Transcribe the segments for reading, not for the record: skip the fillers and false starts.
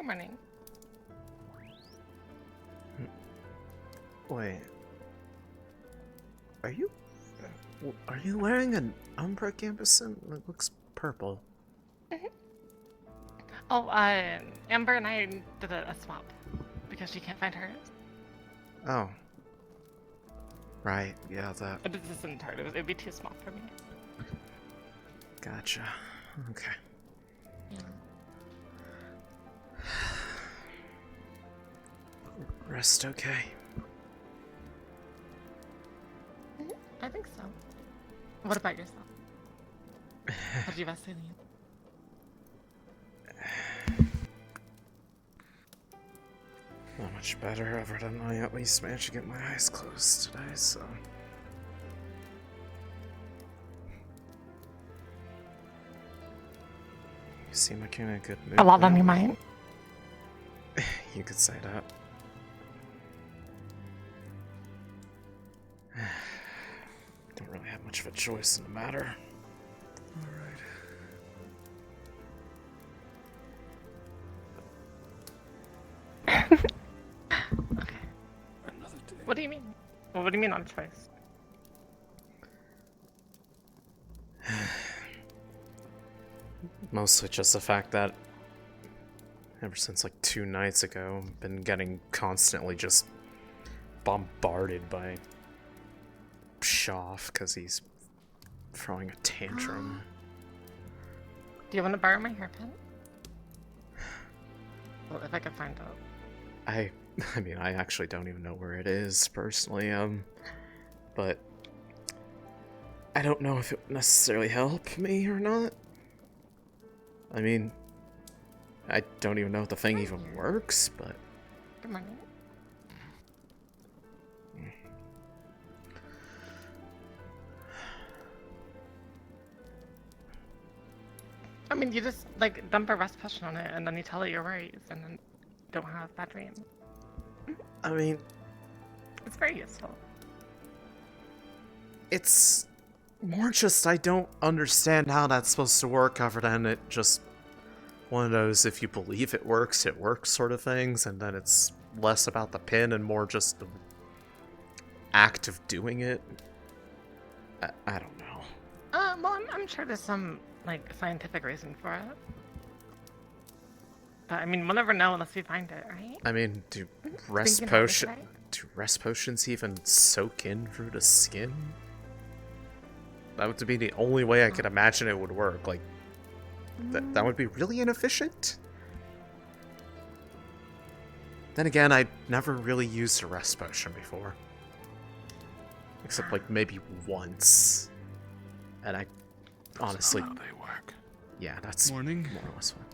Good morning. Wait. Are you wearing an Umbra gambeson? It looks purple. Oh, Amber and I did a swap because she can't find hers. Oh. Right, yeah, that. But this isn't hard. It'd be too small for me. Gotcha. Okay. Yeah. Rest okay? I think so. What about yourself? How did you rest, Céline? Not much better, other than I at least managed to get my eyes closed today, so. You seem like you're in a good mood. A lot on now. your mind. You could say that. Don't really have much of a choice in the matter. Alright. Okay. What do you mean? Well, what do you mean on choice? Mostly just the fact that ever since like 2 nights ago, I've been getting constantly just bombarded by Shoff because he's throwing a tantrum. Do you want to borrow my hairpin? Well, if I could find out. I mean, I actually don't even know where it is personally, but I don't know if it would necessarily help me or not. I mean, I don't even know if the thing even works, but... Good morning. I mean, you just, like, dump a rest potion on it, and then you tell it your worries, and then don't have bad dreams. I mean... It's very useful. It's more just I don't understand how that's supposed to work other than it just one of those if you believe it works sort of things, and then it's less about the pin and more just the act of doing it. I don't know. Well, I'm sure there's some, like, scientific reason for it. But, I mean, we'll never know unless we find it, right? I mean, do rest potions even soak in through the skin? That would be the only way I could imagine it would work. Like, that would be really inefficient. Then again, I'd never really used a rest potion before. Except, like, maybe once. And I honestly... That's how they work. Yeah, that's Morning. more or less fun.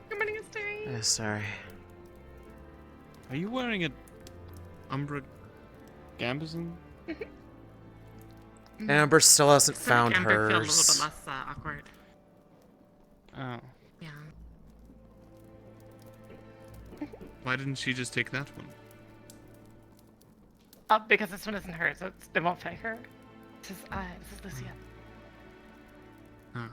Good morning, Astrea. Sorry. Are you wearing a Umbra gambeson? Amber still hasn't So found Amber feel a little hers. bit less awkward. Oh. Yeah. Why didn't she just take that one? Oh, because this one isn't hers, so it won't fit her. This is Lucia. Huh.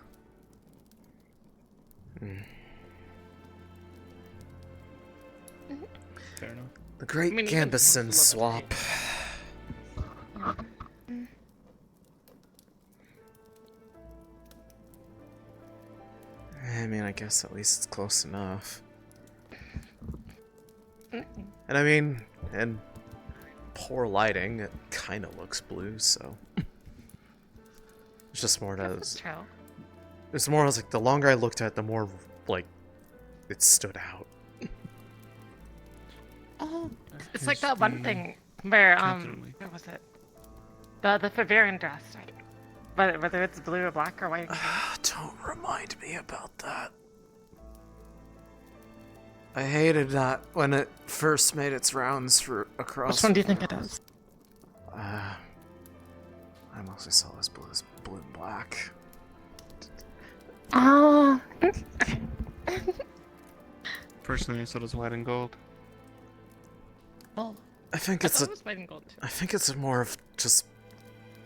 Fair enough. The Great I mean, even Gambeson looks a little swap. I mean, I guess at least it's close enough. And I mean, in poor lighting, it kind of looks blue, so... It's just more That's as... true. It's more as, like, the longer I looked at it, the more, like, it stood out. Oh, it's like that one thing where where was it? The Fevira dress, right? But whether it's blue or black or white. Don't remind me about that. I hated that when it first made its rounds across. Which one do you think it is? I mostly saw as blue and black. Oh. Personally, I thought it was white and gold. Well, I think I it's thought it was white and gold too. I think it's more of just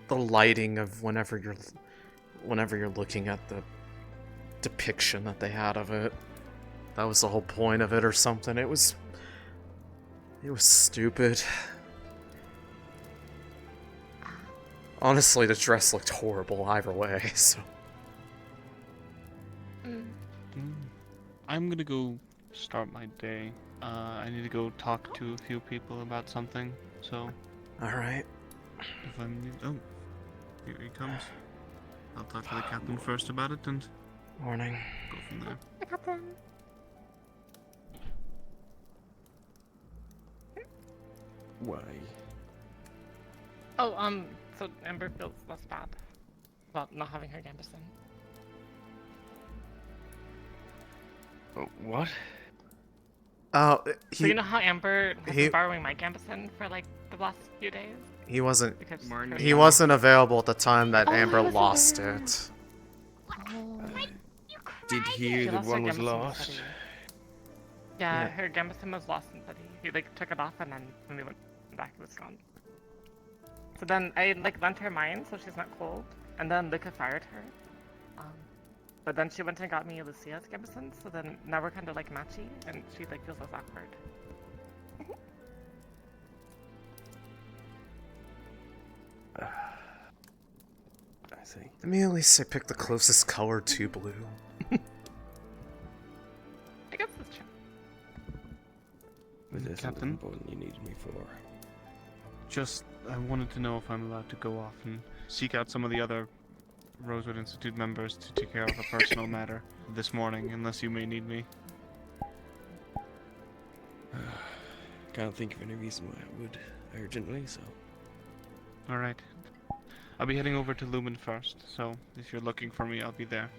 the lighting of whenever you're looking at the depiction that they had of it. that was the whole point of it or something. It was stupid. Honestly, the dress looked horrible either way, so... I'm gonna go start my day. I need to go talk to a few people about something, so... Alright. If I'm... Oh, here he comes. I'll talk to the captain first about it and Morning. go from there. Captain. Why? Oh, so Amber feels less bad about not having her Gambison. What? Oh, So you know how Amber has he- been borrowing my Gambison for like the last few days? he wasn't... Because Martin, her- He wasn't available at the time that Oh, Amber he wasn't lost there. it. Did She hear that lost her one was Gambison lost. study. Yeah, Yeah. her Gambison was lost in study. He like took it off and then when we went back it was gone. So then I like lent her mine so she's not cold. And then Luca fired her. But then she went and got me Lucia's Gambison, so then now we're kind of like matchy and she like feels less awkward. I see. I mean, at least I picked the closest color to blue. I guess that's true. Was there something Captain? important you needed me for? Just, I wanted to know if I'm allowed to go off and seek out some of the other Rosewood Institute members to take care of a personal matter this morning, unless you may need me. Can't think of any reason why I would urgently, so... Alright. I'll be heading over to Lumen first, so if you're looking for me, I'll be there.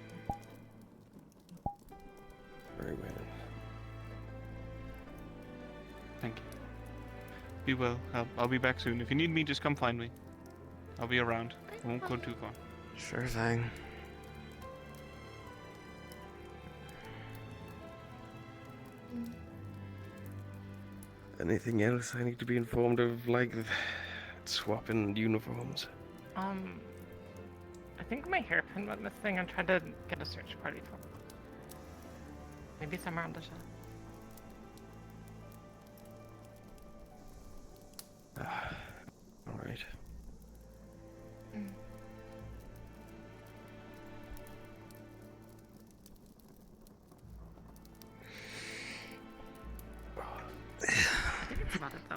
Very well. Thank you. Be well. I'll be back soon. If you need me, just come find me. I'll be around. I won't go too far. Sure thing. Anything else I need to be informed of, like swapping uniforms? I think my hairpin went missing. I'm trying to get a search party for it. Maybe somewhere on the shelf. Alright. I think it's about it though.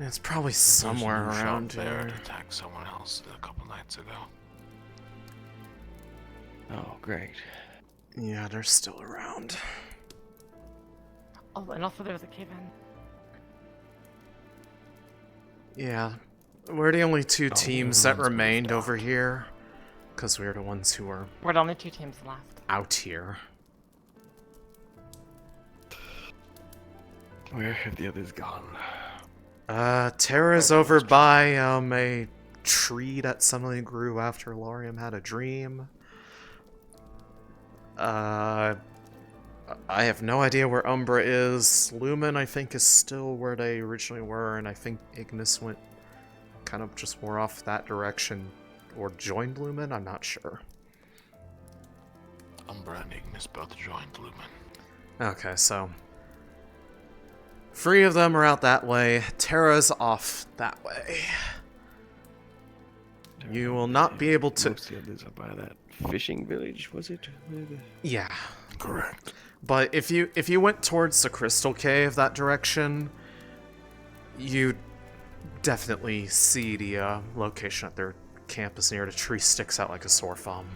It's probably somewhere There's a new around shop there here. to attack someone else a couple nights ago. Oh, great. Yeah, they're still around. Oh, and also there was a cave-in. Yeah. We're the only two Oh, teams that everyone's remained moved over out. here. Because we're the ones who were We're the only two teams left. out here. Where have the others gone? Tara's over by, a tree that suddenly grew after Laurium had a dream. I have no idea where Umbra is. Lumen, I think, is still where they originally were, and I think Ignis went kind of just more off that direction or joined Lumen. I'm not sure. Umbra and Ignis both joined Lumen. Okay, so 3 of them are out that way. Tara's off that way. You will not be able to... Most of the others are by that fishing village, was it? Where the... Yeah. Correct. But if you went towards the Crystal Cave that direction, you'd definitely see the location at their campus near. The tree sticks out like a sore thumb.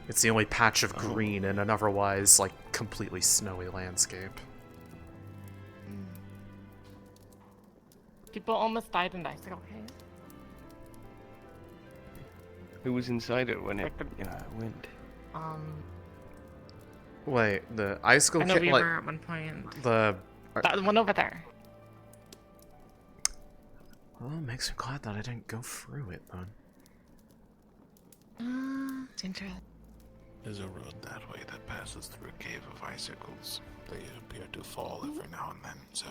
It's the only patch of green in an otherwise, like, completely snowy landscape. People almost died in the icicle cave. Who was inside it when it Like went? Wait, the icicle I know cave? we Like, were at one point. the... That one over there. Well, it makes me glad that I didn't go through it, then. It's interesting. There's a road that way that passes through a cave of icicles. They appear to fall every now and then, so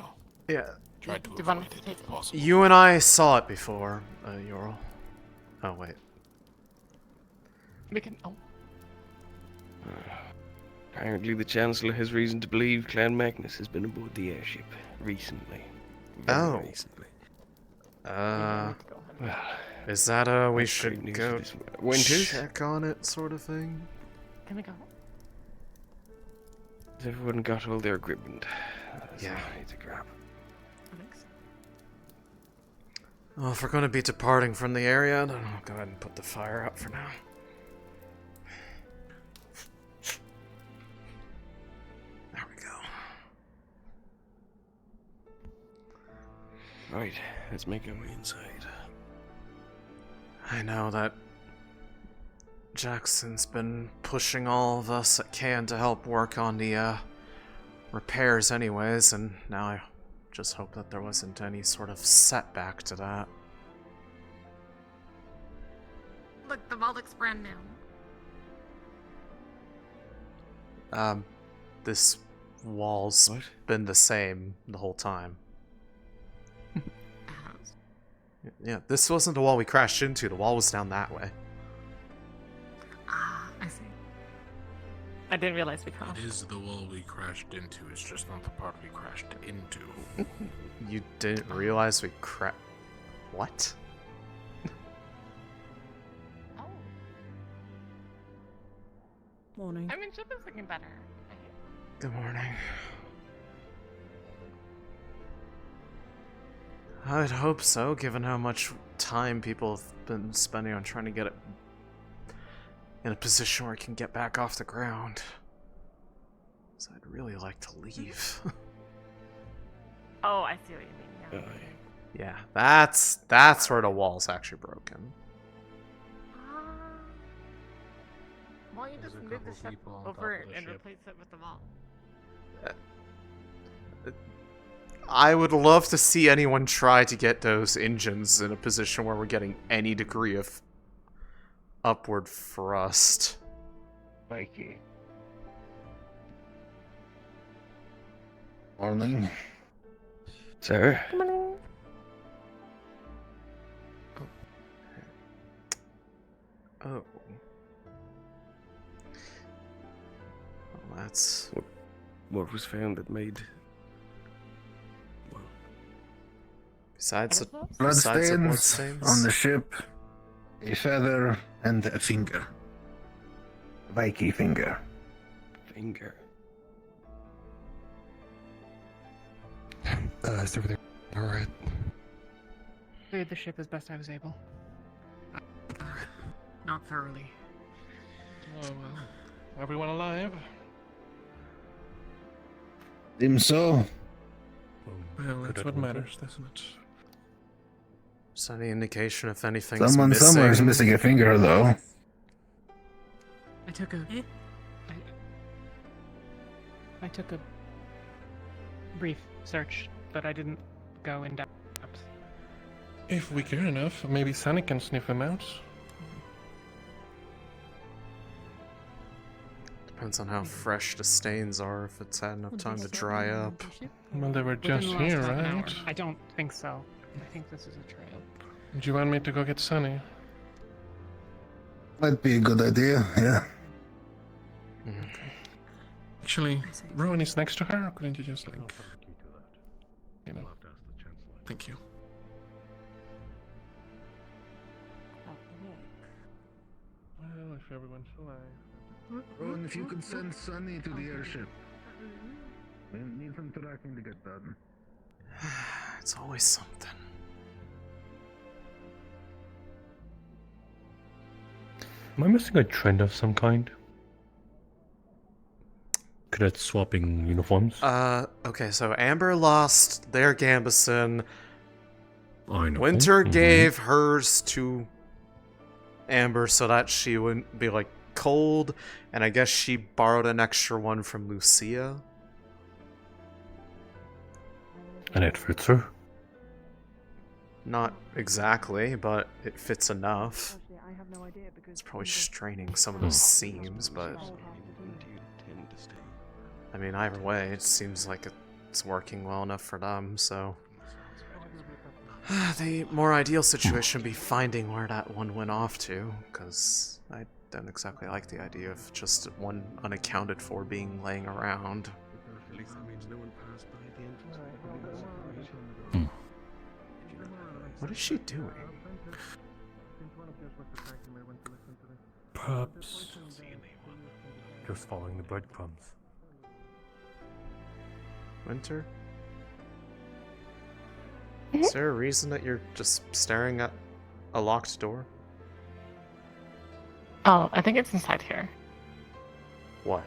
Yeah. try to Do you want avoid us to it take if possible. You and I saw it before, Ural. Oh, wait. We can. Oh, Apparently the Chancellor has reason to believe Clan Magnus has been aboard the airship recently. Very recently. Well, Is that we that's great should news go for this Winters? check on it, sort of thing? Can we go? Has everyone got all their equipment? Yeah. It's a grab. Thanks. Well, if we're going to be departing from the area, then I'll go ahead and put the fire out for now. There we go. Right, let's make our way inside. I know that Jackson's been pushing all of us that can to help work on the repairs anyways, and now I just hope that there wasn't any sort of setback to that. Look, the vault looks brand new. This wall's What? been the same the whole time. Yeah, this wasn't the wall we crashed into. The wall was down that way. Ah, I see. I didn't realize we It crossed. is the wall we crashed into, it's just not the part we crashed into. You didn't realize we What? Oh. Morning. I mean, ship is looking better. Good morning. I'd hope so, given how much time people have been spending on trying to get it in a position where it can get back off the ground. So I'd really like to leave. Oh, I see what you mean. Yeah. Yeah, that's where the wall's actually broken. Ah. Why don't you There's just a move the couple ship people on top over of the and ship. replace it with the vault? I would love to see anyone try to get those engines in a position where we're getting any degree of upward thrust. Mikey. Morning. Sir? Oh. Well, that's... What was found that made... Well, Besides the Bloodstains bloodstains? on the ship, a feather, and a finger. Viking finger. finger. Is everything alright? Cleared the ship as best I was able. Not thoroughly. Oh well. Everyone alive? Seems so. Well, that's what matters, doesn't it? Is there any indication if anything's Someone missing? somewhere is missing a finger, though. I took a... I took a brief search, but I didn't go in depth. If we care enough, maybe Sunny can sniff him out. Depends on how fresh the stains are, if it's had enough time to dry up. Well, they were Within just the last here, half an hour. right? I don't think so. I think this is a trail. Do you want me to go get Sunny? Might be a good idea, yeah. Actually, Rowan is next to her, or couldn't you just, like... You know. Thank you. Well, if everyone's alive... Rowan, if you could send Sunny to the airship. We need some tracking to get done. It's always something. Am I missing a trend of some kind? Cadets swapping uniforms? Okay, so Amber lost their Gambison. I know. Winter Mhm. gave hers to Amber so that she wouldn't be, like, cold, and I guess she borrowed an extra one from Lucia. And it fits her? Not exactly, but it fits enough. It's probably straining some of those seams, but... I mean, either way, it seems like it's working well enough for them, so... The more ideal situation would be finding where that one went off to, because I don't exactly like the idea of just one unaccounted for being laying around. At least that means no one passed by the entrance. What is she doing? Perhaps just following the breadcrumbs. Winter? Is there a reason that you're just staring at a locked door? Oh, I think it's inside here. What?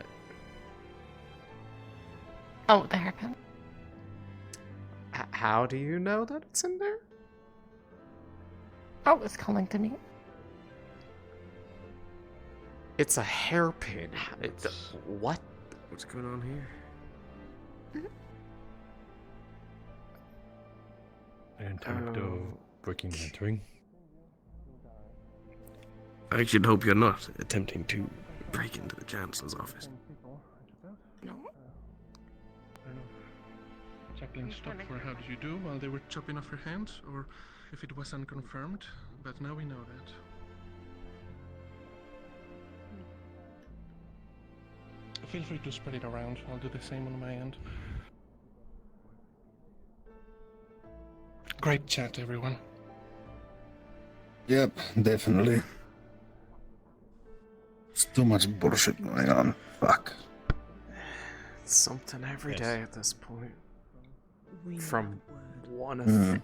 Oh, the hairpin. How do you know that it's in there? Oh, it's calling to me. It's a hairpin. What? What's going on here? An attempt of breaking and entering. I should hope you're not attempting to break into the Chancellor's office. No. Jacqueline stopped for how did you do while they were chopping off her hand, or if it was unconfirmed, but now we know that. Feel free to spread it around, I'll do the same on my end. Great chat, everyone. Yep, definitely. It's too much bullshit going on. Fuck. It's something every day at this point. From one of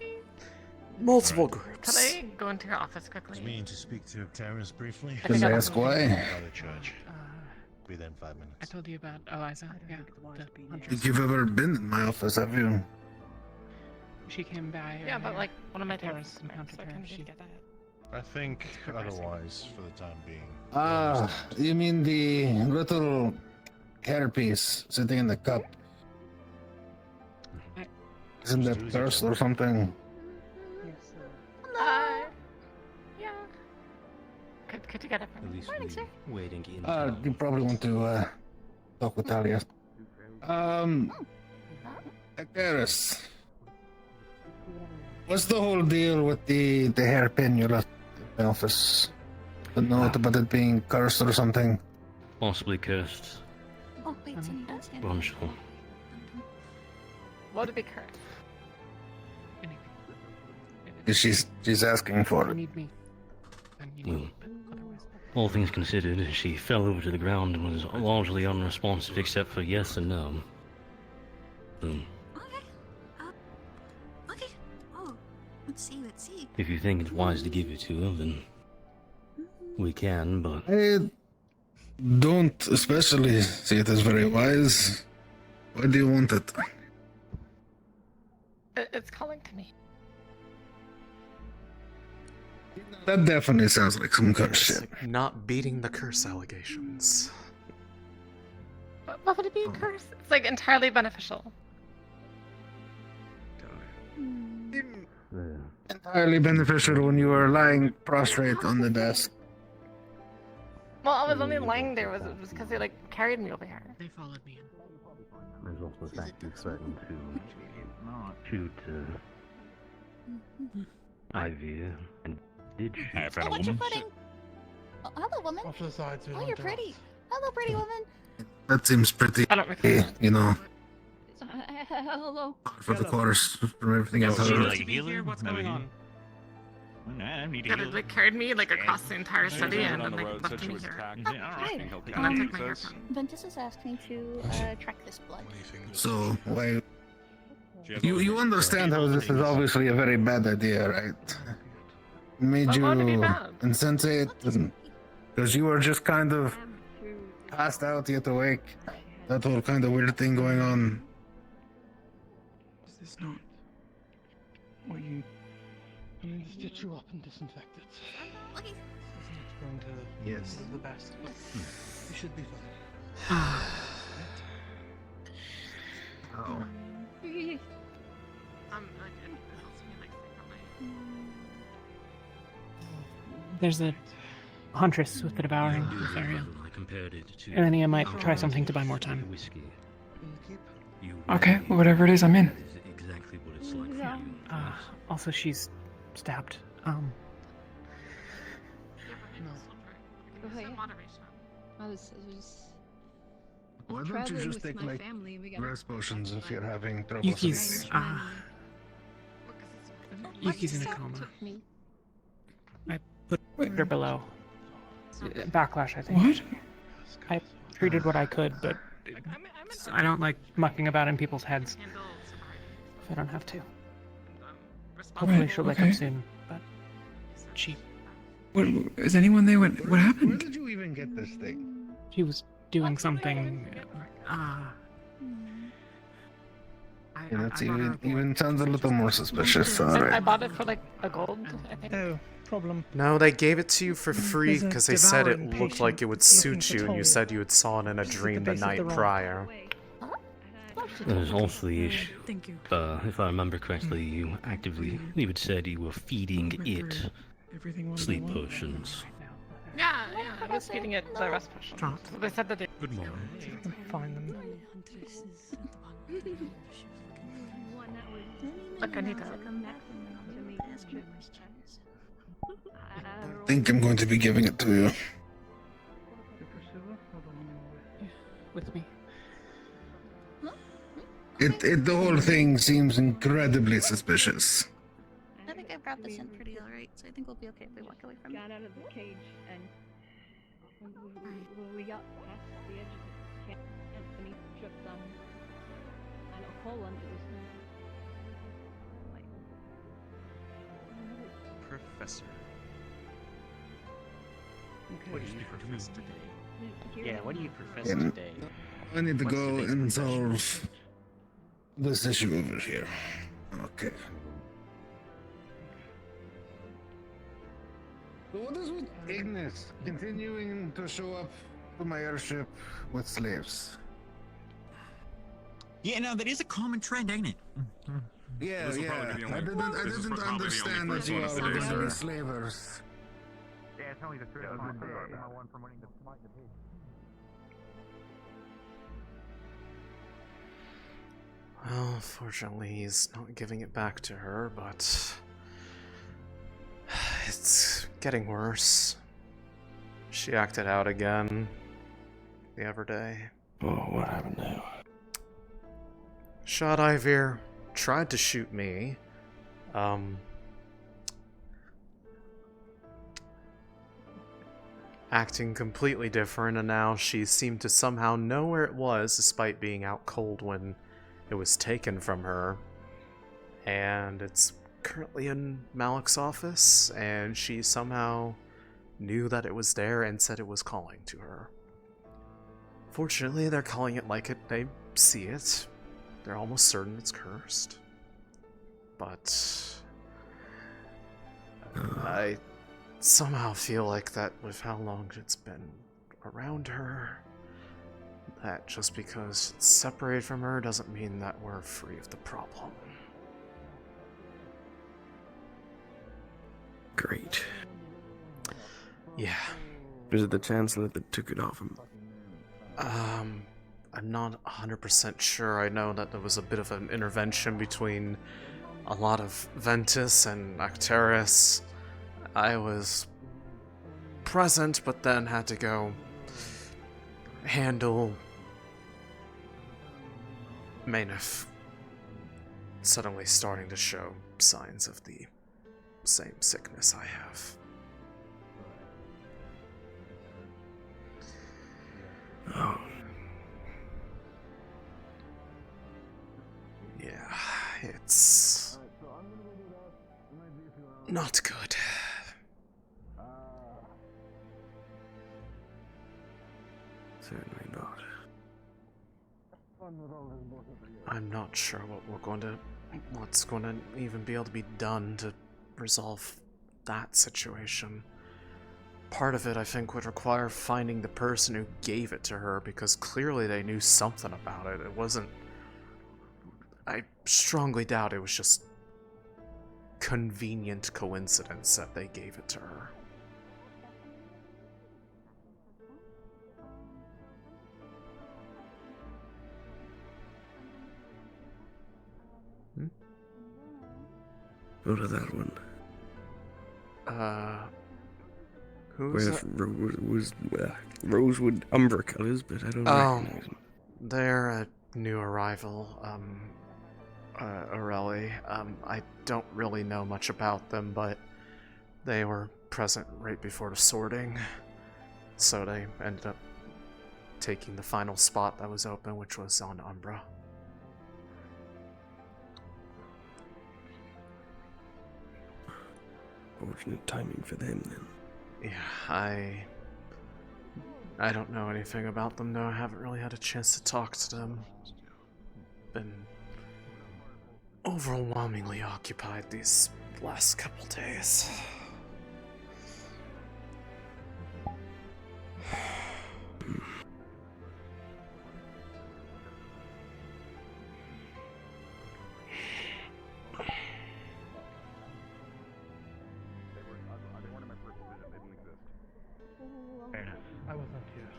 multiple groups. Could I go into your office quickly? Meaning to speak to Terrace briefly. I think Can I I'm- ask why? By the church. Be there in 5 minutes. I told you about Eliza. Yeah, the huntress. Think you've ever been in my office, have you? She came by. Yeah, but like one of my Terrace terrorists encountered so I her. kind of She need to get that. I think progressing. otherwise for the time being. Ah, you mean the little hairpiece sitting in the cup? Isn't that curse or something? Yeah. Could you get it for me? Morning, sir. Waiting in. You probably want to talk with Talia. Akaris, what's the whole deal with the hairpin you left in the office? The note about it being cursed or something? Possibly cursed. Oh, wait, so you don't see But I'm sure. What would be cursed? She's asking for You it. need me. Then you Well, need me, but otherwise. all things considered, she fell over to the ground and was largely unresponsive except for yes and no. Okay. Okay. Oh, let's see. If you think it's wise to give it to her, then we can, but I don't especially see it as very wise. Why do you want it? It's calling to me. That definitely sounds like some kind of It's shit. like not beating the curse allegations. What would it be a curse? It's like entirely beneficial. Entirely beneficial when you were lying prostrate on the desk. Well, I was only lying there was because they like carried me over here. They followed me in. there's also the fact you threatened to shoot Ivy and did shoot. Oh, what's your footing? Oh, hello, woman. Off to the side, so Oh, you're pretty. Hello, pretty woman. That seems pretty, I don't recall. you know, Hello. for the course from everything I've She heard. needs to be here. What's going on? Yeah, they like carried me like across the entire city and then like left me here. Hi. And then took my earphone. Ventus has asked me to track this blood. So, why... You understand how this is obviously a very bad idea, right? Made Why would it be you bad? insensate, because you were just kind of passed out yet awake. That whole kind of weird thing going on. Is this not what you... I mean, stitch you up and disinfect it. Okay. It's going to Yes. be the best, but you should be fine. Oh. Like it helps me like sleep at night. There's a huntress with the devouring this area. I compared it to And then I might try something to buy more time. whiskey. You Okay, whatever it is, I'm in. That is exactly what it's like Yeah. for you. Also, she's stabbed. Oh, yeah. Moderation. I was Why don't you traveling just with take my like family. We gotta rest potions if you're having trouble Yuki's sleeping? Yuki's in a Marcus coma. took me. I put her below. Backlash, I think. I treated what I could, but I don't like mucking about in people's heads if I don't have to. Hopefully she'll wake up soon, but she What is anyone there? What Where happened? did you even get this thing? she was doing something. Yeah, that's I bought her a even sounds a little more suspicious. I Alright. bought it for like a gold, I think. Oh, problem. No, they gave it to you for free There's a because they said it devouring looked like it would patient suit looking you, for and you toll. said you had saw it in a This is the dream the base of the night rock. prior. There's also the issue. Thank you. If I remember correctly, you actively even said you were feeding it Everything went sleep well? potions. Yeah, I was feeding it the rest potion. Drop. So they said that they Good morning. I can find them. Look, I need to. I think I'm going to be giving it to you. With me. The whole thing seems incredibly suspicious. I think I've got this in pretty alright, so I think we'll be okay if we walk away from it. Got out of the cage and when we got past the edge of the camp, Anthony tripped on a hole under this thing. Professor. Okay. What do you profess today? Here Yeah, we what do you are. profess Yeah. today? I need to What's go today's and profession? solve this issue over here. Okay. So what is with Ignis continuing to show up to my airship with slaves? Yeah, no, that is a common trend, ain't it? Yeah, This will probably yeah. be the I only- didn't this is understand probably the only that first you one all of were today, going to be sir. slavers. Yeah, it's only the third one today. One from running the page. Well, fortunately, he's not giving it back to her, but it's getting worse. She acted out again the other day. Oh, what happened now? Shot Ivir, tried to shoot me. Acting completely different, and now she seemed to somehow know where it was, despite being out cold when it was taken from her. And it's currently in Malik's office, and she somehow knew that it was there and said it was calling to her. Fortunately, they're calling it like they see it. They're almost certain it's cursed. But I somehow feel like that with how long it's been around her, that just because it's separated from her doesn't mean that we're free of the problem. Great. Yeah. Was it the Chancellor that took it off him? I'm not 100% sure. I know that there was a bit of an intervention between a lot of Ventus and Acteris. I was present, but then had to go handle Maynif suddenly starting to show signs of the same sickness I have. Oh. Yeah, it's not good. Certainly not. I'm not sure what's going to even be able to be done to resolve that situation. Part of it, I think, would require finding the person who gave it to her, because clearly they knew something about it. It wasn't... I strongly doubt it was just convenient coincidence that they gave it to her. Go to that one. Who's Where Rosewood umber colors, but I don't recognize them. They're a new arrival, Aurelie. I don't really know much about them, but they were present right before the sorting, so they ended up taking the final spot that was open, which was on Umbra. Fortunate timing for them, then. Yeah, I don't know anything about them, though. I haven't really had a chance to talk to them. Been overwhelmingly occupied these last couple days. I wasn't here.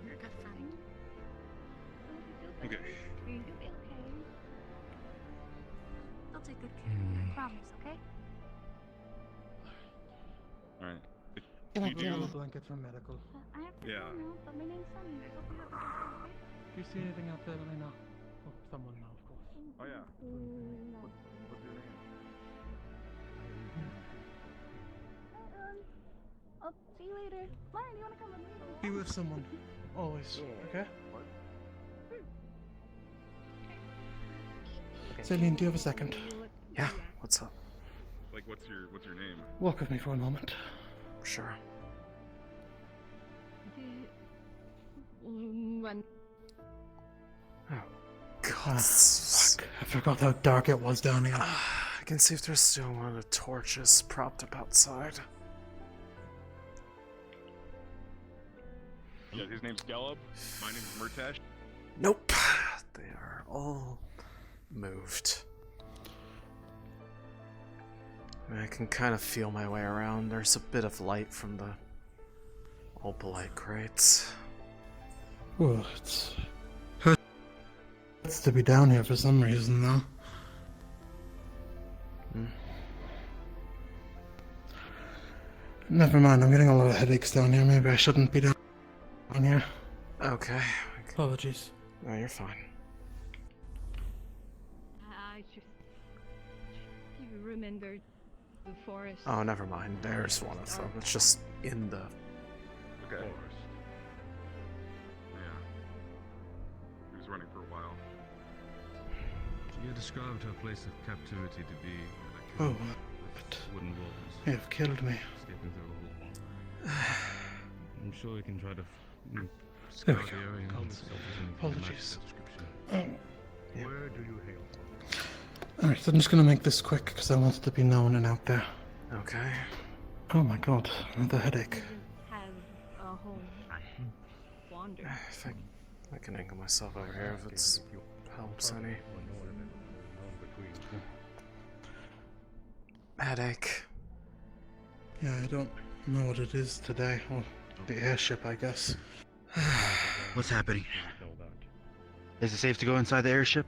You're good, fine. Okay. You'll be okay. I'll take good care of you. I promise, okay? Alright. Can I You borrow do- a blanket from medical? I have to Yeah. go now, but my name's Sunny. Hope you have a good day, okay? Do you see anything out there that I know? Oh, someone now, of course. Oh yeah. No. What's your name? I'll see you later. Lauren, do you want to come with me? Be with someone. Always. Okay? Céline, do you have a second? Yeah, what's up? Like, what's your name? Walk with me for a moment. Sure. When Oh, God. Fuck. I forgot how dark it was down here. I can see if there's still one of the torches propped up outside. Yeah, his name's Gallup. My name's Murtash. Nope. They are all moved. I can kind of feel my way around. There's a bit of light from the opalite crates. Oh, it's hurts to be down here for some reason, though. Never mind, I'm getting a lot of headaches down here. Maybe I shouldn't be down here. Okay. Apologies. No, you're fine. I just you remember the forest. Oh, never mind. There's one of them. It's just in the Okay. Yeah. He was running for a while. You described her place of captivity to be like Oh, wooden walls. you have killed me. Escaping through a hole. I'm sure you can try to There scout we the go. area and see if there's anything that matches Apologies. that description. Where do you hail from? Alright, so I'm just gonna make this quick because I want it to be known and out there. Okay. Oh my god, another headache. Have a home. Wander. If I can angle myself over here if it helps any. Headache. Yeah, I don't know what it is today. Well, the airship, I guess. What's happening? Is it safe to go inside the airship?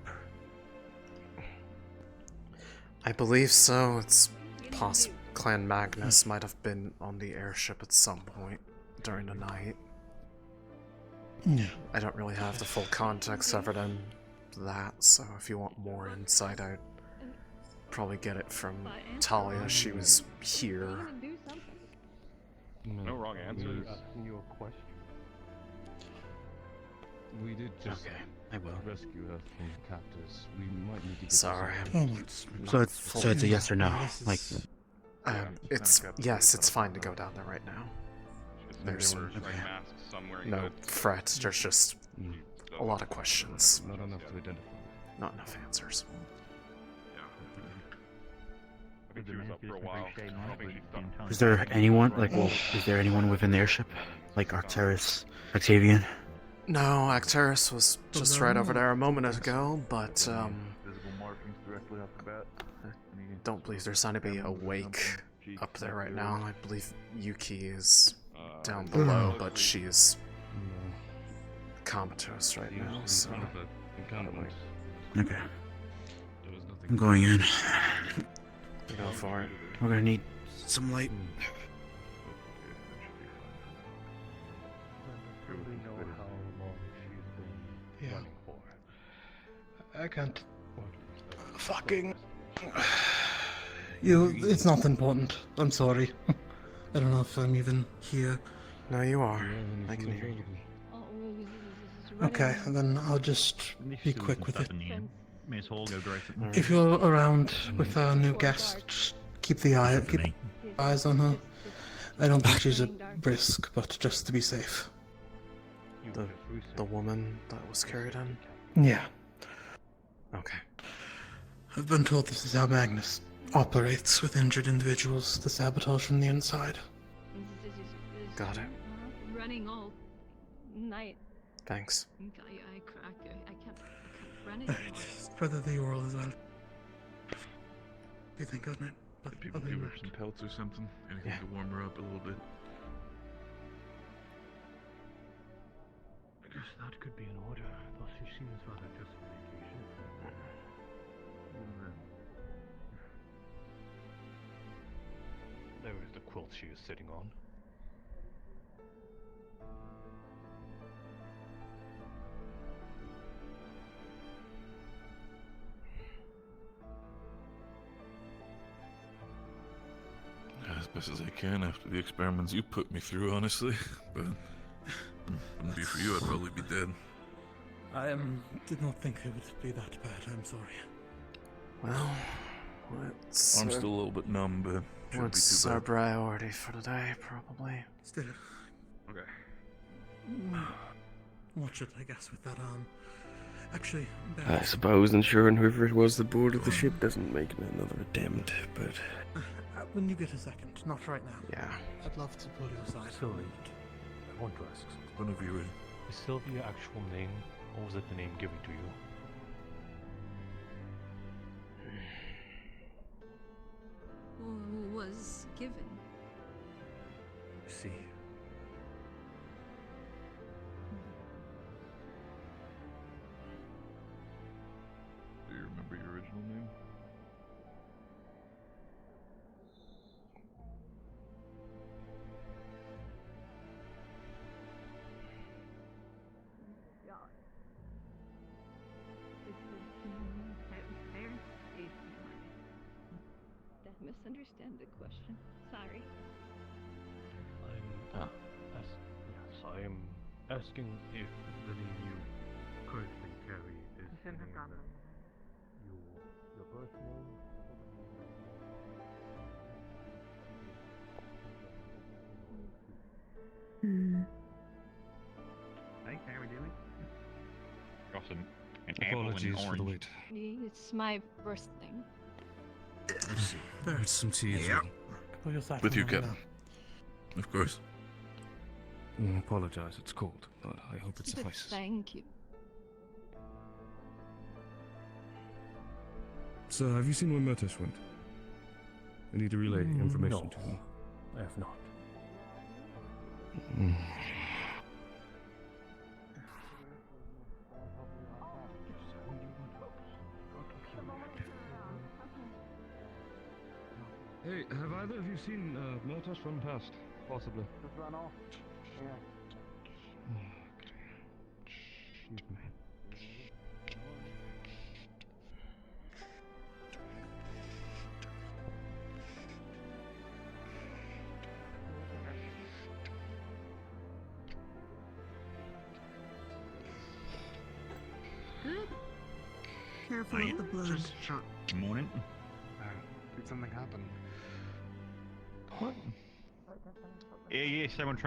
I believe so. It's possible Clan Magnus might have been on the airship at some point during the night. Yeah. I don't really have the full context of it and that, so if you want more insight, I'd probably get it from Talia. She was here. No wrong answers. Asking you a question. We did just I will. rescue her from captors. We might need to get Sorry. Oh, So it's a yes or no. Like, Yes, it's fine to go down there right now. There's Wearing masks, some wearing no hoods. fret, there's just a lot of questions. Not enough to identify. Not enough answers. Yeah. I think she was up for a while. I don't think she's done. is there anyone is there anyone within the airship? Like Arcturus, Octavian? No, Acteris was just right over there a moment ago, but Visible markings directly off the bat. don't believe there's anybody awake up there right now. I believe Yuki is down below, but she's comatose right now, so... Okay. I'm going in. Go for it. We're gonna need some light. Yeah. I can't. Fucking. It's not important. I'm sorry. I don't know if I'm even here. No, you are. I can hear you. Okay, then I'll just be quick with it. May as well go direct. If you're around with our new guest, just keep eyes on her. I don't think she's a risk, but just to be safe. The woman that was carried in? Yeah. Okay. I've been told this is how Magnus operates with injured individuals to sabotage from the inside. Got it. Running all night. Thanks. I can't run anymore. Further the oral as well. You think on it? But People other give than her that- some pelts or something. Anything to warm her up a little bit. I guess that could be an order, though she seems rather just on vacation. There is the quilt she is sitting on. As best as I can after the experiments you put me through, honestly. But wouldn't be for you, I'd probably be dead. I did not think it would be that bad. I'm sorry. Well, what's I'm still a little bit numb, but shouldn't be what's too our bad. priority for today? Probably. Still, Okay. watch it, I guess, with that arm. Actually, I suppose ensuring whoever it was that boarded the ship doesn't make another attempt, but... when you get a second, not right now. Yeah. I'd love to pull you aside. Sylvie, I want to ask something. Whenever you're ready. Is Sylvia your actual name, or was it the name given to you? Was given. See. Do you remember your original name? Misunderstand the question. Sorry. I am asking if the name you currently carry is the name that your birth name. Hey, how are we doing? Got an Apologies apple for and the orange. wait. It's my first thing. There's some tea as Yeah. well. With you, Captain. Of course. I apologize, it's cold, but I hope it suffices. Thank you. So, have you seen where Mertes went? I need to relay information No. to him. I have not. Hey, have either of you seen Mertes run past? Possibly. Just run off. Yeah. Excuse me. Careful with the blood. Good morning. Did something happen? What? Yeah, someone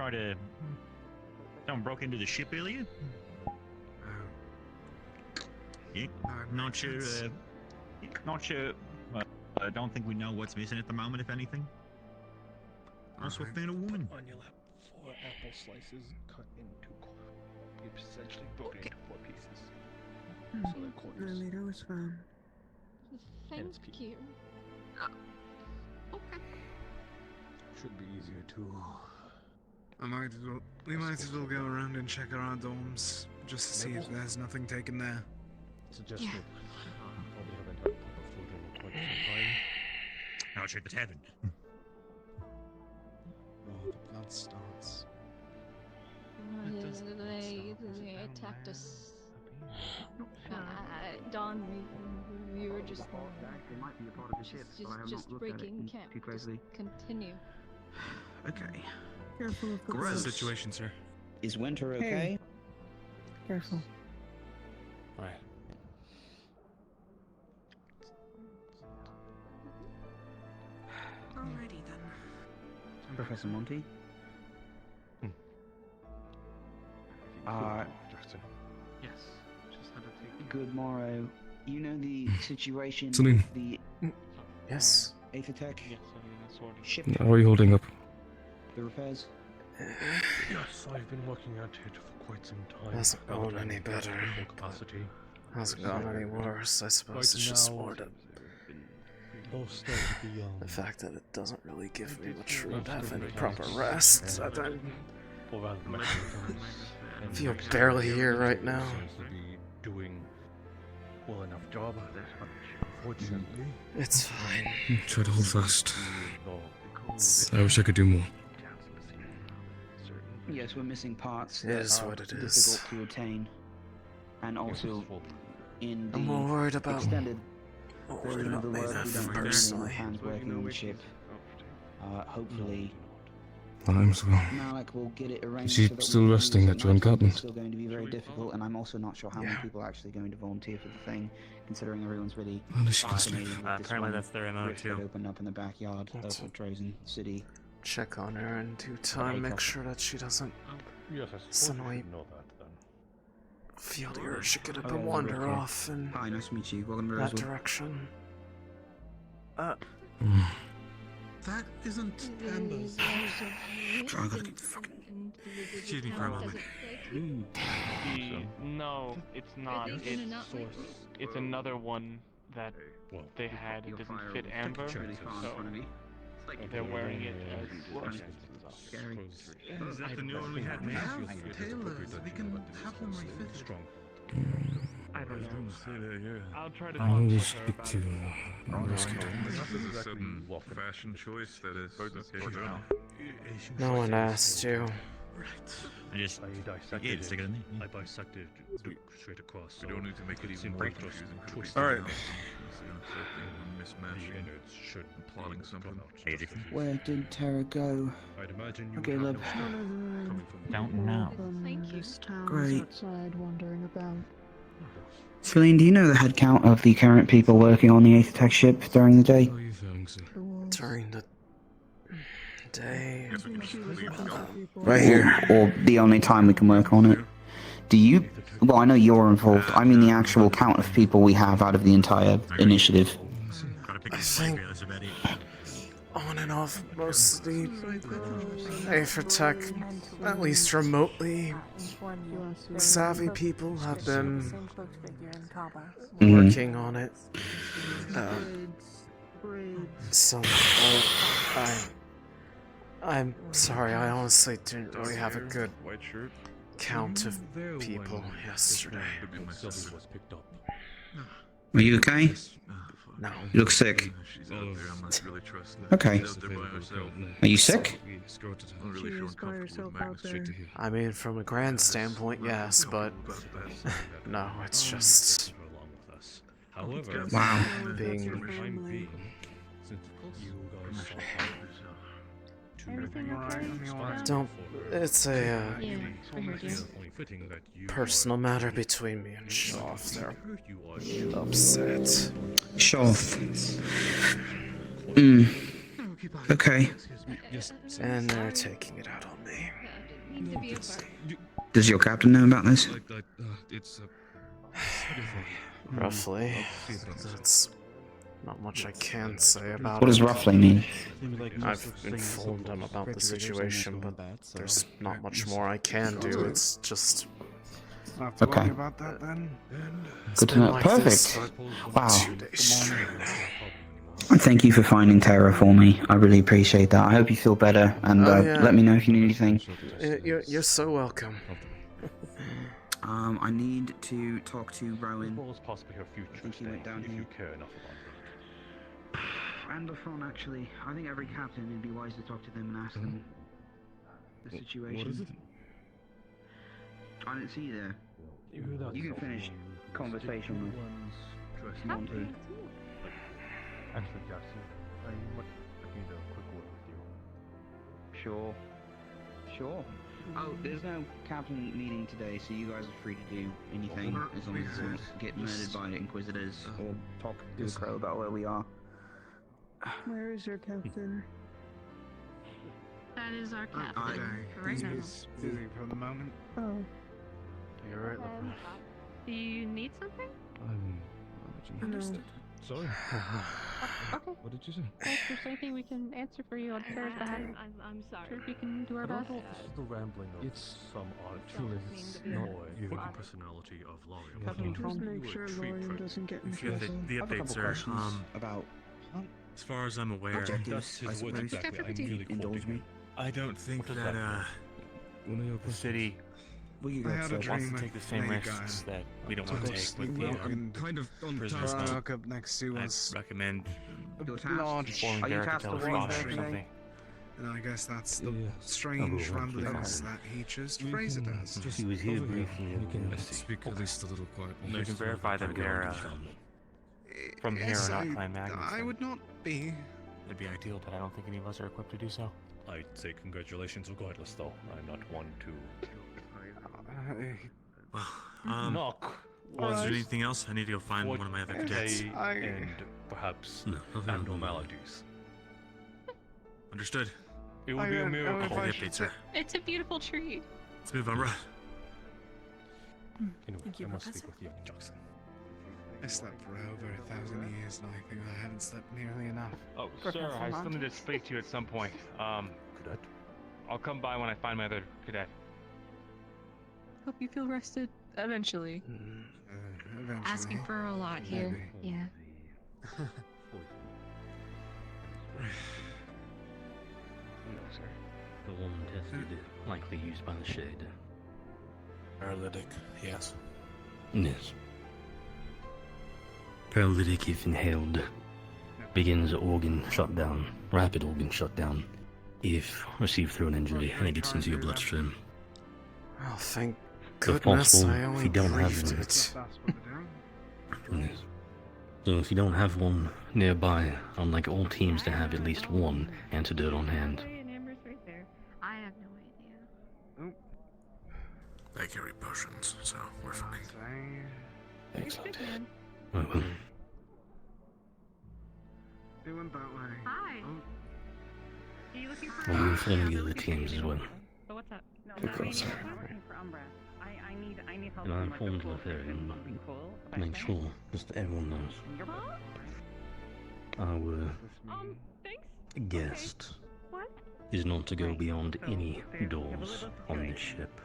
broke into the ship earlier? Yeah, not sure, not sure. I don't think we know what's missing at the moment, if anything. Also found a woman. On your lap, 4 apple slices cut into essentially broken into 4 pieces. So they're quarters. Later was found. Thank It's you. Okay. Should be easier to. We might as well go around and check around dorms just to see if there's nothing taken there. Suggested. Probably haven't had proper food in quite some time. Not sure if it happened. bad starts. They attacked us. Don, we were just They might be a part of the ship, but I have just not looked at it breaking camp. too Just closely. continue. Okay. Careful of the Gross. boat. Situation, sir. Is Winter okay? Hey. Careful. Right. Alrighty then. Professor Monty? Yes. Just had to take. Good morrow. You know the situation Céline. with the Yes. Aethertech Yes, I mean, that's what ship, How are you holding up? the repairs? Yes, I've been working at it for quite some time. Hasn't gone any better. Full capacity. Hasn't gone any worse. I suppose it's just more to the fact that it doesn't really give me much room to have any proper rest. I feel barely here right now. Doing well enough job. Fortunately, It's fine. Try to hold fast. I wish I could do more. Yes, we're missing parts It that is are what it difficult is. to attain. And also, in the I'm more worried about extended what version of the work we Maynard don't have personally. hands working on the ship. Hopefully, I'm as well. Malik will get it arranged. Is she so that we still can resting use at it John night. Cotton? It's still going to be very difficult, and I'm also not sure how many Yeah. people are actually going to volunteer for the thing, considering everyone's really Well, she can sleep. fascinated with this Apparently one that's their MO rift that too. opened up in the backyard of That's- Droza City. Check on her in due time. Make sure that she doesn't yes, I suppose suddenly you should know that then. feel the urge to get up Okay, and wander okay. off in Hi, nice to meet you. Welcome to that Rosewood. direction. That isn't Amber's. I gotta keep fucking. Excuse me for a moment. No, it's not. It's another one that they had. It doesn't fit Amber, so they're wearing it as. Scary. Is that the new one we had We made? have tailors. We can have them refitted. I don't know. I'll try to I talk will to her speak about to it. rescue. This is a sudden fashion choice that is okay for them. No one asked you. I just dissected stick it in there. I bisected straight across. We don't need to make it even more confusing for the twist people. Alright. Mismatching, innards should plotting something. Where did Tara go? I'd imagine you Okay, would love. have no strength coming from Don't know. Thank you. Great. Outside wandering about. Celine, do you know the head count of the current people working on the Aethertech ship during the day? How are you feeling, sir? During the day. Right here. Or the only time we can work on it. Do you... Well, I know you're involved. I mean the actual count of people we have out of the entire initiative. I think on and off mostly Aethertech, at least remotely savvy people have been working on it. I'm sorry, I honestly didn't really have a good count of people yesterday. Are you okay? No. You look sick. Okay. Are you sick? I mean, from a grand standpoint, yes, but no, it's just Wow. being don't. It's a personal matter between me and Shoff. They're upset. Shoff. Okay. And they're taking it out on me. Does your captain know about this? Roughly. That's not much I can say about it. What does roughly mean? I've informed him about the situation, but there's not much more I can do. It's just... Okay. about that then. Good to know. Like Perfect. this Wow. 2 days straight now. And thank you for finding Tara for me. I really appreciate that. I hope you feel better, and Oh, yeah. let me know if you need anything. You're so welcome. I need to talk to Rowan. What was possibly her future I think he went down if here. you care enough about And the phone, actually. I think every captain, it'd be wise to talk to them and ask them the situation. What is it? I didn't see you there. You can finish conversation if you want to. Actually, Jackson, I need a quick word with you. Sure. Sure. Oh, there's no captain meeting today, so you guys are free to do anything as long as it's not get murdered by the Inquisitors or talk to the Crow about where we are. Where is your captain? That is our captain for right now. He's busy for the moment. Oh. You're right, Lefra. Do you need something? No. Sorry. Okay. What did you say? If there's anything we can answer for you on Sarah's behalf, I'm sorry. Sure, we can do our I don't best. know if this is the rambling of some odd not personality of Lorian. Captain, just make sure Lorian doesn't get in trouble. The updates are about as far as I'm aware, objectives, I suppose. Indulge me. I don't think that the city I had a dream wants to take the same risks that we don't want to take with the kind of on prisoners. I woke up next to us. I recommend Your task? large Are you tasked to father warn or them something. And I guess that's the strange ramblings that he chose to phrase it as. He was here briefly. You can speak at least a little quietly. You can verify that they're from here Yes, or not Clan Magnus. I would not be. It'd be ideal, but I don't think any of us are equipped to do so. I'd say congratulations regardless, though. I'm not one to... Was there anything else? I need to go find one of my other cadets. And perhaps abnormalities. Understood. It would be a miracle. All the updates, sir. It's a beautiful tree. Let's move on, right? Anyway, Thank you, I must Professor. speak with young Jackson. I slept for over 1,000 years, and I think I haven't slept nearly enough. Oh, sir, I still need to speak to you at some point. Cadet? I'll come by when I find my other cadet. Hope you feel rested eventually. Eventually. Asking for a lot here. Yeah. No, sir. The one tested, likely used by the Shade. Paralytic, yes. Yes. Paralytic if inhaled. Begins organ shutdown. Rapid organ shutdown. If received through an injury and it gets into your bloodstream. Oh, thank If goodness possible, I if only you don't have briefed one. it. Yes. So if you don't have one nearby, I'd like all teams to have at least one antidote on hand. I have no idea. I carry potions, so we're fine. Excellent. Good man. Well, They went that way. Hi. Are you looking for? I'll inform the other teams as well. So what's up? No, Of course. I'm looking for Umbra. I need help. And I from, like, a informed cool Lothario something cool. to make sure, just that everyone knows. Our Thanks. guest What? is not to go beyond any doors on this ship.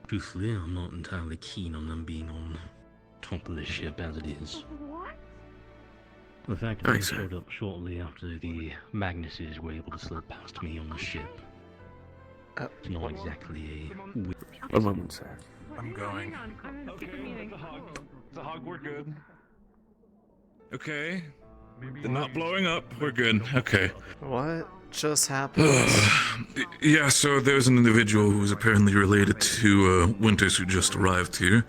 Truthfully, I'm not entirely keen on them being on top of this ship as it is. What? The fact that they showed up shortly after the Magnuses were able to slip past me on the ship. It's not exactly a... One moment, sir. I'm going. I'm in a secret meeting. The hog, we're good. Okay. They're not blowing up. We're good. Okay. What just happened? Yeah, so there's an individual who is apparently related to Winters who just arrived here.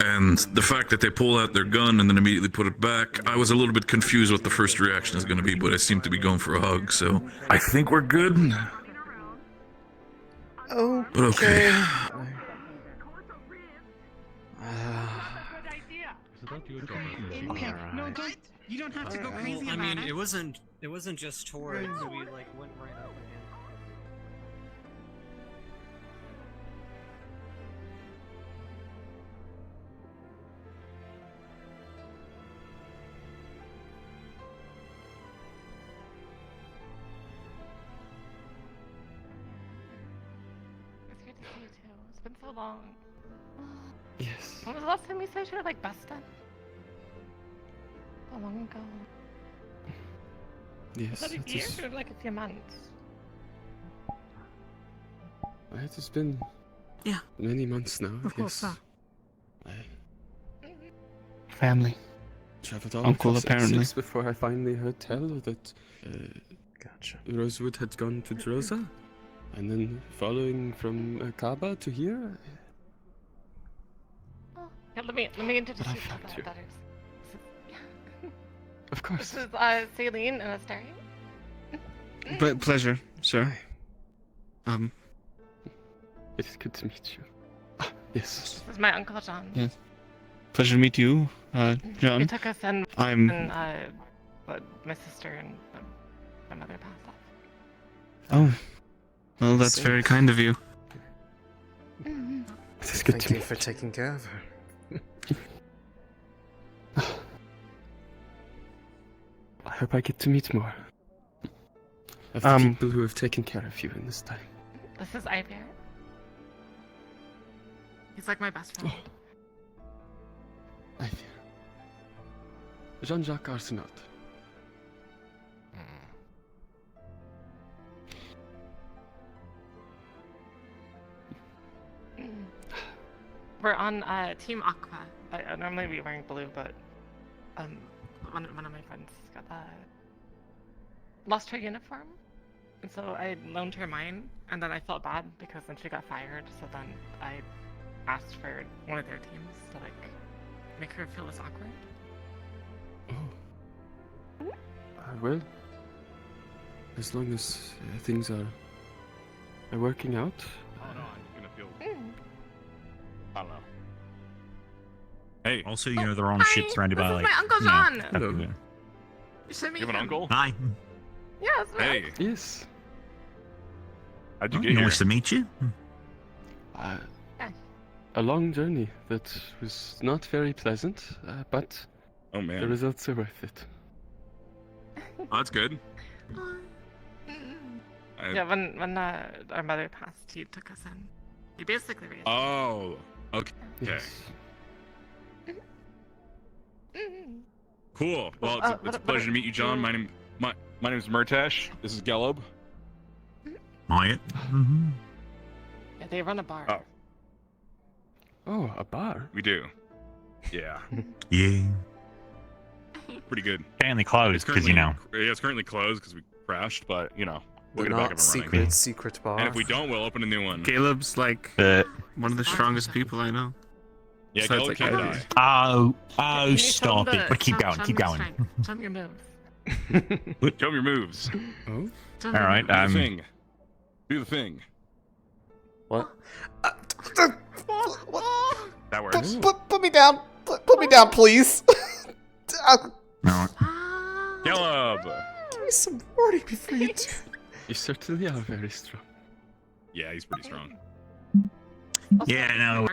And the fact that they pull out their gun and then immediately put it back, I was a little bit confused what the first reaction is going to be, but I seem to be going for a hug, so I think we're good. Oh, But okay. No, don't. You don't have to go crazy I about mean, it. it wasn't just towards. We like went right up again. It's good to see you too. It's been so long. Yes. When was the last time you said you were like bested? So long ago. Yes. Was that a it's year just- or like a few months? It's been Yeah. many months now. Of course, yes. Family. Traveled all Uncle, across apparently. Essex before I finally heard tell that Gotcha. Rosewood had gone to Droza. And then following from Kaaba to here. Yeah, let me introduce But I you to found the you. daughters. Of course. This is Céline and Astrea. But pleasure, sir. It's good to meet you. Ah, yes. This is my uncle John. Yes. Pleasure to meet you, John. He took us in but my sister and my mother passed off. Oh. Well, that's very kind of you. It's good Thank to you for taking care of her. I hope I get to meet more of the people who have taken care of you in this time. This is Ivy. He's like my best friend. Ivy. Jean-Jacques Arsenault. We're on Team Aqua. I normally be wearing blue, but one of my friends got lost her uniform, and so I loaned her mine, and then I felt bad because then she got fired. So then I asked for one of their teams to like make her feel less awkward. Well, as long as things are working out. Oh no, I'm gonna feel. I don't know. Hey. Also, you know they're on a ship surrounded by like. My Uncle John. Hello. You should meet You have an him. uncle? Hi. Yes. Hey. Yes. How'd you get here? Nice to meet you. A long journey that was not very pleasant, but Oh man. the results are worth it. Oh, that's good. Yeah, when our mother passed, he took us in. He basically raised us. Oh. Okay. Yes. Cool. Well, it's a pleasure to meet you, John. My name is Murtash. This is Gelub. Myatt. Yeah, they run a bar. Oh, a bar? We do. Yeah. Yeah. Pretty good. Currently closed because you know. Yeah, it's currently closed because we crashed, but you know, we'll They're get it back not up and running. secret bar. And if we don't, we'll open a new one. Caleb's like one of the strongest people I know. Yeah, Besides, Caleb like, can't everything. die. Oh, stop it. But keep going, keep going. Show me your moves. Show me your moves. Oh. Show All me your right. moves. Do the thing. Do the thing. What? That works. Put me down. Put me down, please. No. Caleb. Give me some warning before you do. You certainly are very strong. Yeah, he's pretty strong. Yeah, no.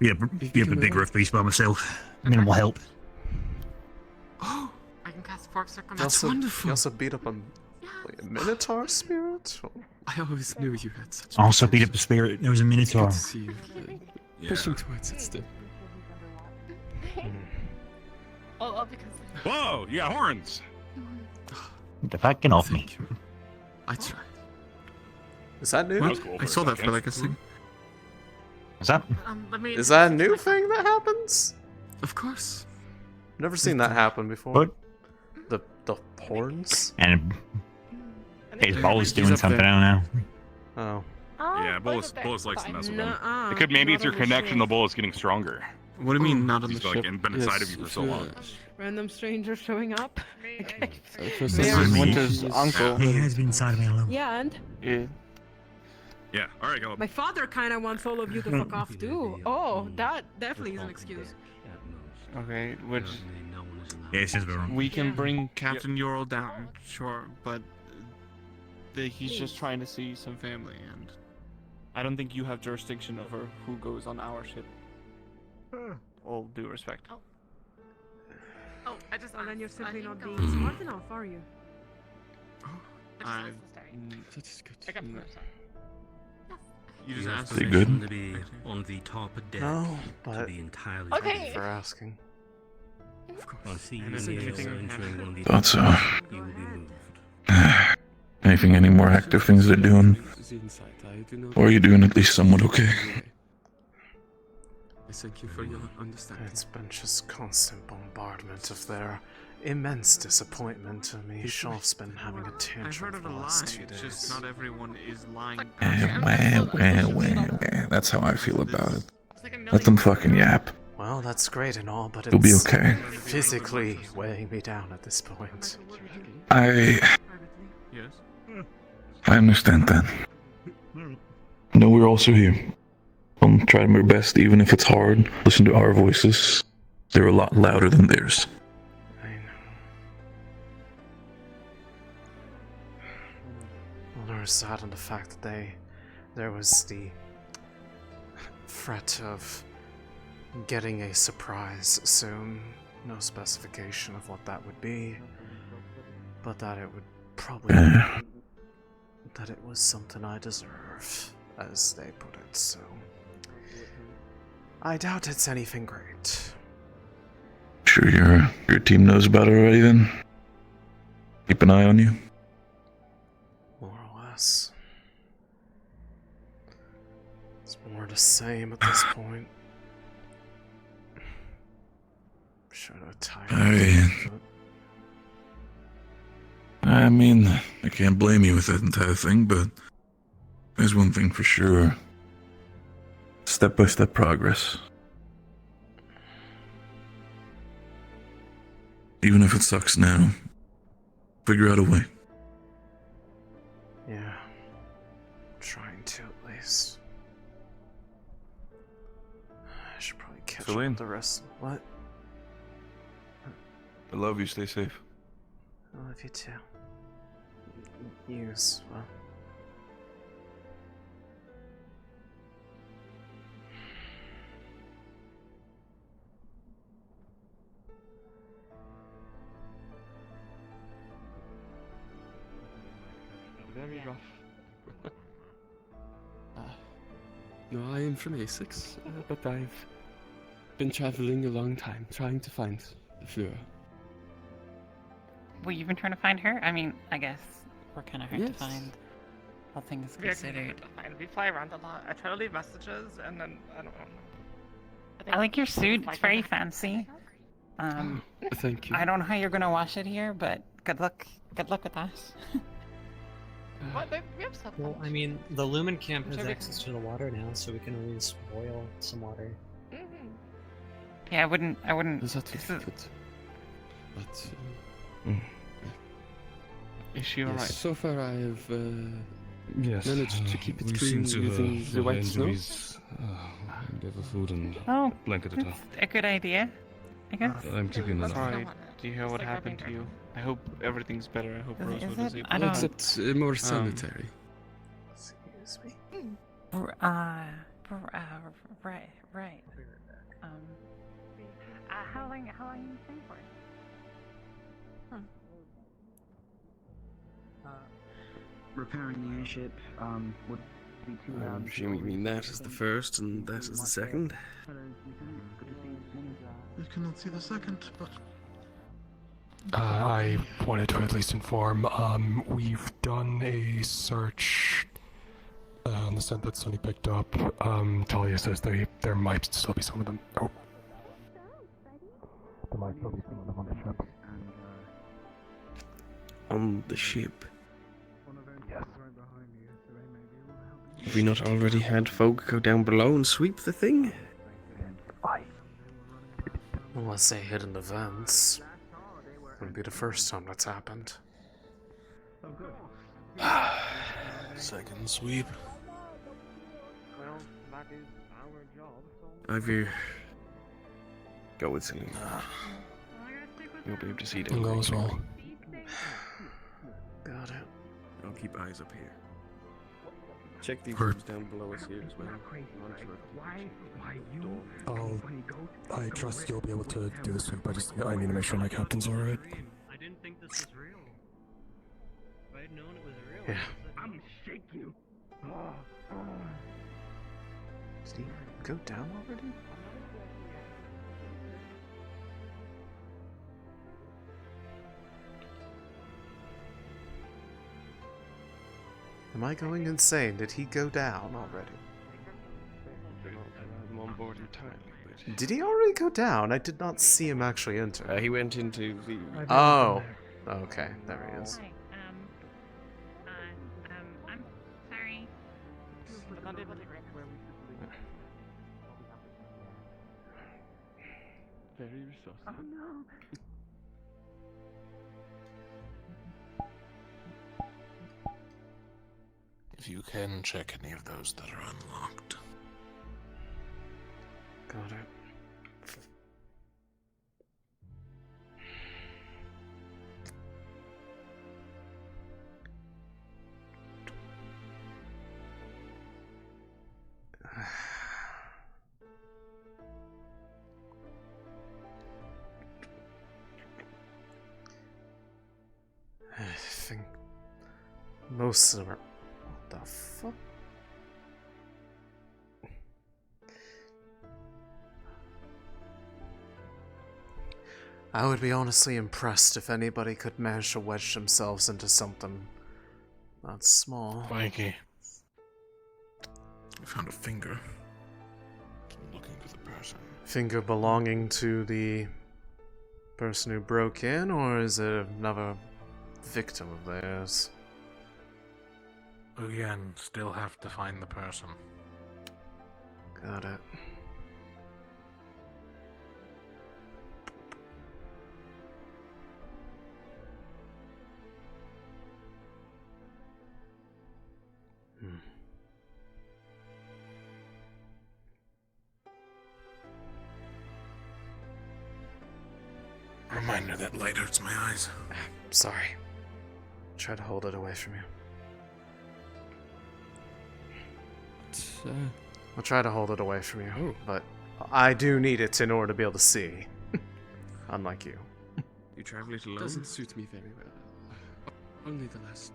Be up a big rough piece by myself. Minimal help. Oh, I can cast Fork Circle. That's wonderful. You also beat up a Minotaur spirit? I always knew you had such. Also beat up the spirit. There was a minotaur. Good to see you pushing towards it still. Oh, because. Whoa, you got horns. Get the fucking off me. I tried. Is that new? That was cool I saw that for like a second. What's that? Is that a new thing that happens? Of course. Never seen that happen before. What? The horns? And his ball's doing something, I don't know. Oh. Yeah, bullets likes to mess with him. It could maybe it's your connection. The bullet's getting stronger. What do you mean not on the He's ship? like been inside of you for so long. Random strangers showing up. This is Winter's uncle. He has been inside of me alone. Yeah, and Yeah. Yeah. All right, Caleb. my father kind of wants all of you to fuck off too. Oh, that definitely is an excuse. Okay, which Yeah, since we're wrong. we can bring Captain Ural down, sure, but he's just trying to see some family, and I don't think you have jurisdiction over who goes on our ship. All due respect. Oh, I just. And then you're simply not being Mm. smart enough, are you? I. That is good. I got permission. You just asked. They good? To be on the top deck. No, To but be entirely. Okay. thank you for asking. Of course. I see And you is anything also entering one of the. Thought so. You will be moved. Anything, any more active things they're doing? The insight, I do not. Or are you doing at least somewhat okay? I thank you for your understanding. It's been just constant bombardment of their immense disappointment to me. Shulf's been having a I've tantrum heard for it the a lot. last 2 It's days. just not everyone is lying. That's how I feel about it. Let them fucking yap. Well, that's great and all, but It'll be it's okay. physically weighing me down at this point. I Yes. understand that. No, we're also here. I'll try my best, even if it's hard. Listen to our voices. They're a lot louder than theirs. I know. Well, there was that and the fact that there was the threat of getting a surprise soon. No specification of what that would be, but that it would probably that it was something I deserve, as they put it, so I doubt it's anything great. Sure your team knows about it already then? Keep an eye on you? More or less. It's more the same at this point. Should have tired. I mean, I can't blame you with that entire thing, but there's one thing for sure. Step-by-step progress. Even if it sucks now, figure out a way. Yeah. Trying to, at least. I should probably catch up Céline? with the rest. What? I love you, stay safe. I love you too. You as well. Very rough. No, I am from Asix, but I've been traveling a long time trying to find the Fevira. Well, you've been trying to find her? I mean, I guess we're kind of hard to Yes. find. All things We actually considered. have to find. We fly around a lot. I try to leave messages, and then I don't know. I like your suit. Like It's very that. fancy. Thank you. I don't know how you're gonna wash it here, but good luck. Good luck with that. What? We have stuff. Well, I mean, the Lumen camp has Sure, we access to the water now, so we can always boil some water. Yeah, I wouldn't. Is that this is- difficult? But Is she yes, alright? so far I have Yes, managed to keep it we clean seem to using have the white snow. injuries. Give her food and Oh, blanket it that's up. a good idea. I guess. I'm keeping an eye. Sorry, do you hear what happened to you? I hope everything's better. I hope Is Rosewood it? is able I to. don't- Except more sanitary. Excuse me. Right. How long are you staying for? Repairing the airship would be 2 I'm hours. assuming you mean that is the first and that is the second. You cannot see the second, but I wanted to at least inform, we've done a search on the scent that Sonny picked up. Talia says there might still be some of them. Oh. There might still be some of them on the ship. On the ship. Yes. Have we not already had folk go down below and sweep the thing? Unless they hid in the vents. Wouldn't be the first time that's happened. Second sweep. Well, that is our job. Ivy, go with Céline. You'll be able to see them. I'll go as well. Got it. I'll keep eyes up here. Check these We're- rooms down below us here as well. I trust you'll be able to do the sweep. I need to make sure my captain's alright. I didn't think this was real. If I had known it was real, Yeah. I'm shaking. Did he go down already? Am I going insane? Did he go down already? I'm on board entirely, Did he already go down? I did not see him actually enter. He went into the... Oh. Okay, there he is. I'm sorry. Very resourceful. Oh no. If you can check any of those that are unlocked. Got it. I think most of them are... What the fuck? I would be honestly impressed if anybody could manage to wedge themselves into something that small. Mikey. I found a finger. I'm looking for the person. Finger belonging to the person who broke in, or is it another victim of theirs? Again, still have to find the person. Got it. Reminder that light hurts my eyes. Sorry. Try to hold it away from you. I'll try to hold it away from you, but I do need it in order to be able to see. Unlike you. You travel it alone? Doesn't suit me very well. Only the last...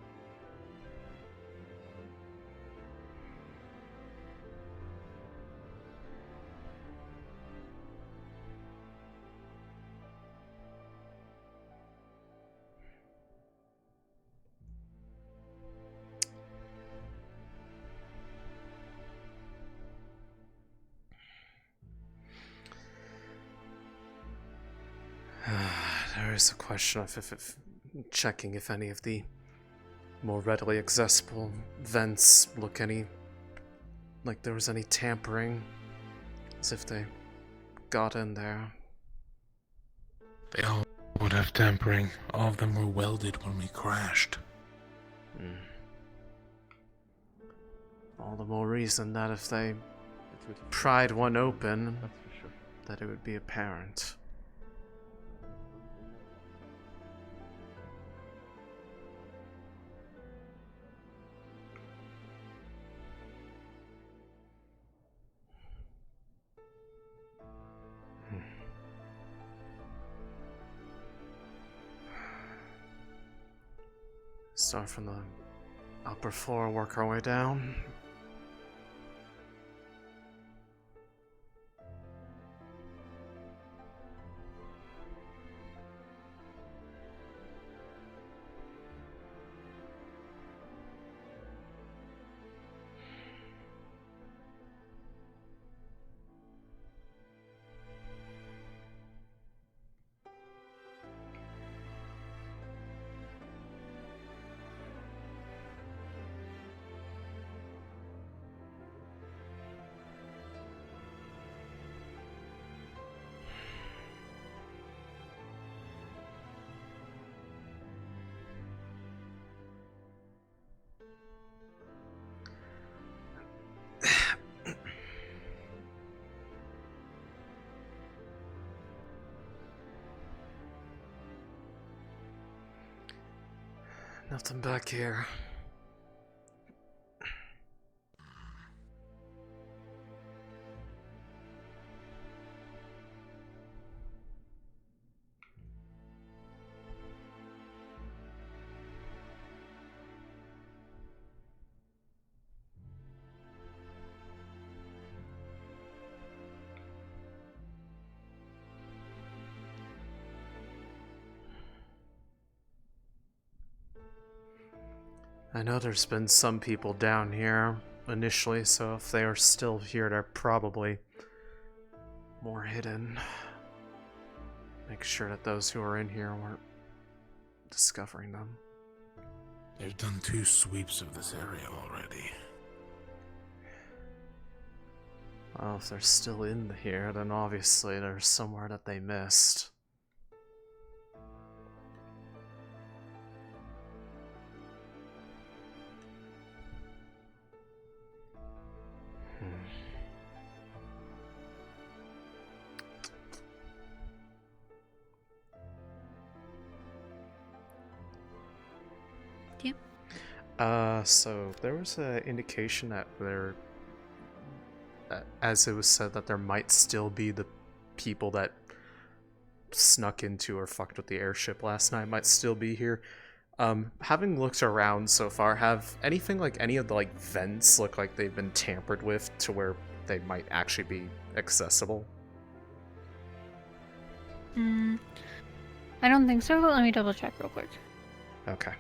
There is a question of if checking if any of the more readily accessible vents look any like there was any tampering, as if they got in there. They all would have tampering. All of them were welded when we crashed. All the more reason that if they pried one open, that it would be apparent. Start from the upper floor, work our way down. Nothing back here. I know there's been some people down here initially, so if they are still here, they're probably more hidden. Make sure that those who are in here weren't discovering them. They've done 2 sweeps of this area already. Well, if they're still in here, then obviously there's somewhere that they missed. So there was an indication that there, as it was said, that there might still be the people that snuck into or fucked with the airship last night might still be here. Having looked around so far, have anything like any of the like vents look like they've been tampered with to where they might actually be accessible? I don't think so, but let me double check real quick. Okay.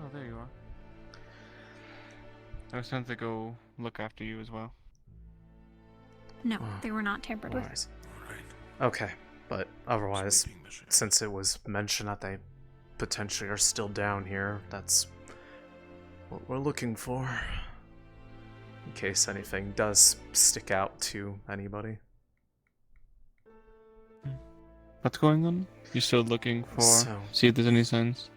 Oh, there you are. I was sent to go look after you as well. No, they were not tampered with. Alright. Okay, but otherwise, since it was mentioned that they potentially are still down here, that's what we're looking for. In case anything does stick out to anybody. What's going on? You're still looking for... see if there's any signs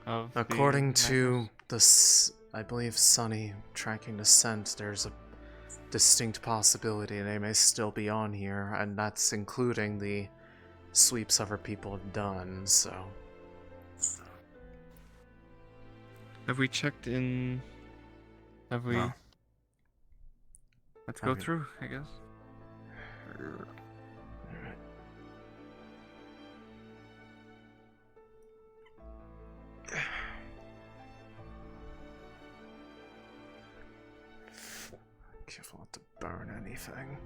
of According to this, I believe, Sunny tracking the scent, there's a distinct possibility they may still be on here, and that's including the sweeps other people have done, so... Have we checked in... Have we... No. Let's go through, I guess. Careful not to burn anything.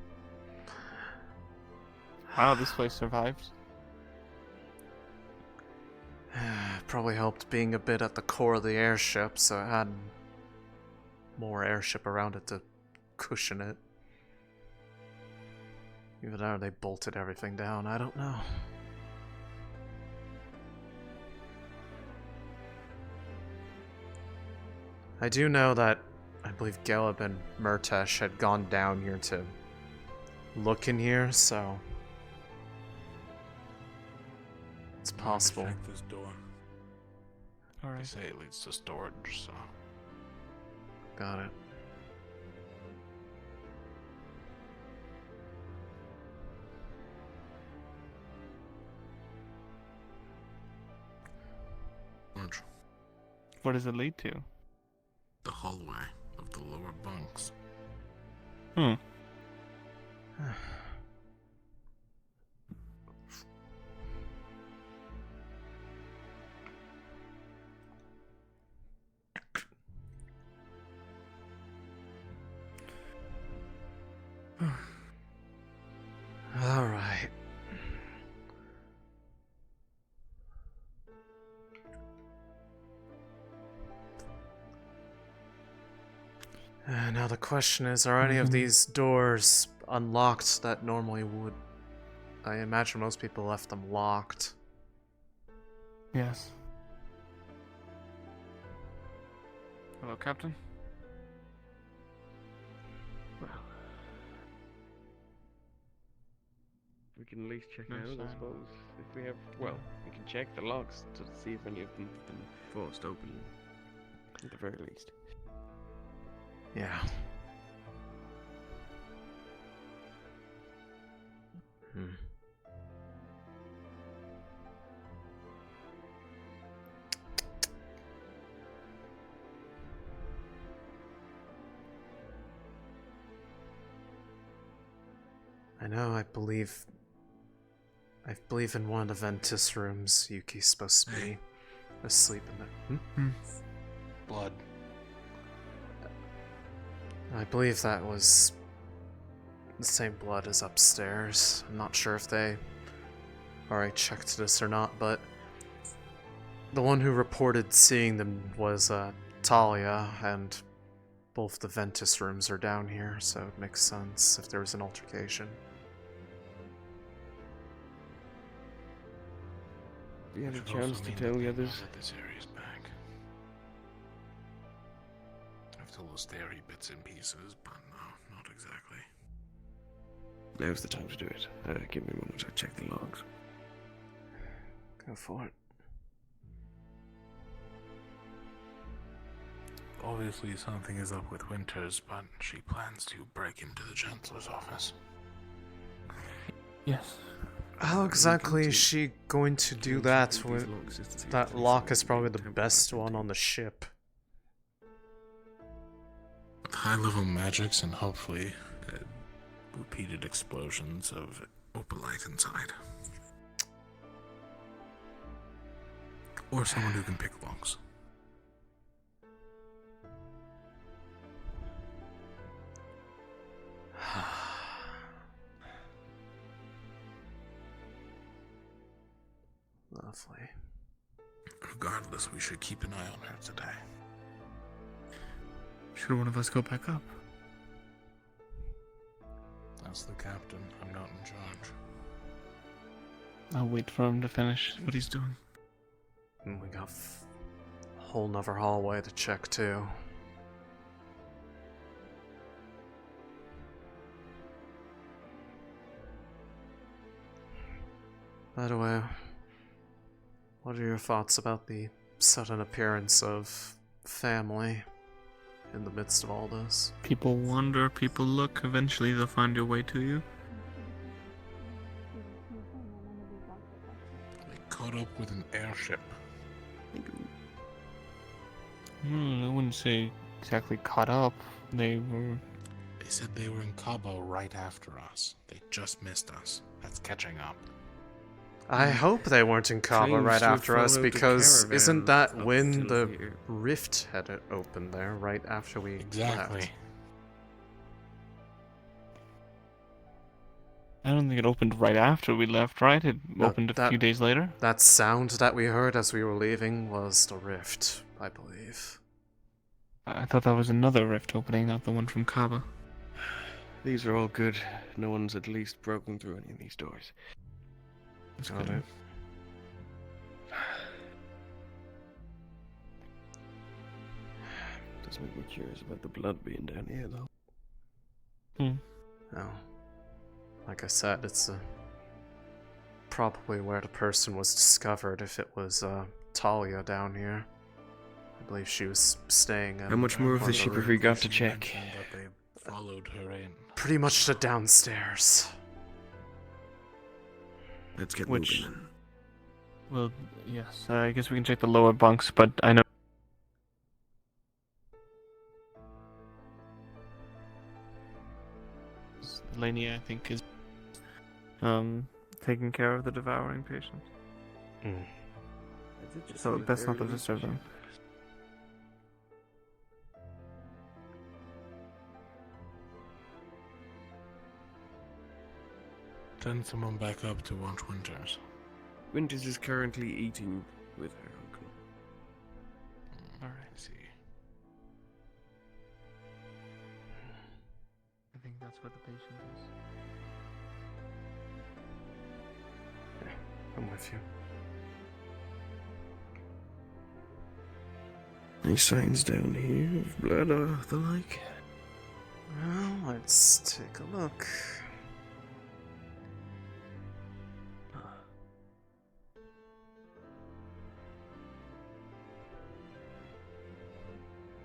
Wow, this place survived. Probably helped being a bit at the core of the airship, so it had more airship around it to cushion it. Even though they bolted everything down, I don't know. I do know that I believe Gelib and Murtesh had gone down here to look in here, so it's possible. Check this door. Alright. They say it leads to storage, so... Got it. What does it lead to? The hallway of the lower bunks. Hmm. All right. Now the question is, are any of these doors unlocked that normally would? I imagine most people left them locked. Yes. Hello, Captain. Well, we can at least check No out, I sign. suppose. If we have, well, we can check the locks to see if any of them have been forced open, at the very least. Yeah. I know, I believe in one of the Ventus rooms Yuki's supposed to be asleep in there. Blood. I believe that was the same blood as upstairs. I'm not sure if they already checked this or not, but the one who reported seeing them was Talia, and both the Ventus rooms are down here, so it makes sense if there was an altercation. We had a chance to tell the others. This area's back. I've told those theory bits and pieces, but no, not exactly. Now's the time to do it. Give me a moment to check the logs. Go for it. Obviously something is up with Winters, but she plans to break into the Chancellor's office. Yes. How exactly is she going to do that? That lock is probably the best one on the ship. With high-level magics and hopefully repeated explosions of opalite inside. Or someone who can pick locks. Lovely. Regardless, we should keep an eye on her today. Should one of us go back up? That's the captain. I'm not in charge. I'll wait for him to finish what he's doing. And we got a whole nother hallway to check too. By the way, what are your thoughts about the sudden appearance of family in the midst of all this? People wander, people look, eventually they'll find their way to you. They caught up with an airship. I wouldn't say exactly caught up. They said they were in Cabo right after us. They just missed us. That's catching up. I hope they weren't in Cabo right after us, because isn't that when the rift had it opened there, right after we left? I don't think it opened right after we left, right? It opened a few days later? That sound that we heard as we were leaving was the rift, I believe. I thought that was another rift opening, not the one from Cabo. These are all good. No one's at least broken through any of these doors. That's Got good. it. Does make me curious about the blood being down here, though. No. Like I said, it's probably where the person was discovered if it was Talia down here. I believe she was staying in... How much more of the ship have we got to check? They followed her in. Pretty much the downstairs. Let's get Which, moving. well, yes, I guess we can check the lower bunks, but I know... Lania, I think, is taking care of the devouring patient. So best not to disturb them. Send someone back up to watch Winters. Winters is currently eating with her uncle. Alright. See. I think that's where the patient is. Yeah, I'm with you. Any signs down here of blood or the like? Well, let's take a look.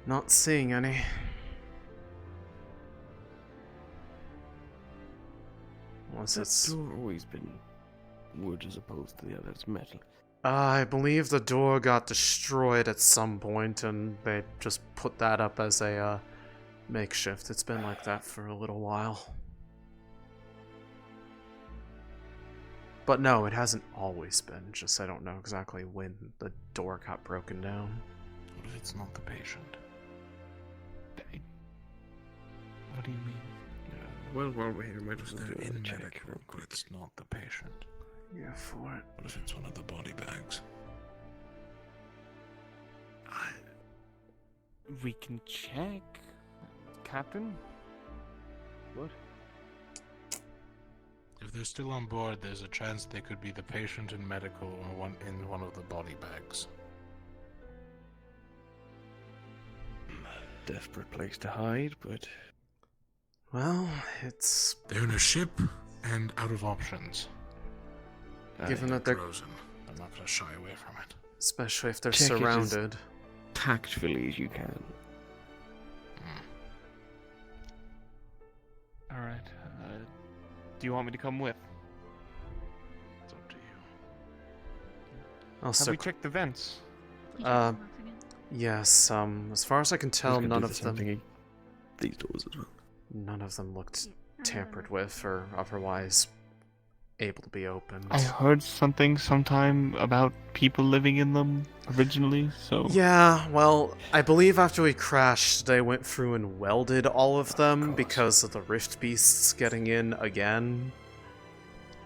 Not seeing any. Unless it's... That door always been wood as opposed to the other, it's metal. I believe the door got destroyed at some point, and they just put that up as a makeshift. It's been like that for a little while. But no, it hasn't always been, just I don't know exactly when the door got broken down. What if it's not the patient? What do you mean? Well, while we're here, might as If well they're do a in check medical, real but quick. it's not the patient. Yeah, for it. What if it's one of the body bags? We can check, Captain. What? If they're still on board, there's a chance they could be the patient in medical or one in one of the body bags. Desperate place to hide, but Well, it's... They're in a ship and out of options. Given that they're... Frozen. I'm not going to shy away from it. Especially if they're check it as surrounded. tactfully as you can. Alright, do you want me to come with? It's up to you. I'll Have we checked the vents? Yes, as far as I can tell, none of them... These doors as well. None of them looked tampered with or otherwise able to be opened. I heard something sometime about people living in them originally, so... Yeah, well, I believe after we crashed, they went through and welded all of them because of the rift beasts getting in again.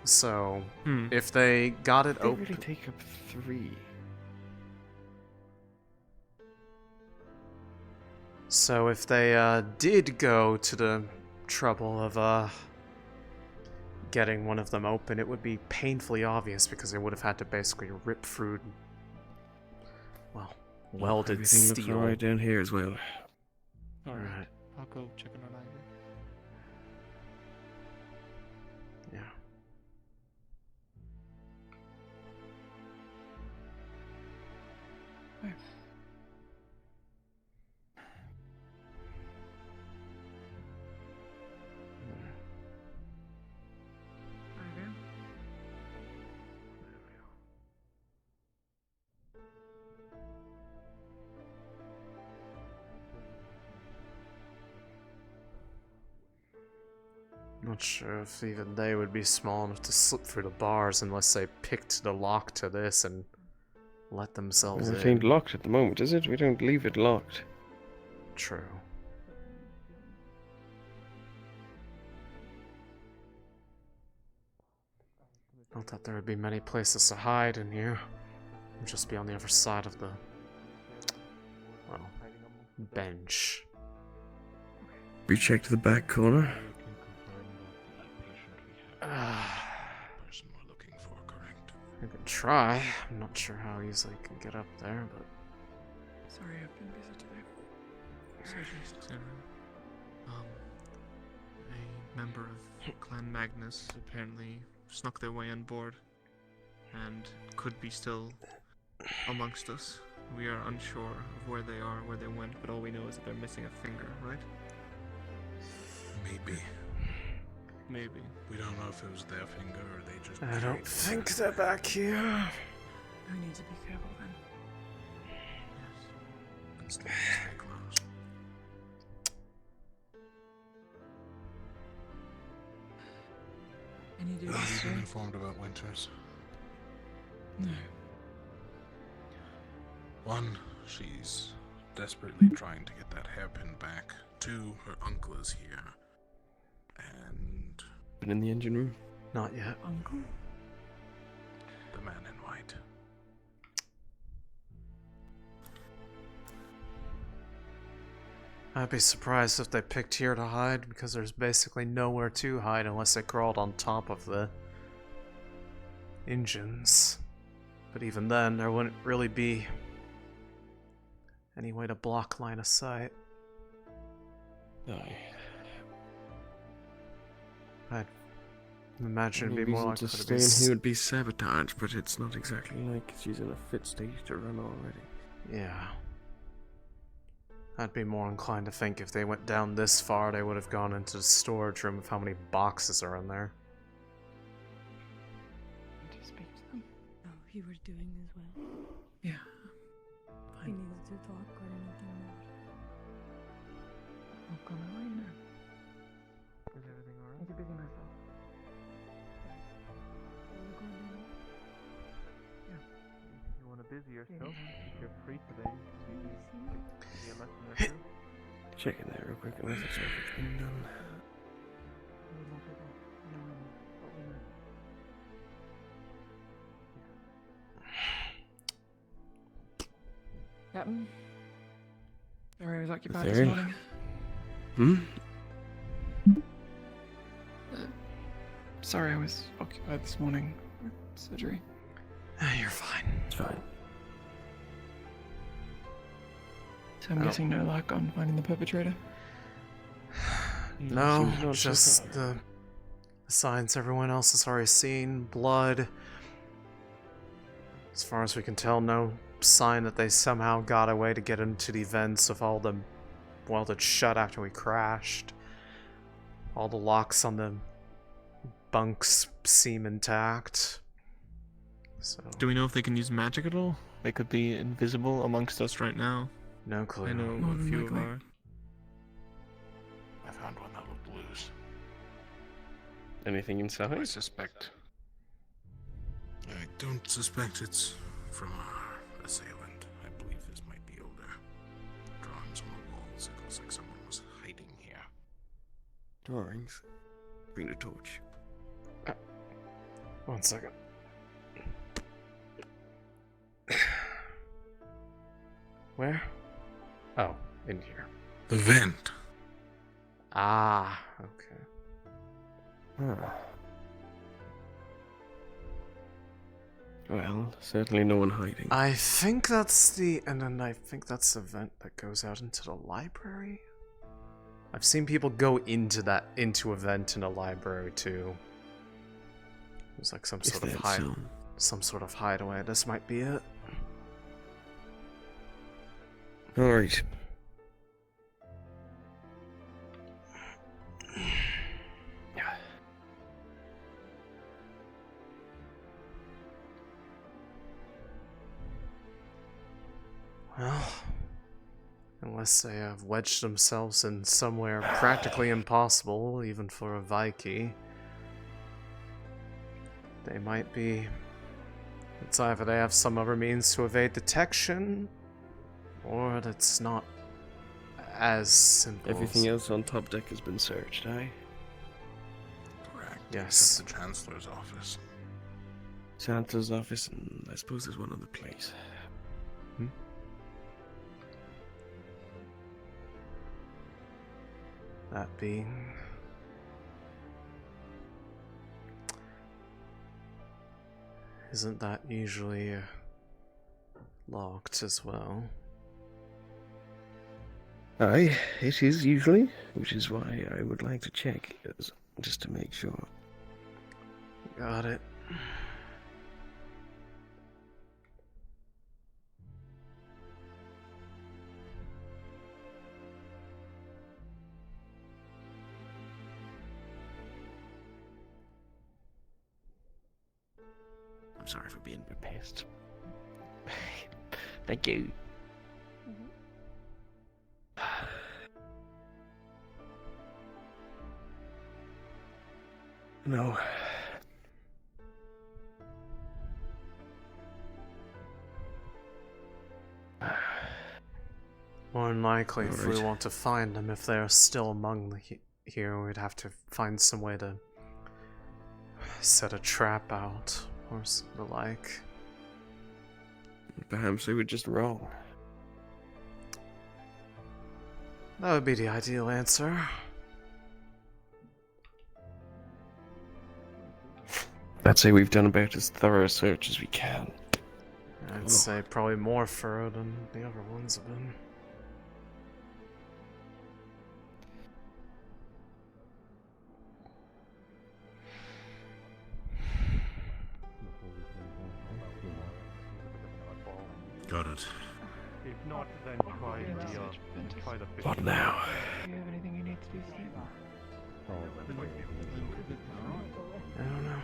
So, if they got it They open... really take up 3. So if they did go to the trouble of getting one of them open, it would be painfully obvious because they would have had to basically rip through, well, welded Everything steel. looks alright down here as well. Alright, I'll go check it out later. Yeah. Not sure if even they would be small enough to slip through the bars unless they picked the lock to this and let themselves It in. ain't locked at the moment, is it? We don't leave it locked. True. Not that there would be many places to hide in here. We'd just be on the other side of the, well, bench. We checked the back corner. Person we're looking for, correct? I could try. I'm not sure how easily I can get up there, but... Sorry, I've been busy today. A member of Clan Magnus apparently snuck their way on board and could be still amongst us. We are unsure of where they are, where they went, but all we know is that they're missing a finger, right? Maybe. Maybe. We don't know if it was their finger or they just... I don't think they're back here. I need to be careful then. Let's stay close. Any duties, Have you sir? been informed about Winters? No. 1, she's desperately trying to get that hairpin back. 2, her uncle is here. And... Been in the engine room? Not yet. Uncle? the man in white. I'd be surprised if they picked here to hide, because there's basically nowhere to hide unless they crawled on top of the engines. But even then, there wouldn't really be any way to block line of sight. I'd imagine it'd be more likely to to stay be... in here would be sabotage, but it's not exactly like she's in a fit state to run already. Yeah. I'd be more inclined to think if they went down this far, they would have gone into the storage room of how many boxes are in there. To speak to them. Oh, you were doing as well. Yeah. He needed to talk or anything more. I'll come right now. Is everything alright? I keep busy myself. yourself. If you're free today, be a lesson or two. Checking that real quick, unless it's been done. Captain? Sorry, I was occupied There. this morning. Hmm? Sorry, I was occupied this morning with surgery. You're fine. It's fine. So I'm guessing no luck on finding the perpetrator? No, seems not so just far. the signs everyone else has already seen. Blood. As far as we can tell, no sign that they somehow got away to get into the vents of all the welded shut after we crashed. All the locks on the bunks seem intact. So Do we know if they can use magic at all? They could be invisible amongst us right now. no clue. I know More a than few of likely. our. I found one that looked loose. Anything inside? I suspect. I don't suspect it's from our assailant. I believe this might be older. Drawings on the walls. It looks like someone was hiding here. Drawings. Bring the torch. 1 second. Where? Oh, in here. The vent. Ah, okay. Huh. Well, certainly no one hiding. I think that's the, and then I think that's the vent that goes out into the library. I've seen people go into a vent in a library too. It was like some Is sort of that so? some sort of hideaway. This might be it. Alright. Well, unless they have wedged themselves in somewhere practically impossible, even for a Viking, they might be. It's either they have some other means to evade detection, or it's not as simple. Everything else on top deck has been searched, eh? Correct. Yes. Except the Chancellor's office. Santa's office, and I suppose there's one other place. That being. Isn't that usually locked as well? Aye, it is usually, which is why I would like to check, just to make sure. Got it. I'm sorry for being a pest. Thank you. No. More than likely, if we Alright. want to find them, if they're still among the here, we'd have to find some way to set a trap out or the like. Perhaps they were just wrong. That would be the ideal answer. I'd say we've done about as thorough a search as we can. I'd say probably more thorough than the other ones have been. Got it. If not, then try the fish. What now? Do you have anything you need to do, Steve? I don't know.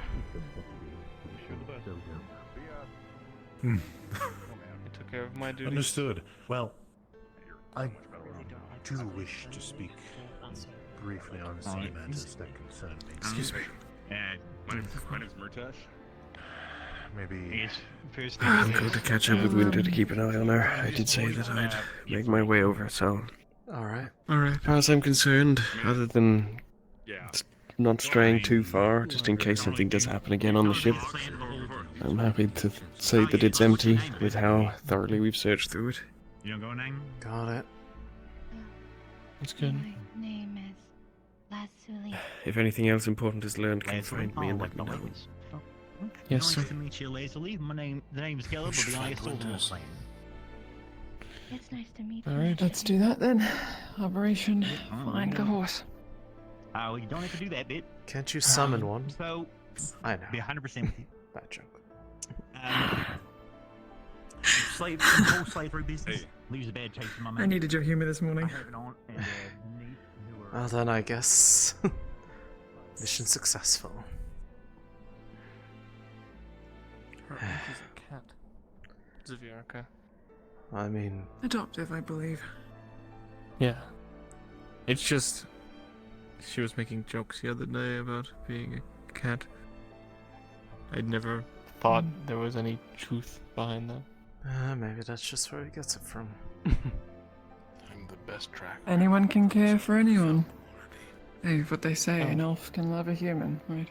I took care of my duty. Understood. Well, I do wish to speak briefly on some matters that concern me. Excuse me. My name's Murtash. maybe. I'll go to catch up with Winter to keep an eye on her. I did say that I'd make my way over, so. Alright. Alright. As far as I'm concerned, other than not straying too far, just in case something does happen again on the ship, I'm happy to say that it's empty with how thoroughly we've searched through it. You don't go name? Got it. That's good. My name is Lazuli. If anything else important is learned, can find me and let me know. Yes, sir. Nice to meet you, Lazuli. The name's Caleb, but the eye is Soldier. It's nice to meet you. Alright, let's do that then. Operation Find the Horse. Oh, you don't have to do that bit. Can't you summon one? So, I know. be 100% with you. Bad joke. Whole slavery business leaves a bad taste in my mouth. I needed your humor this morning. Well then, I guess mission successful. Her uncle's a cat. Xavier, I mean, Adoptive, I believe. yeah. It's just she was making jokes the other day about being a cat. I'd never thought there was any truth behind that. maybe that's just where he gets it from. I'm the best tracker. Anyone can care for anyone. Hey, what they say, an elf can love a human, right?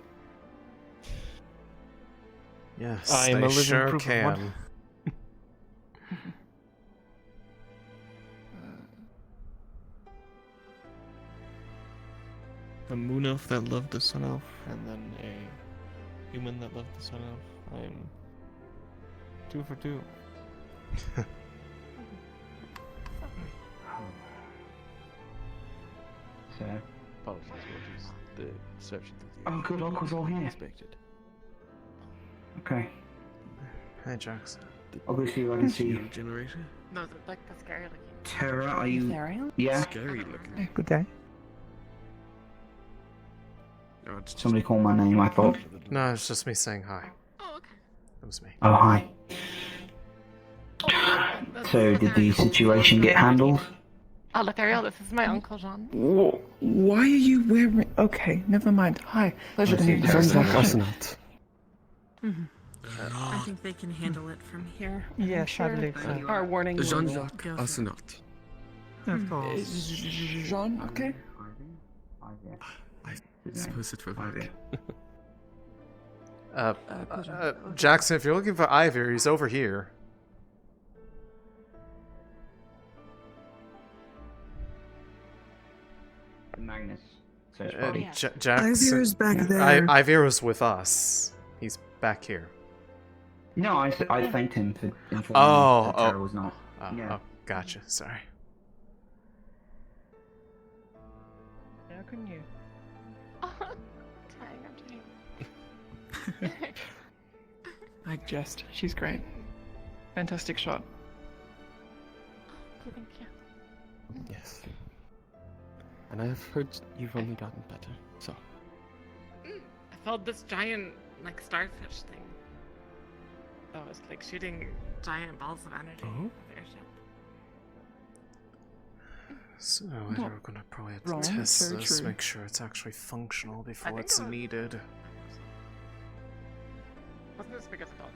Yes, I am they a living sure proof of can. one. A moon elf that loved the sun elf, and then a human that loved the sun elf. I'm 2 for 2. So. Apologies, Rogers. The search Oh, good, Aqua's all here. Expected. Okay. Hey, Jackson. Obviously, I can see. Generator. No, like the scary looking. Terra, are you? Ethereal? Yeah. Scary looking. Good day. Somebody called my name, I thought. No, it's just me saying hi. Oh, okay. That was me. Oh, hi. So, did the situation get handled? Oh, Ethereal, this is my Uncle Jean. Why are you wearing... Okay, never mind. Hi, pleasure to meet you. Sounds like Astronaut. I think they can handle it from here. Yes, I believe so. Our warning will Jean-Jacques go. Astronaut. Of course. Jean, okay? I suppose it will work. Jackson, if you're looking for Ivor, he's over here. Magnus. Search party. Jackson. Ivor's back there. Ivor was with us. He's back here. No, I thanked him for informing me that Terra was not. Yeah. Oh, gotcha. Sorry. How can you? I jest. She's great. Fantastic shot. Thank you. Yes. And I have heard you've only gotten better, so. I felt this giant, like, starfish thing. That was, like, shooting giant balls of energy with the airship. So we're gonna probably have to test this, make sure it's actually functional before it's needed. Wasn't as big as a dog.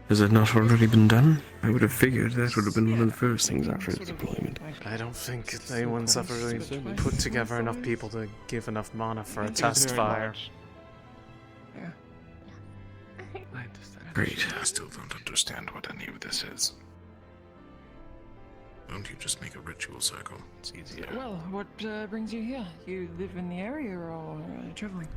Has it not already been done? I would have figured that would have been one of the first things after its deployment. I don't think anyone's ever really put together enough people to give enough mana for a test fire. Yeah. I understand. Great. I still don't understand what any of this is. Don't you just make a ritual circle? It's easier. Well, what brings you here? You live in the area or traveling?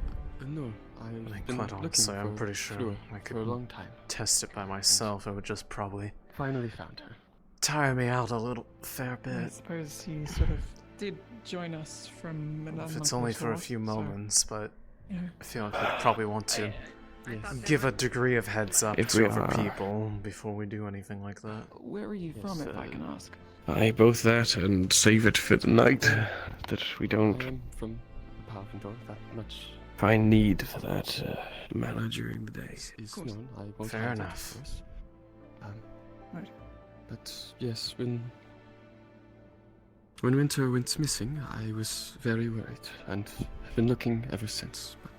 No, I've been Quite looking honestly, I'm for pretty sure Fleur I could for a long time. test it by myself. It would just probably Finally found her. tire me out a little fair I bit. suppose you sort of did join us from an If it's unlikely only for a source, few so, moments, but you know. I feel like we'd probably want to give a degree of heads up If to we other are- people before we do anything like that. Where are you from, if I can ask? Both that and save it for the night, that we don't I am from Parvendor, that much. find need for that mana during the day. Is known. I won't Fair hide it, enough. of course. Right. But yes, when Winter went missing, I was very worried, and I've been looking ever since. But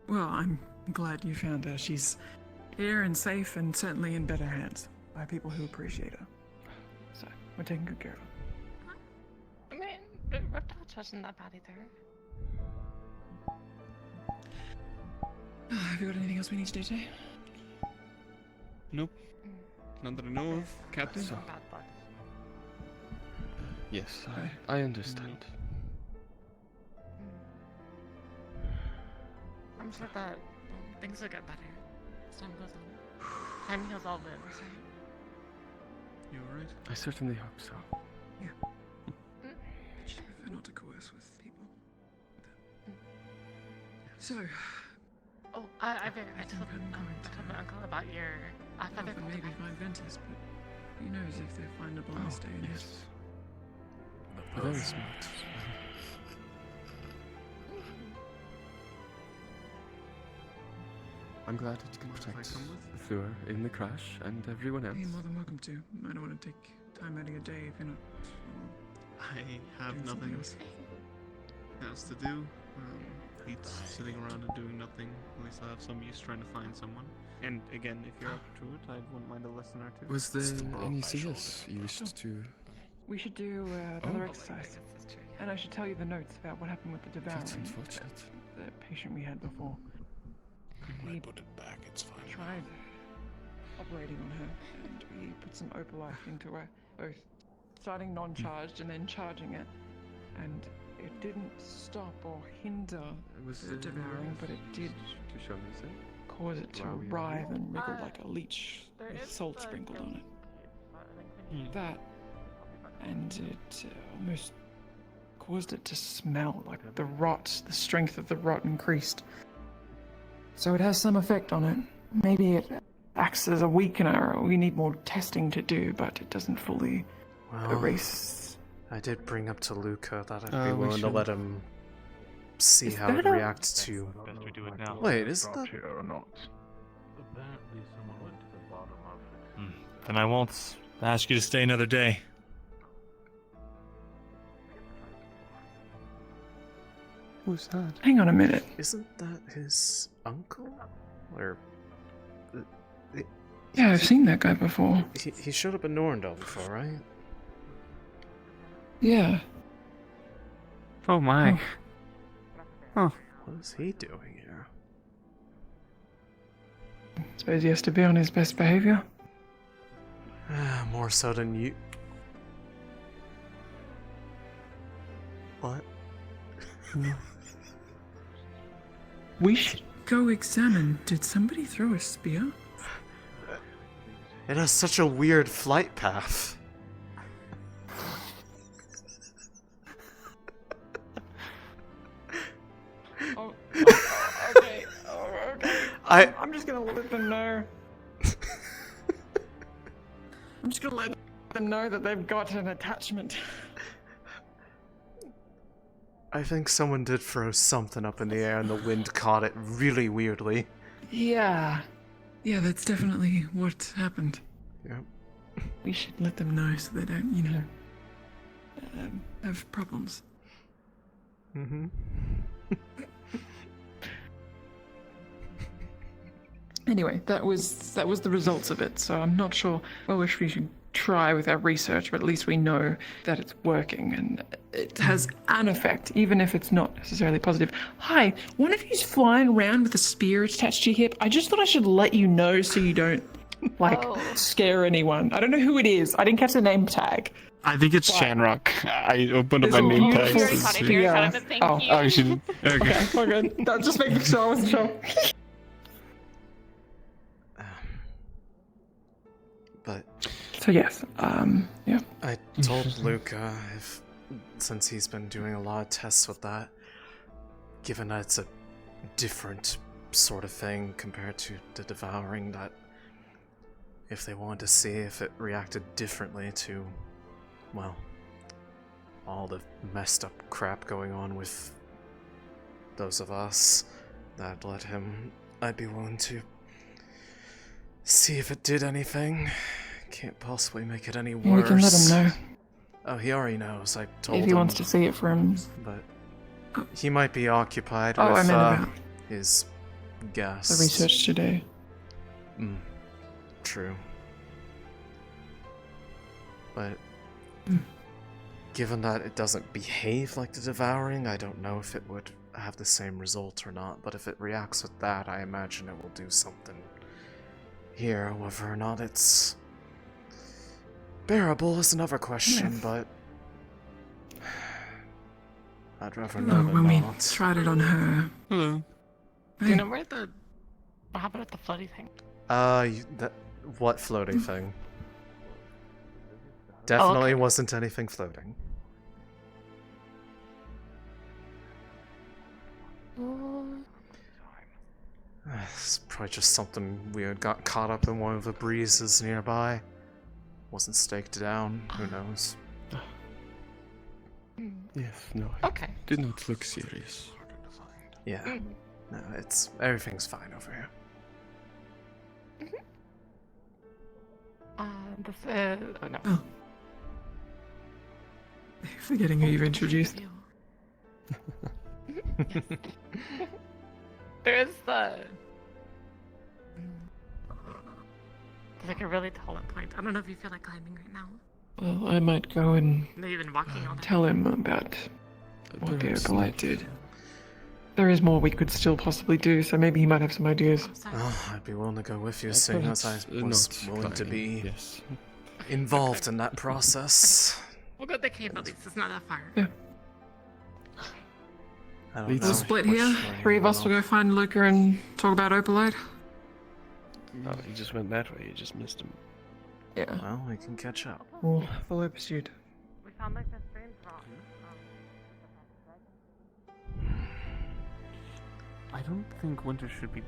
Well, I'm I'm glad you found her. She's here and safe and certainly in better hands by people who appreciate her. So, we're taking good care of her. I mean, Reptiles wasn't that bad either. Have you got anything else we need to do today? Nope. None that I know of, Captain. Some bad blood. Yes, I understand. I'm sure that things will get better as time goes on. Time heals all wounds, right? You alright? I certainly hope so. Yeah. I just prefer not to coerce with people. So. Oh, I told my uncle about your feather Well, maybe find Ventus, but who knows if they find a blind stay in it. Very smart. I'm glad it can protect Thur in the crash and everyone else. You're more than welcome to. I don't want to take time out of your day if you're not. I have doing nothing something else to do. Hates sitting around and doing nothing. At least I have some use trying to find someone. And again, if you're up to it, I wouldn't mind a lesson or two. Was there any CS you wished to... We should do another exercise. And I should tell you the notes about what happened with the devouring. That's unfortunate. The patient we had before. We put it back, it's fine. tried operating on her, and we put some opalite into her, both starting non-charged and then charging it. And it didn't stop or hinder the devouring, but it did to show me, sir? cause it to writhe and wriggle like a leech with salt sprinkled on it. That, and it almost caused it to smell like the rot, the strength of the rot increased. So it has some effect on it. Maybe it acts as a weakener, or we need more testing to do, but it doesn't fully erase. I did bring up to Luca that I'd be we willing to should- let him see how it reacts to... Best we do it now. Wait, is that... Or not. Apparently someone went to the bottom of it. Then I won't ask you to stay another day. Who's that? Hang on a minute. Isn't that his uncle? Or... Yeah, I've seen that guy before. He showed up in Norndale before, right? Yeah. Oh my. Huh. What is he doing here? Suppose he has to be on his best behavior. More so than you... What? We should go examine. Did somebody throw a spear? It has such a weird flight path. Okay. I'm just gonna let them know. I'm just gonna let them know that they've got an attachment. I think someone did throw something up in the air and the wind caught it really weirdly. Yeah. Yeah, that's definitely what happened. Yep. We should let them know so they don't, have problems. Mm-hmm. Anyway, that was the results of it, so I'm not sure what we should try with our research, but at least we know that it's working and it has an effect, even if it's not necessarily positive. Hi, one of you's flying around with a spear attached to your hip. I just thought I should let you know so you don't, scare anyone. I don't know who it is. I didn't catch the name tag. I think it's Shanrock. I opened up There's my a name beautiful tag. spear. Oh, she did. Okay. Okay. Okay. Just making sure I wasn't sure. But... So yes, yeah. I told Luca since he's been doing a lot of tests with that, given that it's a different sort of thing compared to the devouring, that if they wanted to see if it reacted differently to, well, all the messed up crap going on with those of us, that I'd be willing to see if it did anything. Can't possibly make it any worse. Yeah, we can let him know. Oh, he already knows. I told him. If he wants to see it from... But he might be occupied Oh, I with meant about... his guessed. the research today. True. But given that it doesn't behave like the devouring, I don't know if it would have the same result or not, but if it reacts with that, I imagine it will do something here. Whether or not it's bearable is another question, but I'd rather know than when we not. tried it on her. Hello. Do you know where what happened with the floaty thing? What floating thing? Definitely wasn't anything floating. It's probably just something weird got caught up in one of the breezes nearby. Wasn't staked down. Who knows? Yes, no. Okay. Did not look serious. Yeah. No, everything's fine over here. Oh no. Oh. Forgetting who you've introduced. There is there's like a really tall point. I don't know if you feel like climbing right now. Well, I might go and Maybe even walking all day. tell him about what the Opalite did. There is more we could still possibly do, so maybe he might have some ideas. I'd be willing to go with you, seeing as I was willing to be involved in that process. We'll go to the cave at least. It's not that far. Yeah. I don't We'll know split which here. way 3 of you us will wanna- go find Luca and talk about Opalite. Oh, he just went that way. You just missed him. Yeah. Well, we can catch up. We'll follow pursuit. We found like this strange rock. I don't think Winter should be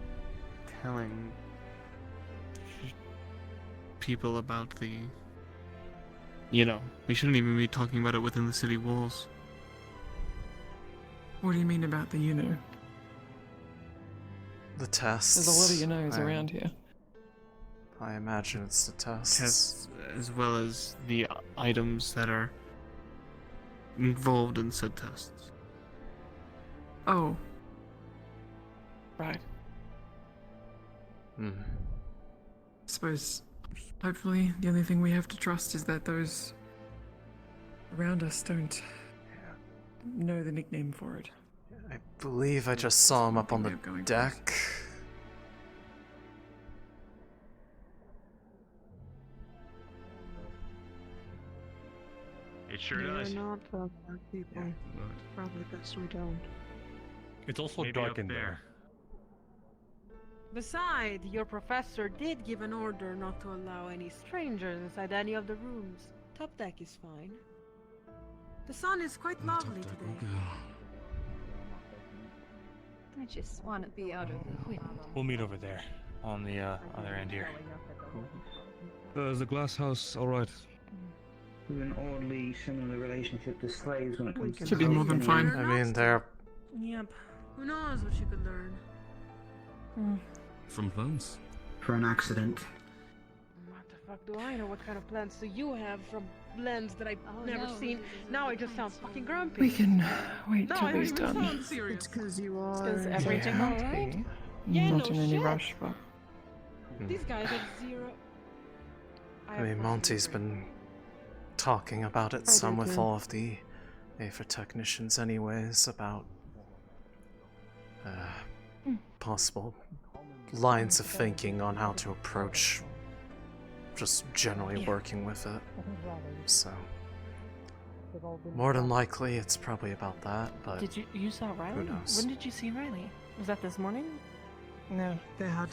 telling people about the. We shouldn't even be talking about it within the city walls. What do you mean about the The tests. There's a lot of around here. I imagine it's the tests. Tests, as well as the items that are involved in said tests. Oh. Right. Suppose, hopefully, the only thing we have to trust is that those around us don't know the nickname for it. I believe I just saw him up on the deck. It sure does. We're not dark people. Probably best we don't. It's also Maybe dark up in there. Besides, your professor did give an order not to allow any strangers inside any of the rooms. Top deck is fine. The sun is quite lovely today. I just want to be out of the wind. We'll meet over there, on the other end here. Is the glass house alright? With an oddly similar relationship to slaves when it comes to Should be more than fine. I mean, they're Yep. Who knows what she could learn? From plants? For an accident. What the fuck do I know? What kind of plans do you have from blends that I've never seen? Now I just sound fucking grumpy. We can wait No, till I don't he's even done. sound serious. It's because you are. Is They everything have to alright? be. Yeah, Not no in any shit. rush, but These guys have zero. I mean, Monty's been talking about it some with all of the Aether technicians anyways, about possible lines of thinking on how to approach just generally working with it. So, more than likely, it's probably about that, but You saw Riley? who knows? When did you see Riley? Was that this morning? No, they had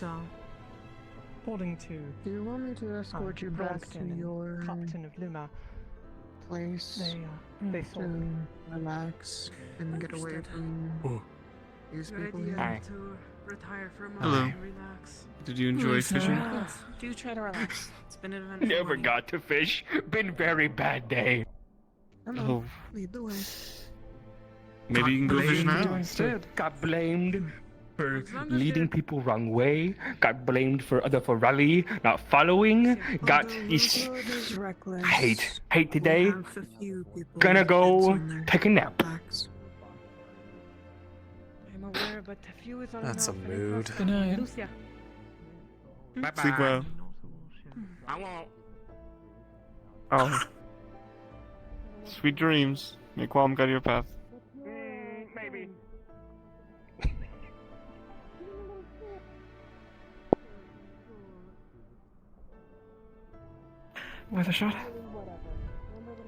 According to Do you want me to escort you back to Bronston and your Captain of Luma, place? they sold to me. relax and get away from these people. Hi. To retire for a moment Hello. and relax. Did you enjoy fishing? Do try to relax. It's been an event. Never got to fish. Been very bad day. Hello. Lead the way. Maybe you can go fish now. instead. Got blamed for leading people wrong way. Got blamed for rally not following. Got is reckless. hate today. Gonna go take a nap. I'm aware of but a few is all That's a enough, and it mood. was- Good night. Lucia. Bye-bye. Sleep well. I won't. Oh. Sweet dreams. May Qualm guide your path. Maybe. With a shot.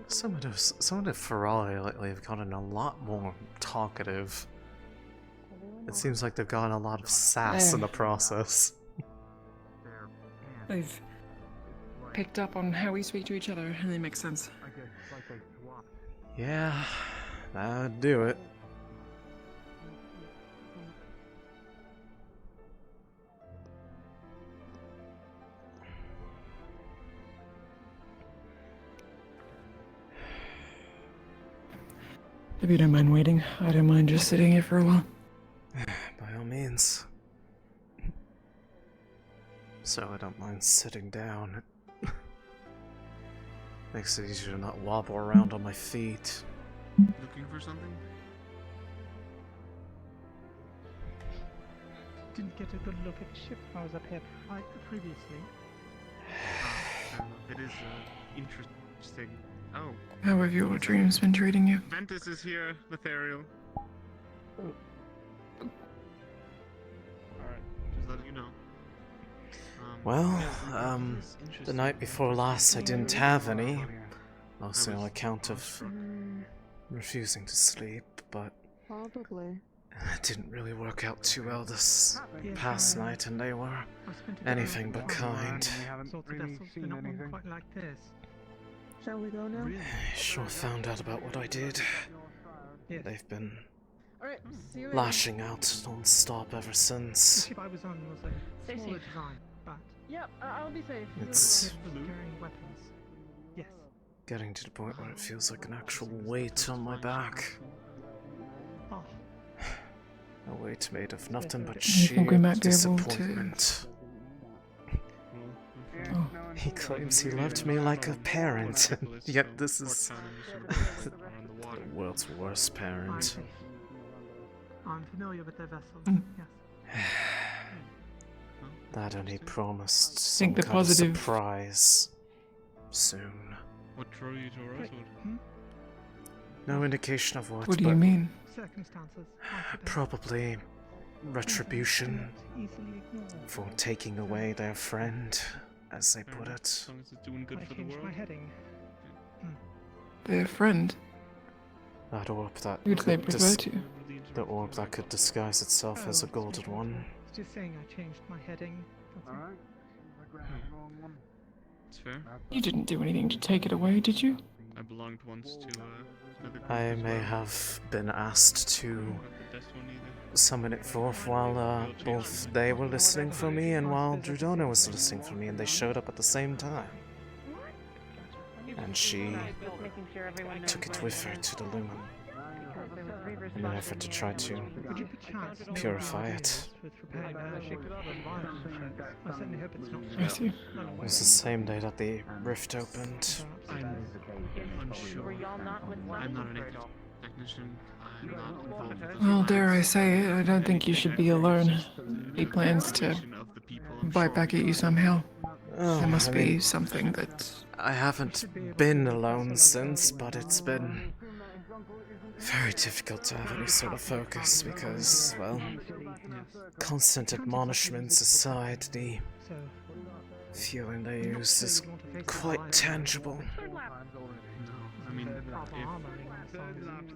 Some of the Ferrari lately have gotten a lot more talkative. It seems like they've gotten a lot of sass in the process. They've picked up on how we speak to each other, and it makes sense. Yeah, that'd do it. If you don't mind waiting, I don't mind just sitting here for a while. By all means. So I don't mind sitting down. It makes it easier to not wobble around on my feet. Looking for something? Didn't get a good look at the ship when I was up here previously. Fair enough. It is interesting. Oh. How have your dreams been treating you? Ventus is here, Lethariel. Alright, just letting you know. Well, the night before last I didn't have any, mostly on account of refusing to sleep, but Probably. it didn't really work out too well this past night, and they were anything but kind. Quite like this. Shall we go now? I sure found out about what I did. They've been Alright, see you later. lashing out non-stop ever since. The ship I was on was a smaller design, but Yep, I'll be safe. It's carrying weapons. Yes. getting to the point where it feels like an actual weight on my back. Oh. A weight made of nothing but You think we sheer might be able to- disappointment. Oh. He claims he loved me like a parent, and yet this is the world's worst parent. I'm familiar with their vessel. Mm. Yes. That, and he promised Think some the kind positive- of surprise soon. What drew you to Rosewood? No indication of what, What do but you mean? Circumstances. probably retribution Easily ignored. for taking away their friend, as they put it. As long as it's doing good I for the changed world. my heading. Their friend? That orb that Who do they could prefer to? the orb that could disguise itself as a golden one. Just saying I changed my heading. That's it. It's fair. You didn't do anything to take it away, did you? I belonged once to another group I as may well. have been asked to Not the best one either. summon it forth while both they were listening for me and while Drudona was listening for me, and they showed up at the same time. And she took it with her to the lumen in an effort to try to purify it. I see. It was the same day that the rift opened. I'm unsure. I'm not an technician. I'm not involved with Well, the dare I science. say it, I don't think you should be alone. He plans to Of the people, I'm bite sure. back at you somehow. Oh, There must I be mean, something that... I haven't been alone since, but it's been very difficult to have any sort of focus because, well, constant admonishments aside, the feeling they use is quite tangible. No, I mean,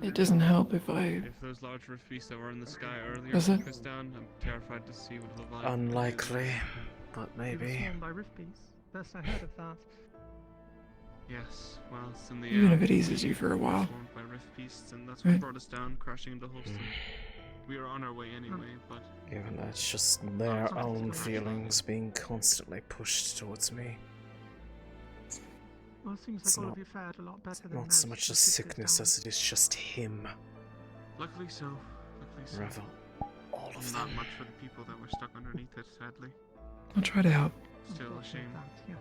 It doesn't help if I... if those large rift beasts that were in the sky earlier Does it? took us down, I'm terrified to see what Leviathan Unlikely, but maybe. Swarmed by rift beasts. Best I heard of that. Yes, well, it's in the Even air. if it eases you for a while. Swarmed by rift beasts, and that's what Right. brought us down, crashing into Holston. We are on our way anyway, but Given that it's just their own feelings being constantly pushed towards me. Well, it seems It's like all not- of you fared a lot better than Not so most. much the The ship is sickness down. as it is just him. luckily so. Luckily so. Revel. All of Not them. much for the people that were stuck underneath it, sadly. I'll try to help. Still a shame. Yes.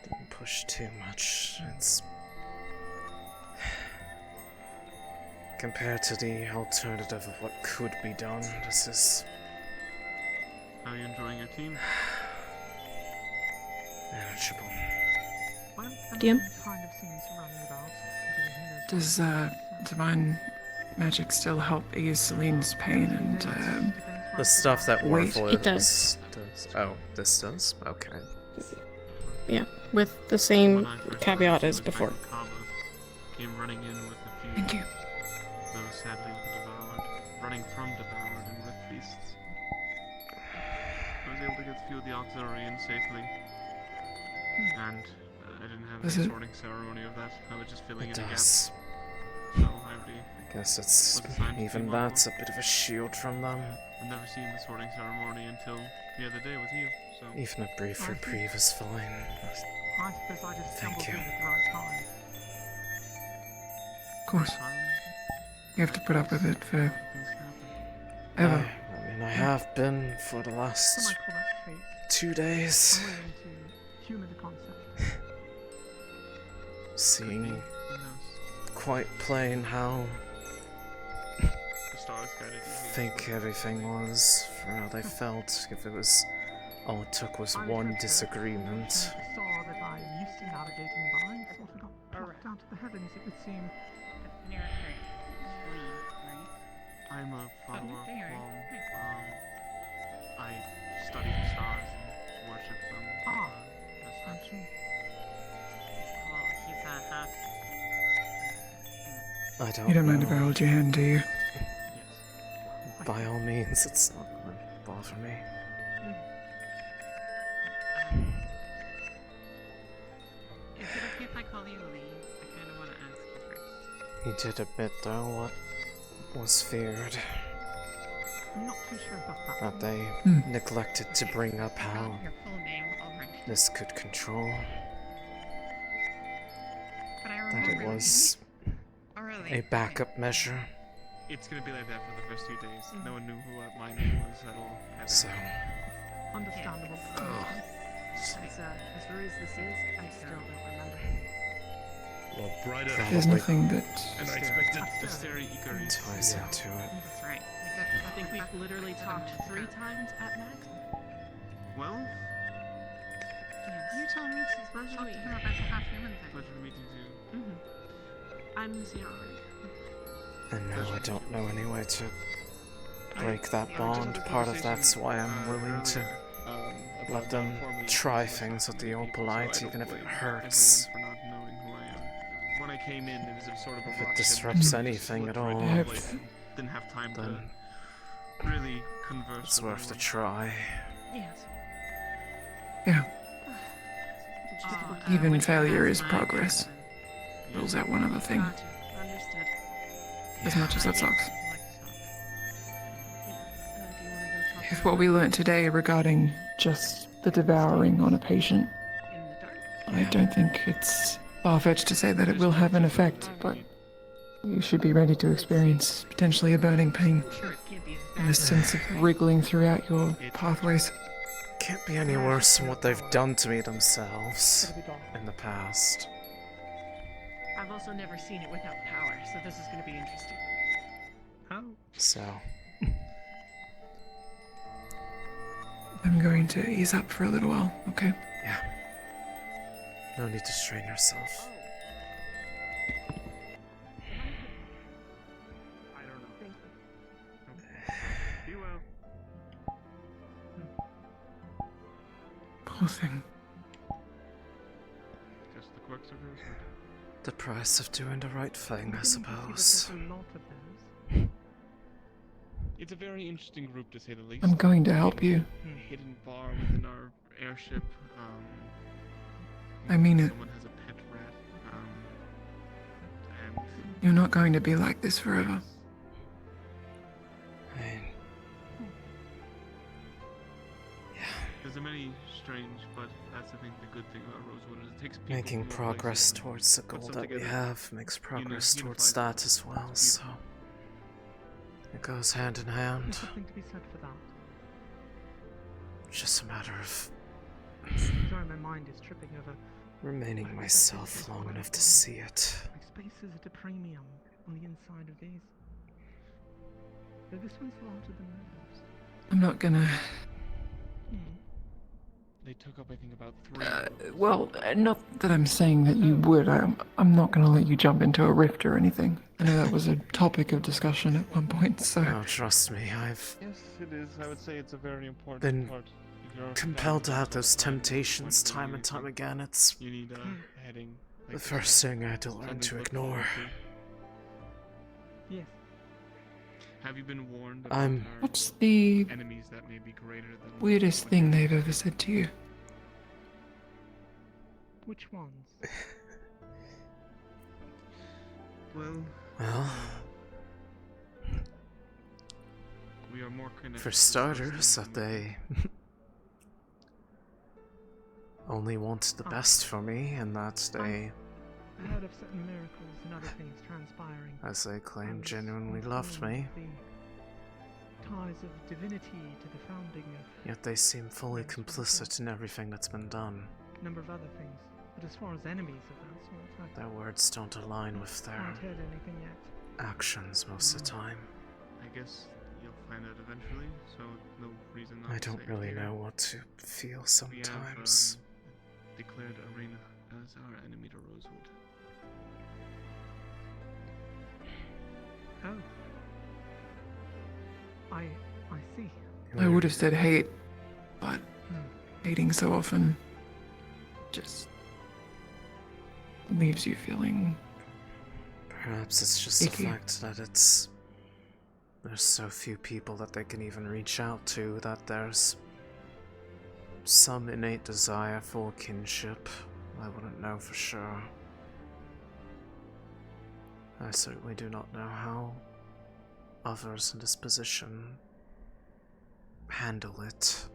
Didn't push too much. It's compared to the alternative of what could be done, this is How are you enjoying your team? manageable. DM? Kind of seems running about. Does divine magic still help ease Celine's pain and The stuff that Wait, Warful it does. Oh, this does? Okay. Yeah, with the same When I first caveat learned as she was before. pregnant, Kava came running in with a few. Thank you. Those sadly devoured, running from devoured and with feasts. I was able to get a few of the auxiliary in safely, and I didn't have Does the it- sorting ceremony of that. I was just filling It in the does. gaps. So I already I guess it's was assigned to even be that's a Marvel. bit of a shield from them. I've never seen the sorting ceremony until the other day with you. So Even a brief reprieve is fine. I suppose I just Thank stumbled you. in at the right time. Of course. You have to put up with it for ever. I mean, I have been for the last Some might call that fate. 2 days. I'm willing to humour the concept. Seeing quite plain how the stars guided you here. think everything was for how they felt. If it was all it took was one disagreement. The star that I am used to navigating by sort of got plucked out of the heavens, it would seem. I'm a follower of Plum. I study the stars and worship them. Ah, as such. He's a half. I don't You don't mind if I know. hold your hand, do you? By all means, it's not gonna bother me. Is it okay if I call you Lee? I kind of want to ask you first. He did admit, though, what was feared. I'm not too sure about that. That they neglected to bring up how Your full name over. this could control. But I That remember it was Alright. a backup measure. It's gonna be like that for the first few days. No one knew who my name was at all. ever. So, Understandable. As rare as this is, I still don't remember. Well, brighter. There's nothing that. And I expected. Astrea Icaris. ties into it. That's right. I think we've literally talked 3 times at max. Well, You told me to talk to him about the half-human thing. pleasure meeting you. I'm zero. And now I don't know any way to break that bond. Part of that's why I'm willing to let them try things with the opalite, even if it hurts. For not knowing who I am. When I came in, it was a sort of a If it rush, disrupts and anything looked at right all, into the place and didn't have time then to really converse. it's with worth the anyone. try. Yes. Yeah. Even failure is progress. Rules out one other thing. Gotcha. Understood. As much as that sucks. Do you want to go talk If what we learnt today regarding just the devouring on a patient, in the dark? I don't think it's far-fetched to say that it will have an effect, but you should be ready to experience potentially a burning pain and a sense of wriggling throughout your pathways. Can't be any worse than what they've done to me themselves in the past. I've also never seen it without power, so this is going to be interesting. How? So, I'm going to ease up for a little while, okay? yeah. No need to strain yourself. I don't know. Be well. Poor thing. Just the quirks of Rosewood. The price of doing the right thing, I suppose. There's a lot of those. It's a very interesting group, to say the least. I'm going to help you. A hidden bar within our airship. I mean it. Someone has a pet rat. And You're not going to be like this forever. there's a many strange, but that's I think the good thing about Rosewood is it takes people Making from all progress places, towards the puts goal them that we together, have makes progress towards unifies that as well, so it goes hand in hand. There's something to be said for that. It's just a matter of Sorry, my mind is tripping over. remaining myself long enough to see it. My space is at a premium. on the inside of these. Though this one's larger than those. I'm not gonna. They took up, I think, about 3. Well, not that I'm saying that you would. I'm not gonna let you jump into a rift or anything. I know that was a topic of discussion at one point, so. Oh, trust me, I've Yes, it is. I would say it's a very important been part. If you're compelled to down have to those plan, temptations time and time again. It's You need heading. the first thing I had to learn to ignore. Yes. Have you been warned I'm- about our What's the enemies that may be greater than weirdest thing they've ever said to you? Which ones? Well, we are more connected for to the starters, person that they only want the best for me, and that they, I heard of certain miracles and other things transpiring. as they claim, And genuinely loved also me. The ties of divinity to the founding of Yet they seem fully complicit in everything that's been done. a number of other things. But as far as enemies of that sort, Their words don't align with I their haven't heard anything yet. actions most of the time. I guess you'll find out eventually, so no reason not I to don't say it really here. know what to feel We sometimes. have declared Arena as our enemy to Rosewood. Oh. I see. I would have said hate, but hating so often just leaves you feeling. Perhaps it's just icky. the fact that there's so few people that they can even reach out to, that there's some innate desire for kinship. I wouldn't know for sure. I certainly do not know how others in this position handle it.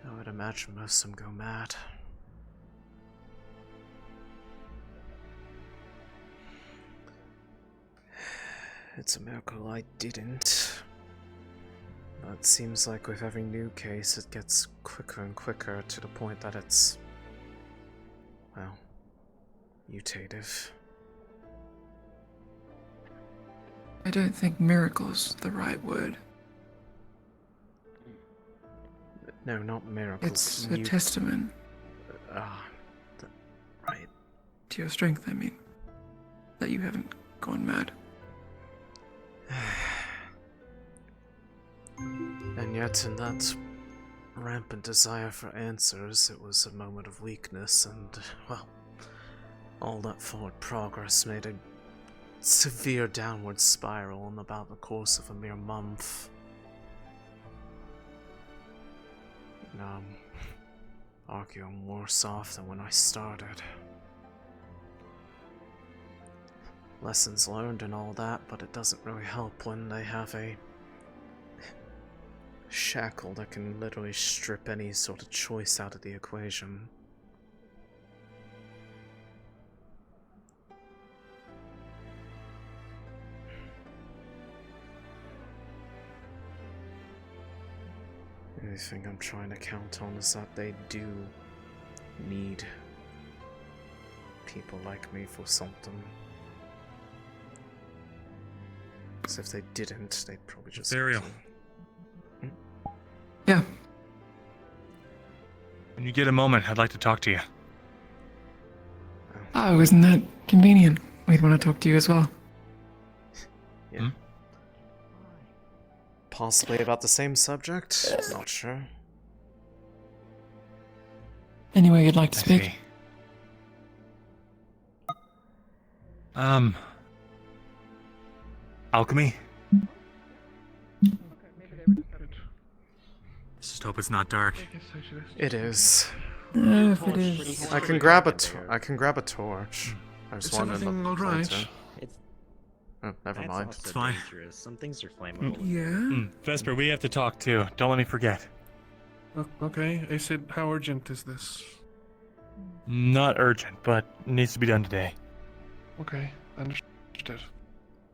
I would imagine most of them go mad. It's a miracle I didn't. But it seems like with every new case it gets quicker and quicker to the point that it's, well, mutative. I don't think miracle's the right word. No, not miracles. It's a testament. Right. To your strength, I mean. That you haven't gone mad. And yet, in that rampant desire for answers, it was a moment of weakness, and, well, all that forward progress made a severe downward spiral in about the course of a mere month. Now I'm arguing worse off than when I started. Lessons learned and all that, but it doesn't really help when they have a shackle that can literally strip any sort of choice out of the equation. The only thing I'm trying to count on is that they do need people like me for something. Because if they didn't, they'd probably just... Burial. Yeah. When you get a moment, I'd like to talk to you. Oh, isn't that convenient? We'd want to talk to you as well. Yeah. Possibly about the same subject? Not sure. Anyway, you'd like to I speak? see. Alchemy? Just hope it's not dark. It is. If it is. I can grab a torch. I was Is wondering everything about the alright? lighter. Oh, never That's mind. also It's fine. dangerous. Some things are flammable. Yeah? Vesper, we have to talk too. Don't let me forget. Okay, I said, how urgent is this? Not urgent, but needs to be done today. Okay, understood.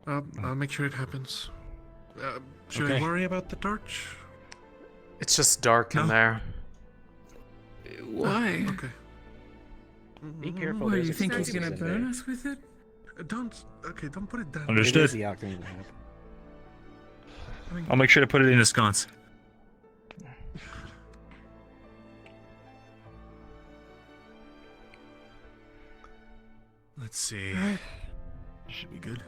I'll make sure it happens. Should I Okay. worry about the torch? It's just dark in there. Why? Okay. Be careful. What, there's you think he's gonna explosives in burn there. us with it? Don't put it down. Understood. It is the alchemy lab. I'll make sure to put it in a sconce. Let's see. Should be good.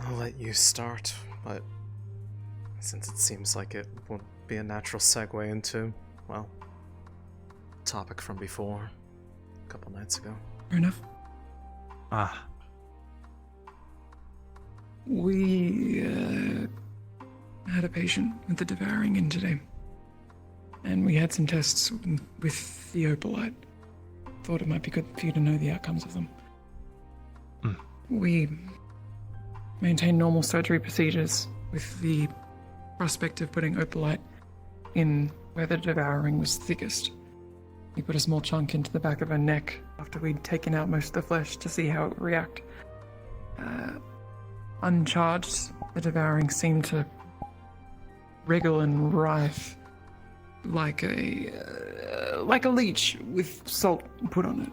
I'll let you start, but since it seems like it won't be a natural segue into, well, topic from before, a couple nights ago. Fair enough. Ah. We had a patient with the devouring in today, and we had some tests with the opalite. Thought it might be good for you to know the outcomes of them. We maintain normal surgery procedures with the prospect of putting opalite in where the devouring was thickest. We put a small chunk into the back of her neck after we'd taken out most of the flesh to see how it would react. Uncharged, the devouring seemed to wriggle and writhe like a leech with salt put on it.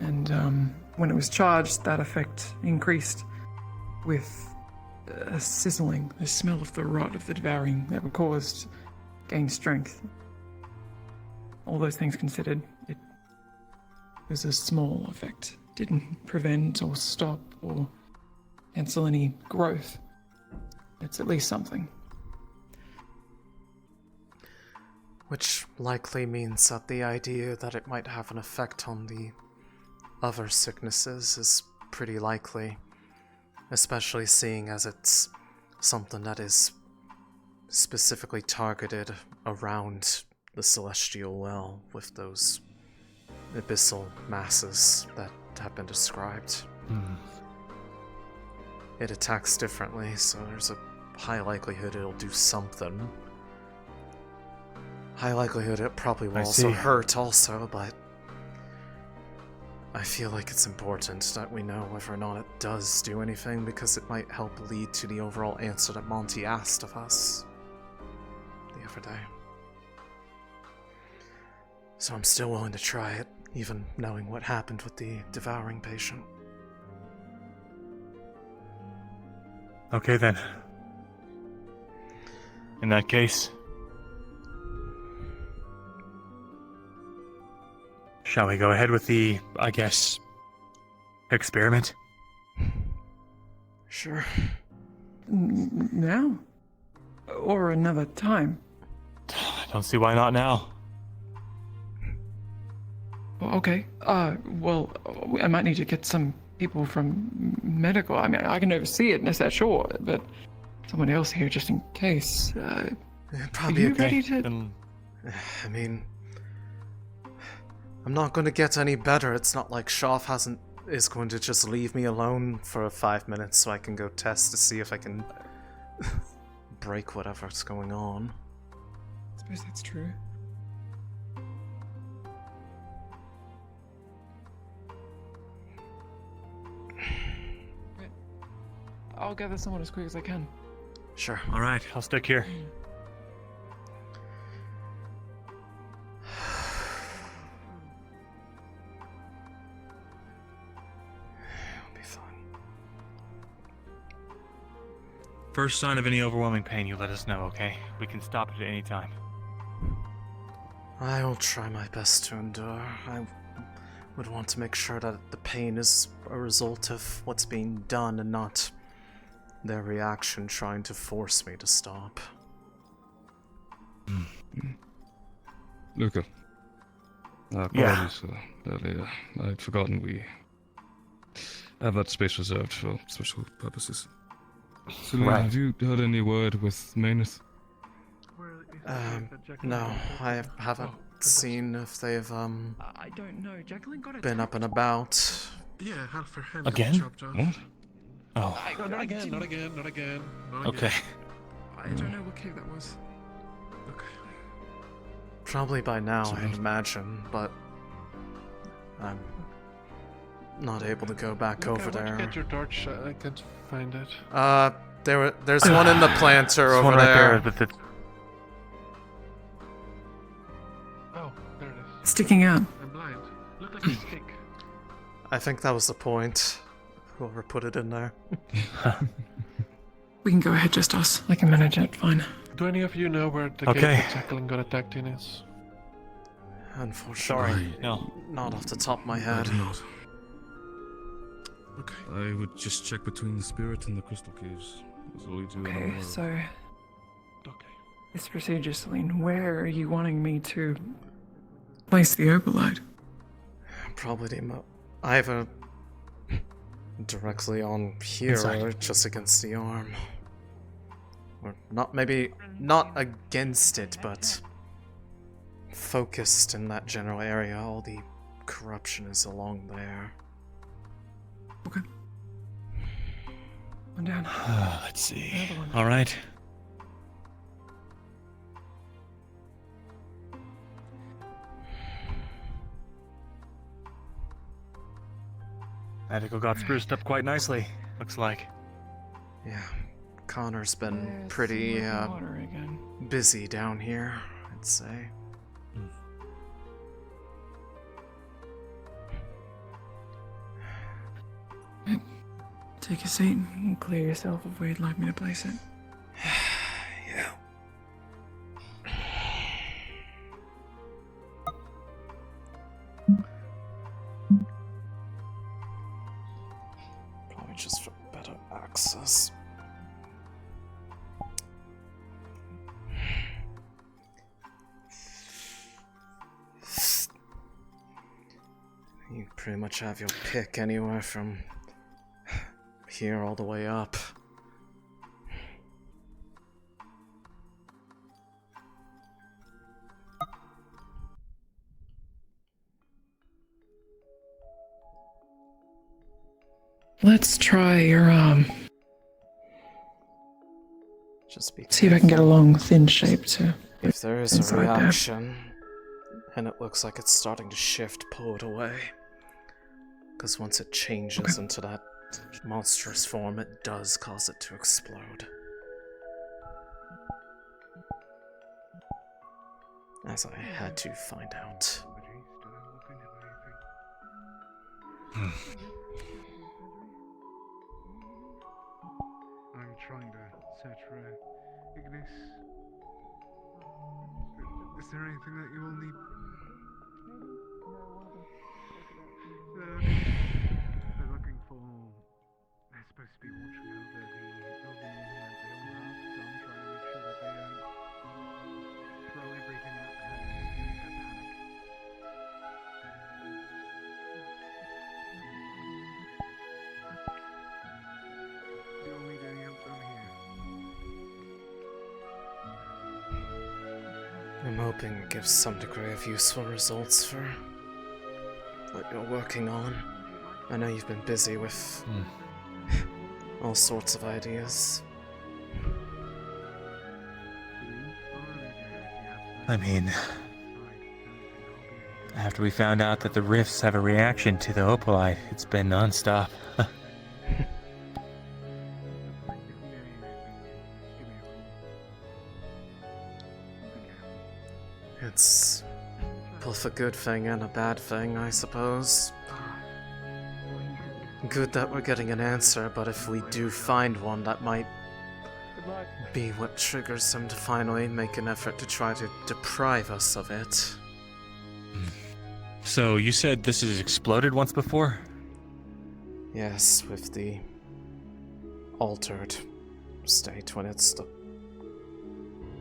And when it was charged, that effect increased with a sizzling, the smell of the rot of the devouring that would cause gain strength. All those things considered, it was a small effect. Didn't prevent or stop or cancel any growth. It's at least something. Which likely means that the idea that it might have an effect on the other sicknesses is pretty likely, especially seeing as it's something that is specifically targeted around the celestial well with those abyssal masses that have been described. It attacks differently, so there's a high likelihood it'll do something. High likelihood it probably will also hurt also, but I feel like it's important that we know whether or not it does do anything, because it might help lead to the overall answer that Monty asked of us the other day. So I'm still willing to try it, even knowing what happened with the devouring patient. Okay then. In that case, shall we go ahead with the, I guess, experiment? Sure. Now? Or another time? I don't see why not now. Okay. Well, I might need to get some people from medical. I mean, I can oversee it, sure, but someone else here just in case. Probably are you okay. ready to... I mean, I'm not going to get any better. It's not like Shoff is going to just leave me alone for 5 minutes so I can go test to see if I can break whatever's going on. I suppose that's true. I'll gather someone as quick as I can. Sure. Alright, I'll stick here. It'll be fine. First sign of any overwhelming pain, you let us know, okay? We can stop it at any time. I will try my best to endure. I would want to make sure that the pain is a result of what's being done and not their reaction trying to force me to stop. Luca. Apologies for earlier. I'd forgotten we have that space reserved for special purposes. Céline, have you heard any word with Maynard? No, I haven't seen if they've, I don't know. Jacqueline got been up and about. Yeah, half her head Again? got chopped off. What? Oh. Not again, not again, not again. Not Okay. Again. I don't know what cave that was. Okay. Probably by now, I'd imagine, but not able to go back over Where'd you there. get your torch? I can't find it. There's one in the planter There's over one right there. there. Oh, there it is. Sticking out. I'm blind. Looked like a stick. I think that was the point. Whoever put it in there. We can go ahead, just us. I can manage it, fine. Do any of you know where the Okay. gate that Céline got attacked in is? Unfortunately, no. Not off the top of my head. I do not. Okay. I would just check between the spirit and the crystal caves. That's all you do. Okay, so... This procedure, Céline, where are you wanting me to place the opalite? Probably either directly on here Inside. or just against the arm. Or maybe not against it, but focused in that general area. All the corruption is along there. Okay. One down. Let's see. Another one. All right. Medical got spruced up quite nicely, looks like. Yeah, Connor's been There's pretty some water again. busy down here, I'd say. Take a seat and clear yourself of where you'd like me to place it. Yeah. Probably just for better access. You pretty much have your pick anywhere from here all the way up. Let's try your Just be see if I can get a long, thin shape to. If there is a inside there. reaction, and it looks like it's starting to shift, pull it away. Because once it changes into that monstrous form, it does cause it to explode. As I had to find out. I'm trying to search for Ignis. Is there anything that you will need? They're looking for. They're supposed to be watching over the movement they all have, so I'm trying to make sure that they don't throw everything at her and make her panic. Do you need any help down here? I'm hoping it gives some degree of useful results for what you're working on. I know you've been busy with all sorts of ideas. I mean, after we found out that the rifts have a reaction to the opalite, it's been nonstop. It's both a good thing and a bad thing, I suppose. Good that we're getting an answer, but if we do find one, that might be what triggers them to finally make an effort to try to deprive us of it. So, you said this has exploded once before? Yes, with the altered state when it's the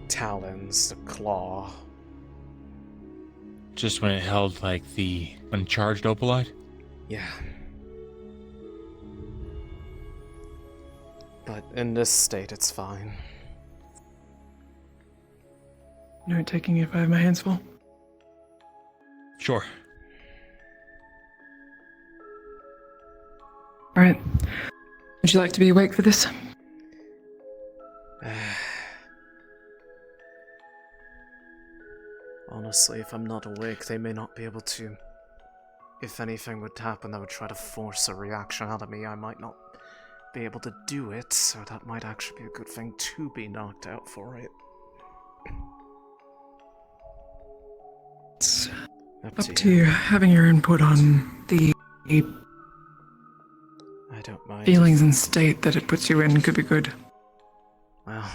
talons, the claw. Just when it held, like, the uncharged opalite? Yeah. But in this state, it's fine. No taking if I have my hands full. Sure. Right. Would you like to be awake for this? Honestly, if I'm not awake, they may not be able to if anything would happen that would try to force a reaction out of me, I might not be able to do it, so that might actually be a good thing to be knocked out for it. It's up to you. Having your input on the I don't mind. feelings and state that it puts you in could be good. Well...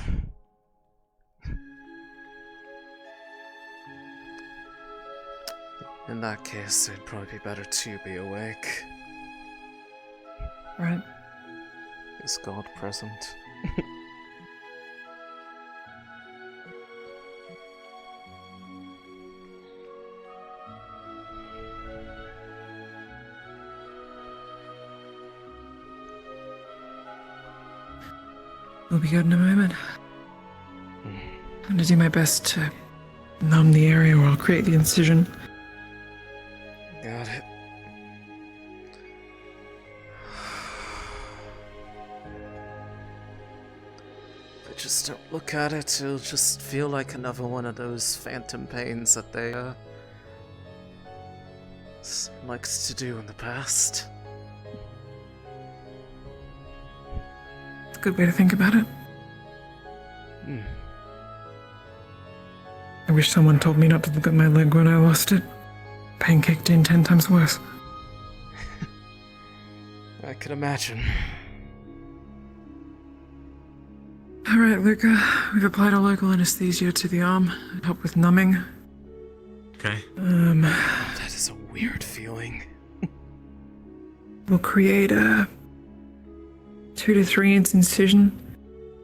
in that case, it'd probably be better to be awake. Right. Is God present? We'll be good in a moment. I'm gonna do my best to numb the area or I'll create the incision. Got it. If I just don't look at it, it'll just feel like another one of those phantom pains that they, likes to do in the past. It's a good way to think about it. I wish someone told me not to look at my leg when I lost it. Pain kicked in 10 times worse. I could imagine. Alright, Luca. We've applied a local anesthesia to the arm. It'll help with numbing. Okay. That is a weird feeling. We'll create a 2 to 3 inch incision.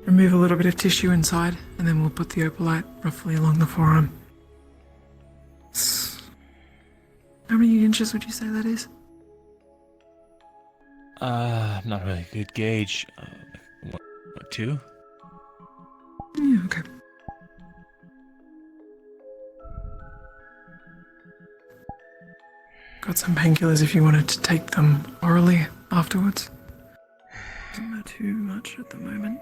Remove a little bit of tissue inside, and then we'll put the opalite roughly along the forearm. How many inches would you say that is? I'm not really a good gauge. What, 2? Yeah, okay. Got some painkillers if you wanted to take them orally afterwards. Doesn't matter too much at the moment,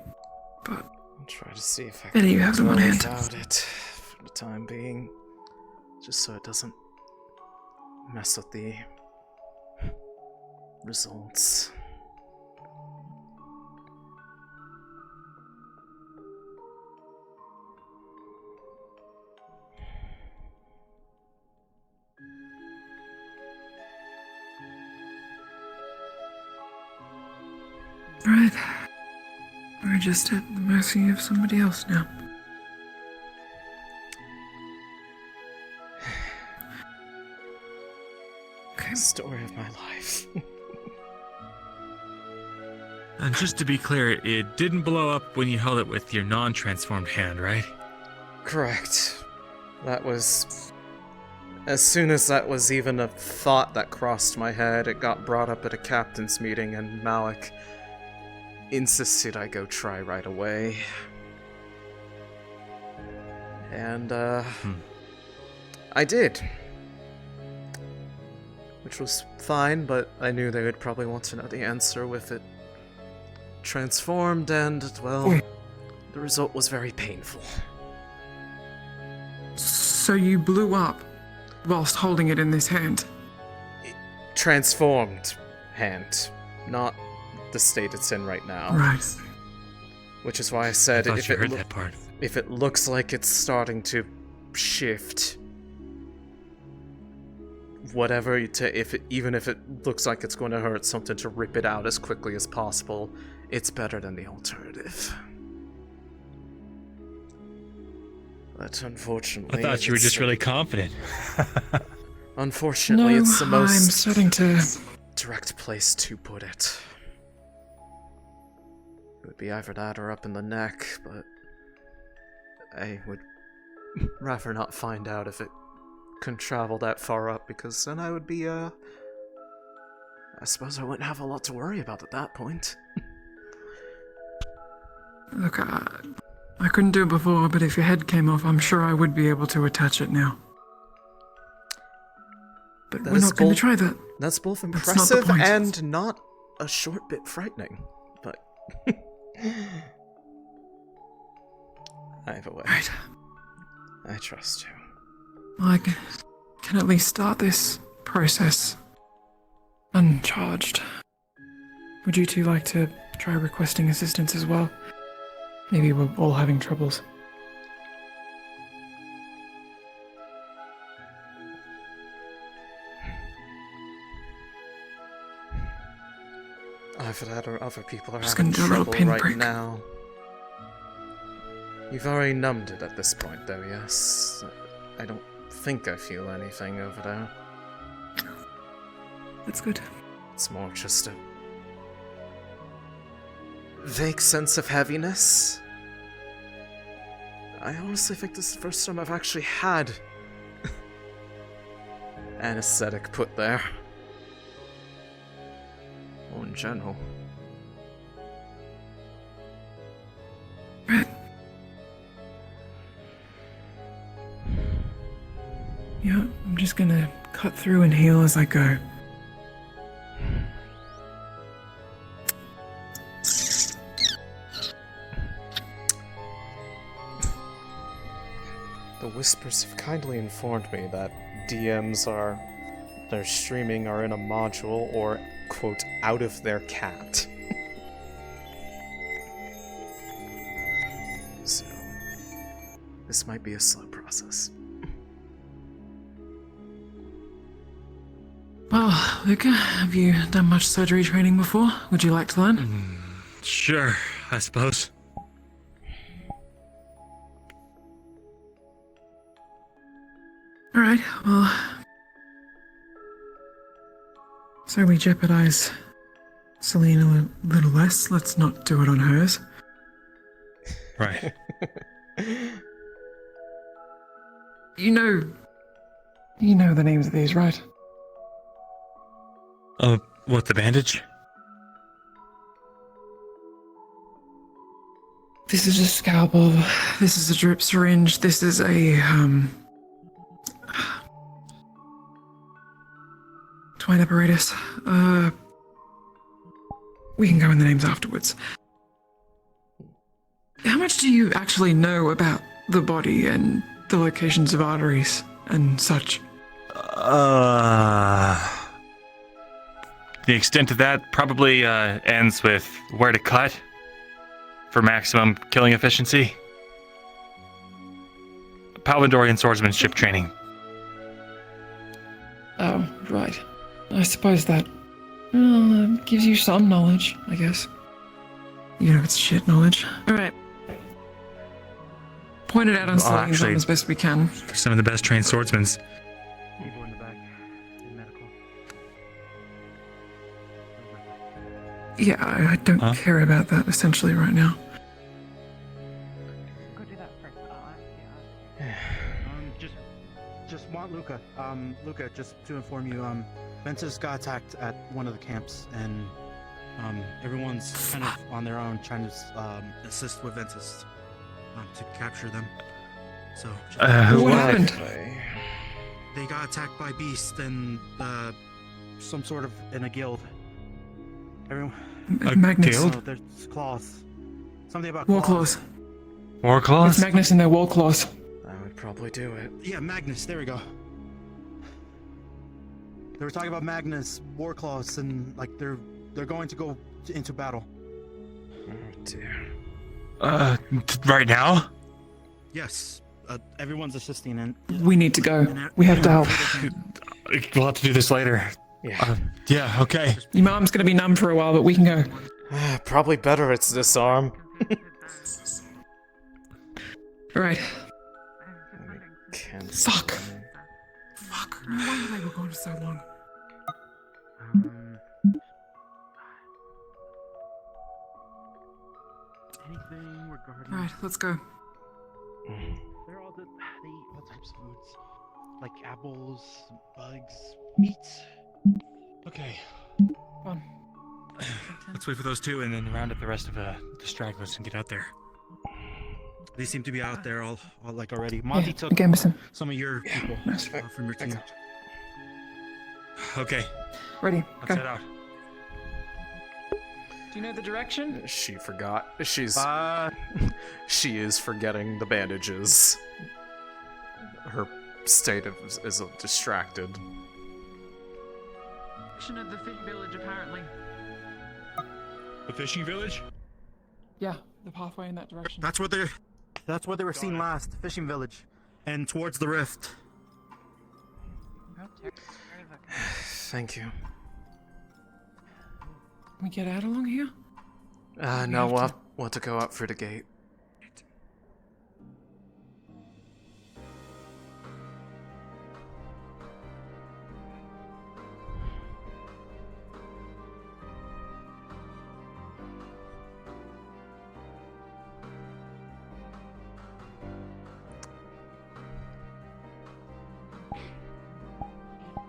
but I'll try to see if I Better can you have them on do hand. without it for the time being, just so it doesn't mess with the results. right. We're just at the mercy of somebody else now. Okay. Story of my life. And just to be clear, it didn't blow up when you held it with your non-transformed hand, right? Correct. That was... As soon as that was even a thought that crossed my head, it got brought up at a captain's meeting, and Malik insisted I go try right away. And, I did. Which was fine, but I knew they would probably want to know the answer with it transformed, and, well, the result was very painful. So you blew up whilst holding it in this hand? Transformed hand, not the state it's in right now. Right. Which is why I said I thought you heard that part. If it looks like it's starting to shift, whatever, even if it looks like it's going to hurt something, to rip it out as quickly as possible, it's better than the alternative. But unfortunately, I thought you were just really confident. Unfortunately, No, it's the most I'm starting to... direct place to put it. It would be either that or up in the neck, but I would rather not find out if it can travel that far up, because then I would be, I suppose I wouldn't have a lot to worry about at that point. Look, I couldn't do it before, but if your head came off, I'm sure I would be able to attach it now. But we're not going to try that. That's both That's not the impressive point. and not a short bit frightening, but... Either way. Right. I trust you. I can at least start this process uncharged. Would you two like to try requesting assistance as well? Maybe we're all having troubles. I've had other people are Just having gonna do a little trouble right pinprick. now. You've already numbed it at this point, though, yes? I don't think I feel anything over there. That's good. It's more just a vague sense of heaviness. I honestly think this is the first time I've actually had anesthetic put there. Or in general. Yeah, I'm just gonna cut through and heal as I go. The Whispers have kindly informed me that DMs their streaming are in a module or, quote, out of their cat. So, this might be a slow process. Well, Luca, have you done much surgery training before? Would you like to learn? Sure, I suppose. Alright, well... So we jeopardize Céline a little less. Let's not do it on hers. Right. You know the names of these, right? What, the bandage? This is a scalpel. This is a drip syringe. This is a, twine apparatus. We can go in the names afterwards. How much do you actually know about the body and the locations of arteries and such? The extent of that probably ends with where to cut for maximum killing efficiency. Palvandorian swordsmanship training. Oh, right. I suppose that gives you some knowledge, I guess. You know, it's shit knowledge. Alright. Point it out on Céline's arm as best we can. For some of the best trained swordsmen. People in the back, in medical. Yeah, I don't care about that essentially right now. Go do that first. Just want Luca. Luca, just to inform you, Ventus got attacked at one of the camps, and everyone's kind of on their own trying to assist with Ventus to capture them. So. What happened? They got attacked by beasts and some sort of in a guild. Everyone. Magnus. No, there's claws. Something about War claws. War claws? It's Magnus and their war claws. That would probably do it. Yeah, Magnus. There we go. They were talking about Magnus, war claws, and like they're going to go into battle. Oh dear. Right now? Yes. Everyone's assisting, and we need to go. We have to help. We'll have to do this later. Yeah. Yeah, okay. Your mom's gonna be numb for a while, but we can go. Probably better it's disarm. Alright. Fuck. Fuck. No wonder they were gone for so long. Anything regarding... Alright, let's go. They're all they eat all types of foods, like apples, bugs, meats. Okay. Come on. Let's wait for those two and then round up the rest of the stragglers and get out there. They seem to be out there all like already. Monty took Gamerson. some of your people from your team. Okay. Ready. Let's Go. head out. Do you know the direction? She forgot. She is forgetting the bandages. Her state is distracted. direction of the fishing village, apparently. The fishing village? Yeah, the pathway in that direction. That's what they were seen last, the fishing village. And towards the rift. Thank you. Can we get out along here? No, we'll have to go up through the gate.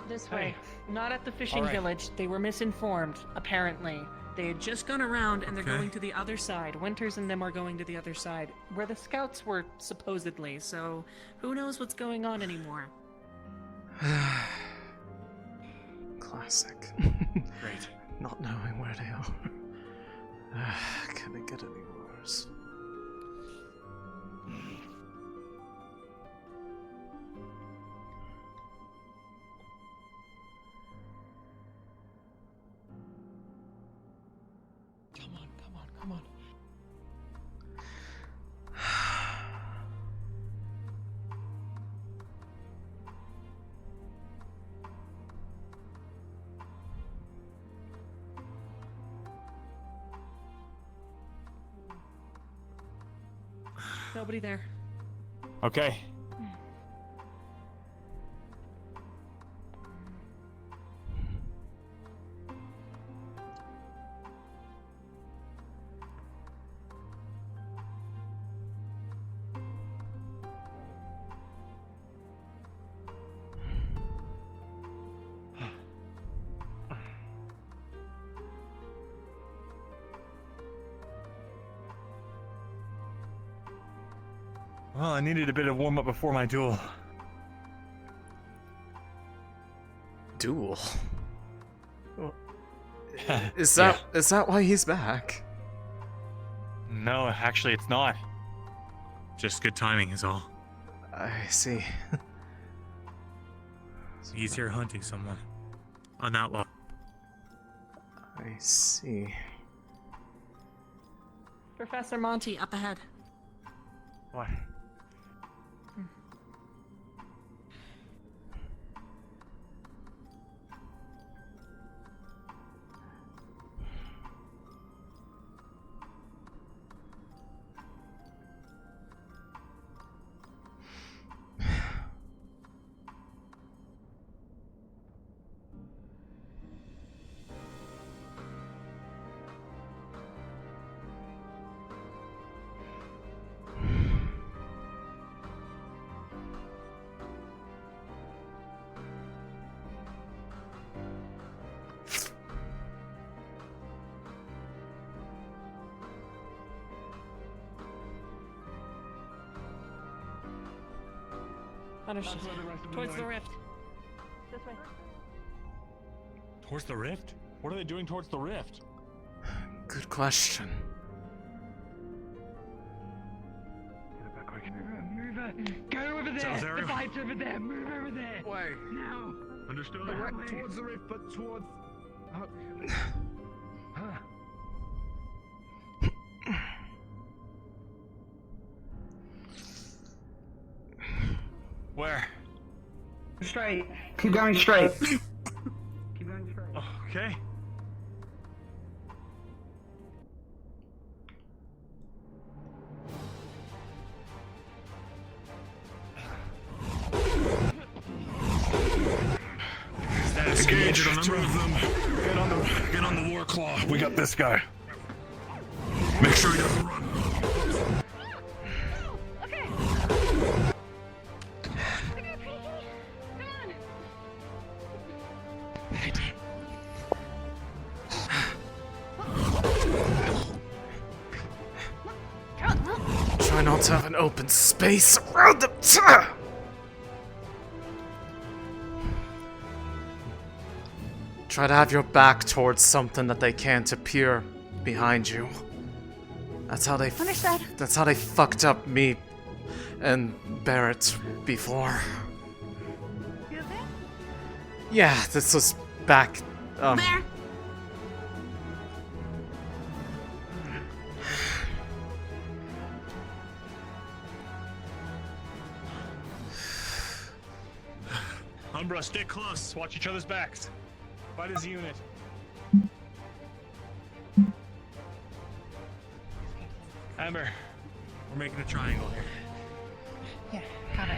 This way. Not at the fishing Alright. village. They were misinformed, apparently. They had just gone around and they're Okay. going to the other side. Winters and them are going to the other side, where the scouts were, supposedly, so who knows what's going on anymore. Classic. Great. Not knowing where they are. Can it get any worse? Come on. Nobody there. Okay. Well, I needed a bit of warm-up before my duel. Duel? Is that why he's back? No, actually it's not. Just good timing is all. I see. He's here hunting someone. An outlaw. I see. Professor Monty, up ahead. What? Understood. Towards the rift. This way. Towards the rift? What are they doing towards the rift? Good question. Move it. Go over there. The fight's over there. Move over there. Way. Now. Understood? Towards the rift, but towards... Where? Straight. Keep going straight. Keep going straight. Okay. Engage. Two of them. Get on the war claw. We got this guy. Make sure he doesn't run. Try not to have an open space around them. Try to have your back towards something that they can't appear behind you. That's how they. Understood. That's how they fucked up me and Barrett before. You okay? Yeah, this was back There. Umbra, stick close. Watch each other's backs. Fight as a unit. Amber, we're making a triangle here. Yeah, got it.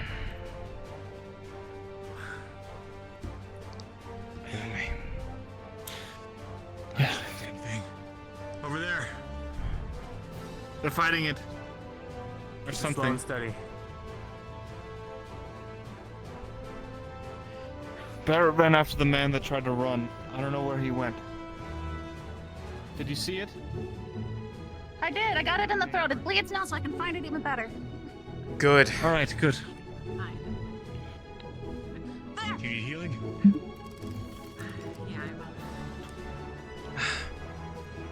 Yeah. Over there. They're fighting it. Or something. Slow and steady. Barrett ran after the man that tried to run. I don't know where he went. Did you see it? I did. I got it in the throat. It bleeds now, so I can find it even better. Good. All right, good. Do you need healing?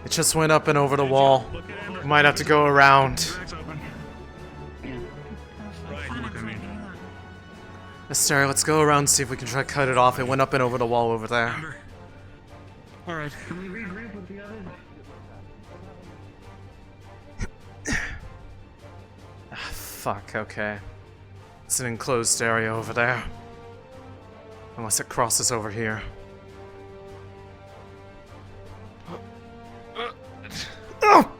It just went up and over the wall. Might have to go around. Astrea, let's go around and see if we can try to cut it off. It went up and over the wall over there. All right. Can we regroup with the others? Fuck, okay. It's an enclosed area over there. Unless it crosses over here. Oh!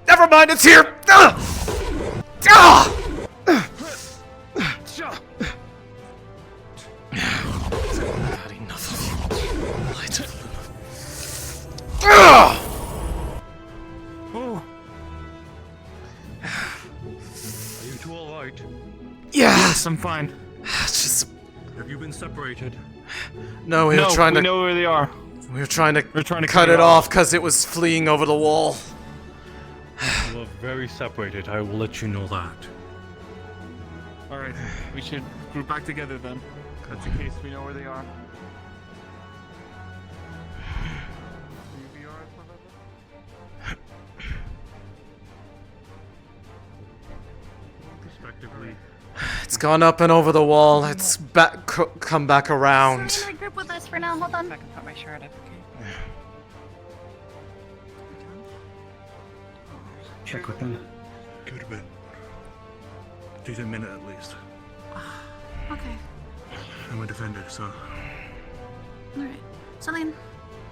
Never mind, it's here! Not enough of you. Light of Oh! Are you two alright? Yes, I'm fine. Just... Have you been separated? No, we were trying to... we know where they are. We were trying to, We're trying to cut it off because it was fleeing over the wall. You are very separated, I will let you know that. Alright, we should group back together then. That's in case we know where they are. Respectively. It's gone up and over the wall. It's back, come back around. Sorry, group with us for now. Hold on. I can put my shirt up, okay? Check with them. Go to bed. Takes a minute at least. Okay. I'm a defender, so. Alright. Céline.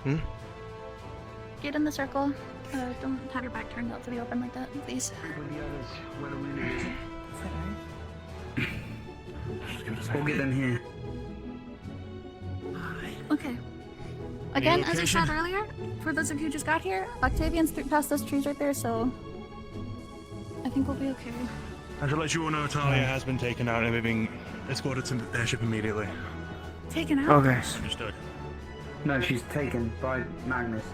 Hmm? Get in the circle. Don't have your back turned out to the open like that, please. What are we gonna do? We'll get them here. Okay. Again, as I said earlier, for those of you who just got here, Octavian's past those trees right there, so I think we'll be okay. I should let you all know Talia has been taken out and being escorted to the airship immediately. Taken out? Okay. Understood. No, she's taken by Magnus.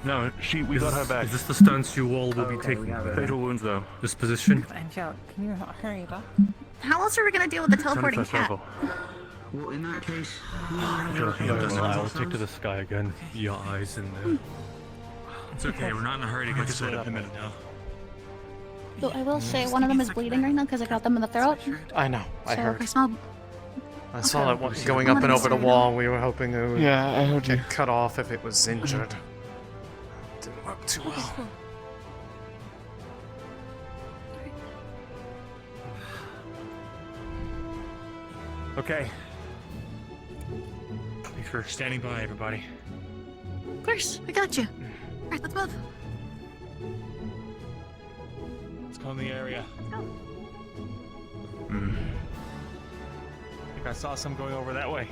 No, we got her back. Is this the stance you all will be Okay, taking? we Fatal wounds, though. This position. And Joe, can you hurry up? How else are we gonna deal with the teleporting cat? Well, in that case, I will take to the sky again. Your eyes in there. It's okay, we're not in a hurry to get set up in a minute now. So I will say one of them is bleeding right now because I got them in the throat. I know, I So heard. I smell. I saw that one going up and over the wall. We were hoping it would I heard get cut off if it was injured. Didn't work too well. Okay. Thanks for standing by, everybody. Of course, we got you. Alright, let's move. Let's go in the area. Let's go. I think I saw some going over that way.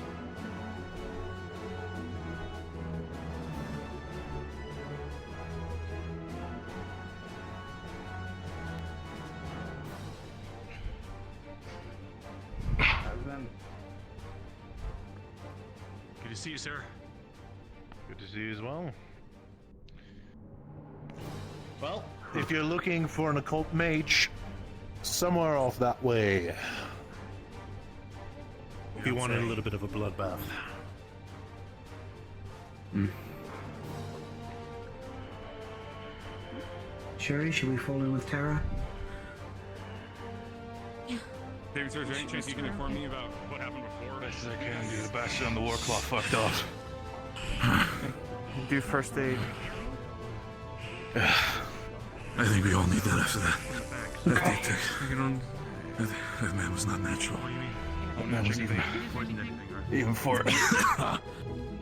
Good to see you, sir. Good to see you as well. Well, if you're looking for an occult mage, somewhere off that way. If you wanted a little bit of a bloodbath. Sherry, should we fall in with Tara? David, sir, is there any chance you can inform me about what happened before? Best as I can do. The bastard on the war cloth fucked off. do first aid. I think we all need that after that. That man was not natural. That man was even for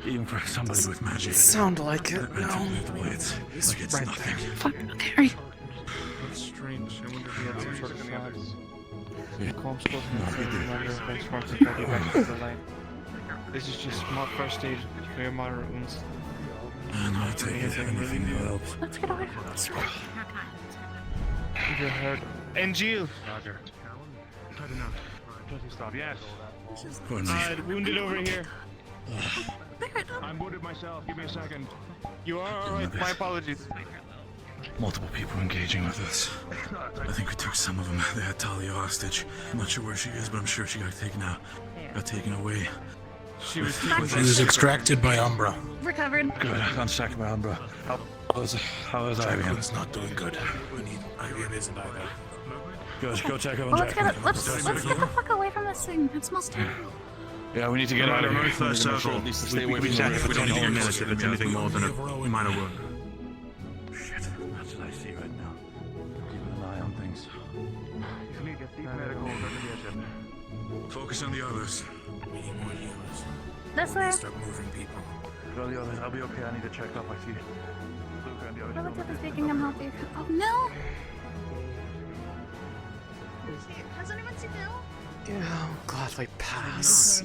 even for somebody with magic. It sounded like it. That man told me the way it's like it's nothing. Fuck, okay, hurry. That's strange. I wonder if he had some sort of flags. Calm's close enough to remember benchmarks and ready back to the line. This is just first aid for your moderate wounds. And I'll take it. Anything that helps. Let's get away from this room. You're hurt. And Jill! Roger. Tight enough. Plenty stop, yes. Wounded over here. I'm wounded myself. Give me a second. You are alright. My apologies. Multiple people engaging with us. I think we took some of them. They had Talia hostage. I'm not sure where she is, but I'm sure she got taken out. Got taken away. She was extracted by Umbra. Recovered. Good. Unstuck by Umbra. How is IBM? It's not doing good. IBM isn't either. Good. Go check up on Well, let's Jack. let's get the fuck away from this thing. It smells terrible. Yeah, we need to get out of here. First circle. We check if we don't need to minutes if it's anything more than a minor wound. Shit. What should I see right now? Keeping an eye on things. If you need to get medical, Focus on the others. We need more healers. This way. Start moving people. Well, the others, I'll be okay. I need to check up. I see Luca and the others. Relatively speaking, I'm healthy. Oh no! Has anyone seen Bill? Yeah, I'll gladly pass.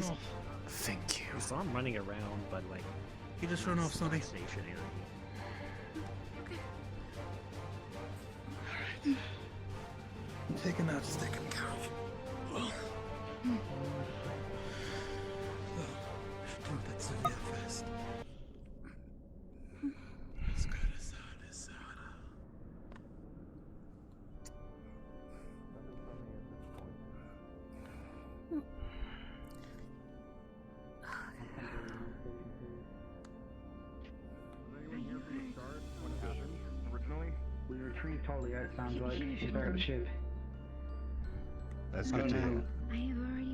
Thank you. I saw him running around, but like... He just ran off, Sonny. Stationary. Taking out, just taking care of. Don't that severe fast. As good as that is we retrieved Talia, it sounds like. She's back at the ship. That's good to hear.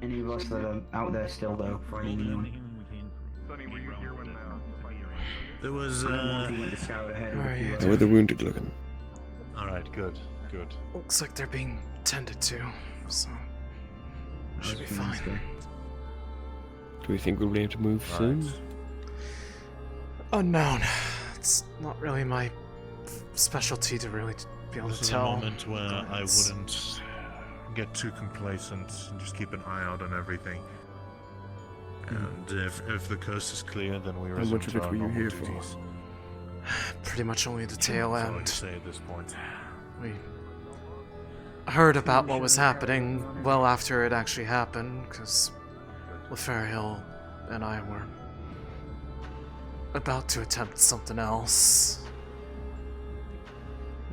Any of us that are out there still, though, for anyone. Sonny, were you here when There was, Alright. How are the wounded looking? Alright, good. Looks like they're being tended to, so should be fine. Do we think we'll be able to move soon? Unknown. It's not really my specialty to really be able This to is a tell. moment where I wouldn't get too complacent and just keep an eye out on everything. And if the coast is clear, then we resume much of to it our were you normal here for? duties. Pretty much only the tail That's all I end. can say at this point. We heard about what was happening well after it actually happened, because Hill and I were about to attempt something else.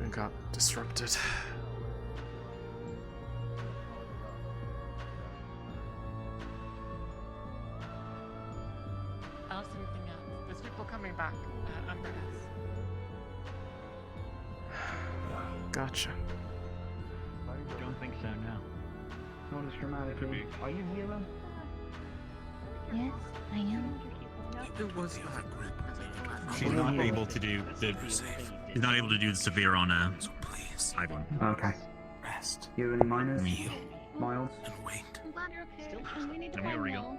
It got disrupted. How's everything else? There's people coming back. Umbrellas. Gotcha. I don't think so, no. Not as dramatic. Are you here, then? Yes, I am. It was She's not able to do the. She's not able to do the severe on Ivan. Okay. Rest. You have any minors? Kneel. Miles? And wait. I'm glad you're okay. And we need to And we go already now.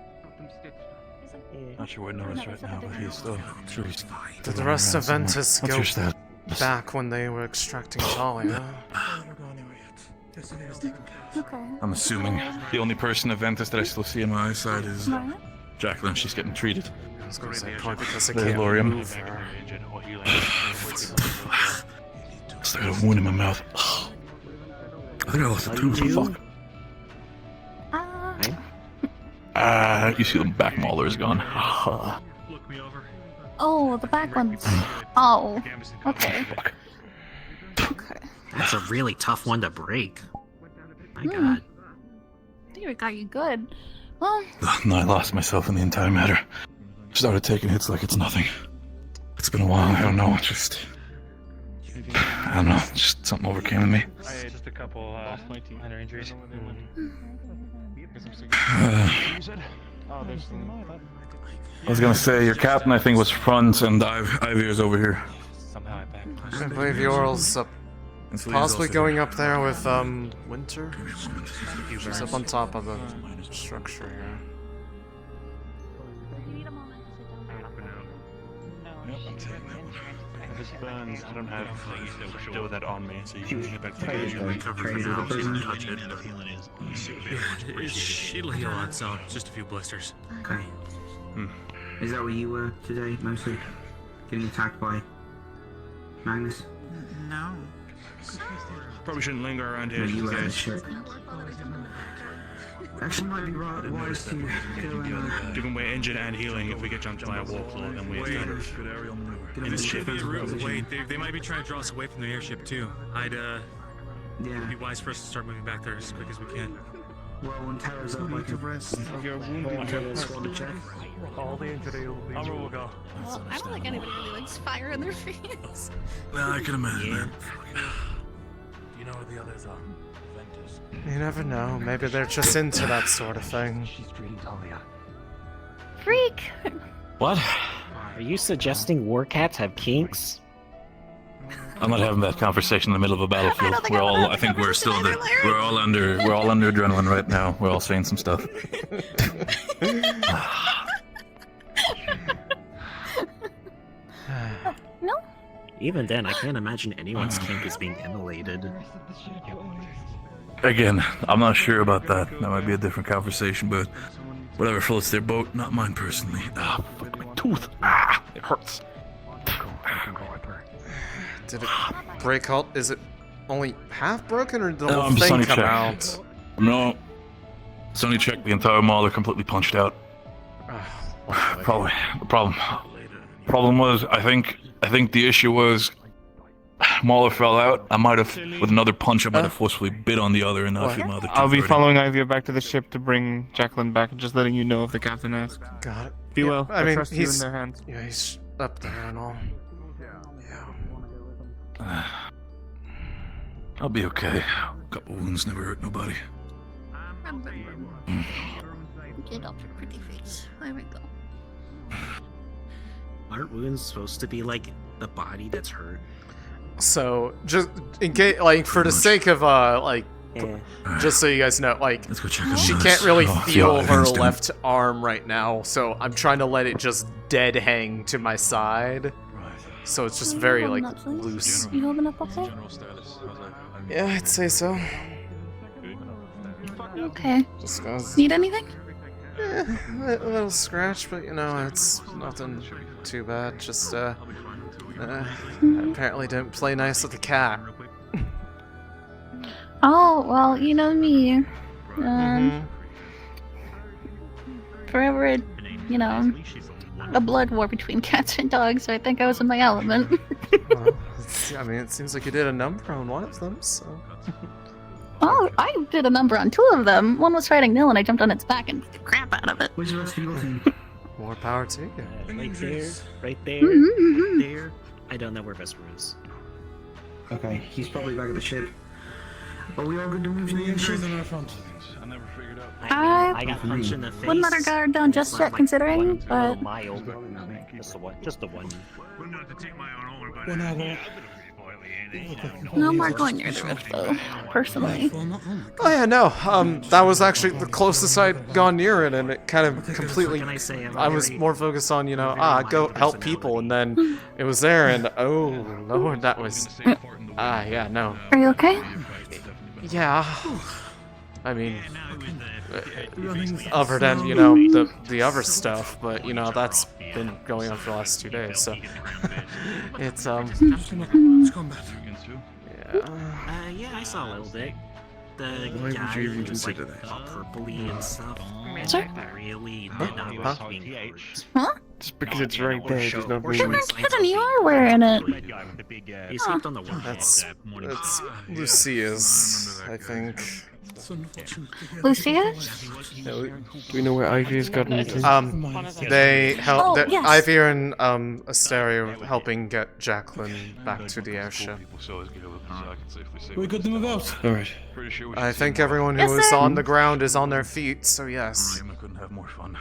Not sure where Noah's right now, but he's still. Sure, he's Did the rest of Ventus What's go your stat? back when they were extracting Talia? Never go anywhere yet. Your severe is taken care of. Okay. I'm assuming the only person of Ventus that I still see on my eyesight is Right. Jacqueline. She's getting treated. I was gonna say probably because I There's can't Lorium. move her. I got a wound in my mouth. I think I lost a tooth. Fuck. You see the back molar is gone. Oh, the back ones. Oh, okay. Okay. That's a really tough one to break. My god. Dude, got you good. Well, No, I lost myself in the entire matter. Started taking hits like it's nothing. It's been a while. I don't know. I don't know. Just something overcame me. Just a couple minor injuries. Oh, there's some... I was gonna say, your captain, I think, was front, and Ivy's over here. Somehow I backed. I believe Yorl's up, possibly going up there with, Winter? She's up on top of the structure here. If it burns, I don't have to deal with that on me, so you can get back to Trade the it, recover trade for it now. with the prison. Touch it. It'll heal on its own, just a few blisters. Okay. Is that where you were today, mostly? Getting attacked by Magnus? No. Probably shouldn't linger around here. No, you were at the guys. ship. Actually, might be wise to go and Given we're injured and healing, if we get jumped by a warclord, then we establish. In this ship is room. Wait, they might be trying to draw us away from the airship too. It'd be wise for us to start moving back there as quick as we can. Well, when Tara's up, I can rest. You're wounded. Squad to check. All the injury will be. Armor will go. Well, I don't think anybody really likes fire in their face. Well, I can imagine that. Do you know where the others are? You never know, maybe they're just into that sort of thing. She's treating Talia. Freak! What? Are you suggesting war cats have kinks? I'm not having that conversation in the middle of a battlefield. think I'm gonna have that conversation either, Larry. we're all under adrenaline right now. We're all saying some stuff. No? Even then, I can't imagine anyone's kink is being immolated. Again, I'm not sure about that. That might be a different conversation, but whatever floats their boat, not mine personally. Ah, fuck my tooth. Ah, it hurts. Did it break out? Is it only half broken, or did the No, whole I'm just thing on come check. out? No. Sonny checked the entire mall, they're completely punched out. Probably. The problem was, I think the issue was Mauler fell out. I might have, with another punch, I might have forcefully bit on the other and not feel my other I'll be tooth following Ivy back to the ship to bring Jacqueline back, just letting you know if the captain asks. Got it. Be well. I mean, trust you in their hands. Yeah, he's up there and all. Yeah. I'll be okay. A couple wounds never hurt nobody. Get off your pretty face. There we go. Aren't wounds supposed to be like the body that's hurt? So, just in case, like, for the sake of, just so you guys know, like, she can't really feel her left arm right now, so I'm trying to let it just dead hang to my side. So it's just very, like, loose. You holding up okay? Yeah, I'd say so. Okay. Just goes. Need anything? A little scratch, but you know, it's nothing too bad. Just, apparently didn't play nice with the cat. Oh, well, you know me. Forever, you know, a blood war between cats and dogs, so I think I was in my element. Well, I mean, it seems like you did a number on one of them, so... Oh, I did a number on two of them. One was fighting Nil, and I jumped on its back and beat the crap out of it. Where's the rest of your team? More power to you. Right there, right there, Mm-hmm. right there. I don't know where Vesper is. Okay, he's probably back at the ship. Are we all good to move to the airship? I never figured out. I got punched in the face. Wouldn't let her guard down just yet, considering, but... Mild. Just the one. No more going near the rift, though, personally. Oh yeah, no, that was actually the closest I'd gone near it, and it kind of completely... I was more focused on, you know, go help people, and then it was there, and oh lord, that was... yeah, no. Are you okay? Yeah. I mean, other than, you know, the other stuff, but, you know, that's been going on for the last 2 days, so... It's, Yeah, I saw a little bit. The guy who was like all purpley and stuff. Sir? Really did not like being hurt. Huh? Just because it's right there does not mean. Kevin, you are wearing it. He slept on the wall. That's Lucia's, I think. Lucia's? Do we know where Ivy has gotten to? They help. Oh, yes. Ivy and Astrea are helping get Jacqueline back to the airship. We got them about. Alright. I think everyone who is on the ground is on their feet, so yes. I couldn't have more fun.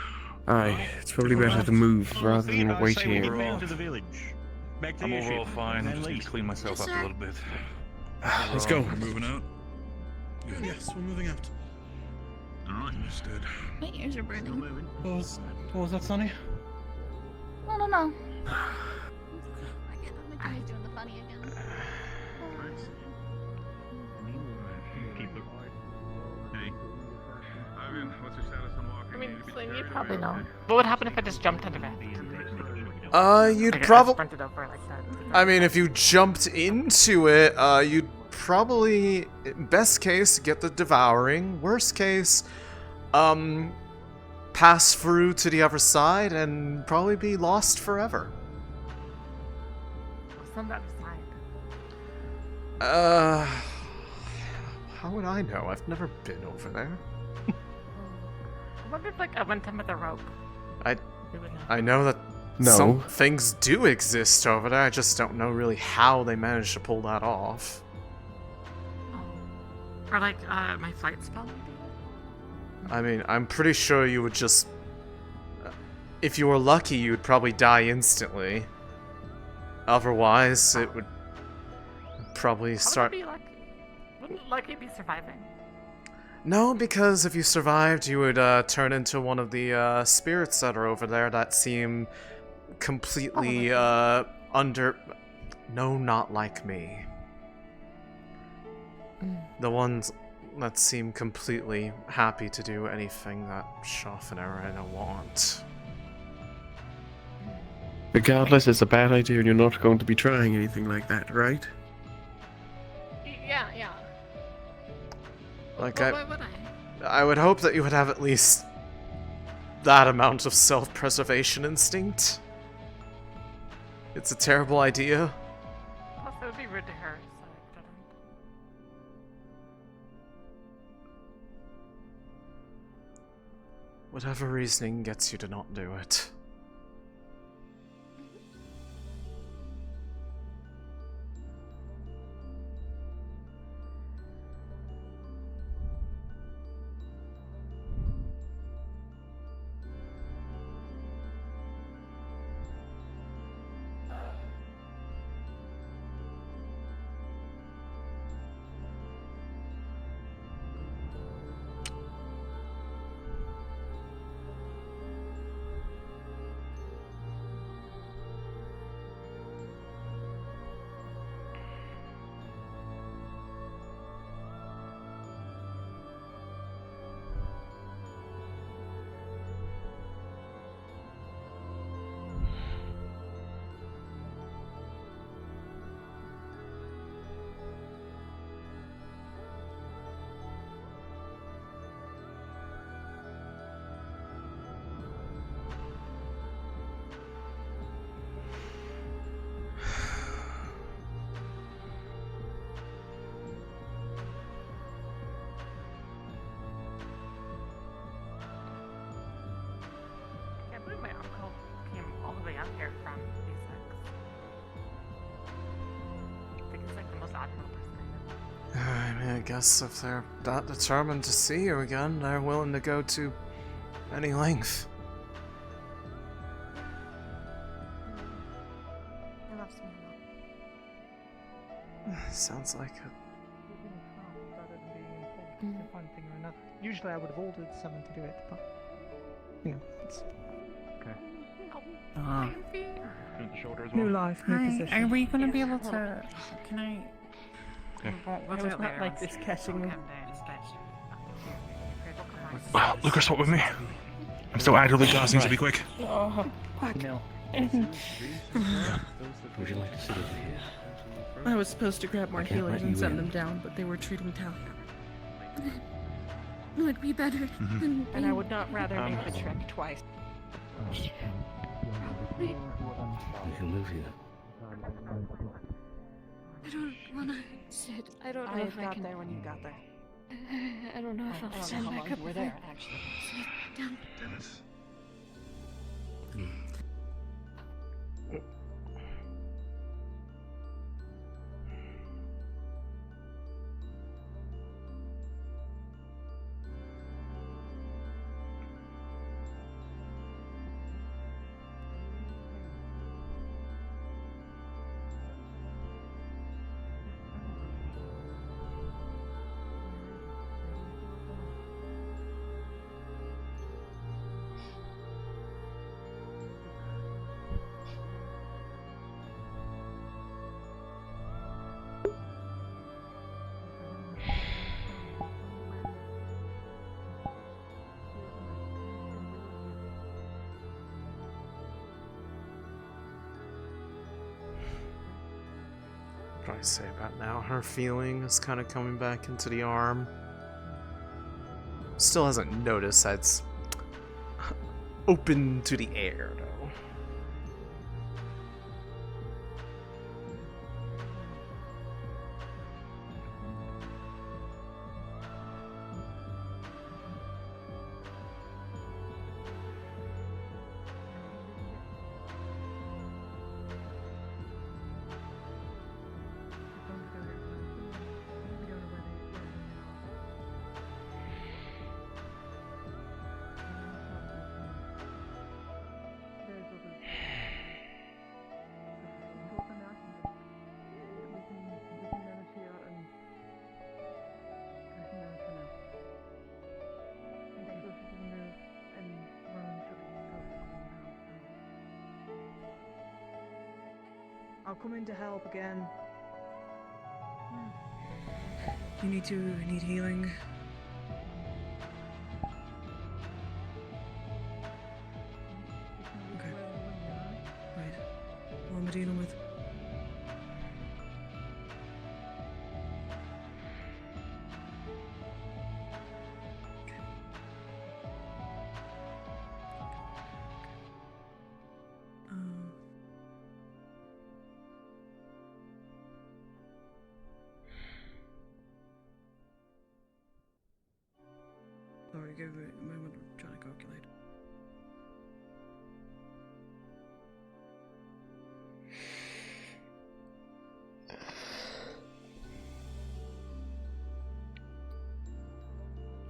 Aye, it's probably better to move rather than wait here. I'm overall fine. I just need to clean myself up a little bit. Let's go. We're moving out. Yes, we're moving out. Alright. Understood. My ears are burning. What was that, Sonny? No. I'm doing the funny again. Hey. Ivan, what's your status on walking? I mean, Céline, you probably know. What would happen if I just jumped into it? You'd Like, I probably. sprinted over like that. I mean, if you jumped into it, you'd probably, best case, get the devouring. Worst case, pass through to the other side and probably be lost forever. What's on the other side? How would I know? I've never been over there. I wonder if like I went in with a rope. I know that No. some things do exist over there. I just don't know really how they managed to pull that off. Or like my flight spell. I mean, I'm pretty sure you would just... If you were lucky, you would probably die instantly. Otherwise, it would probably start... How would it be lucky? Wouldn't lucky be surviving? No, because if you survived, you would turn into one of the spirits that are over there that seem completely under... No, not like me. The ones that seem completely happy to do anything that Shoff and Arena want. Regardless, it's a bad idea and you're not going to be trying anything like that, right? Yeah. Like, Why would I would hope that you would have at least that amount of self-preservation instinct. It's a terrible idea. Plus, it would be rude to her, so I couldn't. Whatever reasoning gets you to not do it. I guess if they're that determined to see you again, they're willing to go to any length. I love Smyrna. Sounds like it. One thing or another. Usually I would have ordered someone to do it, but you know, it's okay. New life, new position. Are we gonna be able to? Can I? I was not like this catching. Well, Lucas, what with me? I'm still actively tossing, so be quick. Oh, fuck. No. Would you like to sit over here? I was supposed to grab more I can't healers let and you send in. them down, but they were treating Talia. It would be better And I would not rather make the trek twice. Probably. We can move you. I don't wanna sit. I don't know if I got can. there when you got there. I don't know if I I'll don't stand know how back long up you were if I there, actually. sit down. Dennis. What do I say about now? Her feeling is kind of coming back into the arm. Still hasn't noticed that's open to the air, though. I'll come in to help again. You need healing. Okay. Right. What am I dealing with? Sorry, give it a moment. I'm trying to calculate.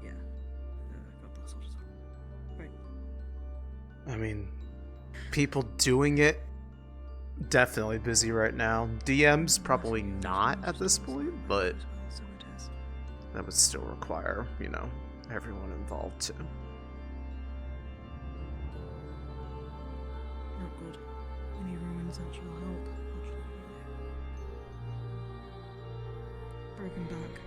Yeah, got that sorted out. Right. I mean, people doing it, definitely busy right now. DMs, probably not at this point, but that would still require, you know, everyone involved too. Not good. Any ruins actual help. Broken back.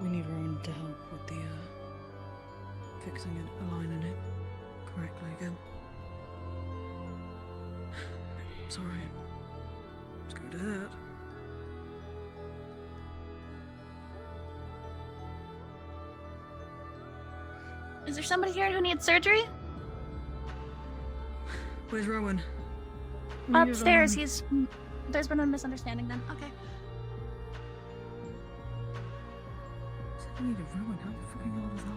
We need Rowan to help with the fixing it, aligning it correctly again. Sorry. It's going to hurt. Is there somebody here who needs surgery? Where's Rowan? Upstairs. There's been a misunderstanding then. Okay. We need a Rowan. How the fucking hell is that?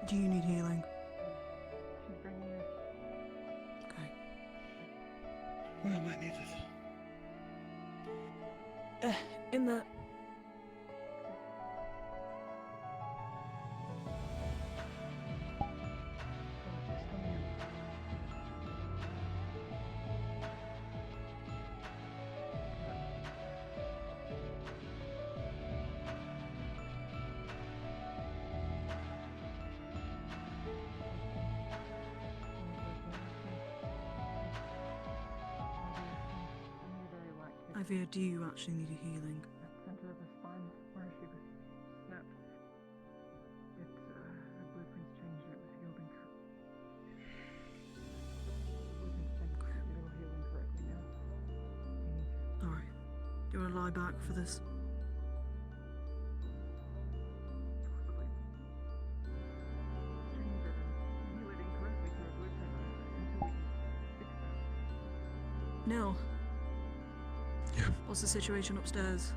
Do you need healing? Okay. Where am I needed? In the... Fevira, do you actually need a healing? Center of the spine, where she was snapped. It, the blueprints changed and it was healed incorrectly. Blueprints changed, it will heal incorrectly now. Alright. Do you want to lie back for this? Possibly. Change it and heal it incorrectly to a blueprint until we can fix that. Nil. Yeah. What's the situation upstairs?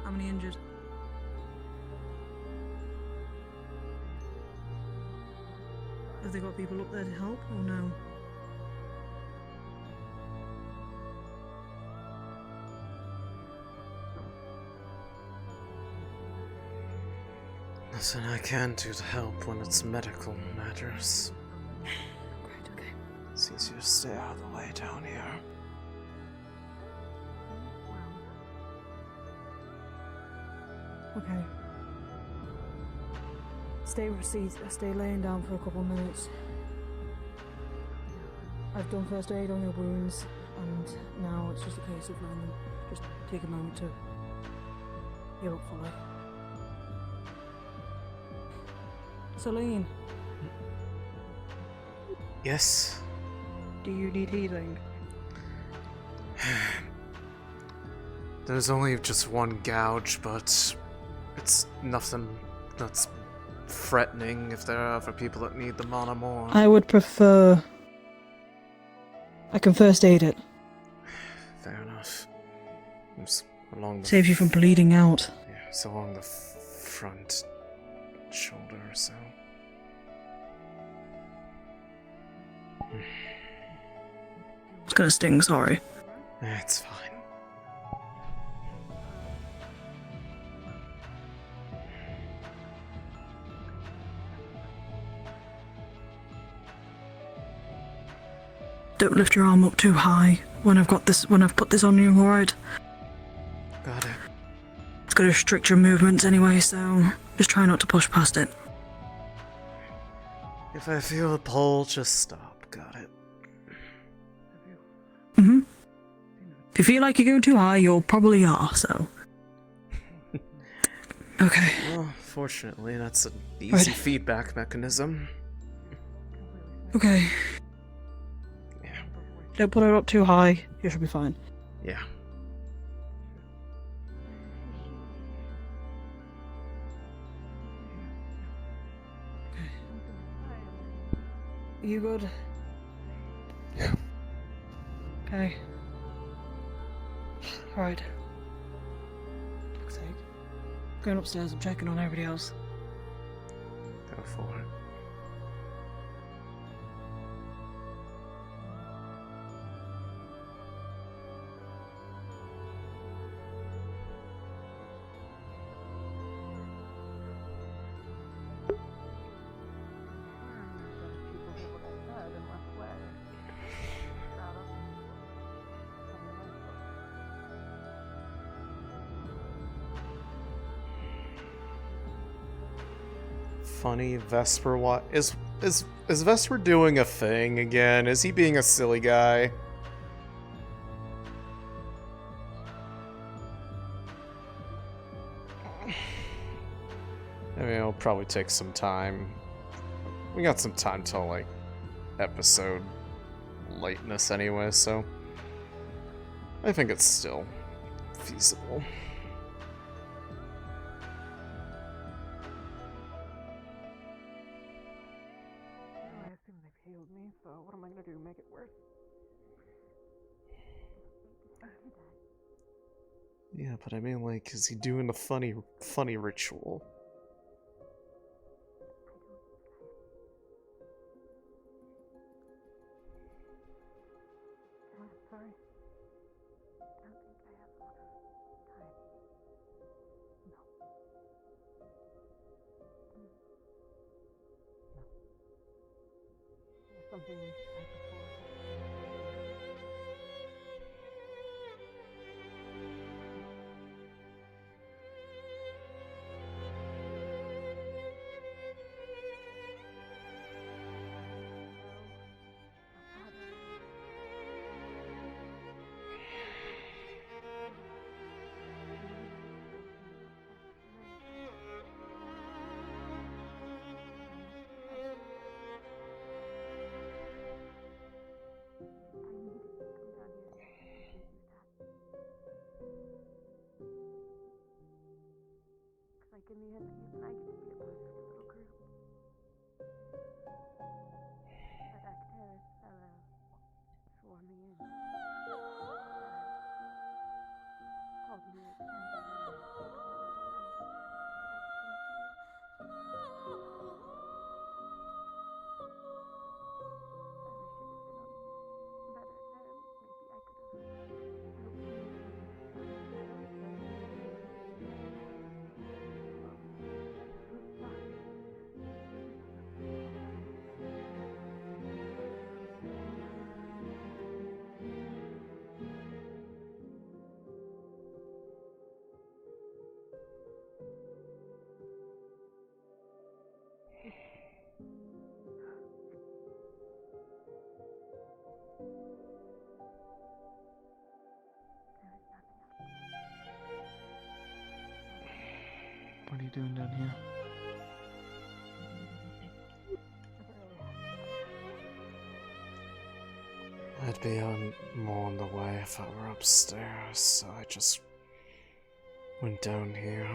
How many injured? Have they got people up there to help or no? Nothing I can do to help when it's medical matters. Great, okay. It's easier to stay out of the way down here. Okay. Stay laying down for a couple of minutes. I've done first aid on your wounds, and now it's just a case of letting them just take a moment to heal up fully. Céline, Yes? do you need healing? There's only just one gouge, but it's nothing that's threatening if there are other people that need the mana more. I would prefer... I can first aid it. Fair enough. It's along the Saves you from bleeding out. Yeah, it's along the front shoulder or so. It's gonna sting, sorry. It's fine. Don't lift your arm up too high when I've put this on you, alright? Got it. It's gonna restrict your movements anyway, so just try not to push past it. If I feel a pull, just stop. Got it. Mm-hmm. If you feel like you're going too high, you probably are, so... Okay. Well, fortunately, that's an easy Right. feedback mechanism. Okay. Don't put it up too high, you should be fine. Yeah. Are you good? Yeah. Okay. Alright. Fuck's sake. Going upstairs, I'm checking on everybody else. Go for it. Funny Vesper, what is Vesper doing a thing again? Is he being a silly guy? I mean, it'll probably take some time. We got some time till like episode lateness anyway, so I think it's still feasible. I assume they've healed me, so what am I gonna do? Make it worse? Yeah, but I mean, like, is he doing the funny ritual? Sorry. I don't think I have a lot of time. No. No. There's something I before. in the end that even I get to be a part of your little group. But Acteris fellow swore me in. Called me a What are you doing down here? I'd be more on the way if I were upstairs, so I just went down here.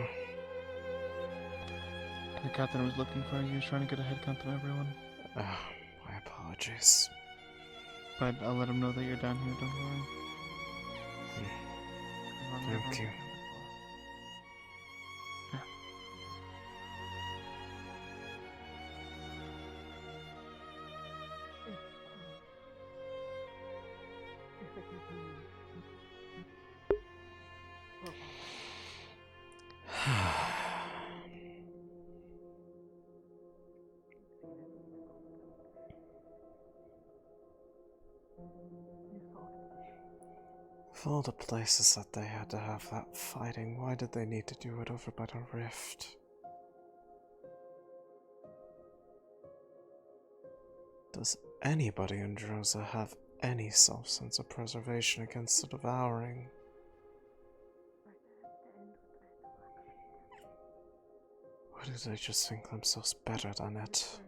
The captain was looking for you. He was trying to get a head count on everyone. My apologies. But I'll let him know that you're down here, don't worry. Thank you. Of all the places that they had to have that fighting, why did they need to do it over by the rift? Does anybody in Droza have any self-sense of preservation against the devouring? Why do they just think themselves better than it?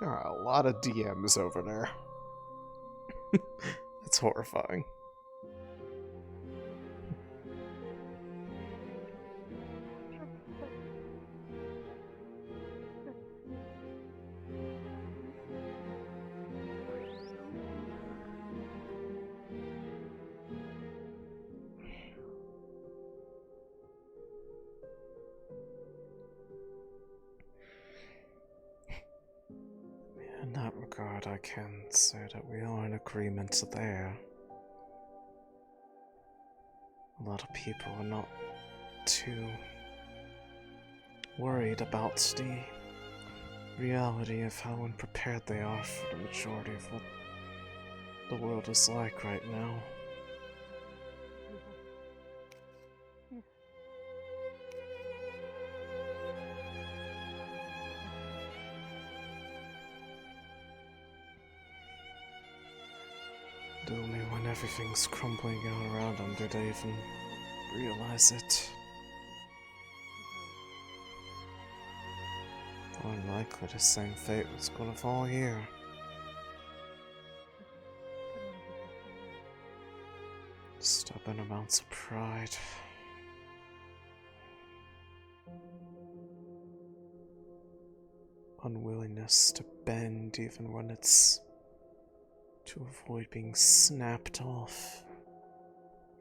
There are a lot of DMs over there. It's horrifying. In that regard, I can say that we are in agreement there. A lot of people are not too worried about the reality of how unprepared they are for the majority of what the world is like right now. Only when everything's crumbling around them do they even realize it. Unlikely the same fate was gonna fall here. Stubborn amounts of pride. Unwillingness to bend even when it's to avoid being snapped off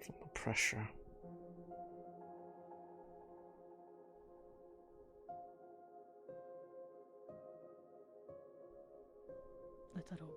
from the pressure. Barrett at all?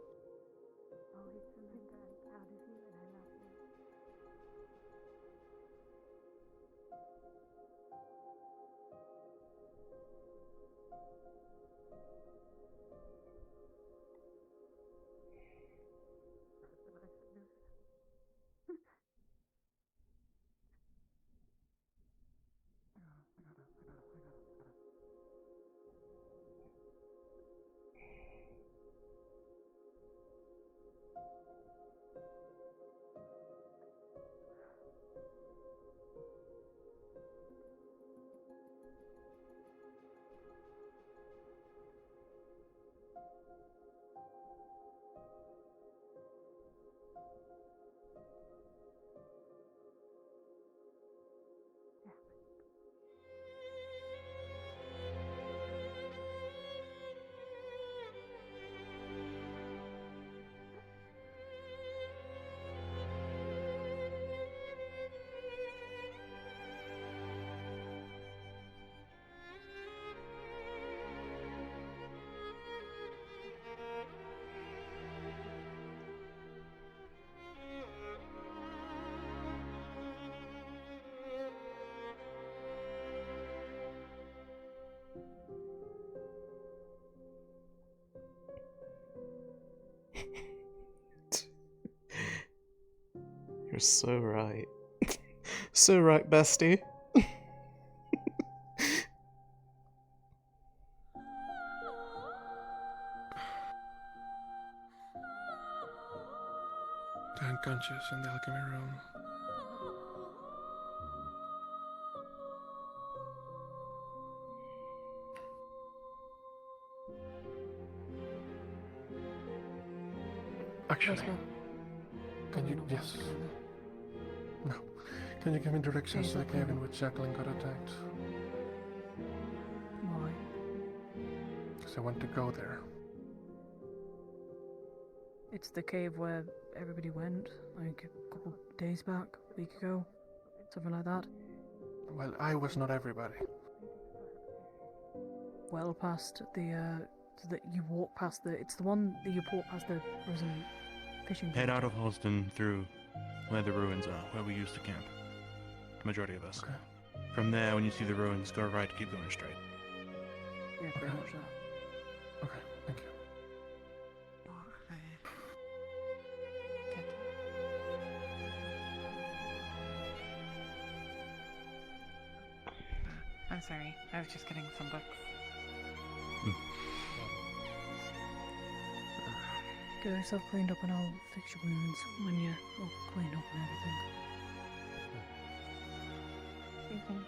You're so right. So right, bestie. Unconscious in the alchemy room. Actually, can you? Yes. No. Can you give me directions to the cave in which Jacqueline got attacked? Why? Because I want to go there. It's the cave where everybody went, like a couple days back, a week ago, something like that. Well, I was not everybody. Well past the, so that you walk past the, it's the one that you walk past the prison fishing. Head out of Holston through where the ruins are, where we used to camp. Majority of us. Okay. From there, when you see the ruins, go right, keep going straight. Yeah, pretty much that. Okay, thank you. I'm sorry, I was just getting some books. Get yourself cleaned up and I'll fix your wounds when you're all cleaned up and everything. Sorry.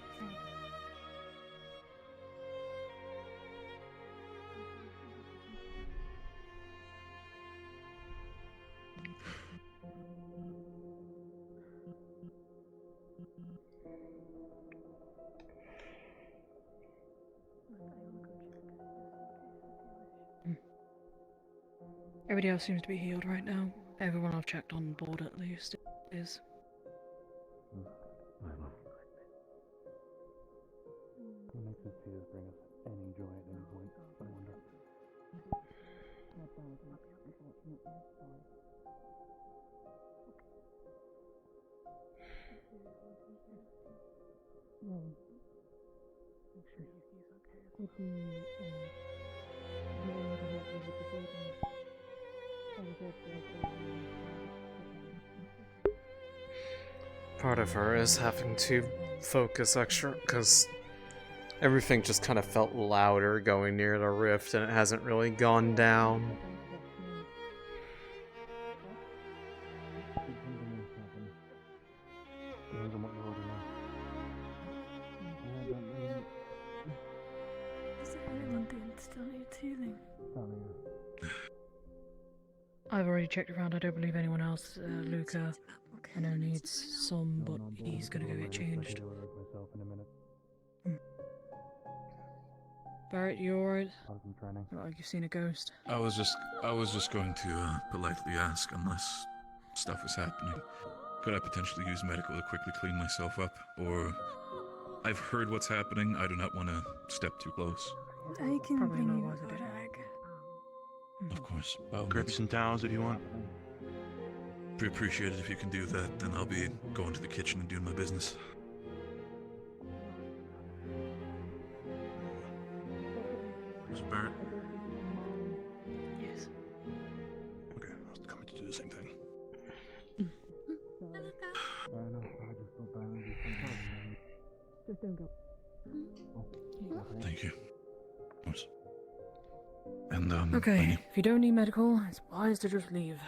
Everybody else seems to be healed right now. Everyone I've checked on board at least is. What makes his tears bring us any joy at any point, I wonder. Part of her is having to focus extra because everything just kind of felt louder going near the rift and it hasn't really gone down. I've already checked around. I don't believe anyone else. Luca, I know needs some, but he's gonna go get changed. Barrett, you alright? Not like you've seen a ghost. I was just going to politely ask, unless stuff was happening, could I potentially use medical to quickly clean myself up? Or I've heard what's happening. I do not want to step too close. I can Probably bring not you wise a idea. bag. Of course. Grab you some towels if you want. Be appreciated if you can do that. Then I'll be going to the kitchen and doing my business. Miss Barrett. Yes. Okay, I was coming to do the same thing. Thank you. Of course. And Okay, if you don't need medical, it's wise to just leave,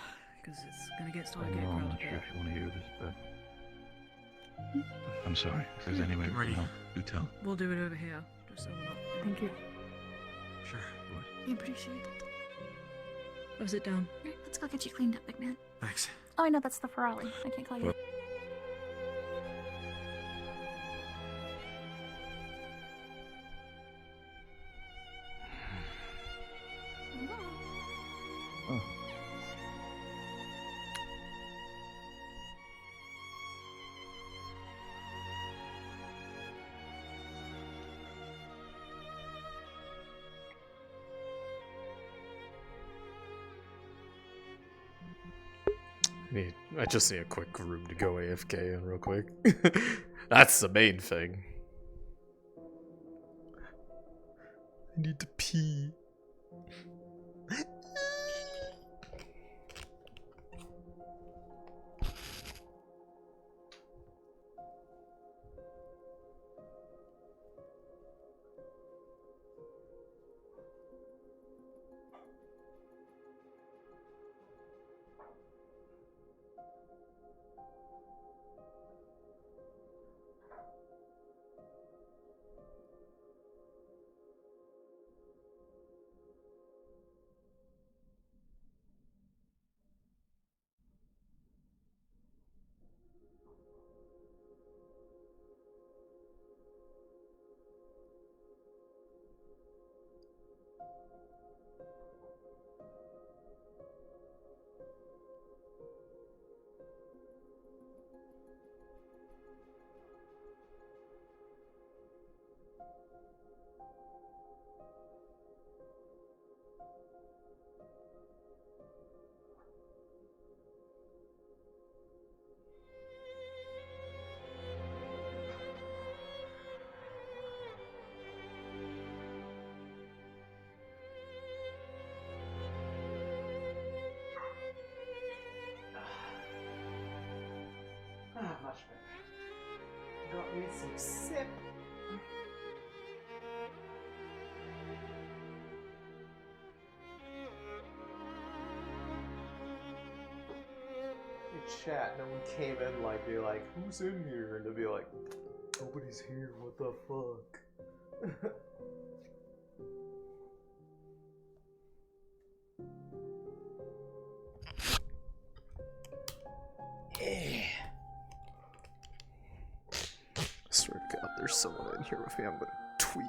because it's gonna started getting I'm crowded. not sure if you want to hear this, but I'm sorry. If there's any way we can help, do tell. We'll do it over here, just so we're not. Thank you. Sure. I appreciate it. Go sit down. Right, let's go get you cleaned up, big man. Thanks. Oh, I know that's the Ferrari. I can't call you. I just need a quick room to go AFK in real quick. That's the main thing. I need to pee. Much better. Got me some sip. In chat, no one came in like, be like, who's in here? And to be like, nobody's here, what the fuck? Yeah. I swear to God, there's someone in here with me, I'm gonna tweak.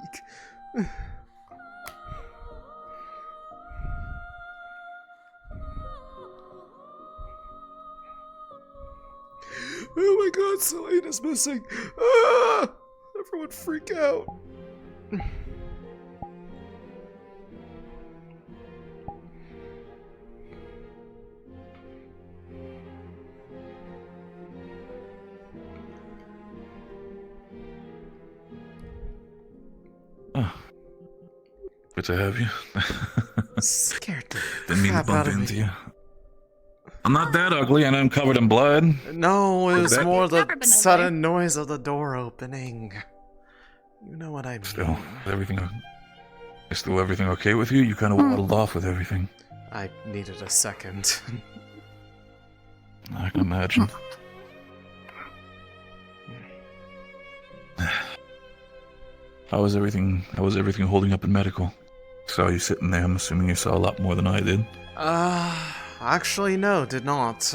Oh my God, Céline is missing! Ah! Everyone freak out! Good to have you. Scared the Didn't mean to crap out bump of into me. you. I'm not that ugly, and I'm covered in blood. No, it was That- more the Never been sudden noise of the door opening. You know what I mean. Still, is still everything okay with you? You kind of waddled off with everything. I needed a second. I can imagine. How was everything holding up in medical? Saw you sitting there. I'm assuming you saw a lot more than I did. Actually, no, did not.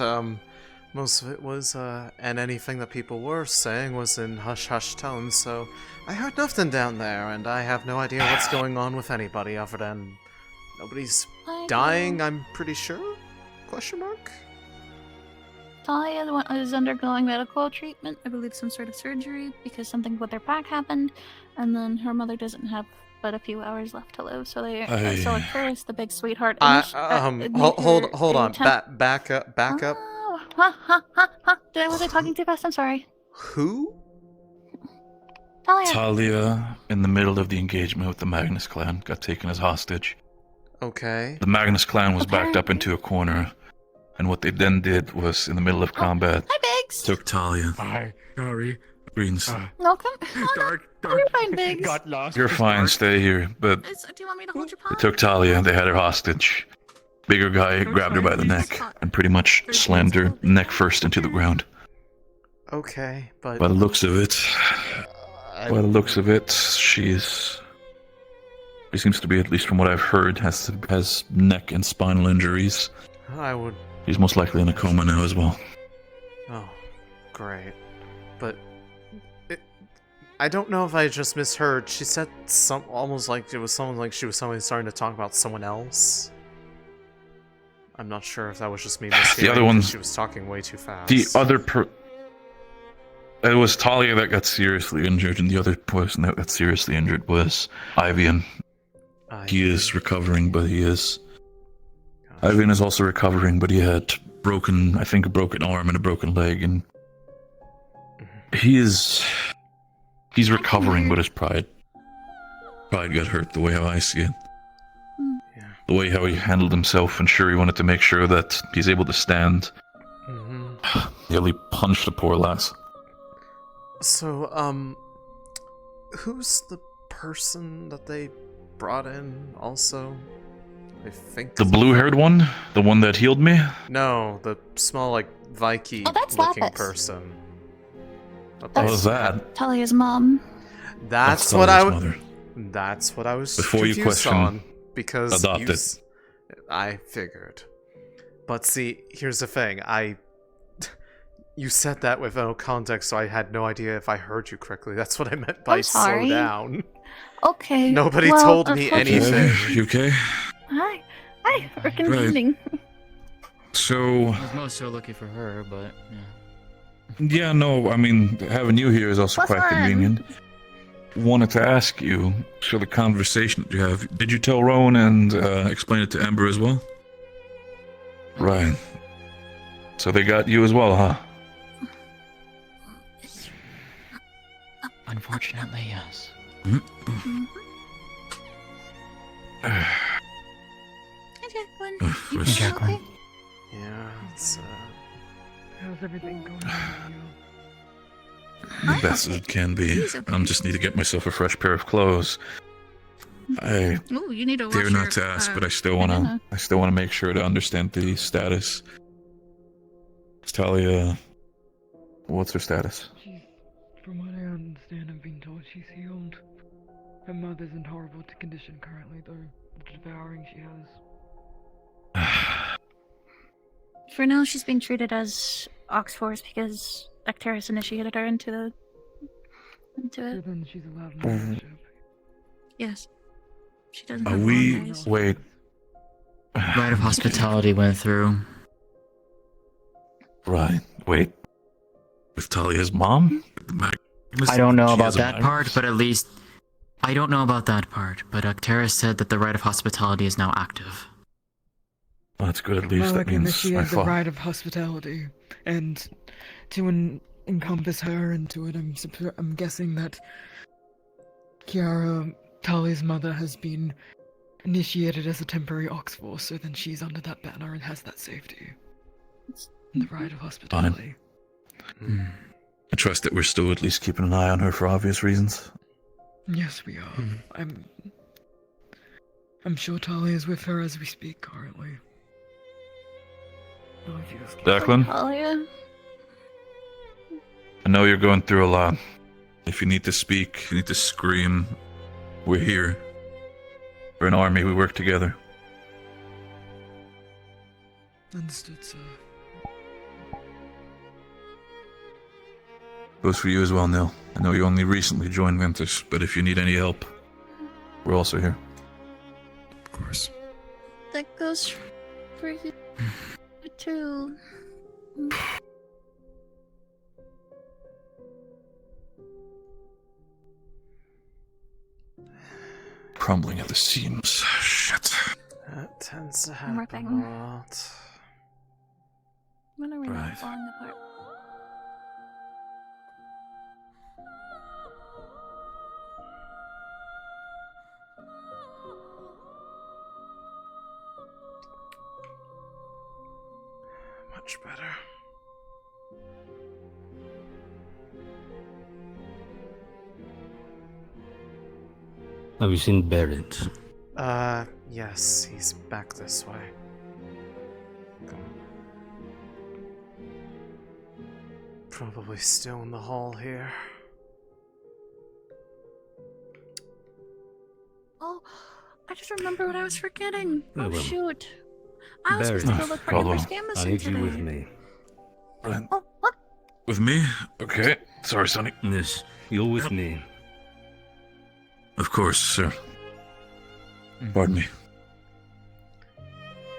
Most of it was, and anything that people were saying was in hush-hush tones, so I heard nothing down there, and I have no idea what's going on with anybody other than nobody's dying, I'm pretty sure? Question mark? Talia is undergoing medical treatment, I believe some sort of surgery, because something with their back happened, and then her mother doesn't have but a few hours left to live. So they so like first the big sweetheart. Hold on. Back up. Was I talking too fast? I'm sorry. Who? Talia. Talia, in the middle of the engagement with the Magnus clan, got taken as hostage. Okay. The Magnus clan was backed up into a corner, and what they then did was, in the middle of combat, took Talia. Hi, sorry. Greens. Welcome. Dark. You're fine, Biggs. Got lost. You're fine, stay here. But Do you want me to hold your they paw? took Talia, they had her hostage. Bigger guy grabbed her by the neck and pretty much slammed her neck first into the ground. Okay, but... By the looks of it, she seems to be, at least from what I've heard, has neck and spinal injuries. She's most likely in a coma now as well. Oh, great. But I don't know if I just misheard. She said almost like it was someone like she was starting to talk about someone else. I'm not sure if that was just me mishearing. The other one, she was talking way too fast. It was Talia that got seriously injured, and the other person that got seriously injured was Ivian. He is recovering, but Ivian is also recovering, but he had a broken arm and a broken leg, and he's recovering, but his pride got hurt, the way how I see it. The way how he handled himself, and sure, he wanted to make sure that he's able to stand. He only punched the poor lass. So, who's the person that they brought in also? I think The blue-haired one? The one that healed me? No, the small, like, Viking-looking person. What was that? Talia's mom. That's Talia's what I mother. That's what I was Before you confused question, on, because adopted. I figured. But see, here's the thing. You said that with no context, so I had no idea if I heard you correctly. That's what I meant by slow sorry. down. Okay. Nobody well, told me anything. You okay? Hi, we're convening. So... I was most so lucky for her, but yeah. Yeah, no, I mean, having you here is also quite convenient. Wanted to ask you, so the conversation that you have, did you tell Rowan and explain it to Ember as well? Right. So they got you as well, huh? Unfortunately, yes. Hi, Jacqueline. Yeah, it's how's everything going on The best as it can be. I just need to get myself a fresh pair of clothes. I Ooh, you need to dare wash not your, to ask, but I still wanna make sure to understand the status. Talia, what's her status? From what I understand, I've been told she's healed. Her mother's in horrible condition currently, though. The devouring she has. For now, she's being treated as Oxforce because Actaris initiated her into it. So then she's allowed membership. Yes. She doesn't Are have we... long days. Wait. Rite of hospitality went through. Right. Wait. With Talia's mom? I don't know She about has a that Magnus? part, but at least... I don't know about that part, but Actaris said that the rite of hospitality is now active. Well, that's good, at least. That Malik means I initiated the fought. rite of hospitality, and to encompass her into it, I'm guessing that Kiara, Talia's mother, has been initiated as a temporary Oxforce, so then she's under that banner and has that safety. The rite of hospitality. I trust that we're still at least keeping an eye on her for obvious reasons. Yes, we are. I'm sure Talia is with her as we speak currently. Declan, Talia? I know you're going through a lot. If you need to speak, you need to scream, we're here. We're an army, we work together. Understood, sir. Goes for you as well, Nil. I know you only recently joined Ventus, but if you need any help, we're also here. Of course. That goes for you too. crumbling at the seams. Shit. That tends to One more happen thing. a lot. When are we Right. not falling apart? Much better. Have you seen Barrett? Yes, he's back this way. Probably still in the hall here. Oh, I just remembered what I was forgetting. Oh, Oh well. shoot. I was supposed to go look for Amber's Gamma I suit need you today. with me. Right. Oh, what? With me? Okay. Sorry, Sonny. Yes, you're with me. Of course, sir. Pardon me.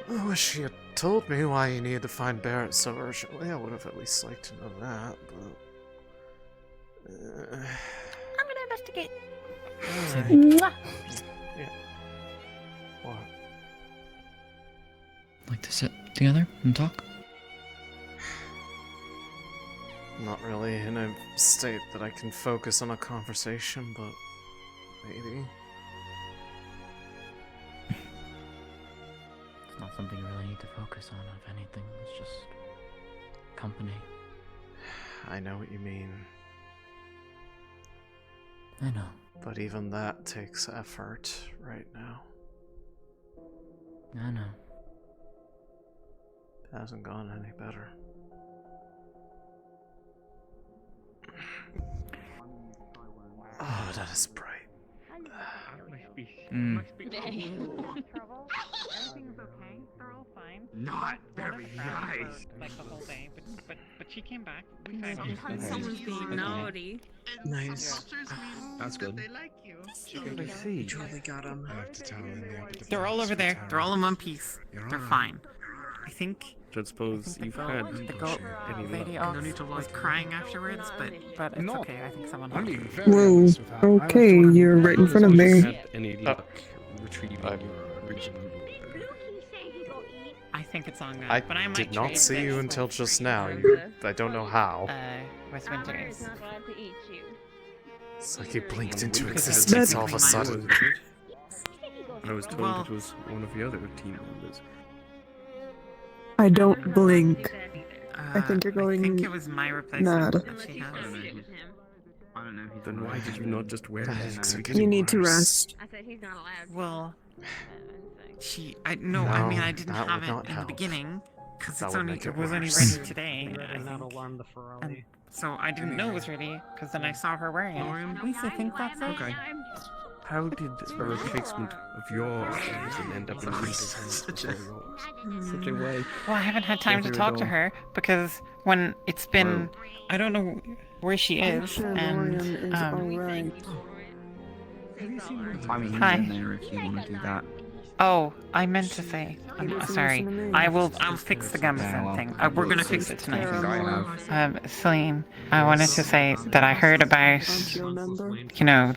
I wish he had told me why he needed to find Barrett so urgently. I would have at least liked to know that, but... I'm gonna investigate. Alright. Mwah. Yeah. What? Like to sit together and talk? Not really in a state that I can focus on a conversation, but maybe. It's not something you really need to focus on, if anything. It's just company. I know what you mean. I know. But even that takes effort right now. I know. It hasn't gone any better. Oh, that is bright. Everything's okay. They're all fine. Not very nice. Like the whole day, but she came back. We No, found sometimes someone's being naughty. Nice. That's good. They like you. I see. Julie got him. I have to tell him the They're all over there. They're all in one piece. They're fine. I think. I suppose you've had The goat any lady luck. was crying afterwards, but it's okay. I think someone helped her. Whoa. Okay, you're right in front of me. Had any luck retrieving your original? I think it's on I but I might did not trade see you this until for just free. now. I don't know how. West Winters. It's like he blinked into Because existence it's all of a technically sudden. I was told Well- it was one of the other team members. I don't blink. I think you're going I think it was my replacement mad. that she has. I don't know if he's Then why did you not just wear it? You need to rest. I said he's not allowed. Well, I No, mean I didn't that have would it not in the help. beginning because That it's would only make it it was only worse. ready today. I think. alarm the Ferrari. And so I didn't know it was ready because then I saw her wearing it. At least I think that's it. Okay. How did a replacement of your item end up in his hands before yours? Such a way. Well, I haven't had time to talk to her because when it's been, I don't know where she I'm is, sure and Lorian is alright. I mean, Hi. in there if you want to do that. oh, I meant to say, I'm doesn't sorry. listen to me. I'll fix the gamma Yeah, thing. well, We're gonna we'll fix see. it tonight. I have. Celine, I wanted to say that I heard about, Don't you remember? you know,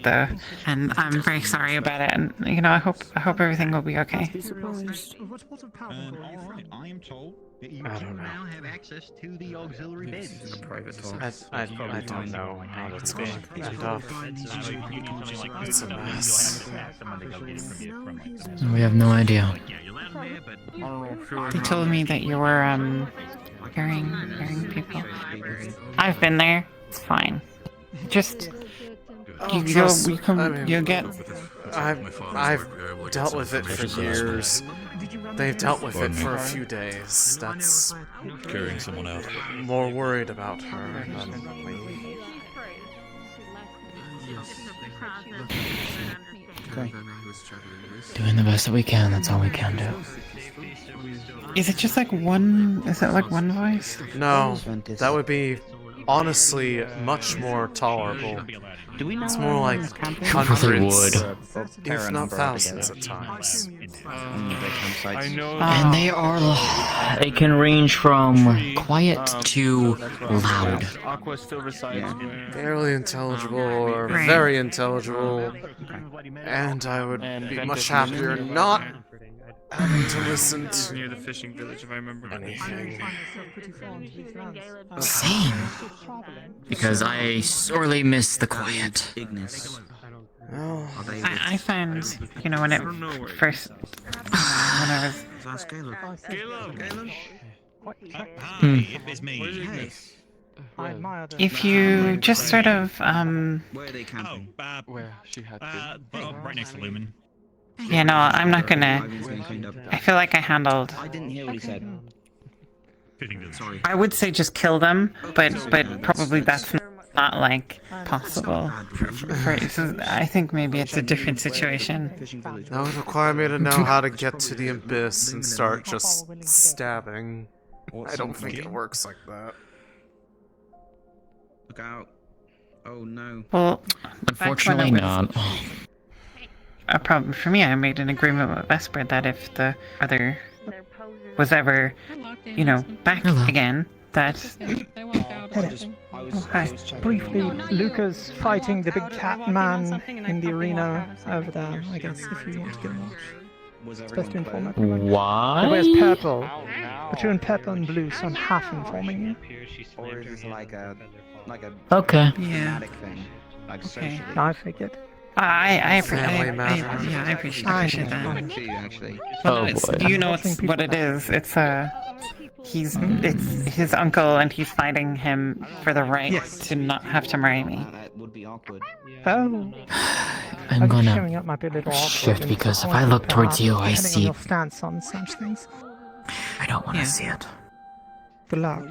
and I'm very sorry about it, and you know, I hope everything will be okay. Be surprised. Alright, I am told that you I two don't know. now have access to the auxiliary beds. A private talk. I don't know how that's going to end up. It's a mess. We have no idea. They told me that you were hearing people. I've been there. It's fine. Just you'll get. I've dealt with it for years. They've dealt with it for a few days. That's Carrying someone out. more worried about her than me. Okay. Doing the best that we can, that's all we can do. Is it just like one? Is it like one voice? No, that would be honestly much more tolerable. Do we know It's more like hundreds, if not thousands at times. I know. And they are. It can range from quiet to loud. Aqua still resides Barely intelligible or very intelligible, and I would be much happier not having to listen to near the fishing village, if I remember anything. Same. Because I sorely miss the quiet. Ignis. I found, you know, when it first, when I was. That's Caleb. It's me. Hey. If you just sort of, Where are they camping? Where she had been. Right next to Lumen. yeah, no, I'm not gonna. I feel like I handled. I didn't hear what he said. Sorry. I would say just kill them, but probably that's not like possible. So I think maybe it's a different situation. That would require me to know how to get to the abyss and start just stabbing. I don't think it works like that. Look out. Oh no. Well, Unfortunately not. A problem for me, I made an agreement with Vesper that if the other was ever, you know, back again, that... Briefly, Luca's fighting the big cat man in the arena over there, I guess, if you want to get a watch. It's best to inform everyone. Why? He wears purple. Between purple and blue, so I'm half informing you. Or is this like a Okay. thematic thing? Like Okay. socially? I figured. I appreciate that. Actually. Well, you know what it is. It's it's his uncle, and he's fighting him for the right to not have to marry me. That would be awkward. Oh. I'm gonna Showing up might be a little awkward shift and because if I look towards you, I depending on see. your stance on such things. I don't want to see it. Good luck.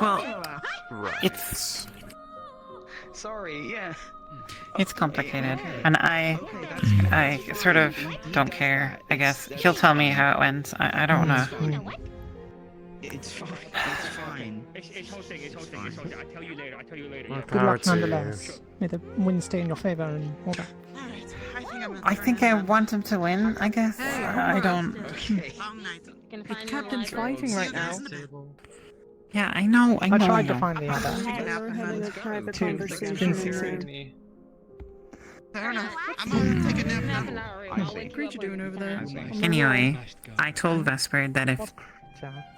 Well, it's Sorry, yeah. it's complicated, and I sort of don't care. I guess he'll tell me how it went. I don't wanna. It's fine. It's fine. It's okay. I'll tell you later. Good luck nonetheless. May the wind stay in your favor and all that. I think I want him to win. I guess I don't. The captain's fighting right now. Yeah, I know. I tried to find the other. Didn't succeed. Fair enough. I'm gonna take a nap now. What creature doing over there? Anyway, I told Vesper that if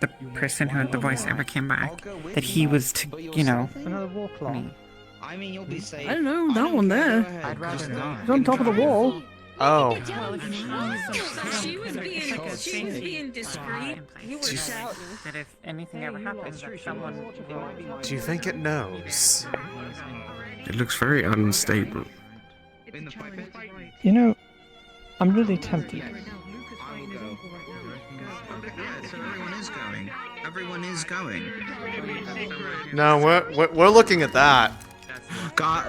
the person who had the voice ever came back, that he was to, you know, Another war claw. I mean, you'll be safe. I don't know, that one there. I'd rather not. It's on top of the wall. Oh. She was being discreet. You were shouting. That if anything ever happens, that someone will... Do you think it knows? It looks very unstable. You know, I'm really tempted. So everyone is going. Everyone is going. No, we're looking at that. God.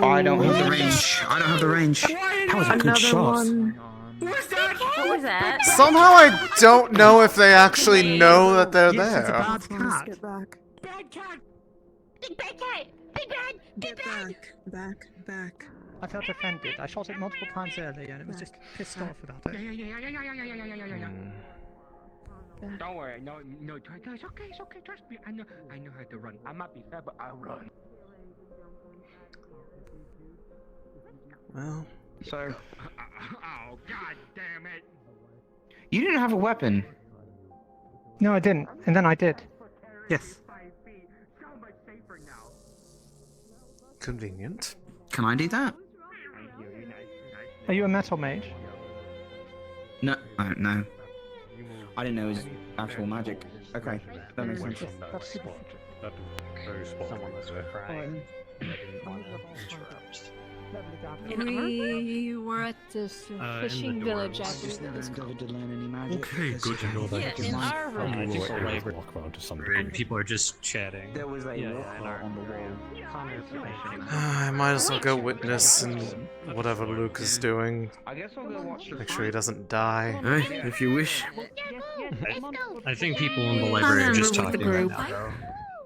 I don't have the range. I don't have the range. That was a good shot. What was that? Somehow I don't know if they actually know that they're there. Get back. Bad cat! Big bad cat! Big bad! Big bad! Back. I felt offended. I shot it multiple times earlier and it was just pissed off about it. Don't worry, no, it's okay, trust me. I know how to run. I might be fat, but I'll run. Well. So. Oh, god damn it! You didn't have a weapon. No, I didn't. And then I did. Yes. Convenient. Can I do that? Are you a metal mage? No, I don't know. I didn't know it was actual magic. Okay, that makes sense. That very spot. We were at this fishing village, I Just believe never it was endeavoured called. to learn any magic. Okay, good to know that. Yeah, in our room. Walk around to some degree. People are just chatting. There was a Yeah, walk in our on the wall. I might as well go witness and whatever Luke is doing. I guess I'll go watch the Make sure he doesn't die. Hey, if you wish. I think people in the library are just talking right now, though.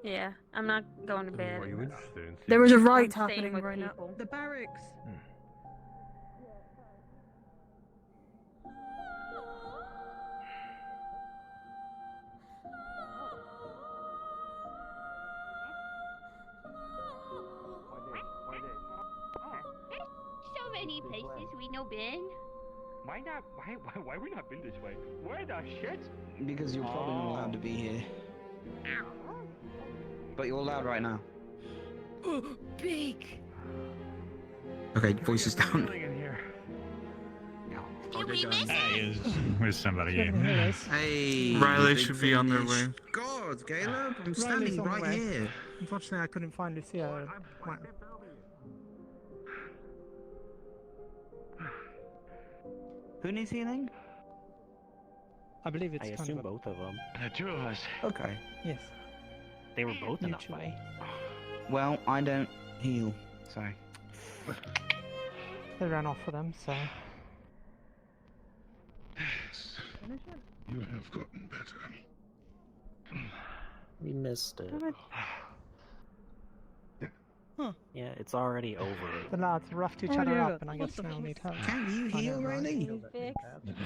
Yeah, I'm not going to bed. There was a I'm riot staying happening with right now. people. The barracks. So many places we know been. Why not? Why we not been this way? Where the shit? Because you're probably not allowed to be here. But you're allowed right now. Big. Okay, voices down. Did we miss it? Where's somebody? Hey, Riley big should be on their finish. way. God, Caleb, I'm Riley's standing on the right way. here. Unfortunately, I couldn't find Lucia. Who needs healing? I believe it's I kind assume of a- both of them. The two of us. Okay. Yes. They were both in that Mutually. fight. Well, I don't heal, so. They ran off for them, so. You have gotten better. We missed it. Huh. Yeah, it's already over. The lads roughed each Oh, other yeah. up, and I guess now need help. Can you I heal, know, right? Riley?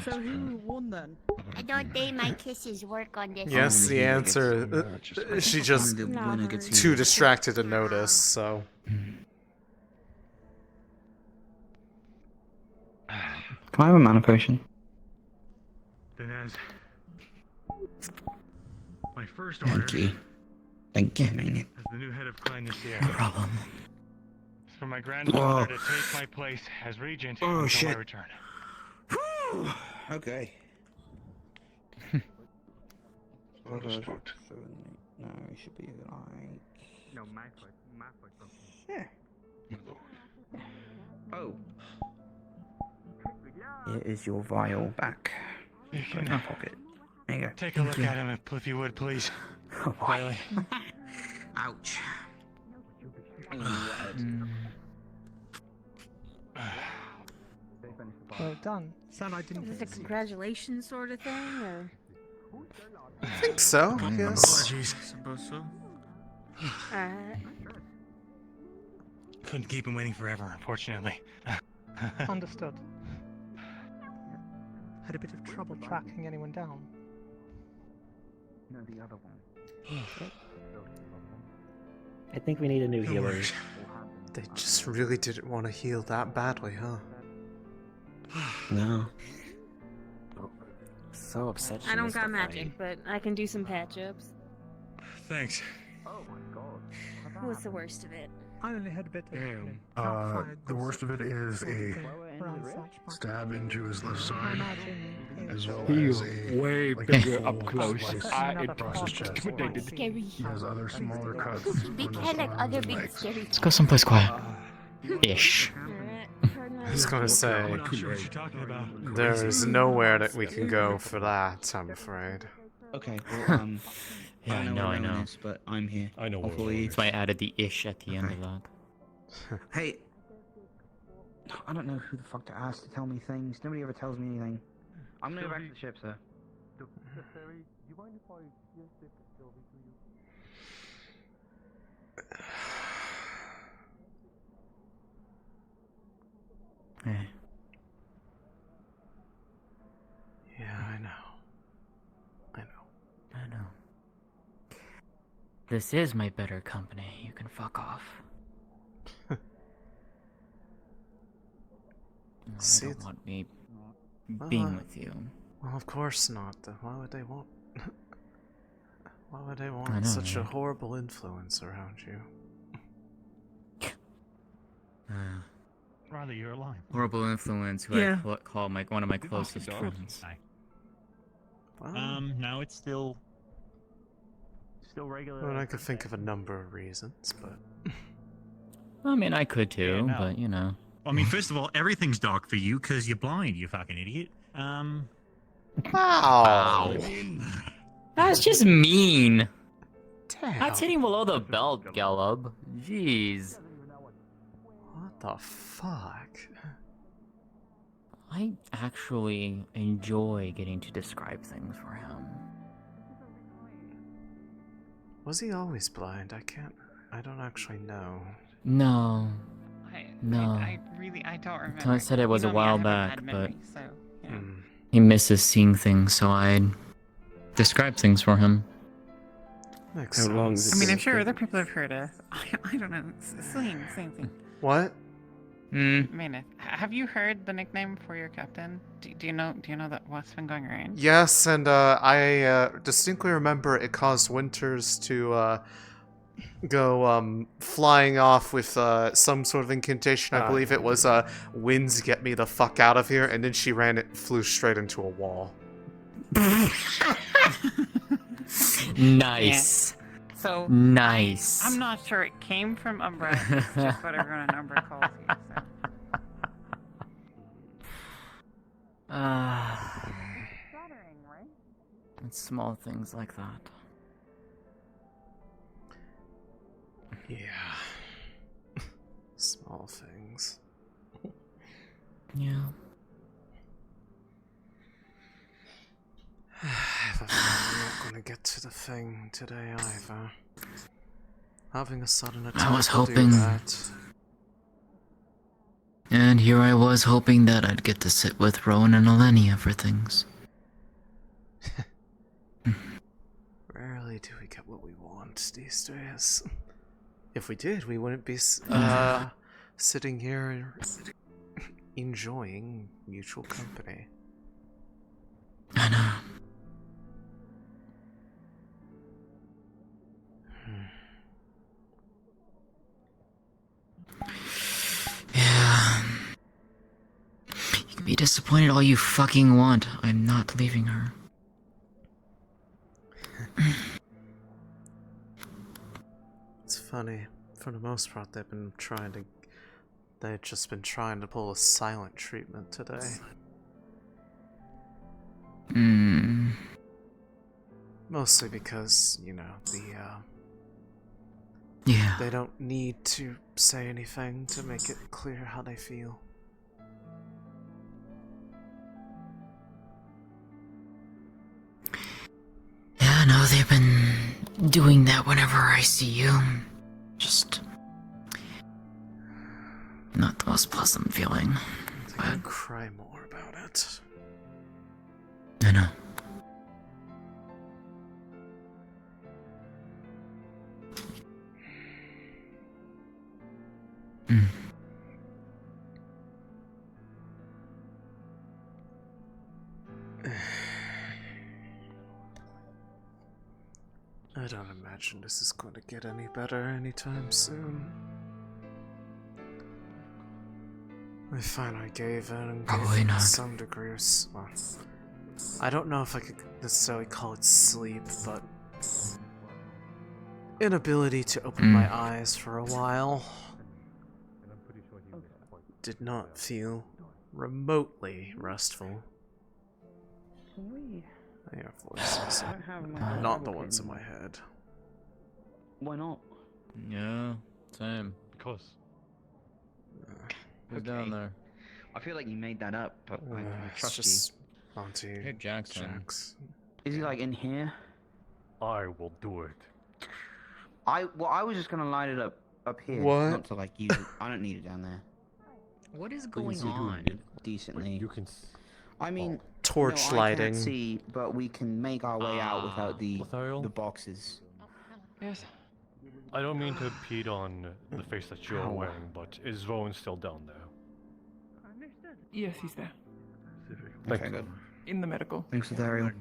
So who won then? I don't think my kisses work on this. Yes, the answer. She just The winner gets too healed. distracted to notice. So Can I have a mana potion? Then as my first order Thank you. Thank you. as the new head of Clan Astrea. No problem. It's for my grandfather to take my place as regent until shit. my return. Okay. Understood. No, it should be like. No, my foot. Yeah. Oh. Here is your vial back. You Put it in my pocket. There you go. Take a look at him, if you would, please. Oh, boy. Riley. Ouch. Well done. Sad I didn't. Is this a congratulations sort of thing, or? I think so. Yes. Apologies. Suppose so. Alright. Couldn't keep him waiting forever, unfortunately. Understood. Had a bit of trouble tracking anyone down. No, the other one. I think we need a new healer. They just really didn't want to heal that badly, huh? No. So upset. I don't got magic, but I can do some patch-ups. Thanks. What's the worst of it? I only had a bit of. The worst of it is a stab into his left side, as well as a way like, bigger full up close. slice I across his chest. Scary. He has other smaller cuts. Big on his head like arms other and big legs. scary. Let's go someplace quiet. Ish. I was gonna say, I'm not sure what you're talking about. there is nowhere that we can go for that, I'm afraid. Okay, well, Yeah, I don't know, where I no one know. is, but I'm here. I know I'll where follow we you. That's why I added the ish at the end of that. Hey, I don't know who the fuck to ask to tell me things. Nobody ever tells me anything. I'm gonna go back to the ship, sir. Do you mind if I give this to Sylvie to you? Eh. Yeah, I know. I know. This is my better company. You can fuck off. No, I See, don't want me being with you. Well, of course not. Why would they want? Why would they I want know, such a right? horrible influence around you? Riley, you're alive. Horrible influence. Who Yeah. I call one of my closest dog. friends. Now it's still regular. Well, I could think of a number of reasons, but I mean, I could too, Yeah, no. but you know. I mean, first of all, everything's dark for you because you're blind, you fucking idiot. Wow. That's just mean. Damn. That's hitting below the belt, Galub. Jeez. What the fuck? I actually enjoy getting to describe things for him. Was he always blind? I don't actually know. No. No. I don't remember. I said it was a You know me, I while haven't back, had memory, but so, yeah. he misses seeing things, so I describe things for him. Makes sense. I mean, I'm sure other people have heard of. I don't know. Same thing. What? I mean, have you heard the nickname for your captain? Do you know that what's been going around? Yes, and I distinctly remember it caused Winters to go flying off with some sort of incantation. I believe it was "Winds, get me the fuck out of here," and then she flew straight into a wall. Nice. Yeah. So nice. I'm not sure it came from Umbra. It's just what everyone in Umbra calls you. So. It's small things like that. Yeah. Small things. Yeah. I have a feeling we're not going to get to the thing today either. Having a sudden attack I was will do hoping. that. And here I was hoping that I'd get to sit with Rowan and Alenia for things. Rarely do we get what we want these days. If we did, we wouldn't be sitting here enjoying mutual company. I know. Yeah. You can be disappointed all you fucking want. I'm not leaving her. It's funny. For the most part, they've just been trying to pull a silent treatment today. Mostly because, you know, yeah. They don't need to say anything to make it clear how they feel. Yeah, no, they've been doing that whenever I see you. Just not the most pleasant feeling. I think I'd cry more about it. I know. I don't imagine this is going to get any better anytime soon. I finally gave in and Probably gave not. some degree of well, I don't know if I could necessarily call it sleep, but inability to open my eyes for a while. Did not feel remotely restful. I hear voices, not the ones in my head. Why not? Yeah, same. Because. Who's down there? I feel like you made that up, but I It's trust just you. Auntie Hey, Jackson. Is he like in here? I will do it. I was just gonna light it up here. What? Not to like use it. I don't need it down there. What is We going can see on? decently. You can. I mean, torch I lighting. can't see, but we can make our way out without the boxes. Yes. I don't mean to impede on the face that you're wearing, but is Rowan still down there? Yes, he's there. Thank Okay, you. good. In the medical. Thanks for Daryl.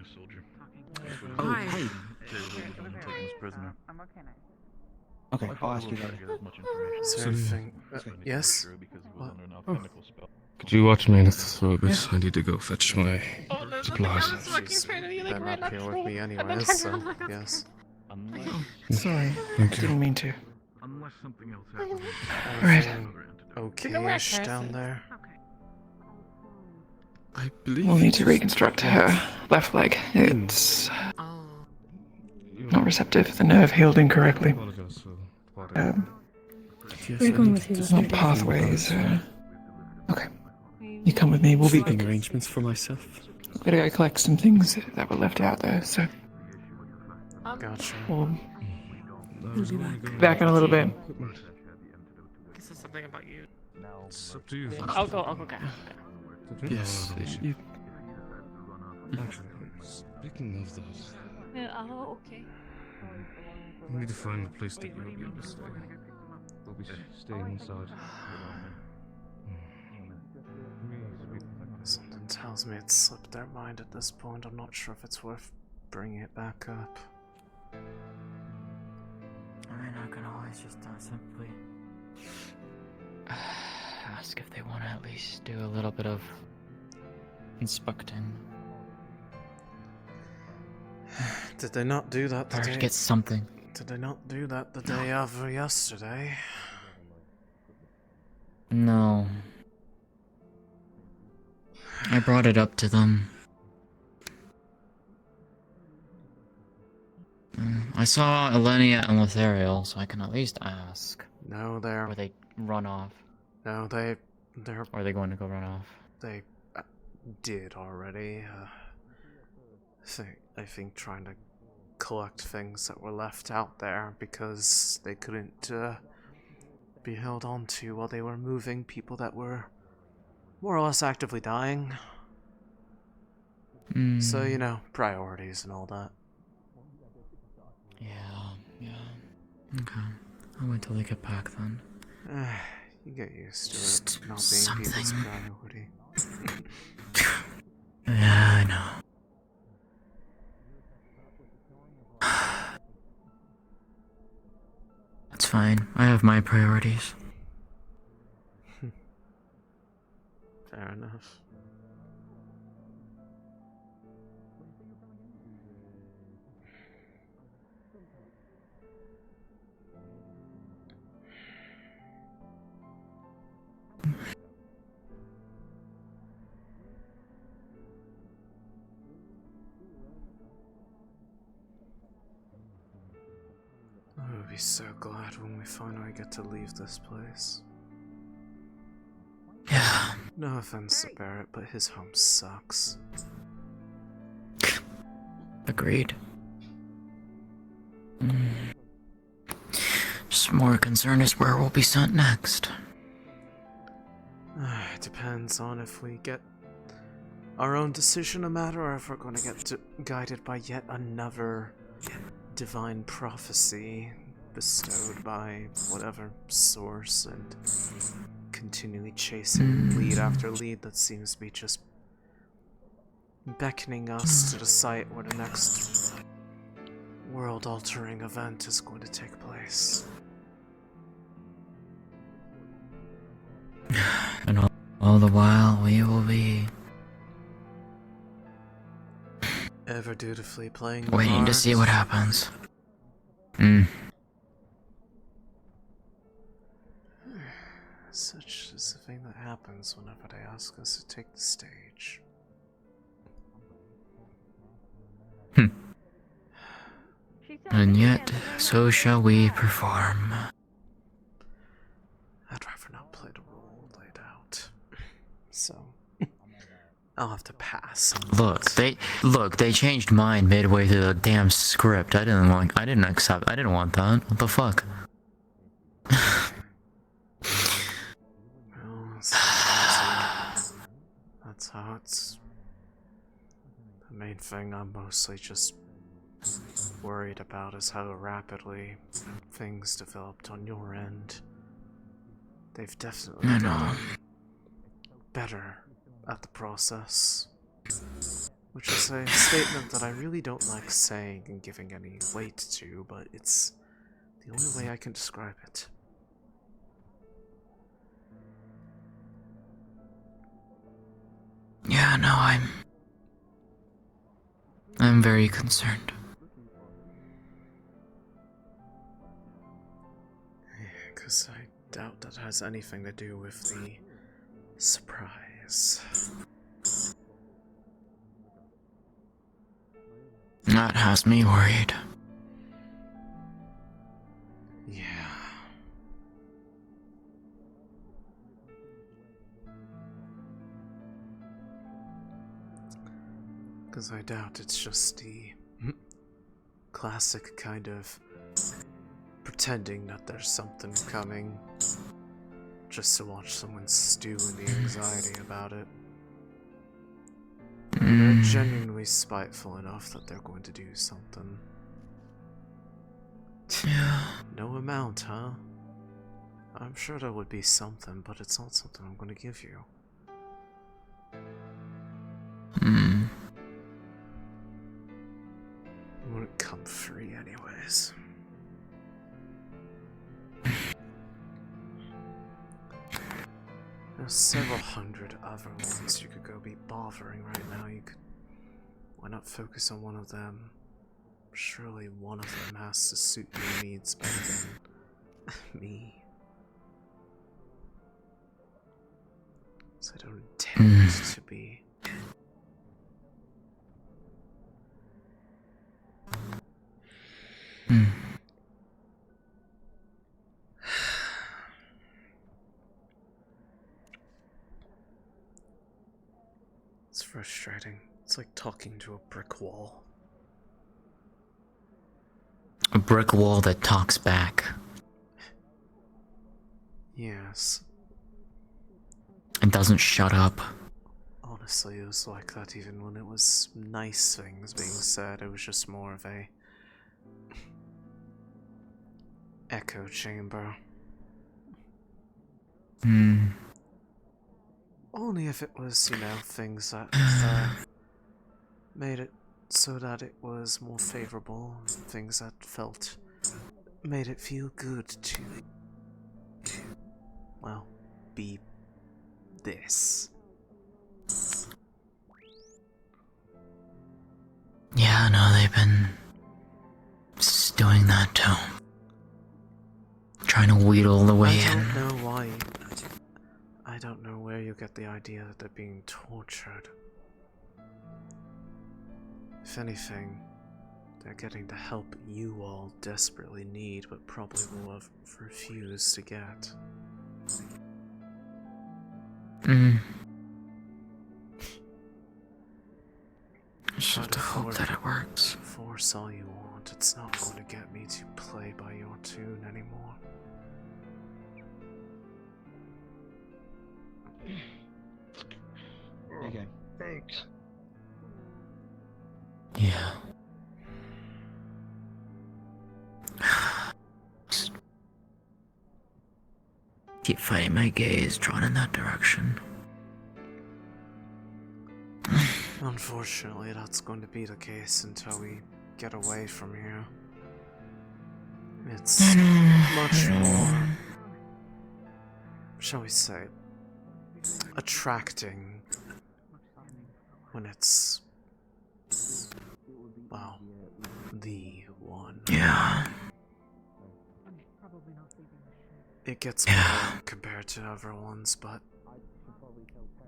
Oh, Hi. hey. Prisoner. Okay, I'll ask you later. Is there anything? Yes? Could you watch me for a bit? I need to go fetch my supplies. She's been up here with me anyway, so yes. Sorry, Thank you. didn't mean to. Unless something else happens. Everything okay-ish down there. I believe We'll need to reconstruct her left leg. It's not receptive. The nerve healed incorrectly. We're going with you. There's not pathways. Okay. You come with me. We'll be making arrangements for myself. We're gonna go collect some things that were left out there. So Gotcha. we'll be back in a little bit. This is something about you. It's up to you. I'll go. Okay. Yes, you... Actually, speaking of that, Oh, okay. we need to find a place that you'll be able to stay. We'll be staying inside. Something tells me it slipped their mind at this point. I'm not sure if it's worth bringing it back up. I mean, I can always just simply ask if they want to at least do a little bit of inspecting. Did they not do that the Or day? get something. Did they not do that the day of yesterday? No. I brought it up to them. I saw Elenia and Lothario, so I can at least ask. No, they're... Or they run off. No, they're... Or are they going to go run off? They did already. I think trying to collect things that were left out there because they couldn't be held on to while they were moving people that were more or less actively dying. So, you know, priorities and all that. Yeah. Okay. I'll wait till they get back then. You get used to it not being people's priority. Yeah, I know. It's fine. I have my priorities. Fair enough. I'll be so glad when we finally get to leave this place. Yeah. No offense to Barrett, but his home sucks. Agreed. Just more concern is where we'll be sent next. It depends on if we get our own decision a matter or if we're going to get guided by yet another divine prophecy bestowed by whatever source and continually chasing lead after lead that seems to be just beckoning us to the site where the next world-altering event is going to take place. And all the while we will be ever dutifully playing the waiting to cards. see what happens. Such is the thing that happens whenever they ask us to take the stage. And yet, so shall we perform. I'd rather not play the role laid out. So, I'll have to pass. Look, they changed mine midway through the damn script. I didn't want that. What the fuck? Well, that's how it's... The main thing I'm mostly just worried about is how rapidly things developed on your end. They've definitely gotten better at the process. Which is a statement that I really don't like saying and giving any weight to, but it's the only way I can describe it. Yeah, no, I'm very concerned. Because I doubt that has anything to do with the surprise. That has me worried. Yeah. Because I doubt it's just the classic kind of pretending that there's something coming just to watch someone stew in the anxiety about it. They're genuinely spiteful enough that they're going to do something. Yeah. No amount, huh? I'm sure there would be something, but it's not something I'm going to give you. It wouldn't come free anyways. There's several hundred other ones you could go be bothering right now. Why not focus on one of them? Surely one of them has to suit your needs better than me. So I don't intend to be. It's frustrating. It's like talking to a brick wall. A brick wall that talks back. Yes. It doesn't shut up. Honestly, it was like that even when it was nice things being said. It was just more of a echo chamber. Only if it was, things that made it so that it was more favorable, things that made it feel good to, well, be this. Yeah, no, they've been doing that too. Trying to wheedle the way in. I don't know why. I don't know where you get the idea that they're being tortured. If anything, they're getting the help you all desperately need, but probably will have refused to get. Just have to hope that it works. Force all you want, it's not going to get me to play by your tune anymore. Okay. Thanks. Yeah. Keep fighting my gaze drawn in that direction. Unfortunately, that's going to be the case until we get away from here. It's much more, shall we say, attracting when it's, well, the one. Yeah. It gets better compared to other ones, but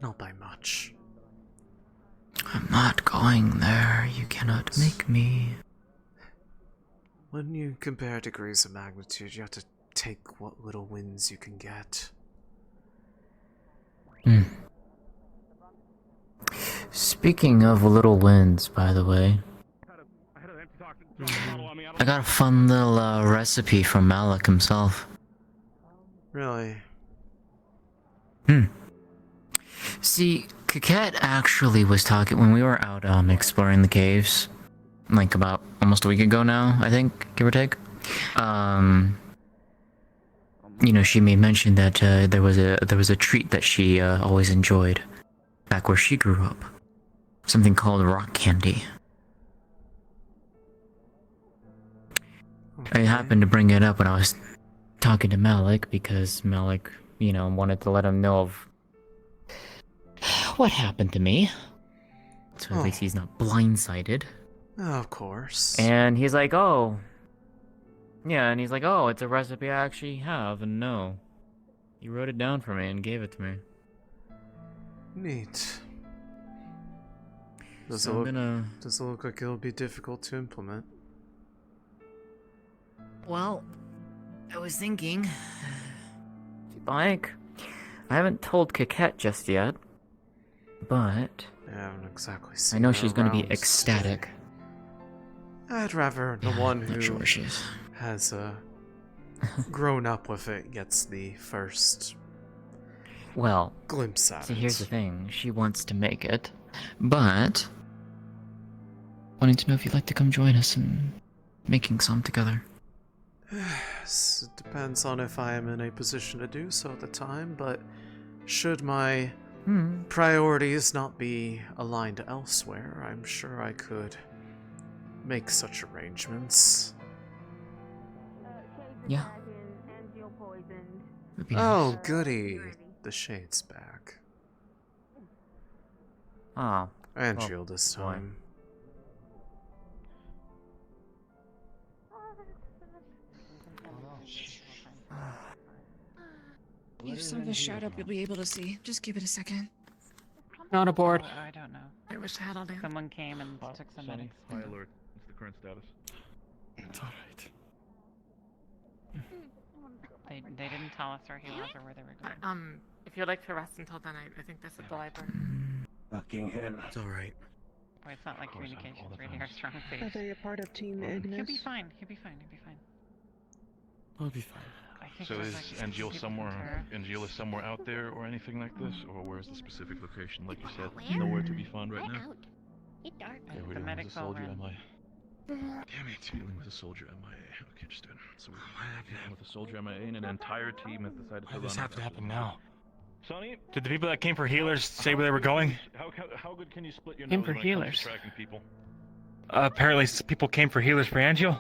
not by much. I'm not going there. You cannot make me. When you compare degrees of magnitude, you have to take what little wins you can get. Speaking of little wins, by the way, I got a fun little recipe from Malik himself. Really? See, Coquette actually was talking when we were out exploring the caves, like about almost a week ago now, I think, give or take. She made mention that there was a treat that she always enjoyed back where she grew up, something called rock candy. I happened to bring it up when I was talking to Malik because Malik, wanted to let him know of what happened to me. So at least he's not blindsided. Of course. And he's like, oh. Yeah, and he's like, oh, it's a recipe I actually have and know. He wrote it down for me and gave it to me. Neat. Does So it look like it'll be difficult to implement? Well, I was thinking, if you'd like, I haven't told Coquette just yet, but I haven't exactly I seen know her she's going to be around ecstatic. I'd rather the one who sure she is. has grown up with it gets the first Well, glimpse at see, it. here's the thing. She wants to make it, but wanting to know if you'd like to come join us in making some together. It depends on if I am in a position to do so at the time, but should my priorities not be aligned elsewhere, I'm sure I could make such arrangements. Yeah. Oh, goody. The shade's back. Oh. And well, Jill this boy. time. If some of us showed up, you'll be able to see. Just give it a second. Not aboard. I don't know. It was heralding. Someone came and took some Sonny, medics. high alert. What's the current status? It's alright. They didn't tell us where he was or where they were going. If you'd like to rest until then, I think that's at the library. Fucking hell. It's alright. Well, it's not like communication's really our strong Are suit. they a part of Team Ignis? He'll be fine. He'll be fine. He'll be fine. I'll be fine. I think So it was is like Angeal people somewhere? from Angeal is somewhere out there or anything like this, or where's the specific location? Like you said, nowhere to be found right now. It's dark. Okay, we're The dealing with a medics all soldier ran. MIA. Damn it, dealing with a soldier MIA. Okay, understood. So we're dealing with a soldier MIA and an entire team has decided to Why run. does this have to happen now? Sonny, Did the people that came for healers say where they were going? how good can you split your Came nose for when it comes healers. to tracking people? Apparently, people came for healers for Angel.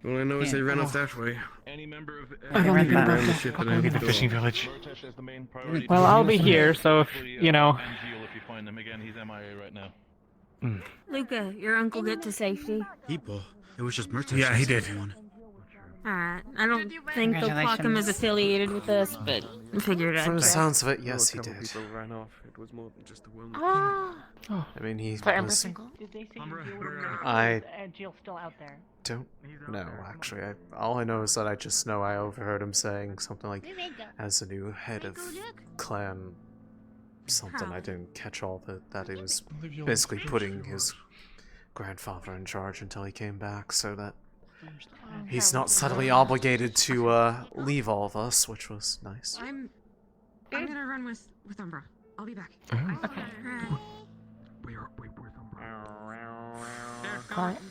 All I know is they ran off that way. Any member of I don't even Around know. the ship and Maybe out the the fishing door. village. Vertex is the main priority. Well, I'll be here, so if, you know. Angeal, if you find him again, he's MIA right now. Luca, your uncle get to safety? People. It was just Murtaugh. Yeah, he did. Alright, I don't think they'll clock him as affiliated with us, but I figured I'd From the check. sounds of it, Oh, yes, a he couple did. people ran off. It was more than just the one. Oh. I mean, he So Ember was... single? Did they say I Angie's still out there? don't know, actually. All I know is that I just know I overheard him saying something like, as a new head of clan something. I didn't catch all of it, that he was basically putting his grandfather in charge until he came back, so that he's not suddenly obligated to leave all of us, which was nice. I'm gonna run with Umbra. I'll be back. Okay. Where's Umbra?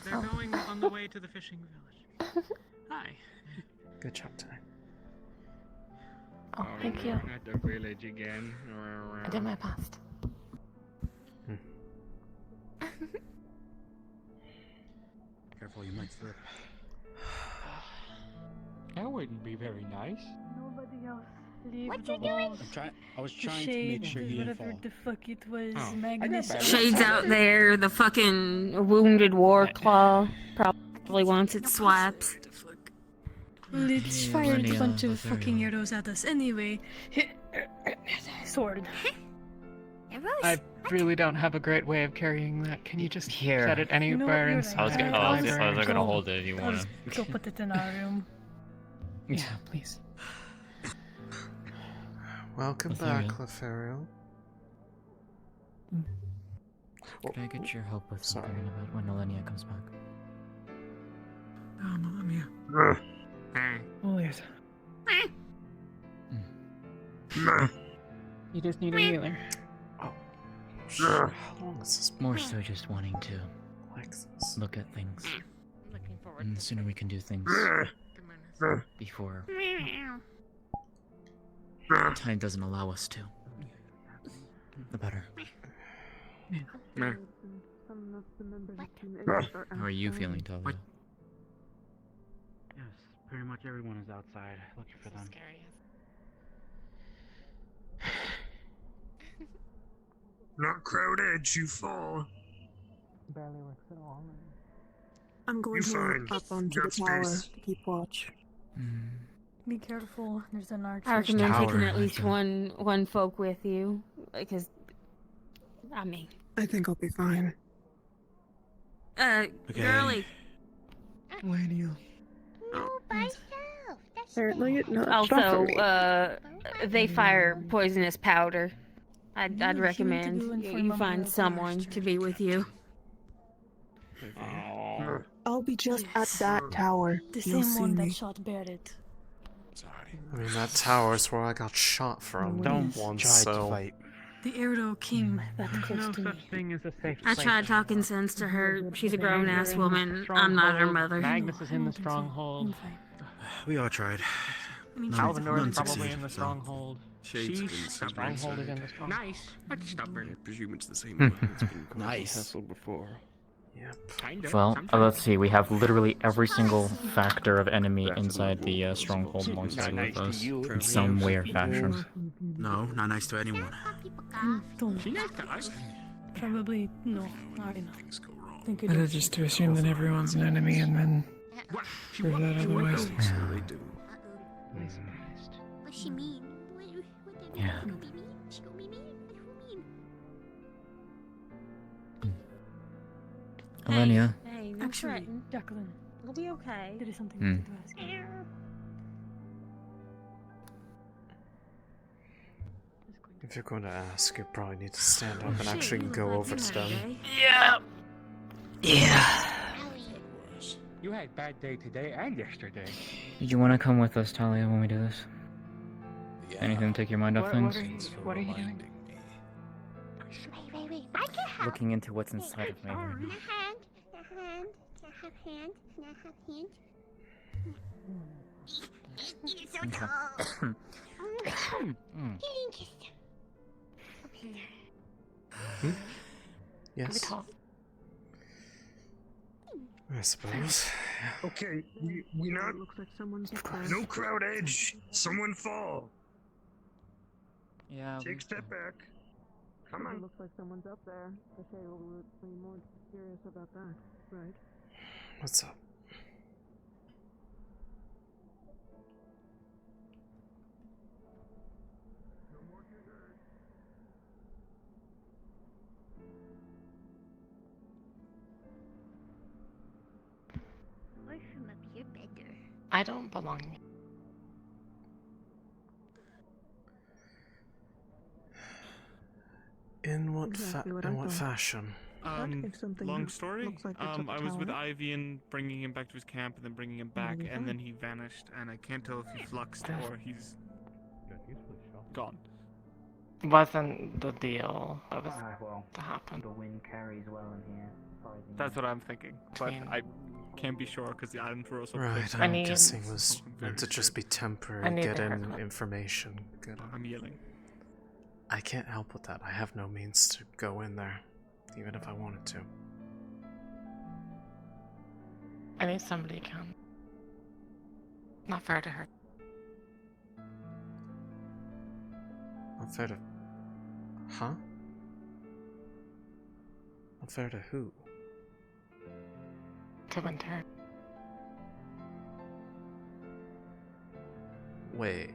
They're going on the way to the fishing village. Hi. Good job, Ty. Oh, thank you. At the village again. I did my best. Careful, you might slip. That wouldn't be very nice. Nobody else. Leave What the you doing? walls. I was The trying to make shade, sure you didn't whatever fall. the fuck it was, Oh. Magnus. Shade's out there, the fucking wounded war claw probably wants its swaps. Well, it Yeah, fired money a bunch on of the fucking ferry. arrows at us anyway. Sword. I really don't have a great way of carrying that. Can you just Here. set it You know what, anywhere you're inside? right. I was gonna, the I was library? gonna hold it if you I'll wanna. just go put it in our room. Yeah, please. Welcome Lothario. back, Lothario. Can I get your help with Sorry. something about when Elenia comes back? Oh, no, I'm here. Oh, yes. You just need a healer. How long is this More so just wanting to like this? look at things. Looking forward And the to sooner we can do things Goodness. before time doesn't allow us to, the better. How are you feeling, Tavia? Yes, pretty much everyone is outside looking for them. Scary. Not crowded, you fall. Barely works at all. I'm going You here fine. up onto Got the tower space. to keep watch. Be careful. There's an archer. I recommend Tower, taking at least okay. one folk with you, because I mean, I think I'll be fine. girly. Lania. Apparently, not for Also, me. they fire poisonous powder. I'd Really recommend human to go in you for find mumbo someone first, to be with you. I'll be just at that tower. The You'll same see one me. that shot Barrett. I mean, that tower's where I got shot from once, so... The Erdo came that There's close no to such me. thing as a safe I place. tried talking sense to her. She's a You're grown-ass in the woman. I'm not her stronghold. mother. Magnus is in the I don't think so. stronghold. I'm fine. We all tried. I mean, Alvin is probably succeed, in the so- stronghold. Shades been Stronghold is in the stronghold. Nice, but stubborn. I presume it's the same one that's been Nice. hassled before. Yep. Kind of. Well, sometimes. let's see. We have literally every single factor of enemy inside the stronghold amongst Not two nice of to us, you. in some way or fashion. No, not nice to anyone. Don't. She nice to us. Probably no. I don't know. Think Better just to assume that everyone's an enemy and then What? She prove that otherwise. So they do. What's she mean? What Yeah. She gonna be mean? She gonna be mean? What you mean? Alenia. Hey, no Actually, sweating. Jacqueline, I'll be okay. there is something Hmm. I wanted to ask you. If you're going to ask, you probably need to stand up and actually go over to them. Yeah. Yeah. You had bad day today and yesterday. Did you want to come with us, Talia, when we do this? Anything to take your mind off things? What are you doing? Wait. I can help. Looking into what's inside of me. A hand. Can I have hand? Can I have hand? It is so tall. Healing kiss. Yes? I suppose. Okay, we not. Looks like someone's No crowd edge. Someone fall. Yeah. Take step back. Come on. Looks like someone's up there. The Shay will be more curious about that, right? What's up? Or from up here better. I don't belong here. In what Exactly what I in what thought. fashion? If something Long that story. looks like they took a I was with tower. Ivy and bringing him back to his camp, and then bringing him back, Maybe and then fine. he vanished, and I can't tell if he fluxed or he's gone. Wasn't the deal that was Well, to happen. the wind carries well in here. Probably the- That's what I'm thinking, but Between- I can't be sure because the islands were also Right, placed- I'm need- guessing was meant to just be I temporary, need get the in haircut. information. Good. I'm yelling. I can't help with that. I have no means to go in there, even if I wanted to. I need somebody who can. Not fair to her. Not fair to... Huh? Not fair to who? To Winter. Wait.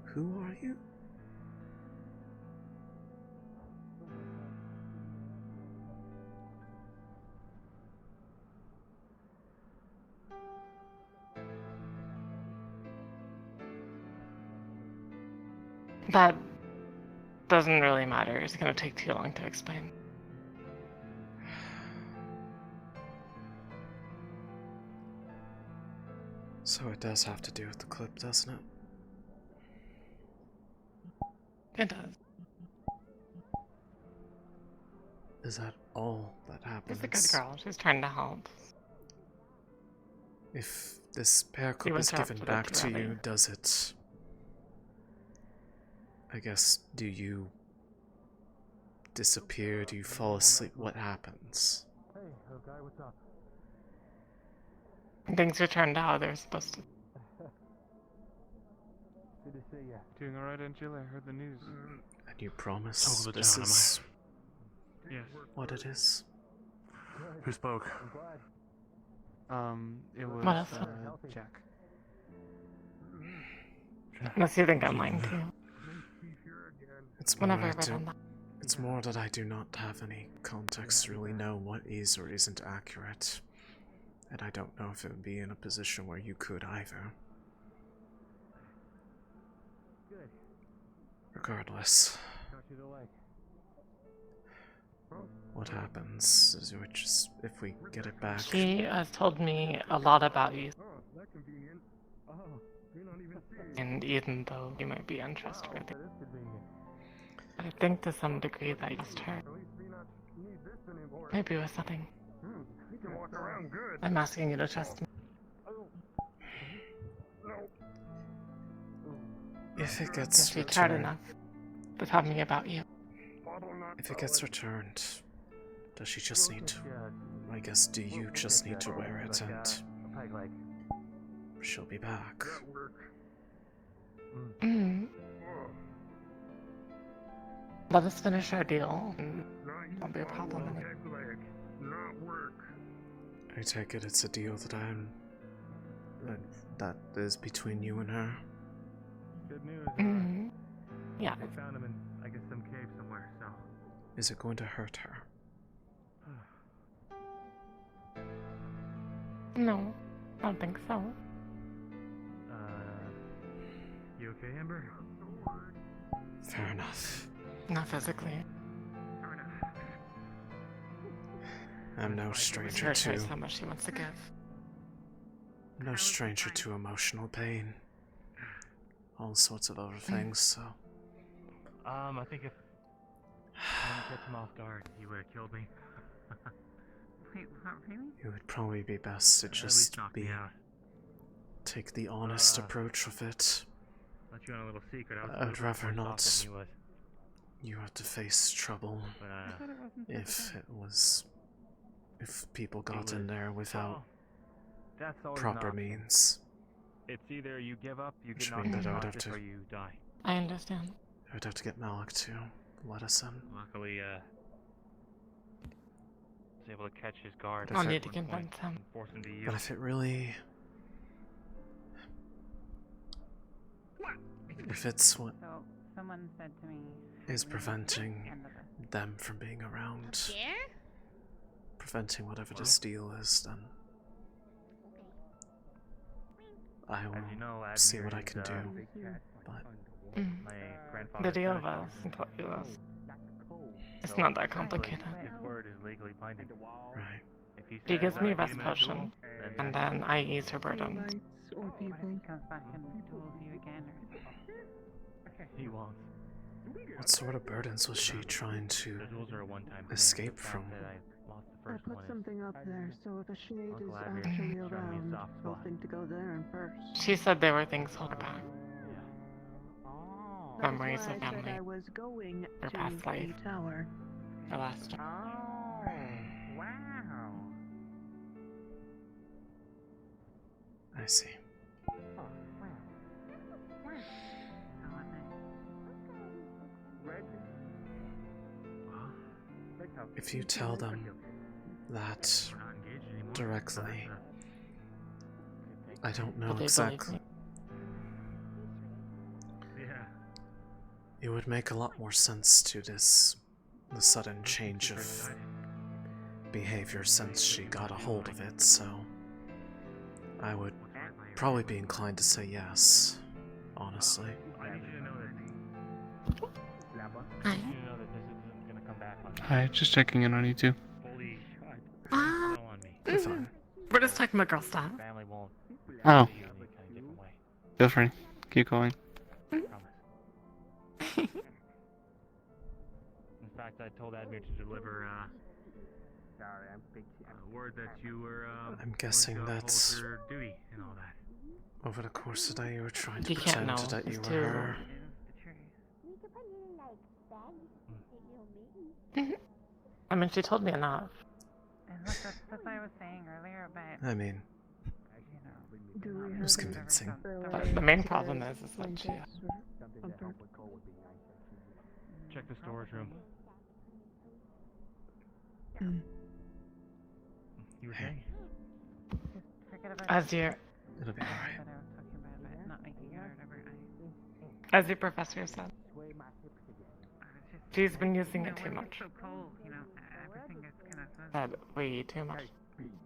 Who are you? That doesn't really matter. It's gonna take too long to explain. So it does have to do with the clip, doesn't it? It does. Is that all that happens? She's a good girl. She's trying to help. If this pair clip is interrupted given it back to you, already. does it... I guess, do you disappear? Do you fall asleep? What happens? Hey, guy, what's up? Things are turned out how they're supposed to. Good to see ya. Doing alright, Angela? I heard the news. And you promise Totally this down, am I? is Yes. what it is? Who spoke? It was What else? Jack. Unless you think I'm lying to you. It's more, Whenever I I read do, on that. it's more that I do not have any context to really know what is or isn't accurate. And I don't know if it would be in a position where you could either. Regardless, what happens is we just, if we get it back. She has told me a lot about you. And even though you might be untrustworthy, I think to some degree that used her. Maybe it was something. I'm asking you to trust me. If it gets If you cared returned, enough to tell me about you. if it gets returned, does she just need to? I guess, do you just need to wear it and she'll be back? Let us finish our deal, and won't be a problem anymore. I take it it's a deal that that is between you and her. Good news. Yeah. They found him in, I guess, some cave somewhere. So. Is it going to hurt her? No, I don't think so. You okay, Amber? Fair enough. Not physically. I'm no stranger She to how much she wants to give. no stranger to emotional pain. All sorts of other things, so I think if I didn't catch him off guard, he would have killed me. Wait, what, really? it would probably be best to just take the honest approach with it. Let you on a little secret. I'd rather not Than he was. you have to face trouble if people got in there without that's always proper an option. means. It's either you give up, you Which get means knocked that I would have unconscious, to- or you die. I understand. I'd have to get Malik to let us in. Luckily, was able to catch his guard. But I'll if need it- to convince him. Force him to yield. But if it really... If it's what So, someone said to me... is preventing them from being around, preventing whatever this deal is, then I will As you know, see Admir what I is, can do. big cat. But My grandfather. The deal was completely less. It's not that complicated. His word is legally binding. Right. If he She says gives me I best beat him in a duel, potion, and then I ease her burden. Or people. He comes back and duels you again, he won't. what sort of burdens was she trying to The duels are a one-time thing. escape The fact from? that I lost the I first put one is something up there, so if a shade is Uncle Admir actually showed me a around, soft I'll spot. think to go there and first. She said there were things holding her back. That's Memories why of I said family. I was going Her to past life. the tower. Her last job. Oh, wow. I see. If you tell them that directly, I don't know Will they exactly. Yeah. It would make a lot more sense to the sudden change of behavior since she got a hold of it, so I would probably be inclined to say yes, honestly. I need you to know that. Hi. I need you to know that this isn't gonna come back on me. Hi, just checking in on you two. Holy Ah. on me. You're fine. We're just talking about girl stuff. Family won't. Oh. see you in a kind of different way. Feel free. Keep going. Promise. In fact, I told Admir to deliver word that you were. I'm guessing going to that's- uphold your duty and all that. Over the course of the day, you were trying to You can't pretend know. that you It's were too- her. I mean, she told me enough. And look, that's what I was saying earlier about, I mean, you know, it was convincing. But the main problem is that she... Check the storage room. You were saying? As your It'll be alright. as your professor said, she's been using it too much. Said way too much.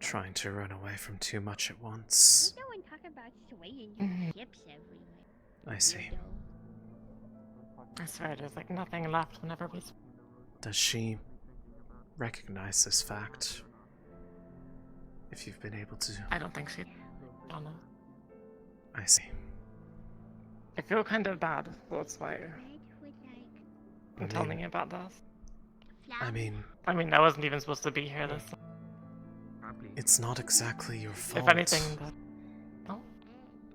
Trying to run away from too much at once. No one talk about swaying ships everywhere. I see. I swear there's like nothing left whenever we... Does she recognize this fact? If you've been able to... I don't think she... I don't know. I see. I feel kind of bad, that's why I'm telling you about this. I mean, I wasn't even supposed to be here this time. it's not exactly your fault. If anything, no?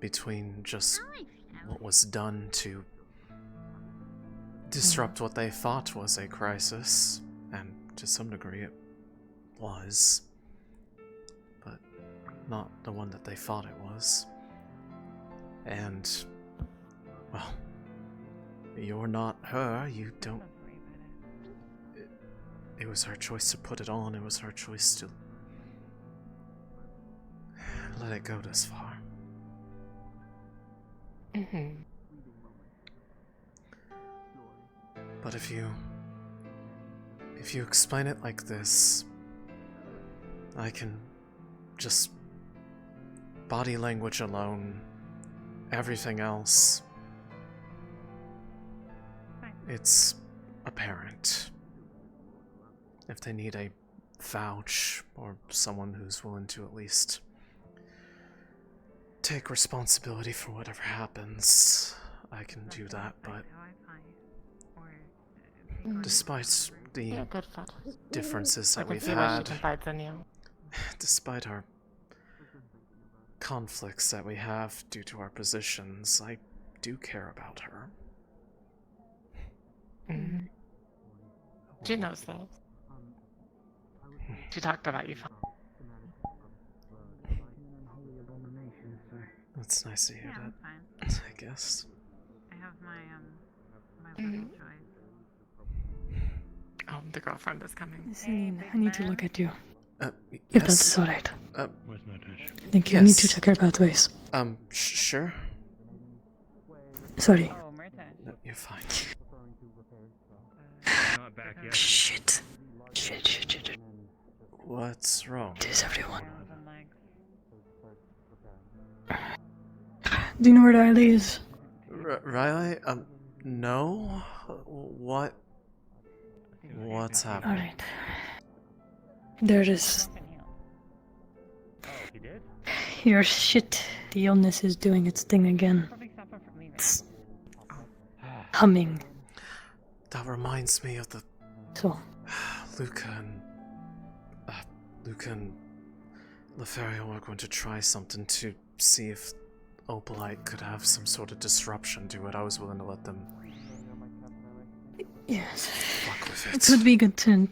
Between just what was done to disrupt what they thought was a crisis, and to some degree it was, but not the one that they thought it was. And, well, you're not her, you don't... It was her choice to put it on, it was her choice to let it go this far. But if you explain it like this, I can just... body language alone, everything else, it's apparent. If they need a vouch or someone who's willing to at least take responsibility for whatever happens, I can do that, but despite the differences that we've had, despite our conflicts that we have due to our positions, I do care about her. She knows that. She talked about you. That's nice to hear that, I guess. I have my living choice. Oh, the girlfriend is coming. Céline, I need to look at you. Yes. If that's alright. Thank you. Yes. I need to check her pathways. Sure. Sorry. No, you're fine. Not back yet. Shit. What's wrong? It is everyone. Do you know where Riley is? Riley? No? What's happening? Alright. There it is. Your shit. The illness is doing its thing again. It's humming. That reminds me of the... So? Luca and Leferia were going to try something to see if Opalite could have some sort of disruption to it. I was willing to let them... Yes. Fuck with it. It would be good to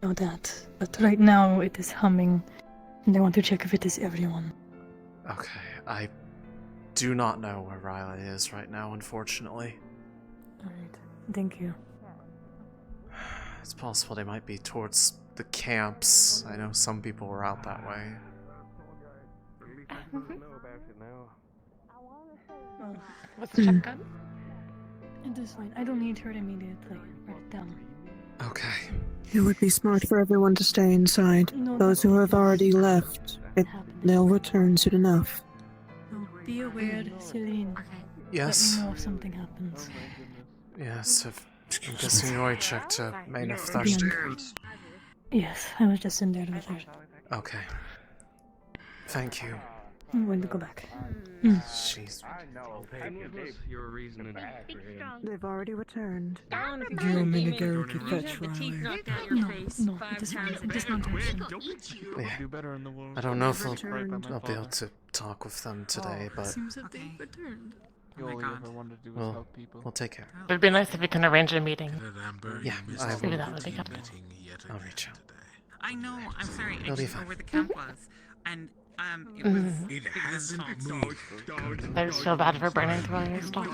know that. But right now it is humming. And I want to check if it is everyone. Okay, I do not know where Riley is right now, unfortunately. Alright, thank you. It's possible they might be towards the camps. I know some people were out that way. What's the shotgun? It is fine. I don't need her immediately. Write it down. Okay. It would be smart for everyone to stay inside. Those who have already left, they'll return soon enough. Be aware, Céline. Yes. Let me know if something happens. Yes, I'm guessing you already checked main of Thursday. Yes, I was just in there with her. Okay. Thank you. I'm going to go back. Jeez. Your reason They've already returned. Do you want me to go to fetch Riley? No, it is fine. It is not urgent. Yeah. I don't know if I'll be able to talk with them today, but Seems that they returned. we'll take care. It'd be nice if we can arrange a meeting. Yeah, Maybe that would be good. I'll reach out. I know, I'm sorry, I It'll be didn't know fine. where the camp was. And It was. It hasn't moved. I just feel bad for burning through all your stuff.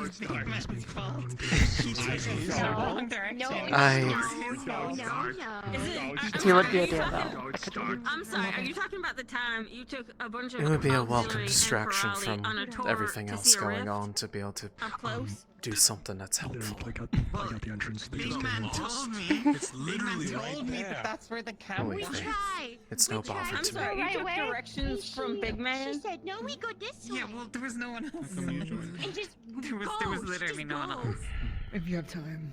You would be a deal, though. I'm sorry, are you talking about the time you took a bunch of It would be a welcome auxiliary distraction and from on a tour everything to else see a going rift? on to be able to do something that's helpful. I got the entrance. They Big just man got told lost. me. It's literally right me there. that that's where the camera Believe was. me, it's no bother I'm to me. sorry, you Right took away? directions from Big Man? She said, no, we go this way. Yeah, well, there was no one else. And just There was literally no one else. If you have time.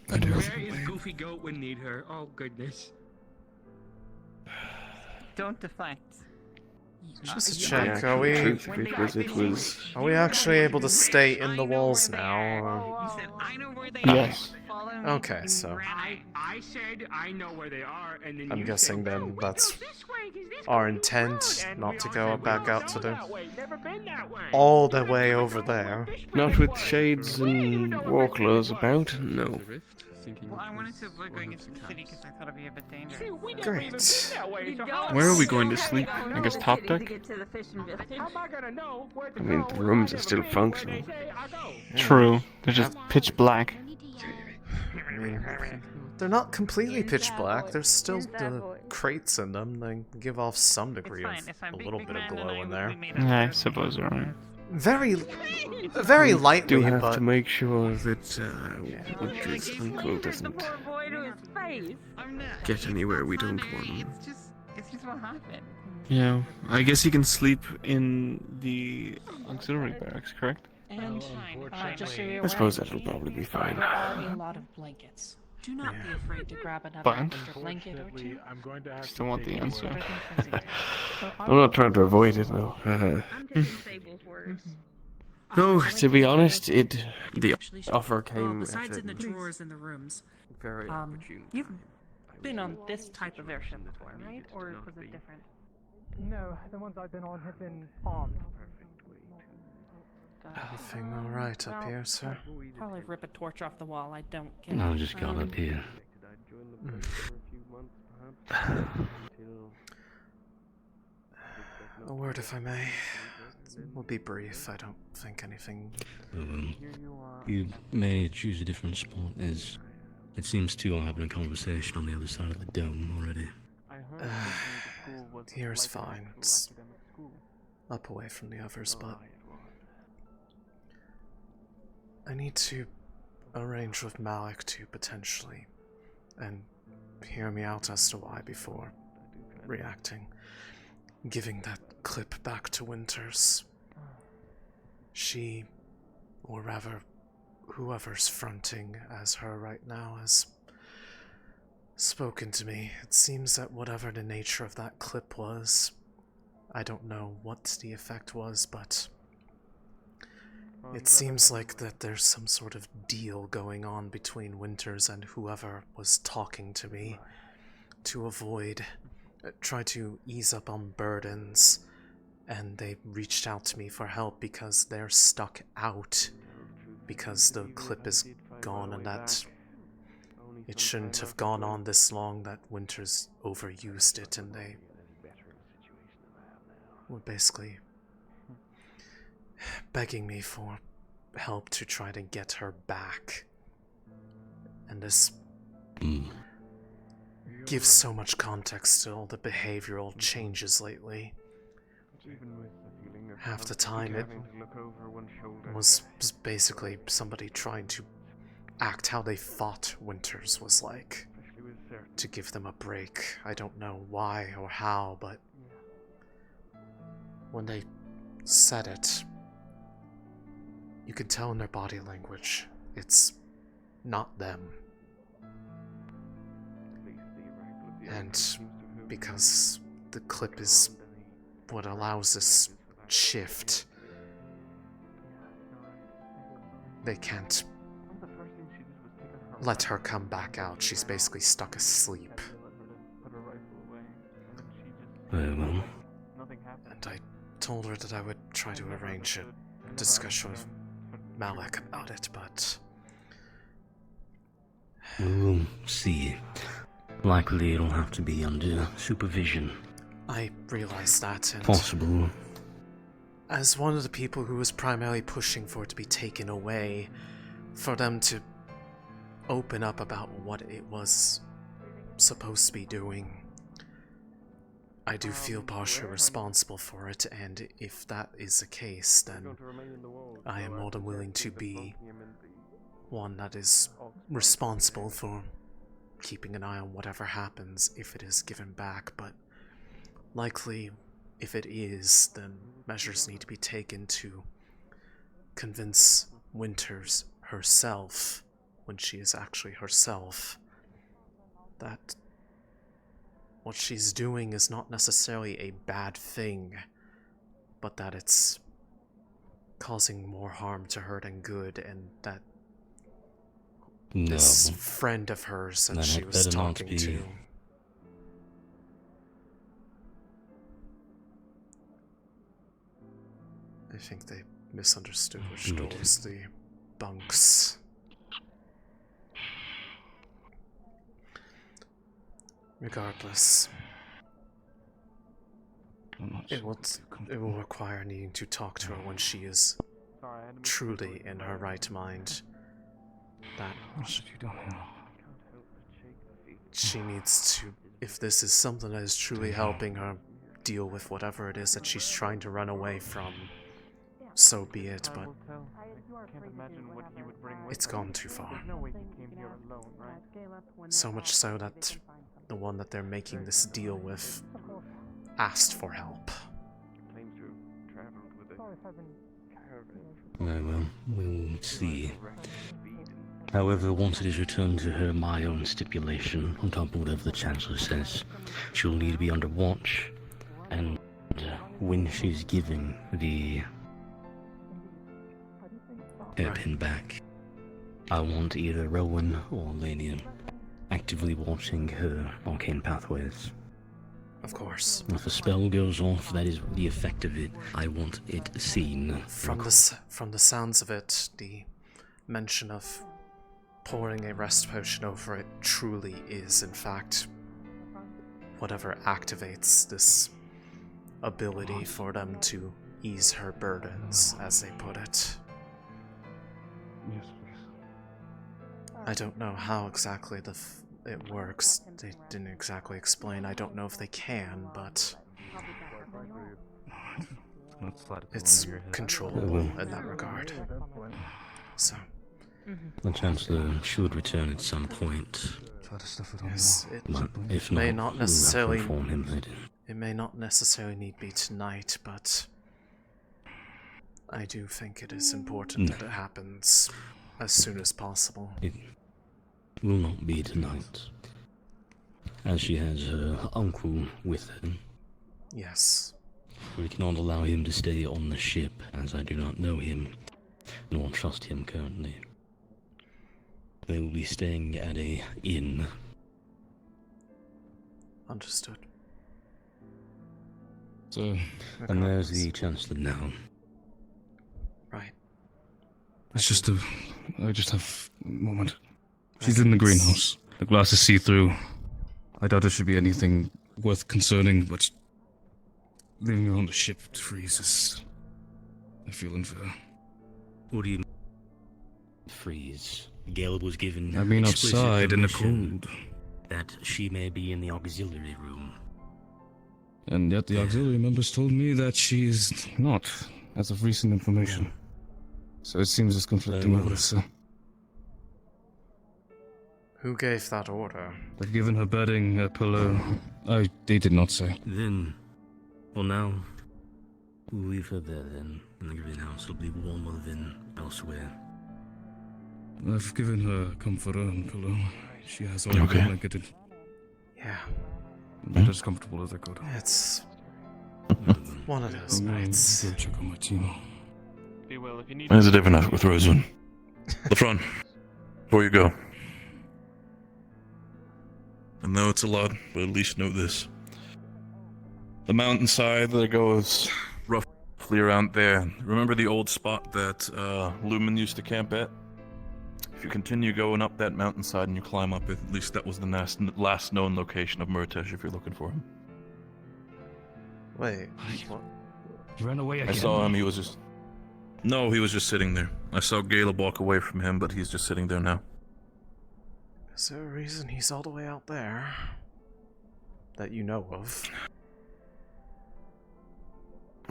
Where is Goofy Goat when need her? Oh goodness. Don't deflect. Just to check, are we actually able to stay in the walls now? Or... Yes. Okay, so I said I know where they are, and then I'm you guessing said, then that's our intent, not to go back out to the all the way over there. Not with shades and warclaws about, no. Well, I wanted to avoid going into the city because I thought it'd be a bit dangerous. Great. Where are we going to sleep? I guess top deck? I mean, the rooms are still functional. True. They're just pitch black. I mean, they're not completely pitch black. There's still the crates in them. They give off some degree of a little bit of glow in there. I suppose you're right. Very lightly, Do have but to make sure that Winter's uncle doesn't get anywhere we don't want him. It's just what happened. Yeah, I guess he can sleep in the auxiliary barracks, correct? And just so you're I suppose that'll probably be fine. There are a lot of blankets. Do not be afraid to grab another Fine. extra blanket or two. Still want the answer. I'm not trying to avoid it, no. No, to be honest, the offer came besides at in the drawers in the rooms. very opportune. You've been on this type of airship before, right? Or was it different? No, the ones I've been on have been armed. everything all right up here, sir? Probably rip a torch off the wall. I don't get No, just got up here. A word, if I may. We'll be brief. I don't think anything. You may choose a different spot, as it seems two are having a conversation on the other side of the dome already. Here's fine. It's up away from the others, but I need to arrange with Malik to potentially and hear me out as to why before reacting. Giving that clip back to Winters. She, or rather, whoever's fronting as her right now has spoken to me. It seems that whatever the nature of that clip was, I don't know what the effect was, but it seems like that there's some sort of deal going on between Winters and whoever was talking to me to avoid, try to ease up on burdens, and they reached out to me for help because they're stuck out because the clip is gone and that it shouldn't have gone on this long, that Winters overused it, and they were basically begging me for help to try to get her back. And this gives so much context to all the behavioral changes lately. Half the time it was basically somebody trying to act how they thought Winters was like, to give them a break. I don't know why or how, but when they said it, you can tell in their body language it's not them. And because the clip is what allows this shift, they can't let her come back out. She's basically stuck asleep. Well, And I told her that I would try to arrange a discussion with Malik about it, but we'll see. Likely it'll have to be under supervision. I realize that, and Possible. as one of the people who was primarily pushing for it to be taken away, for them to open up about what it was supposed to be doing, I do feel partially responsible for it, and if that is the case, then I am more than willing to be one that is responsible for keeping an eye on whatever happens if it is given back, but likely, if it is, then measures need to be taken to convince Winters herself, when she is actually herself, that what she's doing is not necessarily a bad thing, but that it's causing more harm to her than good, and that this friend of hers that she was talking to... I think they misunderstood which door was the bunks. Regardless, it will require needing to talk to her when she is truly in her right mind. That she needs to, if this is something that is truly helping her deal with whatever it is that she's trying to run away from, so be it, but it's gone too far. So much so that the one that they're making this deal with asked for help. Very well, we'll see. However, once it is returned to her, my own stipulation, on top of whatever the Chancellor says, she'll need to be under watch, and when she's giving the hairpin back, I want either Rowan or Lanian actively watching her arcane pathways. Of course. If a spell goes off, that is the effect of it. I want it seen. From the sounds of it, the mention of pouring a rest potion over it truly is, in fact, whatever activates this ability for them to ease her burdens, as they put it. Yes, please. I don't know how exactly it works. They didn't exactly explain. I don't know if they can, but it's controllable in that regard. So, the Chancellor should return at some point. yes, it If may not, not necessarily. we'll inform him later. It may not necessarily need to be tonight, but I do think it is important that it happens as soon as possible. It will not be tonight, as she has her uncle with her. Yes. We cannot allow him to stay on the ship, as I do not know him, nor trust him currently. They will be staying at a inn. Understood. So, and there's the Chancellor now. Right. It's just I just have a moment. She's in the greenhouse. The glass is see-through. I doubt there should be anything worth concerning, but leaving her on the ship to freeze is... I feel unfair. What do you mean? Freeze? Gale was given... I mean explicit outside in the permission cold. that she may be in the auxiliary room. And yet the auxiliary members told me that she's not, as of recent information. So it seems as conflicting orders, so... Who gave that order? They've given her bedding, a pillow. They did not say. Then, well now, we'll leave her there then, in the greenhouse. It'll be warmer than elsewhere. I've given her a comforter and pillow. She has already been blanketed. Yeah. Not as comfortable as I could. It's one of those nights. Go check on my team. Is it enough with Rosewood? The front. Before you go. I know it's a lot, but at least know this. The mountainside that goes roughly around there. Remember the old spot that Lumen used to camp at? If you continue going up that mountainside and you climb up it, at least that was the last known location of Murtesh if you're looking for him. Wait, what? He ran away again. I saw him, he was just... No, he was just sitting there. I saw Caleb walk away from him, but he's just sitting there now. Is there a reason he's all the way out there? That you know of?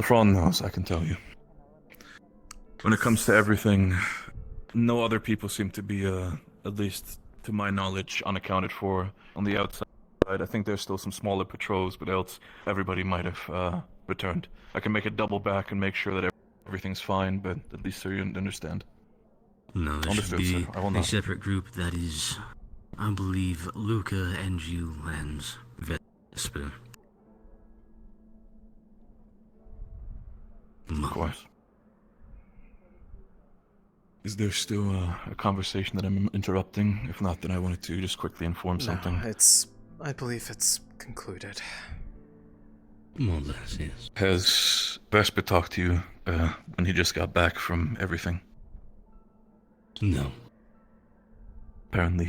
Fron knows, I can tell you. When it comes to everything, no other people seem to be, at least to my knowledge, unaccounted for on the outside. I think there's still some smaller patrols, but else everybody might have returned. I can make a double back and make sure that everything's fine, but at least so you understand. No, there should be a separate group that is, I believe, Luca and you and Vesper. Of course. Is there still a conversation that I'm interrupting? If not, then I wanted to just quickly inform something. No, I believe it's concluded. More or less, yes. Has Vesper talked to you when he just got back from everything? No. Apparently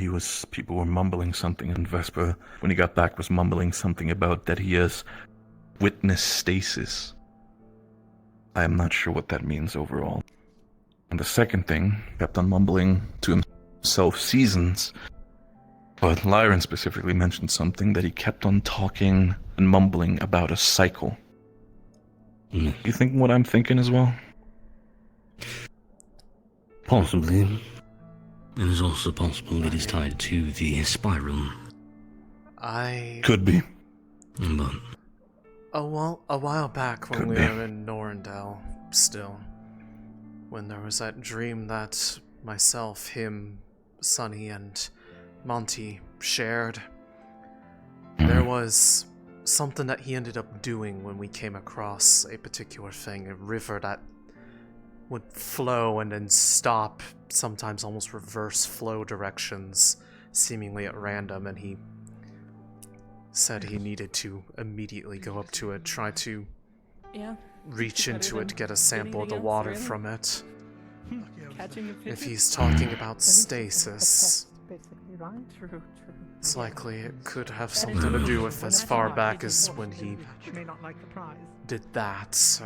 people were mumbling something, and Vesper, when he got back, was mumbling something about that he has witnessed stasis. I am not sure what that means overall. And the second thing, kept on mumbling to himself seasons, but Lyron specifically mentioned something that he kept on talking and mumbling about a cycle. You think what I'm thinking as well? Possibly. It is also possible it is tied to the spiral. Could be. But a while back when we were in Norendel, still, when there was that dream that myself, him, Sonny, and Monty shared, there was something that he ended up doing when we came across a particular thing, a river that would flow and then stop, sometimes almost reverse flow directions, seemingly at random, and he said he needed to immediately go up to it, try to reach into it to get a sample of the water from it. If he's talking about stasis, it's likely it could have something to do with as far back as when he did that, so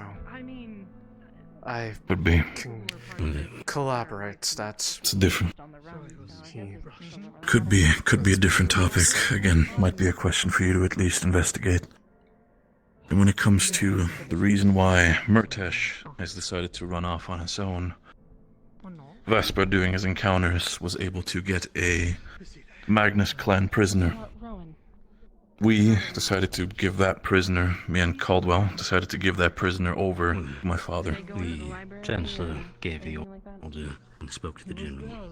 I can collaborate that. It's different. Could be a different topic. Again, might be a question for you to at least investigate. And when it comes to the reason why Murtesh has decided to run off on his own, Vesper, during his encounters, was able to get a Magnus clan prisoner. We decided to give that prisoner, me and Caldwell, decided to give that prisoner over to my father. the Chancellor gave the order and spoke to the General.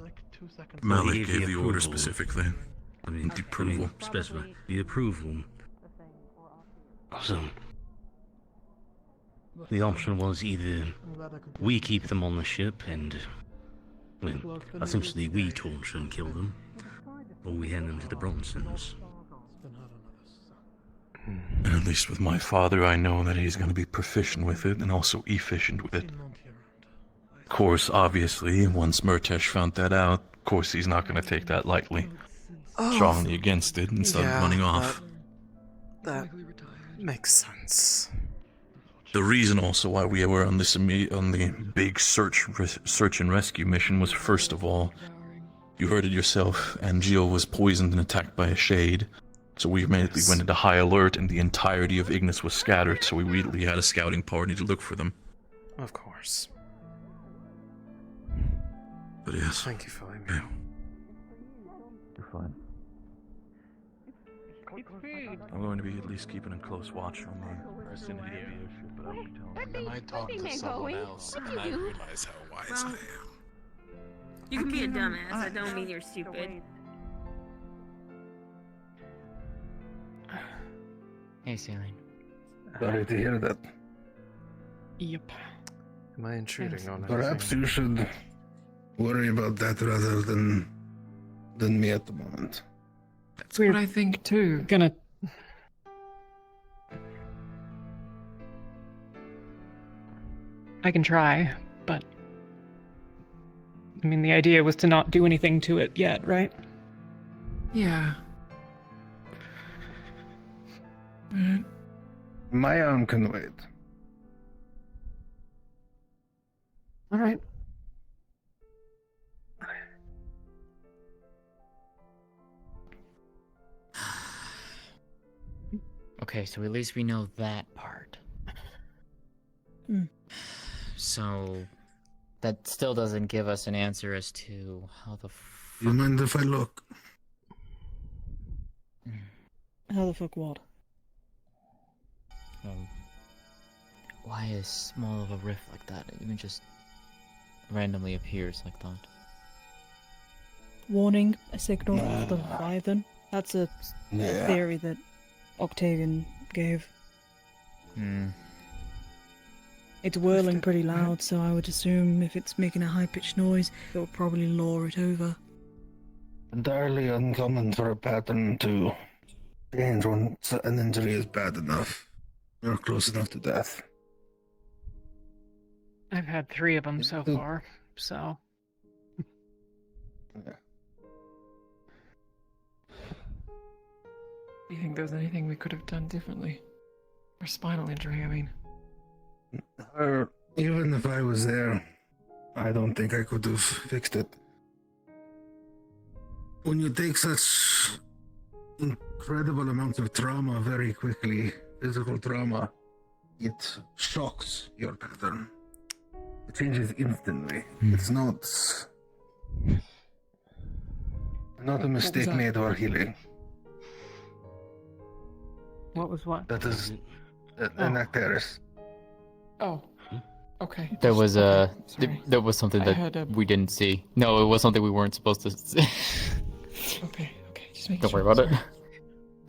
Malik gave the order specifically. I mean, the approval. Specify the approval. So, the option was either we keep them on the ship and, well, essentially we torture and kill them, or we hand them to the Bronsons. And at least with my father, I know that he's going to be proficient with it and also efficient with it. Of course, obviously, once Murtesh found that out, of course he's not going to take that lightly. Strongly against it and start running off. That makes sense. The reason also why we were on this on the big search and rescue mission was, first of all, you heard it yourself, Angeal was poisoned and attacked by a shade. So we immediately went into high alert, and the entirety of Ignis was scattered, so we immediately had a scouting party to look for them. Of course. But yes. Thank you for letting me know. You're fine. I'm going to be at least keeping a close watch on the vicinity of the airship, but I won't tell them. Then I talked to someone else, and I realize how wise I am. You can be a dumbass, that don't mean you're stupid. Hey, Céline. Sorry to hear that. Yep. Am I intruding on Perhaps you should worry about that rather than me at the moment. That's what I think too. Gonna. I can try, but I mean, the idea was to not do anything to it yet, right? Yeah. My arm can wait. All right. Okay, so at least we know that part. So that still doesn't give us an answer as to how the You mind if I look? How the fuck what? Why is small of a rift like that? It even just randomly appears like that. Warning, a signal of the Leviathan. That's a theory that Octavian gave. It's whirling pretty loud, so I would assume if it's making a high-pitched noise, it will probably lure it over. Entirely uncommon for a pattern to change when an injury is bad enough. You're close enough to death. I've had 3 of them so far, so. Do you think there's anything we could have done differently? Or spinal injury, I mean. Or even if I was there, I don't think I could have fixed it. When you take such incredible amounts of trauma very quickly, physical trauma, it shocks your pattern. It changes instantly. It's not a mistake made while healing. What was what? That is an Actaris. Oh. Okay. There was Sorry. there was something I that had we didn't see. No, it was something we weren't supposed to see. Okay, just make Don't worry about it.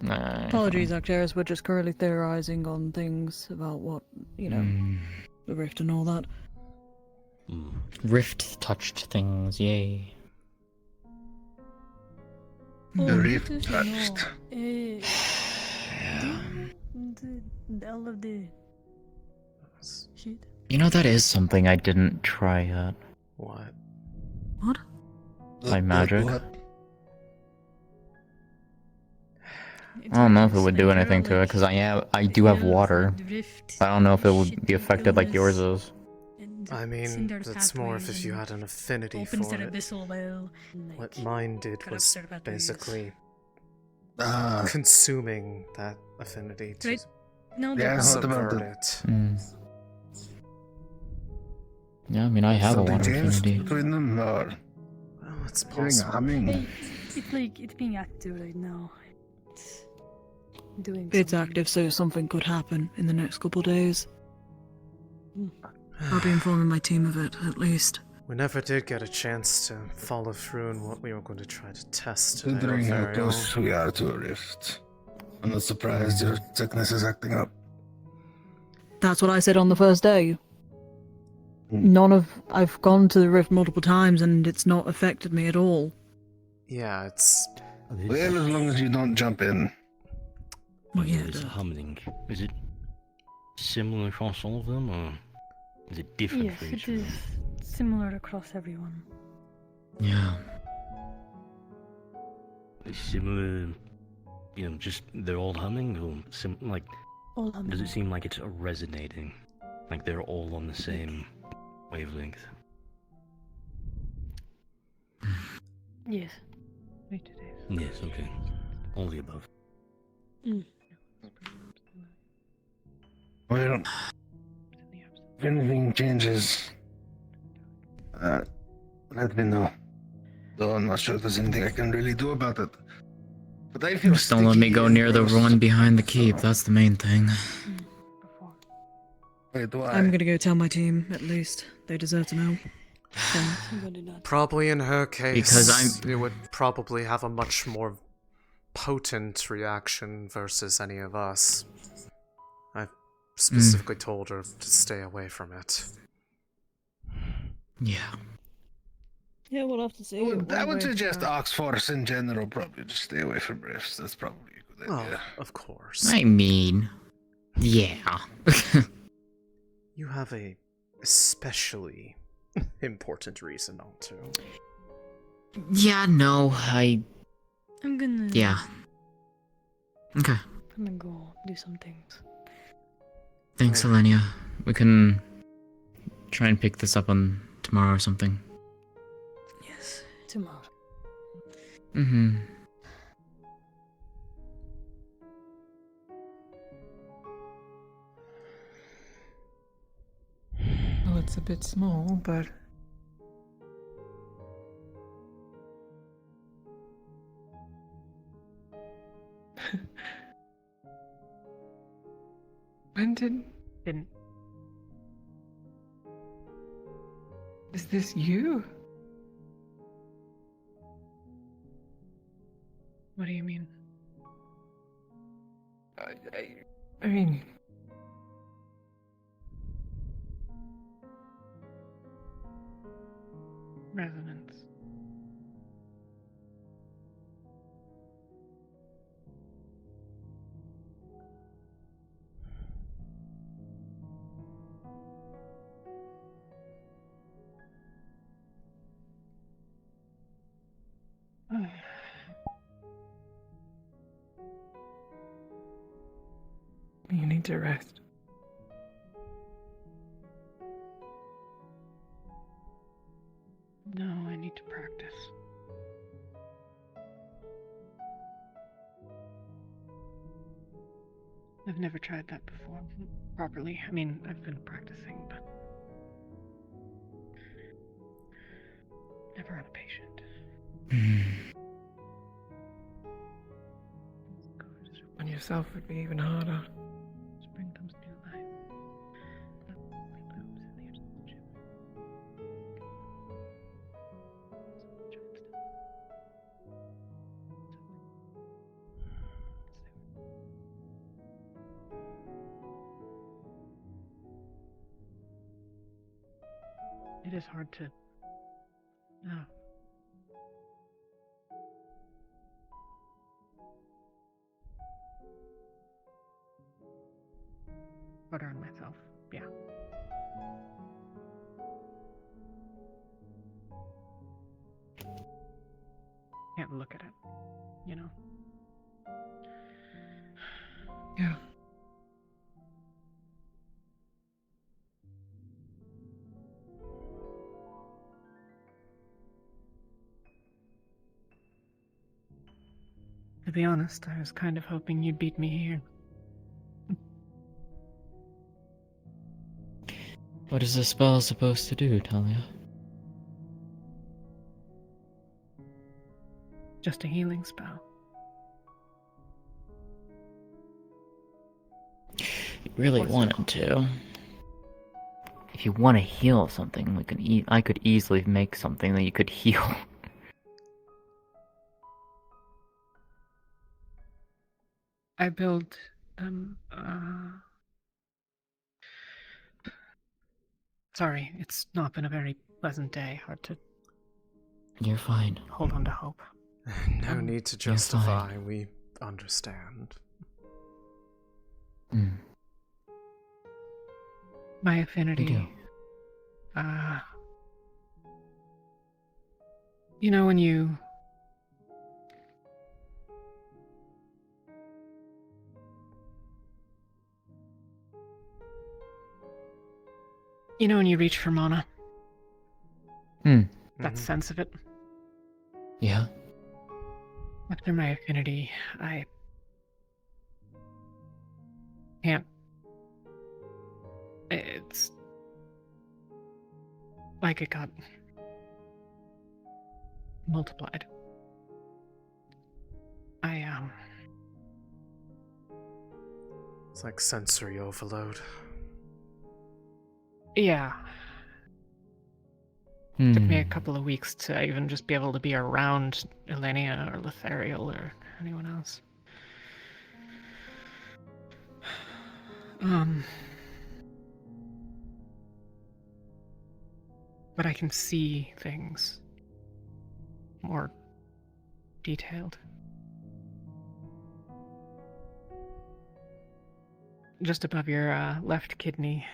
Nah. Apologies, Actaris, we're just currently theorizing on things about what, you know, the rift and all that. Rift touched things, yay. The rift touched. All of the shit. You know, that is something I didn't try yet. What? What? My magic. What? I don't know if it would do anything to it, because I do have water. I don't know if it would be affected like yours is. I mean, that's more if you had an affinity for it. What mine did was basically consuming that affinity to subvert it. Yeah, I mean, I have a water affinity. Between them, or well, it's possible. It's like, it's being active right now. It's doing It's something. active, so something could happen in the next couple days. I'll be informing my team of it, at least. We never did get a chance to follow through on what we were going to try to test today. considering how Ariel. close we are to a rift, I'm not surprised your sickness is acting up. That's what I said on the first day. I've gone to the rift multiple times and it's not affected me at all. Yeah, it's... Well, as long as you don't jump in. Well, yeah, It's humming. Is it similar across all of them, or is it different Yes, for it each is one? similar across everyone. Yeah. Similar, just they're all humming, or like, All humming. does it seem like it's resonating? Like they're all on the same wavelength? Yes. Yes, okay. All the above. Well, if anything changes, let me know. Though I'm not sure there's anything I can really do about it. But I feel Just don't let me go near the one behind the keep, that's the main thing. Wait, why? I'm gonna go tell my team, at least. They deserve to know. Probably in her case, Because it would probably have a much more potent reaction versus any of us. I specifically told her to stay away from it. Yeah. Yeah, we'll have to see. I would suggest Oxforce in general probably just stay away from rifts. That's probably a good idea. Oh, of course. I mean, yeah. You have a especially important reason not to. Yeah, no, I'm gonna... Yeah. Okay. I'm gonna go do some things. Thanks, Alenia. We can try and pick this up on tomorrow or something. Yes, tomorrow. Mm-hmm. Well, it's a bit small, but when didn't. Is this you? What do you mean? I mean, Resonance. you need to rest. No, I need to practice. I've never tried that before properly. I mean, I've been practicing, but never had a patient. On yourself would be even harder. Spring comes new life. It is hard to. No. Harder on myself. Yeah. Can't look at it, you know? Yeah. To be honest, I was kind of hoping you'd beat me here. What is this spell supposed to do, Talia? Just a healing spell. You really wanted to. If you want to heal something, we can I could easily make something that you could heal. I build, Sorry, it's not been a very pleasant day. Hard to... You're fine. Hold on to hope. No need to justify, we understand. My affinity. We do. You know when you... You know when you reach for mana? That sense of it? Yeah. After my affinity, I can't... It's like it got multiplied. It's like sensory overload. Yeah. Took me a couple of weeks to even just be able to be around Elenia or Lethariel or anyone else. But I can see things more detailed. Just above your left kidney,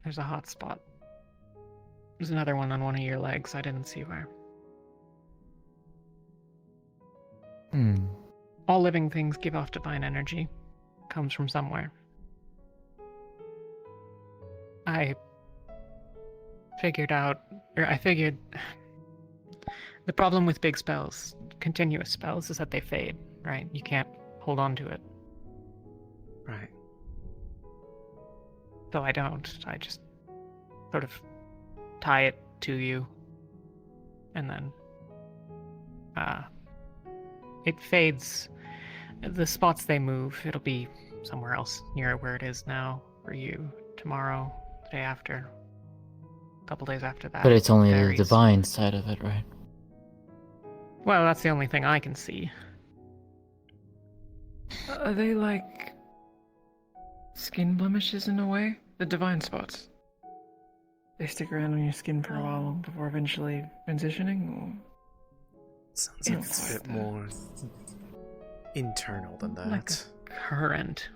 there's a hot spot. There's another one on one of your legs. I didn't see where. All living things give off divine energy. Comes from somewhere. I figured the problem with big spells, continuous spells, is that they fade, right? You can't hold on to it. Right. So I don't. I just sort of tie it to you, and then it fades. The spots they move, it'll be somewhere else near where it is now for you tomorrow, the day after, a couple days after that. But it's only the varies. divine side of it, right? Well, that's the only thing I can see. Are they like skin blemishes in a way? The divine spots. They stick around on your skin for a while before eventually transitioning, or Sounds a bit more internal than that. Like a current.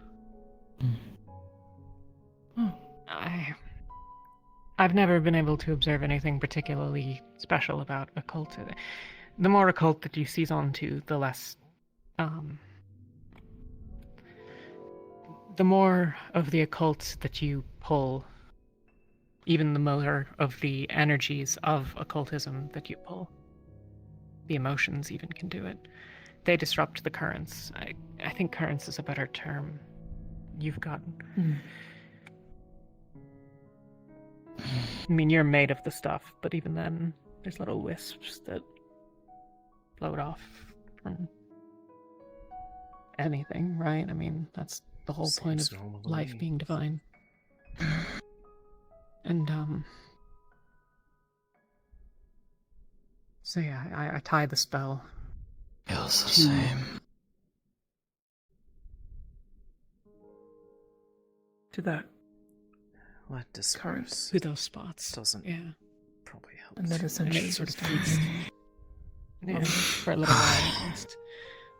I've never been able to observe anything particularly special about occult. The more occult that you seize onto, the less, the more of the occult that you pull, even the more of the energies of occultism that you pull. The emotions even can do it. They disrupt the currents. I think currents is a better term. You've got... I mean, you're made of the stuff, but even then, there's little wisps that float off from anything, right? I mean, that's the whole point of life being divine. And, so yeah, I tie the spell. Feels the same. to that Let disperse. To those spots. Doesn't probably help. And that essentially sort of just feeds. Yeah, for a little while at least.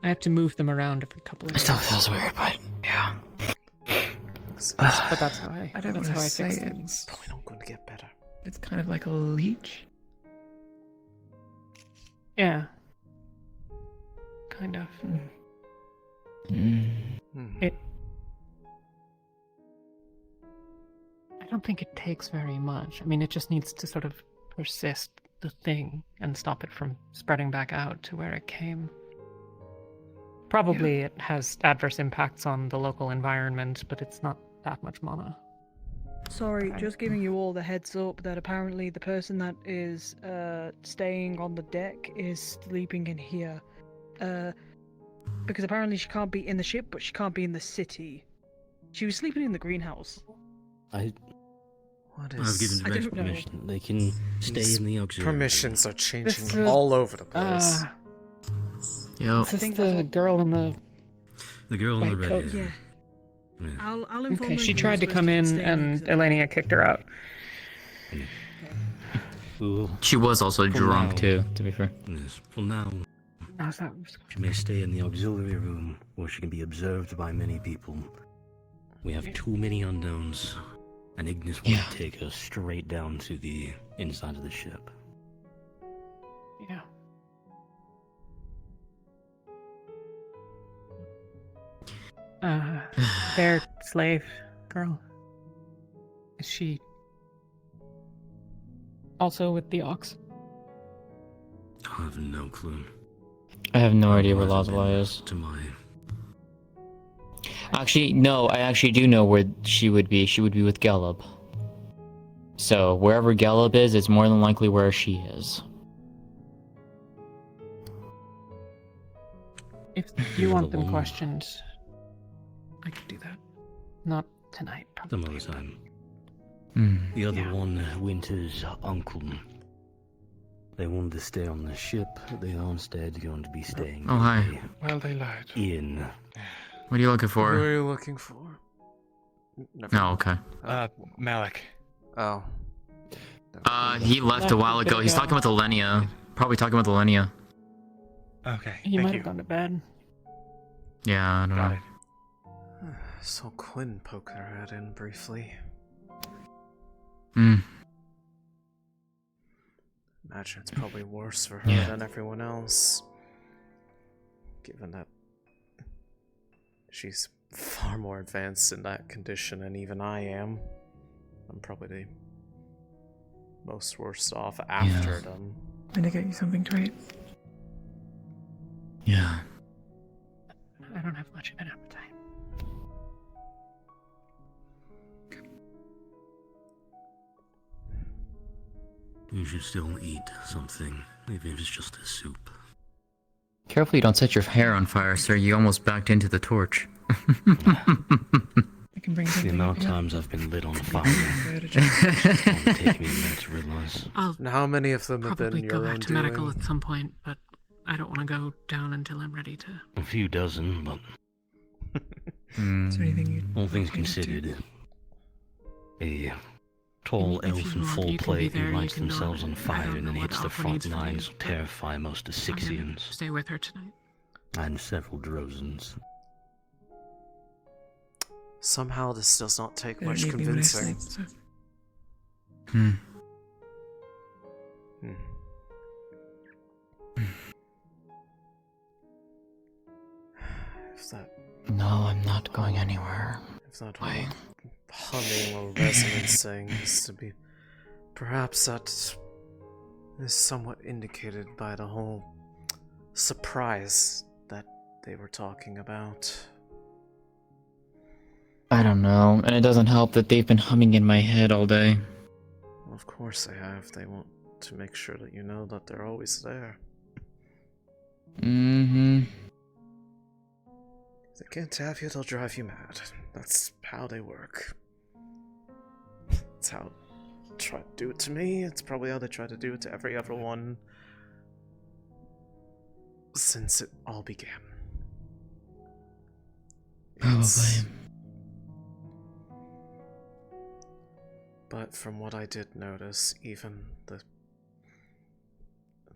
I have to move them around every couple of days. It still feels weird, but yeah. But that's how I don't want to say fix it. things. Probably not going to get better. It's kind of like a leech. Yeah. Kind of. It. I don't think it takes very much. I mean, it just needs to sort of persist the thing and stop it from spreading back out to where it came. Probably it has adverse impacts on the local environment, but it's not that much mana. Sorry, just giving you all the heads up that apparently the person that is staying on the deck is sleeping in here. Because apparently she can't be in the ship, but she can't be in the city. She was sleeping in the greenhouse. I've What given I rest don't know. permission. They can stay in the auxiliary. Permissions are changing This is, all over the place. Yo. Is this the girl in the... The girl in the white red coat? hair. Yeah. Yeah. I'll inform Okay, her she you tried to were come supposed in be and staying, Elenia kicked her out. She was also For drunk now. too, to be fair. Yes. For now, How's that? she may stay in the auxiliary room, where she can be observed by many people. We have too many unknowns, and Ignis will take her straight down to the inside of the ship. Yeah. Their slave girl. Is she also with the Ox? I have no clue. I have no idea where Lazla is. To my Actually, no, I actually do know where she would be. She would be with Gelub. So, wherever Gelub is, it's more than likely where she is. If you want them questioned, I could do that. Not tonight, some probably. other time. Hmm. The other one, Winter's uncle. They wanted to stay on the ship. They are instead going to be staying. Oh, hi. Well, they lied. In. What are you looking for? Who are you looking for? Oh, okay. Malik. Oh. He left a while ago. He's talking about the Lenia. Probably talking about the Lenia. Okay. He might have gone to bed. Yeah, I don't know. So Quinn poked her head in briefly. Hmm. Imagine it's probably worse for her than everyone else. Given that she's far more advanced in that condition than even I am. I'm probably the most worst off after them. Did I get you something to eat? Yeah. I don't have much of an appetite. You should still eat something, even if it's just a soup. Careful you don't set your hair on fire, sir. You almost backed into the torch. I can bring The something. amount of times I've been lit on fire, it's gonna take me a minute to realize. I'll And how many of them have been probably go your back own to medical doing? at some point, but I don't want to go down until I'm ready to. A few dozen, but Is there anything you? all things considered, a tall If you elf in want, full you can plate be who there, you lights can go. themselves on I fire don't and know then what hits the Alpha front needs from lines you, will but terrify most I'm gonna Asixians, stay with her tonight. and several Drozans. Somehow this does not take They don't much need me when I convincing. sleep, so. Hmm. If that No, I'm not going anywhere. if that whole humming or resonancing is to be, perhaps that is somewhat indicated by the whole surprise that they were talking about. I don't know, and it doesn't help that they've been humming in my head all day. Well, of course they have. They want to make sure that you know that they're always there. Mm-hmm. If they can't have you, they'll drive you mad. That's how they work. It's how they try to do it to me. It's probably how they try to do it to every other one since it all began. It's- Probably. But from what I did notice, even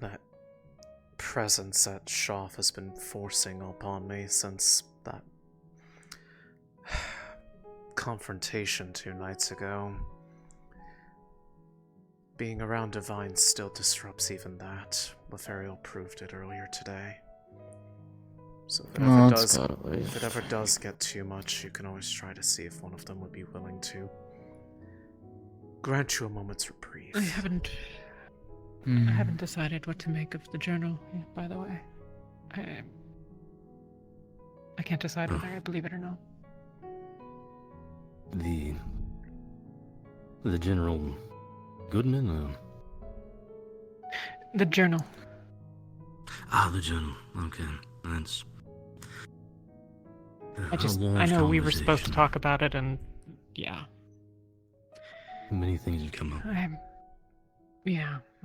that presence that Shoff has been forcing upon me since that confrontation 2 nights ago, being around Divine still disrupts even that. Lothario proved it earlier today. So if it ever does get too much, you can always try to see if one of them would be willing to grant you a moment's reprieve. I haven't decided what to make of the journal yet, by the way. I can't decide whether I believe it or not. The General Goodman? The journal. Ah, the journal. Okay, that's... I know we were supposed to talk about it, and yeah. Many things have come up.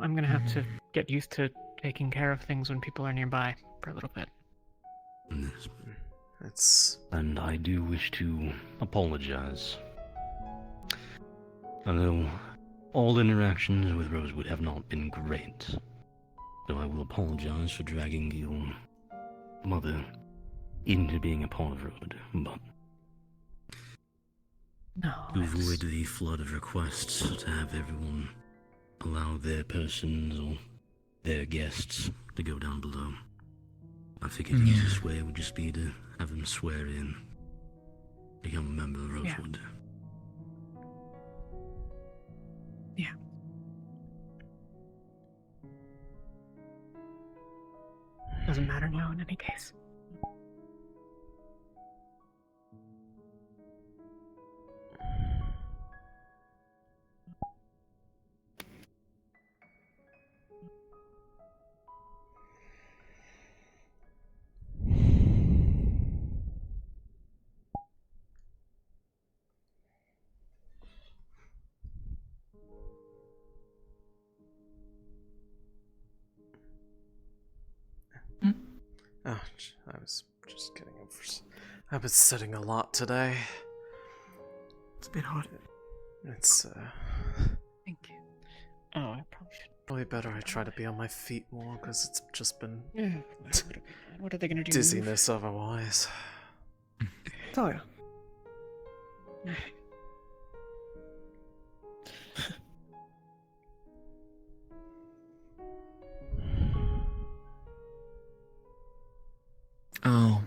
I'm gonna have to get used to taking care of things when people are nearby for a little bit. And I do wish to apologize. I know all interactions with Rosewood have not been great, so I will apologize for dragging your mother into being a part of Rosewood, but to avoid the flood of requests to have everyone allow their persons or their guests to go down below, I figured the easiest way would just be to have them swear in, become a member of Rosewood. Yeah. Doesn't matter now in any case. Oh, I was just getting over. I've been sitting a lot today. It's a bit hot. It's Thank you. Oh, I probably should. Probably better I try to be on my feet more, because it's just been What are they gonna do? dizziness otherwise. Taya. Oh.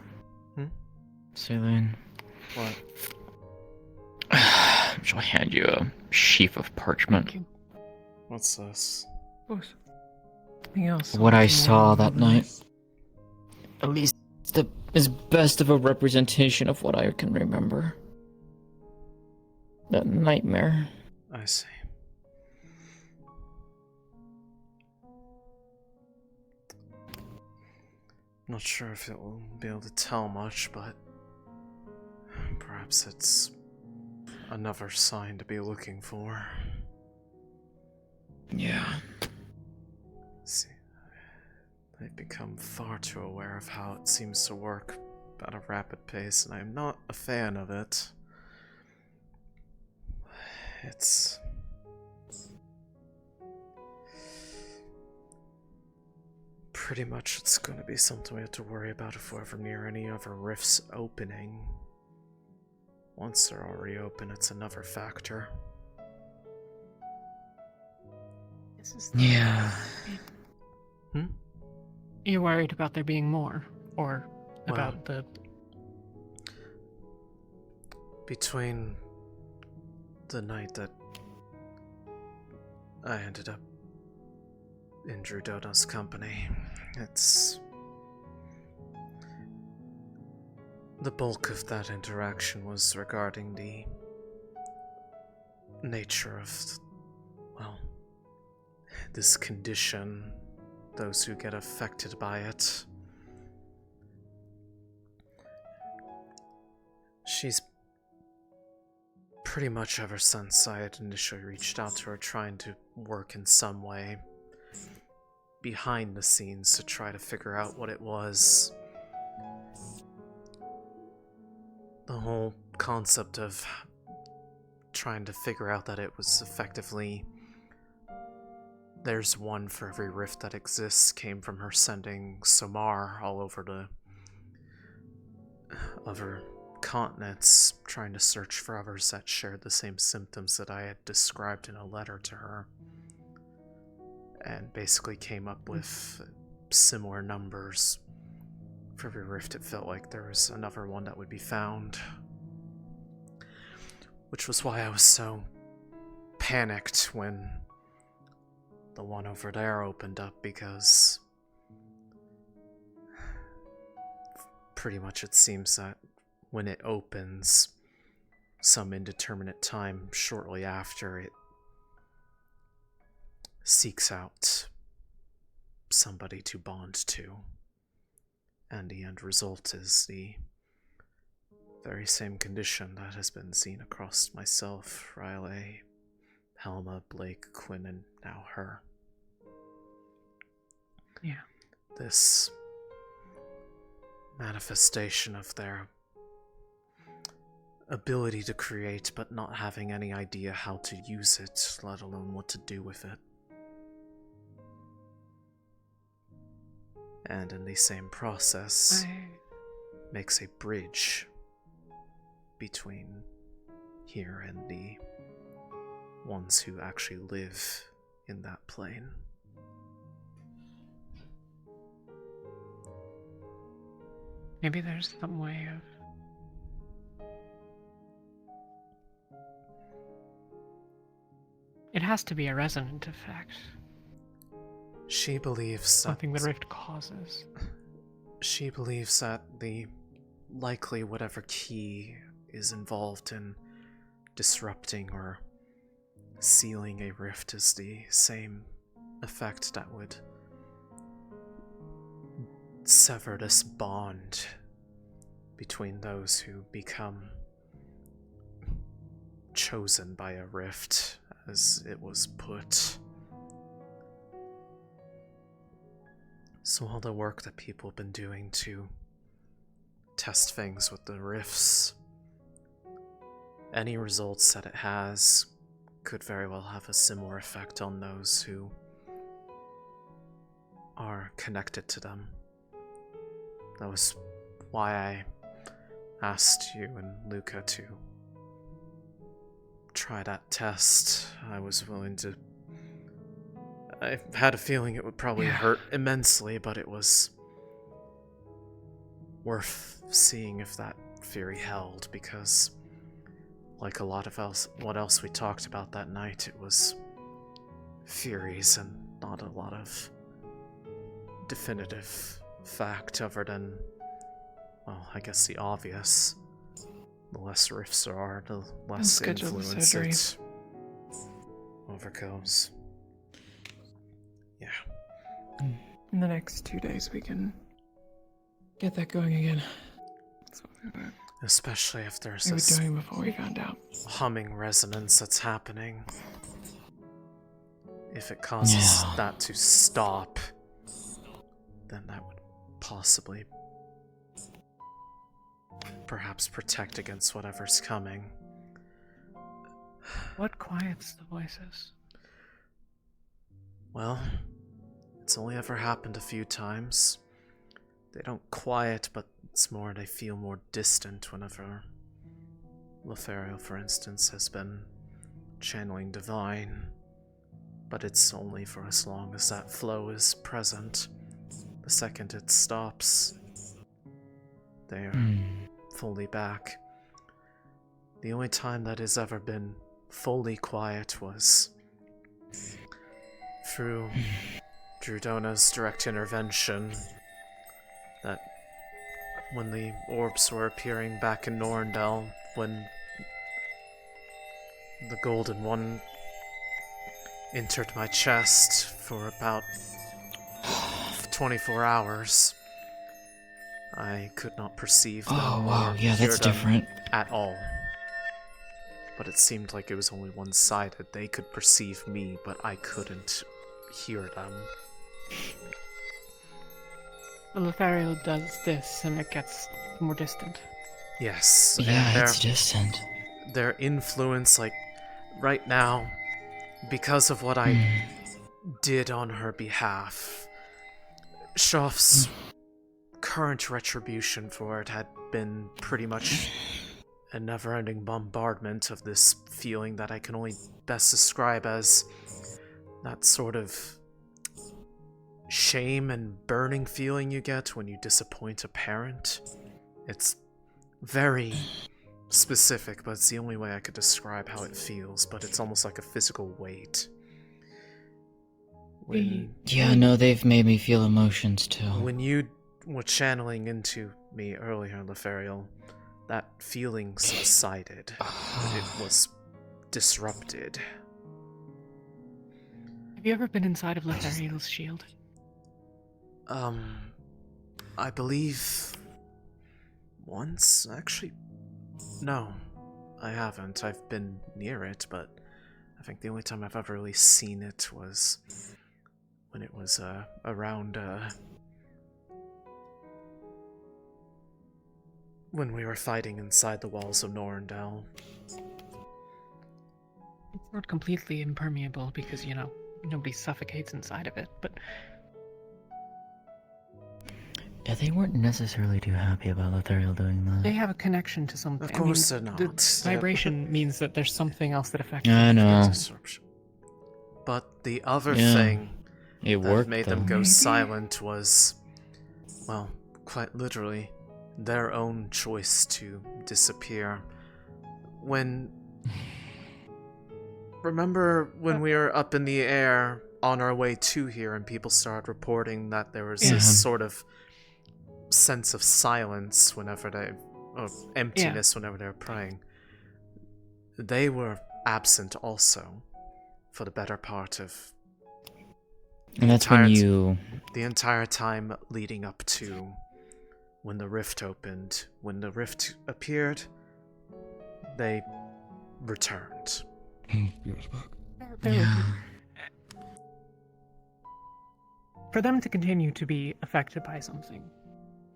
Céline. What? She'll hand you a sheaf of parchment. What's this? Of course. Something else. What I Something saw more that night. nice. At least is best of a representation of what I can remember. That nightmare. I see. Not sure if it will be able to tell much, but perhaps it's another sign to be looking for. Yeah. See, I've become far too aware of how it seems to work at a rapid pace, and I'm not a fan of it. It's... pretty much it's going to be something we have to worry about if we're ever near any other rifts opening. Once they're already open, it's another factor. Yeah. You're worried about there being more, or about the... Between the night that I ended up in Droza's company, it's... the bulk of that interaction was regarding the nature of, well, this condition, those who get affected by it. She's pretty much ever since I had initially reached out to her trying to work in some way behind the scenes to try to figure out what it was. The whole concept of trying to figure out that it was effectively there's one for every rift that exists came from her sending Somar all over the other continents, trying to search for others that shared the same symptoms that I had described in a letter to her, and basically came up with similar numbers. For every rift it felt like there was another one that would be found, which was why I was so panicked when the one over there opened up, because pretty much it seems that when it opens, some indeterminate time shortly after, it seeks out somebody to bond to. And the end result is the very same condition that has been seen across myself, Riley, Helma, Blake, Quinn, and now her. Yeah. This manifestation of their ability to create, but not having any idea how to use it, let alone what to do with it. And in the same process, makes a bridge between here and the ones who actually live in that plane. Maybe there's some way of... It has to be a resonant effect. She believes something the rift causes. She believes that the likely whatever key is involved in disrupting or sealing a rift is the same effect that would sever this bond between those who become chosen by a rift, as it was put. So all the work that people have been doing to test things with the rifts, any results that it has could very well have a similar effect on those who are connected to them. That was why I asked you and Luca to try that test. I was willing to... I had a feeling it would probably hurt immensely, but it was worth seeing if that theory held, because like a lot of what else we talked about that night, it was theories and not a lot of definitive fact other than, well, I guess the obvious. The less rifts there are, the less influence it overgoes. Yeah. In the next 2 days, we can get that going again. That's what we're about. Especially if there's We were this doing before we found out. humming resonance that's happening. If it causes that to stop, then that would possibly perhaps protect against whatever's coming. What quiets the voices? Well, it's only ever happened a few times. They don't quiet, but it's more they feel more distant whenever Lothario, for instance, has been channeling divine. But it's only for as long as that flow is present. The second it stops, they are fully back. The only time that has ever been fully quiet was through Drudona's direct intervention. That when the orbs were appearing back in Norndel, when the golden one entered my chest for about 24 hours, I could not perceive them or hear that's them different. at all. But it seemed like it was only one-sided. They could perceive me, but I couldn't hear them. The Lothario does this, and it gets more distant. Yes. and Yeah, it's distant. Their influence, like, right now, because of what I did on her behalf, Shoff's current retribution for it had been pretty much a never-ending bombardment of this feeling that I can only best describe as that sort of shame and burning feeling you get when you disappoint a parent. It's very specific, but it's the only way I could describe how it feels, but it's almost like a physical weight. Yeah, no, they've made me feel emotions too. When you were channeling into me earlier, Lothario, that feeling subsided. It was disrupted. Have you ever been inside of Lothario's shield? I believe once, actually. No, I haven't. I've been near it, but I think the only time I've ever really seen it was when it was around when we were fighting inside the walls of Norndel. It's not completely impermeable because, you know, nobody suffocates inside of it, but Yeah, they weren't necessarily too happy about Lothario doing that. they have a connection to something. Of course they're The not. vibration means that there's something else that affects I them. know. But the other Yeah, thing it that worked, made them though. go silent was, well, quite literally, their own choice to disappear. Remember when we were up in the air on our way to here and people started reporting that there was this sort of sense of silence whenever or emptiness whenever they were praying? They were absent also for the better part of And that's when you... the entire time leading up to when the rift opened. When the rift appeared, they returned. For them to continue to be affected by something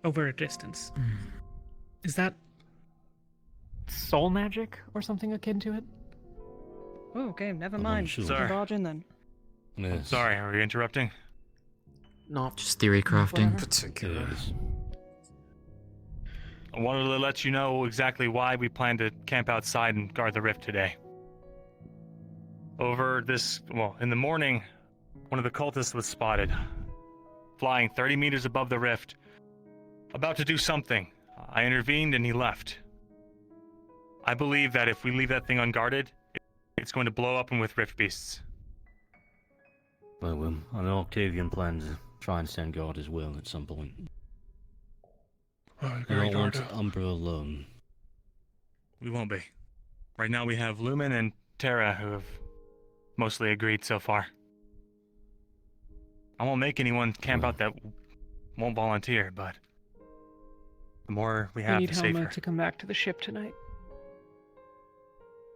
over a distance, is that soul magic or something akin to it? Oh, okay, never mind. sure. You can Sorry. barge in then. Sorry, are we interrupting? Not just theory crafting. Particular. I wanted to let you know exactly why we plan to camp outside and guard the rift today. In the morning, one of the cultists was spotted, flying 30 meters above the rift, about to do something. I intervened and he left. I believe that if we leave that thing unguarded, it's going to blow up and with rift beasts. Well, I know Octavian plans to try and stand guard as well at some point. Oh, I don't want Umbra alone. We won't be. Right now we have Lumen and Terra who have mostly agreed so far. I won't make anyone camp out that won't volunteer, but the more we have, need the Helma safer. to come back to the ship tonight.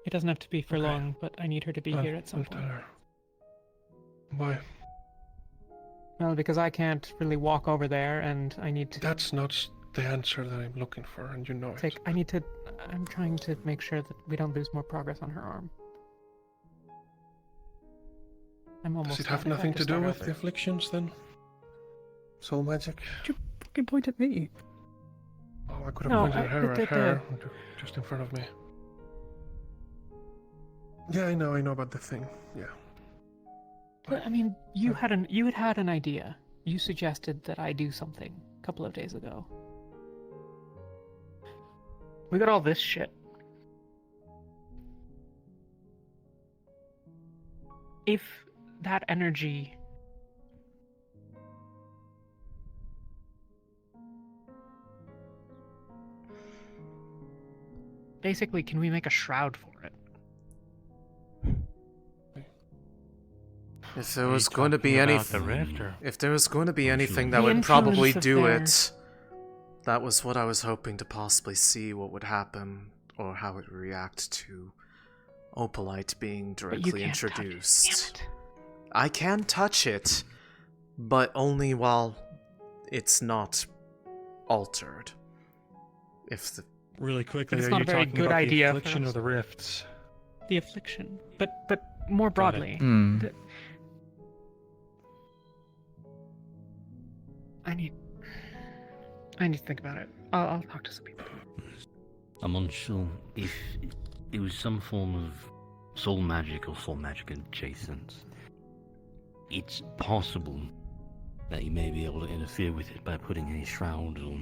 It doesn't have to be for long, but I need her to be here at some point. Why? Well, because I can't really walk over there, and I need to... That's not the answer that I'm looking for, and you know it. I'm trying to make sure that we don't lose more progress on her arm. I'm almost Does it have nothing to do with the afflictions, then? Soul magic? You fucking point at me. Oh, I could have pointed at her, just in front of me. Yeah, I know about the thing. Yeah. But I mean, you had an idea. You suggested that I do something a couple of days ago. We got all this shit. If that energy basically, can we make a shroud for it? If there was going to be anything, if there was going to be anything that would probably do it, that was what I was hoping to possibly see what would happen or how it would react to Opalite being directly introduced. I can touch it, but only while it's not altered. If the really quickly, it's are not you a very talking good about idea. the affliction or the rifts? The affliction, but more broadly. I need to think about it. I'll talk to some people. I'm unsure if it was some form of soul magic or soul magic adjacent. It's possible that you may be able to interfere with it by putting a shroud or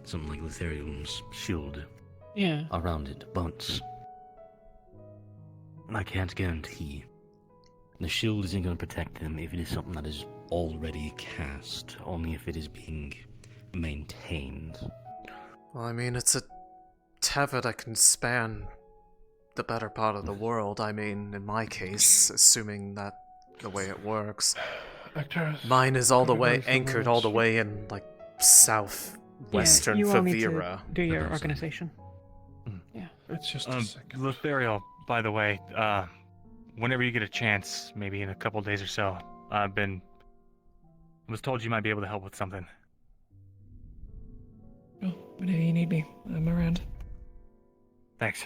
something like Letherium's shield around it, but I can't guarantee. The shield isn't going to protect them if it is something that is already cast, only if it is being maintained. Well, I mean, it's a tether that can span the better part of the world. I mean, in my case, assuming that the way it works. Mine is all the way anchored all the way in, like, southwestern you all need Fevira. to do your organization. Yeah. It's just a second. Letherial, by the way, whenever you get a chance, maybe in a couple days or so, I was told you might be able to help with something. Oh, whenever you need me, I'm around. Thanks.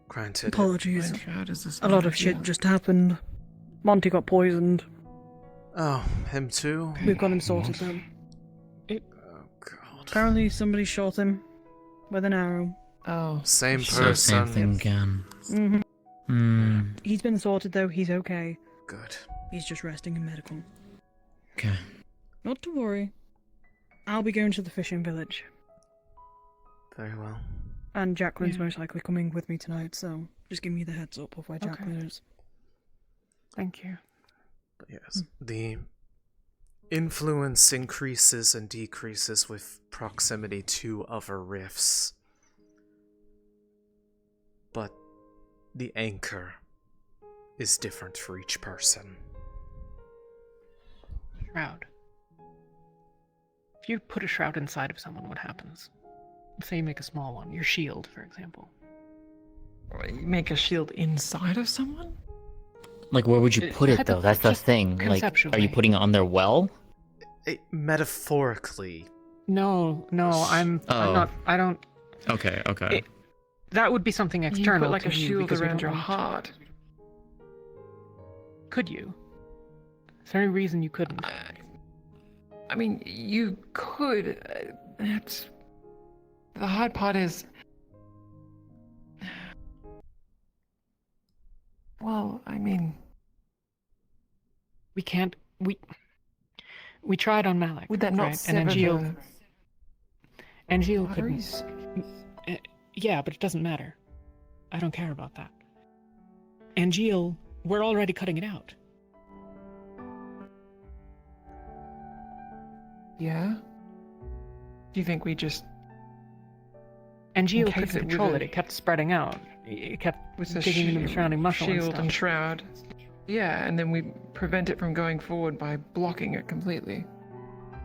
Granted. Apologies. God, is this A lot of shit just happened. Monty got poisoned. Oh, him too? We've got him sorted though. Apparently somebody shot him with an arrow. Oh. Same So person. same thing again. He's been sorted though, he's okay. Good. He's just resting in medical. Okay. Not to worry. I'll be going to the fishing village. Very well. And Jacqueline's most likely coming with me tonight, so just give me the heads up of where Okay. Jacqueline is. Thank you. But yes, the influence increases and decreases with proximity to other rifts. But the anchor is different for each person. Shroud. If you put a shroud inside of someone, what happens? Say you make a small one, your shield, for example. You make a shield inside of someone? Like, where would you put it, though? That's the thing. Like, are you conceptually. putting it on their well? Metaphorically. No, I'm not. I don't. Okay. That would be something external. You put like to a you shield because we around don't your want to- heart. Could you? Is there any reason you couldn't? I mean, you could. That's the hard part is. Well, I mean, we can't. We tried on Malik. would that not right? sever and Angel. the Angeal couldn't. Arteries? Yeah, but it doesn't matter. I don't care about that. Angeal, we're already cutting it out. Yeah? Do you think we just... Angeal encase couldn't it with control a- it. It kept spreading out. It kept with a digging into the surrounding muscle and shield stuff. and shroud? Yeah, and then we prevent it from going forward by blocking it completely.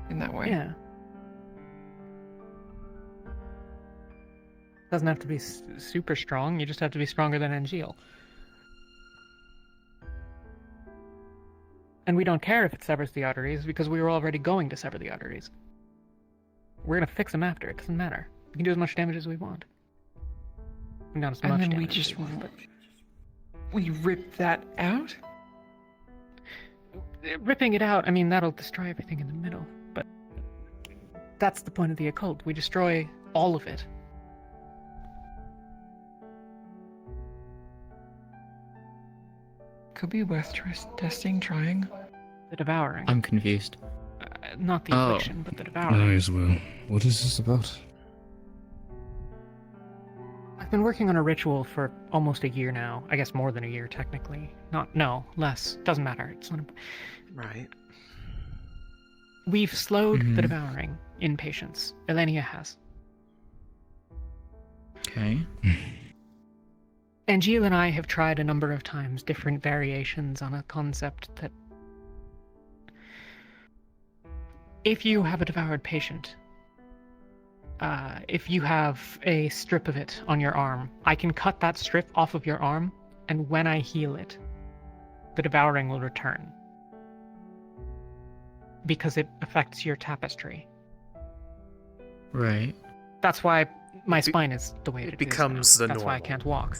In that way. Yeah. Doesn't have to be super strong. You just have to be stronger than Angeal. And we don't care if it severs the arteries because we were already going to sever the arteries. We're gonna fix them after. It doesn't matter. We can do as much damage as we want. Not as much And then we damage as just we want, but we rip that out? ripping it out, I mean, that'll destroy everything in the middle. But that's the point of the occult. We destroy all of it. Could be worth testing, trying. The devouring. I'm confused. Not the affliction, but the devouring. I as well. What is this about? I've been working on a ritual for almost a year now. I guess more than a year, technically. No, less. Doesn't matter. It's not. Right. We've slowed the devouring in patients. Elenia has. Okay. Angeal and I have tried a number of times different variations on a concept that if you have a devoured patient, if you have a strip of it on your arm, I can cut that strip off of your arm, and when I heal it, the devouring will return. Because it affects your tapestry. Right. That's why my spine is the way it becomes is now. the That's why I normal. can't walk.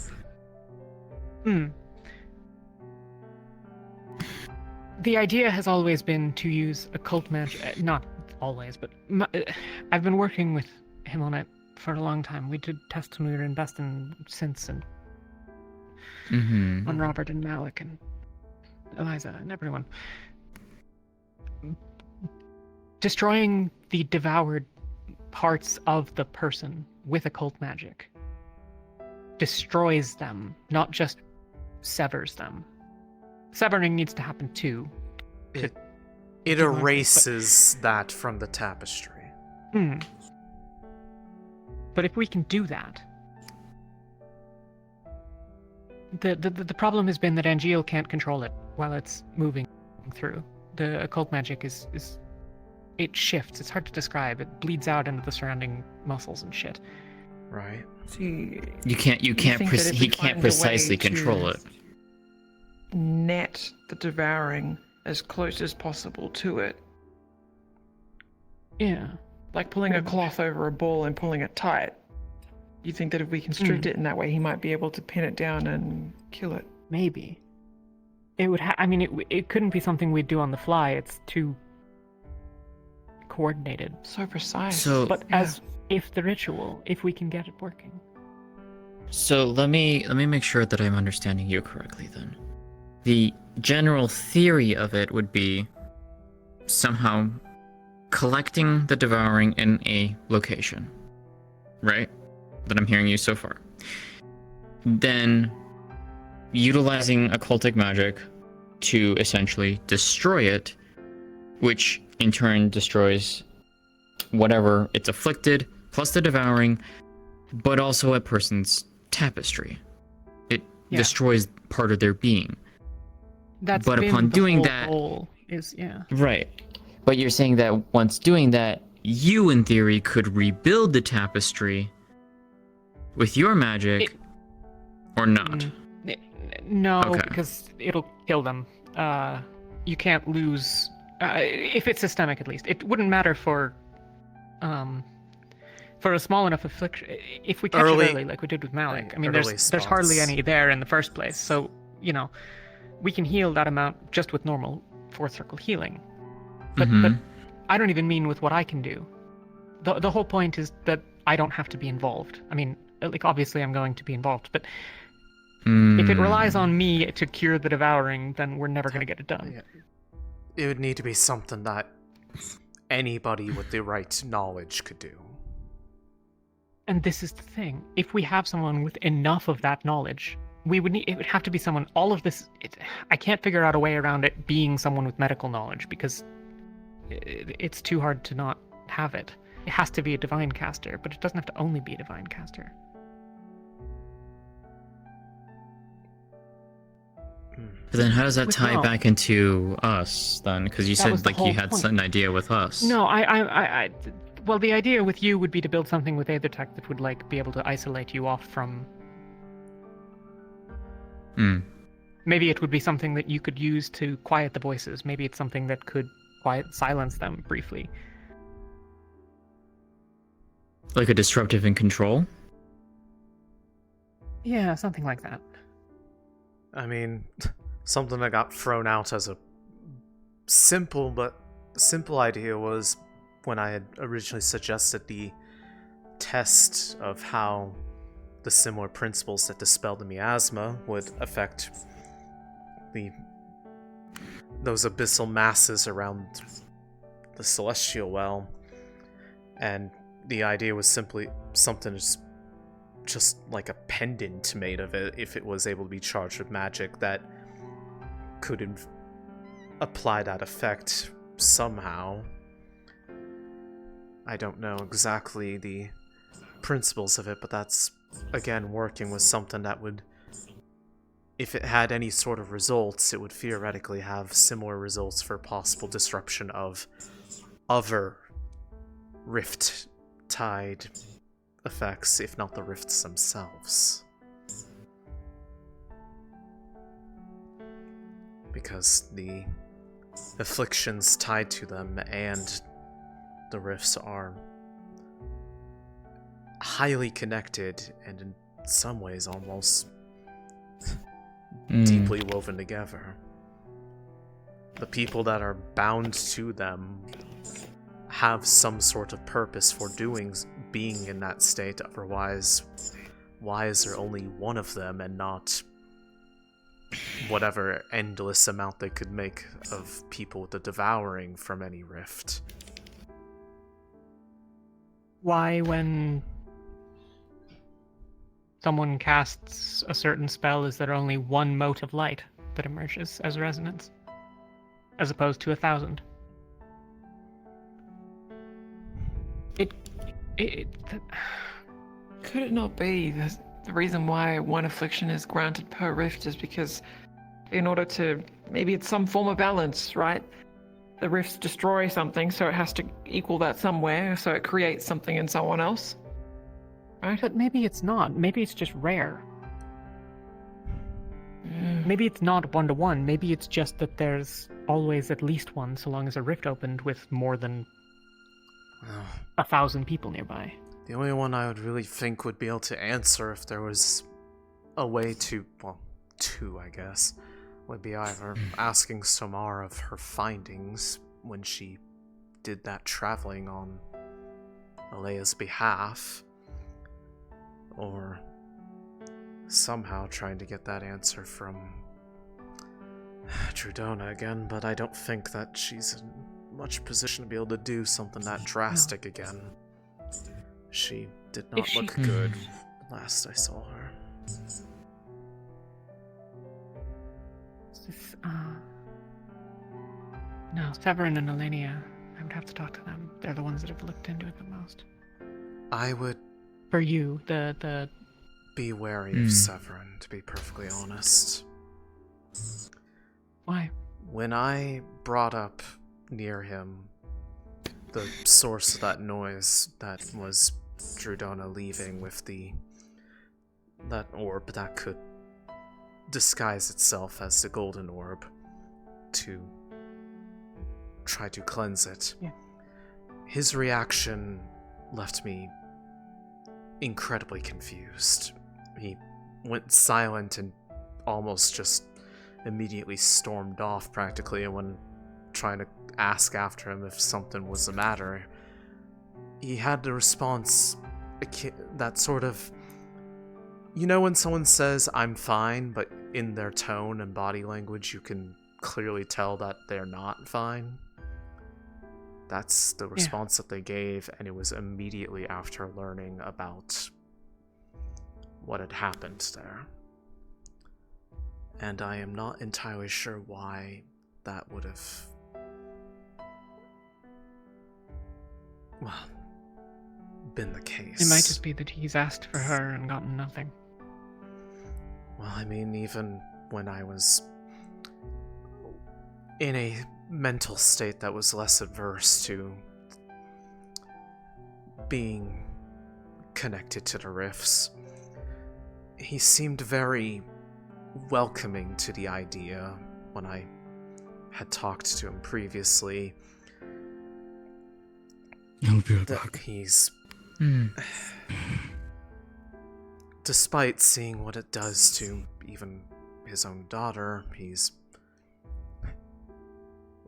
The idea has always been to use occult magic. Not always, but I've been working with him on it for a long time. We did tests when we were in Beston since, and on Robert and Malik and Eliza and everyone. Destroying the devoured parts of the person with occult magic destroys them, not just severs them. Severing needs to happen too. It erases that from the tapestry. But if we can do that, the problem has been that Angeal can't control it while it's moving through. The occult magic is it shifts. It's hard to describe. It bleeds out into the surrounding muscles and shit. Right. See, You can't think that if he we can't find a precisely way to control it. net the devouring as close as possible to it. Yeah. Like pulling a cloth over a ball and pulling it tight. You think that if we constrict it in that way, he might be able to pin it down and kill it? Maybe. It would. I mean, it couldn't be something we'd do on the fly. It's too coordinated. So precise. So- but as if the ritual, if we can get it working. So let me make sure that I'm understanding you correctly then. The general theory of it would be somehow collecting the devouring in a location. Right? That I'm hearing you so far. Then utilizing occultic magic to essentially destroy it, which in turn destroys whatever it's afflicted, plus the devouring, but also a person's tapestry. It destroys part of their being. That's but been upon the doing whole that, goal, is right. But you're saying that once doing that, you in theory could rebuild the tapestry with your magic, or not. No, Okay. because it'll kill them. You can't lose if it's systemic. At least it wouldn't matter for a small enough affliction. If we catch it early, like we did with Malik, I mean, there's hardly any there in the first place. So we can heal that amount just with normal fourth circle healing. But I don't even mean with what I can do. The whole point is that I don't have to be involved. I mean, like obviously I'm going to be involved, but if it relies on me to cure the devouring, then we're never going to get it done. It would need to be something that anybody with the right knowledge could do. And this is the thing. If we have someone with enough of that knowledge, it would have to be someone, all of this, I can't figure out a way around it being someone with medical knowledge, because it's too hard to not have it. It has to be a divine caster, but it doesn't have to only be a divine caster. But then how does that With tie Mel. back into us, then? Because you That was said, the like, you whole had point. an idea with us. No, well, the idea with you would be to build something with Aethertech that would, like, be able to isolate you off from... Maybe it would be something that you could use to quiet the voices. Maybe it's something that could silence them briefly. Like a disruptive in control? Yeah, something like that. I mean, something that got thrown out as a simple idea was when I had originally suggested the test of how the similar principles that dispel the miasma would affect those abyssal masses around the celestial well, and the idea was simply something just like a pendant made of it, if it was able to be charged with magic, that could apply that effect somehow. I don't know exactly the principles of it, but that's, again, working with something that would, if it had any sort of results, it would theoretically have similar results for possible disruption of other rift-tide effects, if not the rifts themselves. Because the afflictions tied to them and the rifts are highly connected and in some ways almost deeply woven together. The people that are bound to them have some sort of purpose for being in that state, otherwise why is there only one of them and not whatever endless amount they could make of people with the devouring from any rift? Why, when someone casts a certain spell, is there only one mote of light that emerges as resonance, as opposed to 1,000? Could it not be the reason why one affliction is granted per rift is because in order to, maybe it's some form of balance, right? The rifts destroy something, so it has to equal that somewhere, so it creates something in someone else, right? But maybe it's not. Maybe it's just rare. Maybe it's not 1-to-1. Maybe it's just that there's always at least one, so long as a rift opened with more than 1,000 people nearby. The only one I would really think would be able to answer if there was a way to, well, two, I guess, would be either asking Samar of her findings when she did that traveling on Alea's behalf, or somehow trying to get that answer from Trudona again, but I don't think that she's in much position to be able to do something that drastic again. She did not look good last I saw her. No, Severin and Alenia, I would have to talk to them. They're the ones that have looked into it the most. I would... For you, the... be wary of Severin, to be perfectly honest. Why? When I brought up near him the source of that noise that was Trudona leaving with that orb that could disguise itself as the golden orb to try to cleanse it. Yeah. His reaction left me incredibly confused. He went silent and almost just immediately stormed off practically, and when trying to ask after him if something was the matter, he had the response that sort of, you know, when someone says I'm fine, but in their tone and body language you can clearly tell that they're not fine. That's the response that they gave, and it was immediately after learning about what had happened there. And I am not entirely sure why that would have... well, been the case. It might just be that he's asked for her and gotten nothing. Well, I mean, even when I was in a mental state that was less adverse to being connected to the rifts, he seemed very welcoming to the idea when I had talked to him previously. I'll be right that back. He's... despite seeing what it does to even his own daughter, he's...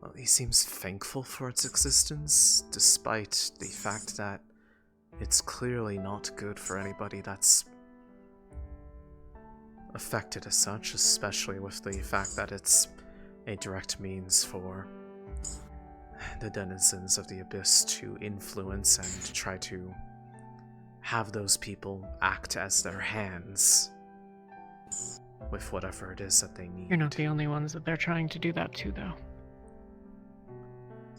well, he seems thankful for its existence, despite the fact that it's clearly not good for anybody that's affected as such, especially with the fact that it's a direct means for the denizens of the Abyss to influence and to try to have those people act as their hands with whatever it is that they need. You're not the only ones that they're trying to do that to, though.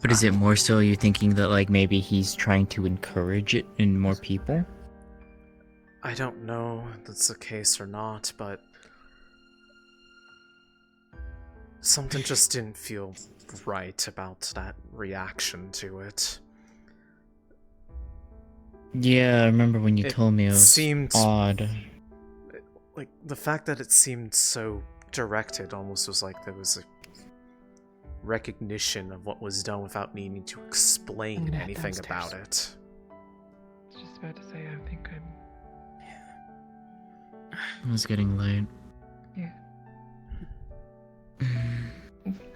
But is it more so you're thinking that, like, maybe he's trying to encourage it in more people? I don't know if that's the case or not, but something just didn't feel right about that reaction to it. Yeah, I remember when you told me it was seemed odd. Like, the fact that it seemed so directed almost was like there was a recognition of what was done without needing to explain anything about it. I was just about to say, I think I'm... It was getting late. Yeah.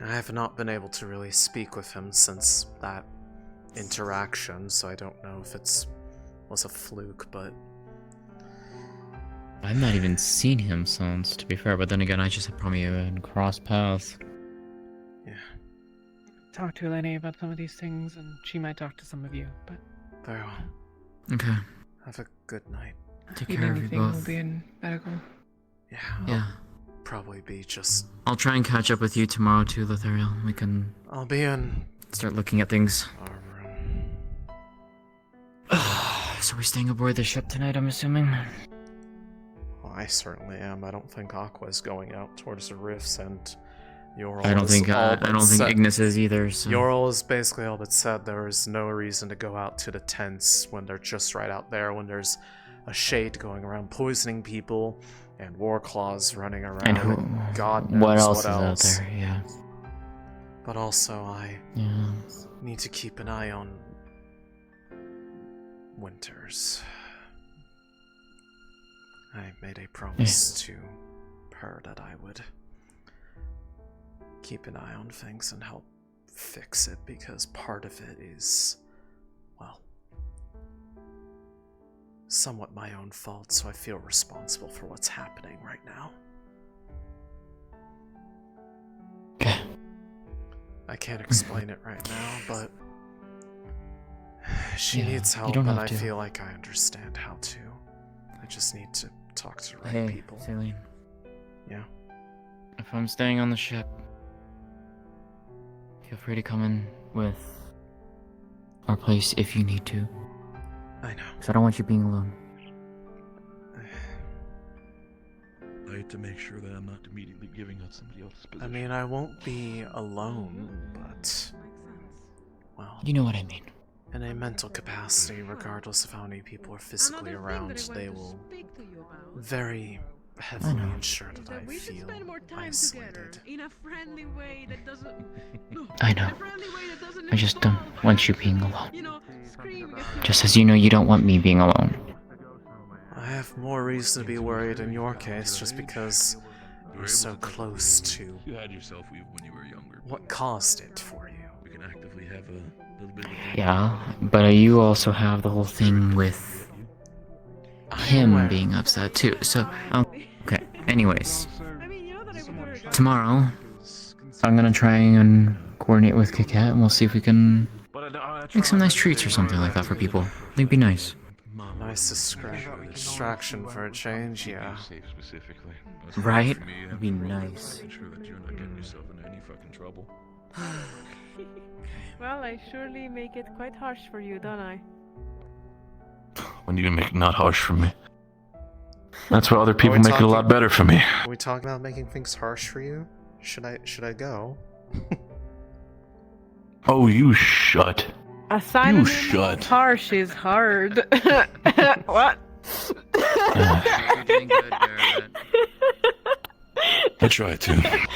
I have not been able to really speak with him since that interaction, so I don't know if it was a fluke, but... I've not even seen him since, to be fair, but then again, I just have probably crossed paths. Yeah. Talk to Eleni about some of these things, and she might talk to some of you, but... Very well. Okay. Have a good night. Take If care of you anything, we'll both. be in medical. Yeah. Yeah. Probably be just... I'll try and catch up with you tomorrow too, Lothario. We can... I'll be in... start looking at things. our room. So we're staying aboard the ship tonight, I'm assuming? Well, I certainly am. I don't think Aqua's going out towards the rifts, and Yoral I don't is think all but said- Ignis is either, so... Yoral is basically all but said there is no reason to go out to the tents when they're just right out there, when there's a shade going around poisoning people, and war claws running around, and God knows what else what is else. out there, yeah. But also, I Yeah. need to keep an eye on Winters. I made a promise to her that I would keep an eye on things and help fix it, because part of it is, well, somewhat my own fault, so I feel responsible for what's happening right now. I can't explain it right now, but she Yeah, needs you help, don't and have I to. feel like I understand how to. I just need to talk to the right Hey, people. Céline. Yeah. If I'm staying on the ship, feel free to come in with our place if you need to. I know. Because I don't want you being alone. I have to make sure that I'm not immediately giving up somebody else's position. I mean, I won't be alone, but, well, You know what I mean. in a mental capacity, regardless of how many people are physically around, they will very heavily ensure that I feel isolated. In a friendly way that doesn't. I know. I just don't want you being alone. Just as you know you don't want me being alone. I have more reason to be worried in your case, just because you're so close to You had yourself when you were younger. what caused it for you. We can actively have a little bit of a... Yeah, but you also have the whole thing with him being upset too. So, okay. Anyways, tomorrow I'm gonna try and coordinate with Kiket, and we'll see if we can Make some nice treats or something like that for people. They'd be nice. Nice distraction for a change, yeah. Right? It'd be nice. Well, I surely make it quite harsh for you, don't I? When you make it not harsh for me. That's why other people make it a lot better for me. Are we talking about making things harsh for you? Should I go? Oh, you shut. A synonym You shut. of harsh is hard. What? You're doing good, Barrett. I try to.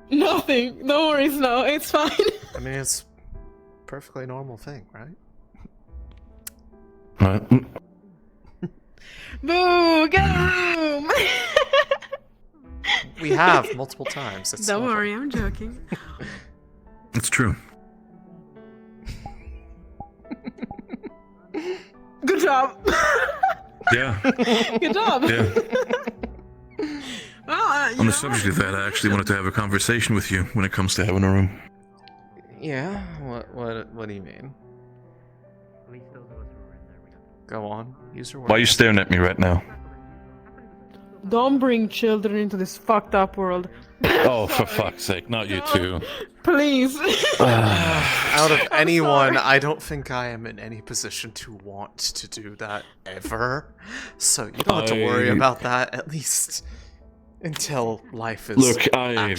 Nothing. No worries, no. It's fine. I mean, it's a perfectly normal thing, right? Right. Boo! Get a room! We have multiple times. It's Don't not- worry, I'm joking. It's true. Good job. Yeah. Good job. Yeah. Well, On the subject of that, I actually wanted to have a conversation with you when it comes to having a room. Yeah. What do you mean? Go on. Use your words. Why are you staring at me right now? don't bring children into this fucked up world. Oh, for fuck's sake, not you too. Please. Out of anyone, I don't think I am in any position to want to do that ever. So you don't have to worry about that, at least until life is. Look, I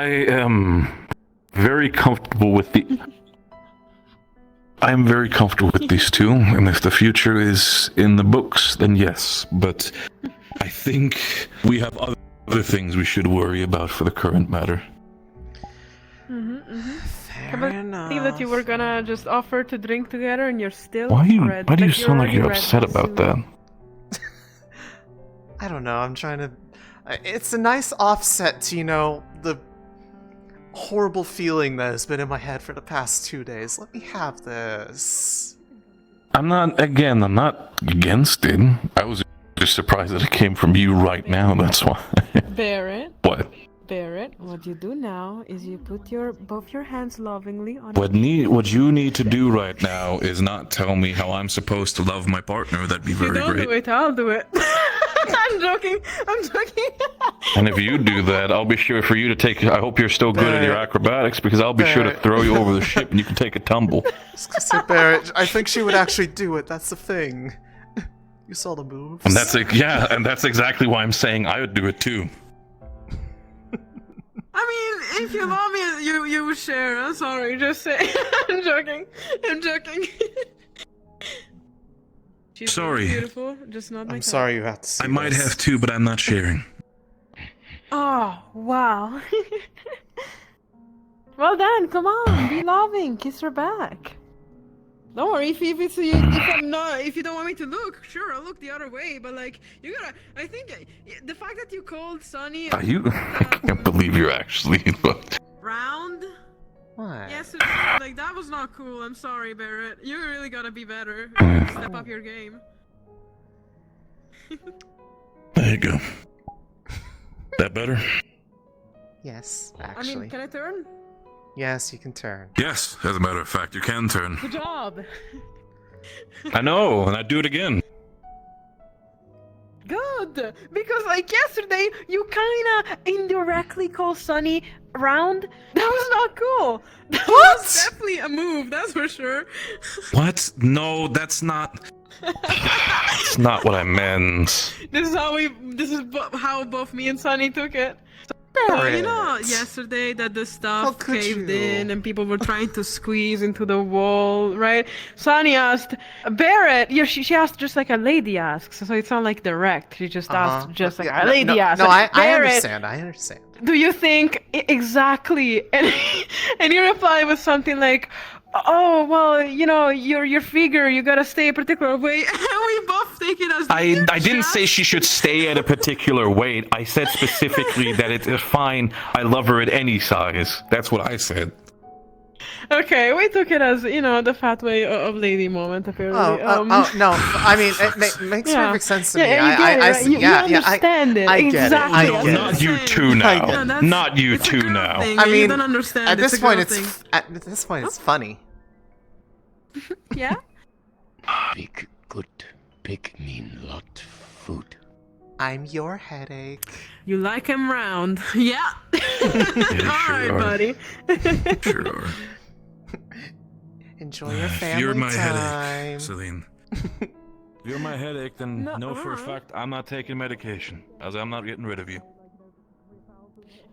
am very comfortable with the. I am very comfortable with these two, and if the future is in the books, then yes. But I think we have other things we should worry about for the current matter. Fair enough. Believe that you were gonna just offer to drink together, and you're still. Why do you red. sound like you're upset about that? I don't know. I'm trying to. It's a nice offset to, you know, the horrible feeling that has been in my head for the past 2 days. Let me have this. I'm not against it. I was just surprised that it came from you right now, that's why. Barrett. What? Barrett, what you do now is you put both your hands lovingly on. What you need to do right now is not tell me how I'm supposed to love my partner. That'd be very If you don't great. do it, I'll do it. I'm joking. I'm joking. And if you do that, I'll be sure for you to take. I hope you're still good at your acrobatics, because I'll be sure to throw you over the ship and you can take a tumble. So Barrett, I think she would actually do it. That's the thing. You saw the moves. And that's exactly why I'm saying I would do it too. I mean, if you love me, you would share. I'm sorry, just say. I'm joking. I'm joking. She's Sorry. beautiful, just not my I'm type. sorry you have to see I might this. have to, but I'm not sharing. Oh, wow. Well done, come on, be loving, kiss her back. Don't worry, if you don't want me to look, sure, I'll look the other way, but like, you gotta, I think, the fact that you called Sunny I can't believe you're actually. round, What? yesterday, like, that was not cool, I'm sorry, Barrett. You really gotta be better, step up your game. There you go. That better? Yes, I actually. mean, can I turn? Yes, you can turn. Yes, as a matter of fact, you can turn. Good job. I know, and I'd do it again. Good, because like yesterday, you kinda indirectly called Sunny round. That was not cool. That was definitely a move, that's for sure. What? No, that's not. That's not what I meant. This is how both me and Sunny took it. You know, yesterday that the stuff caved in and people were trying to squeeze into the wall, right? Sunny asked Barrett. Yeah, she asked just like a lady asks, so it's not like direct. She just asked just like a lady asks. No, I Barrett, understand. I understand. do you think exactly? And he replied with something like, "Oh well, you know, your figure, you gotta stay a particular way." And we both take it as I didn't say she should stay at a particular weight. I said specifically that it's fine. I love her at any size. That's what I said. Okay, we took it as, the fat way of lady moment, apparently. No, I mean, it makes Yeah. perfect sense to Yeah, me. yeah, you get it, right? You understand it. I get Exactly. it. I No, get not it. you two now. No, Not you two now. I you mean, don't understand. at it's this a point, girl it's thing. at this point, it's funny. Yeah? Big, good, big, mean lot food. I'm your headache. You like him round. Yeah. Alright, are. buddy. Sure. Enjoy your family You're my time. headache, Céline. If you're my headache, then know for a fact I'm not taking medication, as I'm not getting rid of you.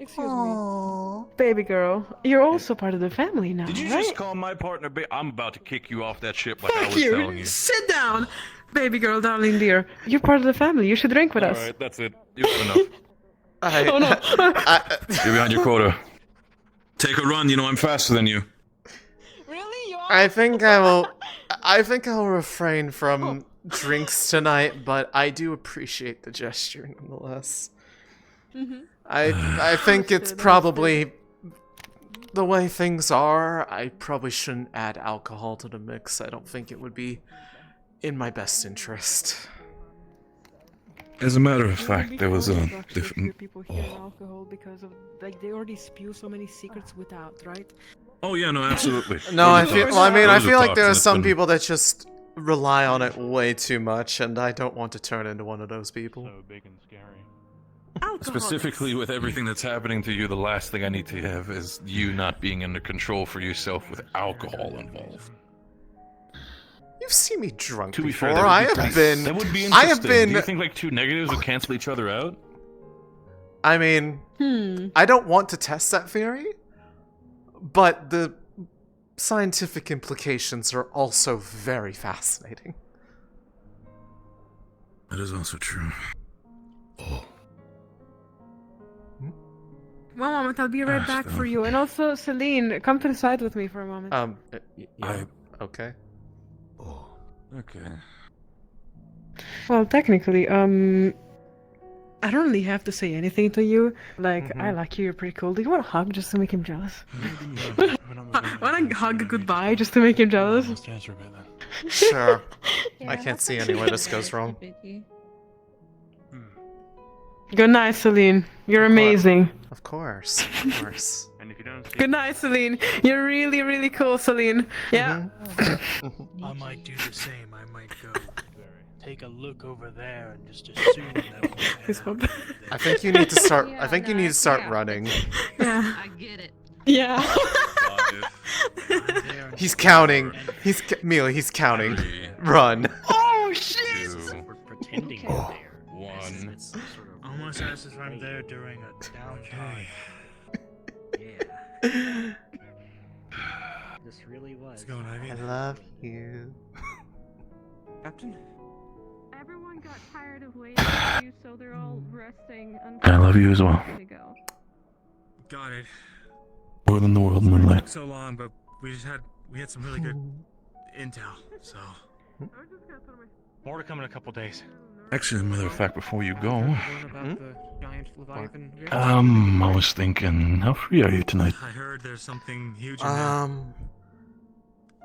Excuse me. Baby girl, you're also part of the family now, Did you right? just call my partner I'm about to kick you off that ship like I Fuck was you. telling you. Sit down. Baby girl, darling dear. You're part of the family. You should drink with us. Alright, that's it. You've had enough. Oh no. You're behind your quota. Take a run, you know I'm faster than you. I think I'll refrain from drinks tonight, but I do appreciate the gesture nonetheless. I think it's probably the way things are. I probably shouldn't add alcohol to the mix. I don't think it would be in my best interest. As a matter of fact, there was a different. People here in alcohol because of they already spew so many secrets without, right? Oh yeah, no, absolutely. No, I feel. Well, I mean, I feel like there are Those are some toxins. people that just rely on it way too much, and I don't want to turn into one of those people. So big and scary. Specifically with everything that's happening to you, the last thing I need to have is you not being under control for yourself with alcohol involved. You've seen me drunk To be before. fair, that would I be have nice. been. That would be I have interesting. been. Do you think like two negatives would cancel each other out? I mean, I don't want to test that theory, but the scientific implications are also very fascinating. That is also true. One moment, I'll be right back for you. And also, Céline, come to the side with me for a moment. Yeah, okay. Okay. Well, technically, I don't really have to say anything to you. Like, I like you, you're pretty cool. Do you want a hug just to make him jealous? Want a hug goodbye just to make him jealous? Sure. I can't see any way this goes wrong. Good night, Céline. You're amazing. Of course, of course. And if you don't see Good night, Céline. You're really, really cool, Céline. Yeah. I might do the same. I might go take a look over there and just assume that we'll I think you need to start. I think you need to start running. Yeah. I get it. Yeah. He's counting. Mealy, he's counting. Run. Oh shit! We're pretending we're there. One. It's sort of almost as if I'm there during a downtime. yeah. This really was. What's going on? I love you. Captain? Everyone got tired of waiting for you, so they're all resting I love you as well. to go. Got it. More than the world, moonlight. Took so long, but we had some really good intel, so. more to come in a couple days. Actually, as a matter of fact, before you go, About the giant Leviathan. I was thinking, how free are you tonight? I heard there's something huge in there.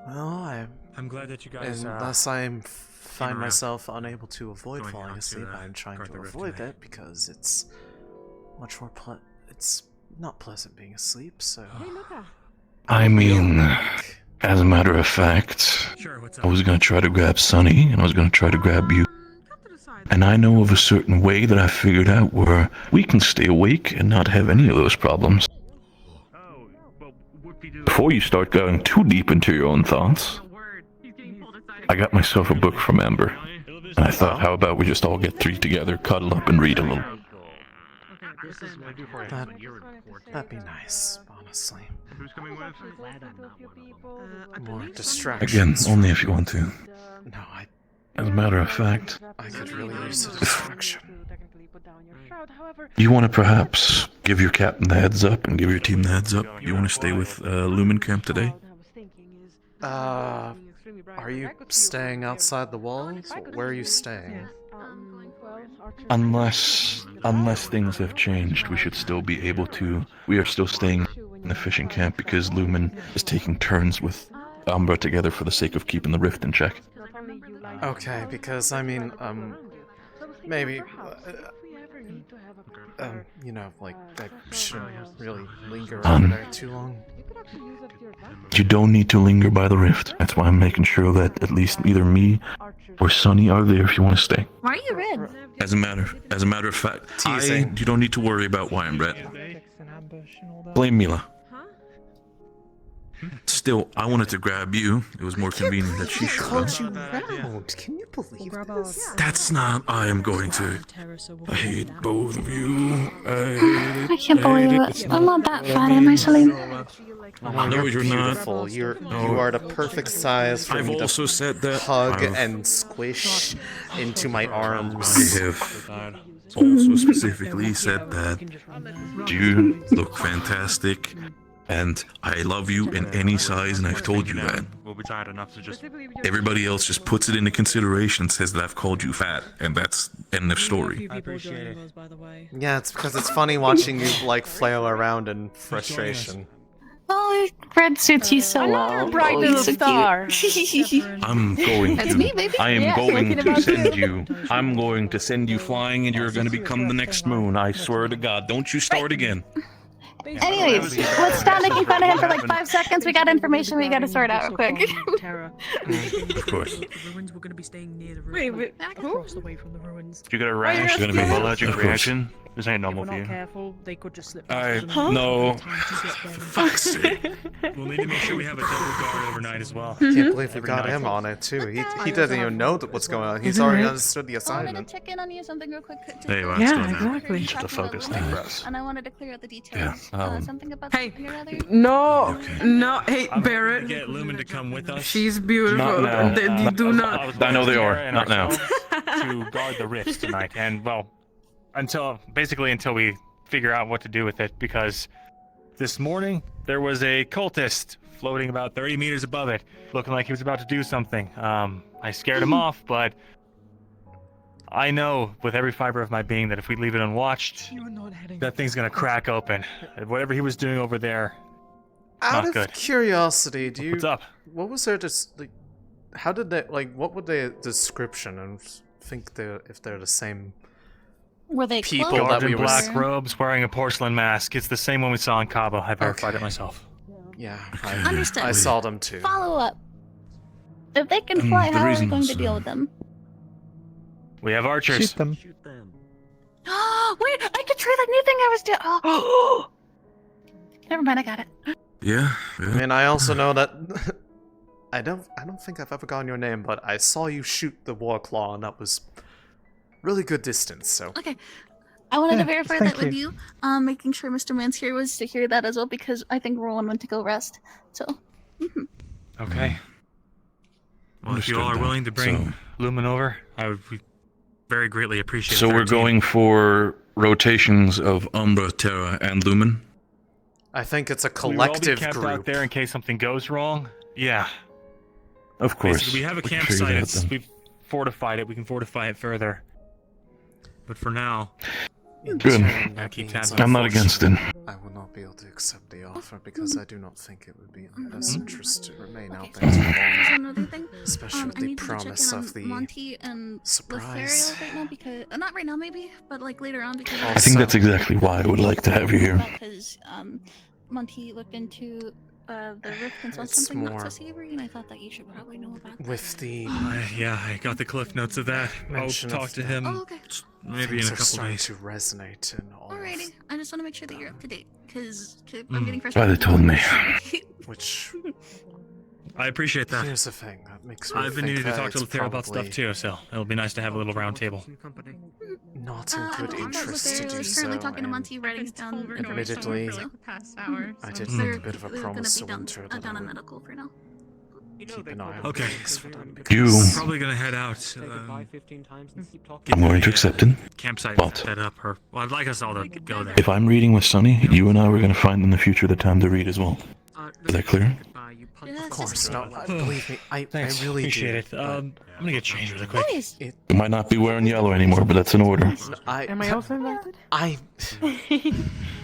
Well, I'm glad that you guys. unless I find around. myself unable to avoid Going falling out to asleep, the I'm trying Guard to the Rift avoid tonight. that because it's much more it's not pleasant being asleep. So. I mean, as a matter of fact, Sure, what's I was gonna try to grab Sunny, and I was gonna try to grab you. And I know of a certain way that I figured out where we can stay awake and not have any of those problems. Before you start going too deep into your own thoughts, I got myself a book from Amber. And I thought, how about we just all get three together, cuddle up, and read a little? That'd be nice, honestly. Who's coming with? More distractions. Again, only if you want to. No, As a matter of fact, I could really use a distraction. you want to perhaps give your captain the heads up and give your team the heads up? You want to stay with Lumen Camp today? Are you staying outside the walls? Where are you staying? Unless things have changed, we should still be able to. We are still staying in the fishing camp because Lumen is taking turns with Umbra together for the sake of keeping the rift in check. Okay, because I mean, maybe, you know, like, I shouldn't really linger over there too long. You don't need to linger by the rift. That's why I'm making sure that at least either me or Sunny are there if you want to stay. Why are you red? As a matter of fact, you don't need to worry about why I'm red. Blame Mila. Still, I wanted to grab you. It was more convenient that she should have. You round. Can you believe this? That's not. I am going to. I hate both of you. I can't believe it. I'm not that fat, am I, Céline? No, you're not. Beautiful. You are the perfect size for me to also said that hug and squish into my arms. I have also specifically said that you look fantastic. And I love you in any size, and I've told you that. We'll be tired enough to just... Everybody else just puts it into consideration, says that I've called you fat, and that's end of story. I appreciate it. Yeah, it's because it's funny watching you, like, flail around in frustration. Oh, red suits you so well. Bright little star. I'm going to... It's me, baby. I am Yeah, going thinking to about send you... I'm going to send you flying, and you're going to become the next moon. I swear to God. Don't you start again. Anyways, let's stop making fun of him for like 5 seconds. We got information we gotta sort out real quick. Of course. The ruins were going to be staying near the Wait, river. who? Across away from the ruins. You got a rash, It's gonna be allergic of course. reaction. This ain't If normal we're for not you. careful, they could just slip I past us. no. Fuck's sake. We'll need to make sure we have a double guard overnight as well. Can't believe we got him on it too. He doesn't even know what's going on. He's already understood the I wanted assignment. to check in on you something real quick. Hey, well, Yeah, going on? exactly. Just a focus thing for us. And I wanted to clear out the details. Yeah, Something about Hey, the other. no, no, hey, I'm Barrett. gonna get Lumen to come with us. She's beautiful. Not now. You do not. I know they are. Not now. To guard the rift tonight, and well, until we figure out what to do with it, because this morning there was a cultist floating about 30 meters above it, looking like he was about to do something. I scared him off, but I know with every fiber of my being that if we leave it unwatched, that thing's gonna crack open. Whatever he was doing over there, Out not of good. curiosity, do you? What's up? What was their like? How did they like? What would their description? And think if they're the same Were they people clothed? that Guards we in were. black robes, wearing a porcelain mask. It's the same one we saw in Cabo. I verified it myself. Yeah, Understood. I saw them too. Follow up. If they can fly, the how are we reason going was, to deal with them? We have archers. Shoot them. Wait, I could try that new thing I was doing. Oh. Never mind, I got it. Yeah. I mean, I also know that I don't think I've ever gotten your name, but I saw you shoot the war claw, and that was really good distance. So Okay. I wanted to Yeah, verify thank that with you. Making sure Mr. Mans here was to hear that as well, because I think Roland went to go rest. So. Okay. Well, if you all are Understood willing to that. bring So- Lumen over, I would very greatly appreciate it. So we're 13. going for rotations of Umbra, Terra, and Lumen. I think it's a We will all be collective camped group. out there in case something goes wrong. Yeah. Of course. Basically, we have a can figure campsite. that out then. We've fortified it. We can fortify it further. But for now, Good. I'll keep tabs on I'm not folks. against it. I will not be able to accept the offer because I do not think it would be in my best interest to remain out there too There's long, another thing. especially with I the need to check promise in on of the Monty and surprise. Lothario right now because not right now maybe, but like later on because I think that's exactly why I would like to have you here. because Monty looked into the rift and saw It's something not more- so savory, and I thought that you should probably know about that. With the Yeah, I got the cliff notes of that. I'll mention talk of to the- him Oh, okay. maybe in things a are couple starting days. to resonate in all Alrighty, I just want to make sure that you're up to date because I'm Mm. getting Why frustrated. they told me. which I appreciate that. here's the thing that makes me I've been think needing to that talk to it's Lothario about stuff probably too, so it'll be nice to have a little round table. not in I good thought interest to Lothario do was currently so. talking to and Monty, writing down information admittedly, for the past hour. I did They're make a bit of a gonna promise be to down, Winter that down I on would medical for now. keep an eye on Okay. things for them You- because I'm probably gonna head out. I'm going to accept it. Campsite But- set up, or well, I'd like us all to go there. If I'm reading with Sunny, you and I were going to find in the future the time to read as well. Is that clear? Of course, no, believe me, I really appreciate do. it. I'm gonna get changed really quick. Nice. You might not be wearing yellow anymore, but that's an order. Am I also invited?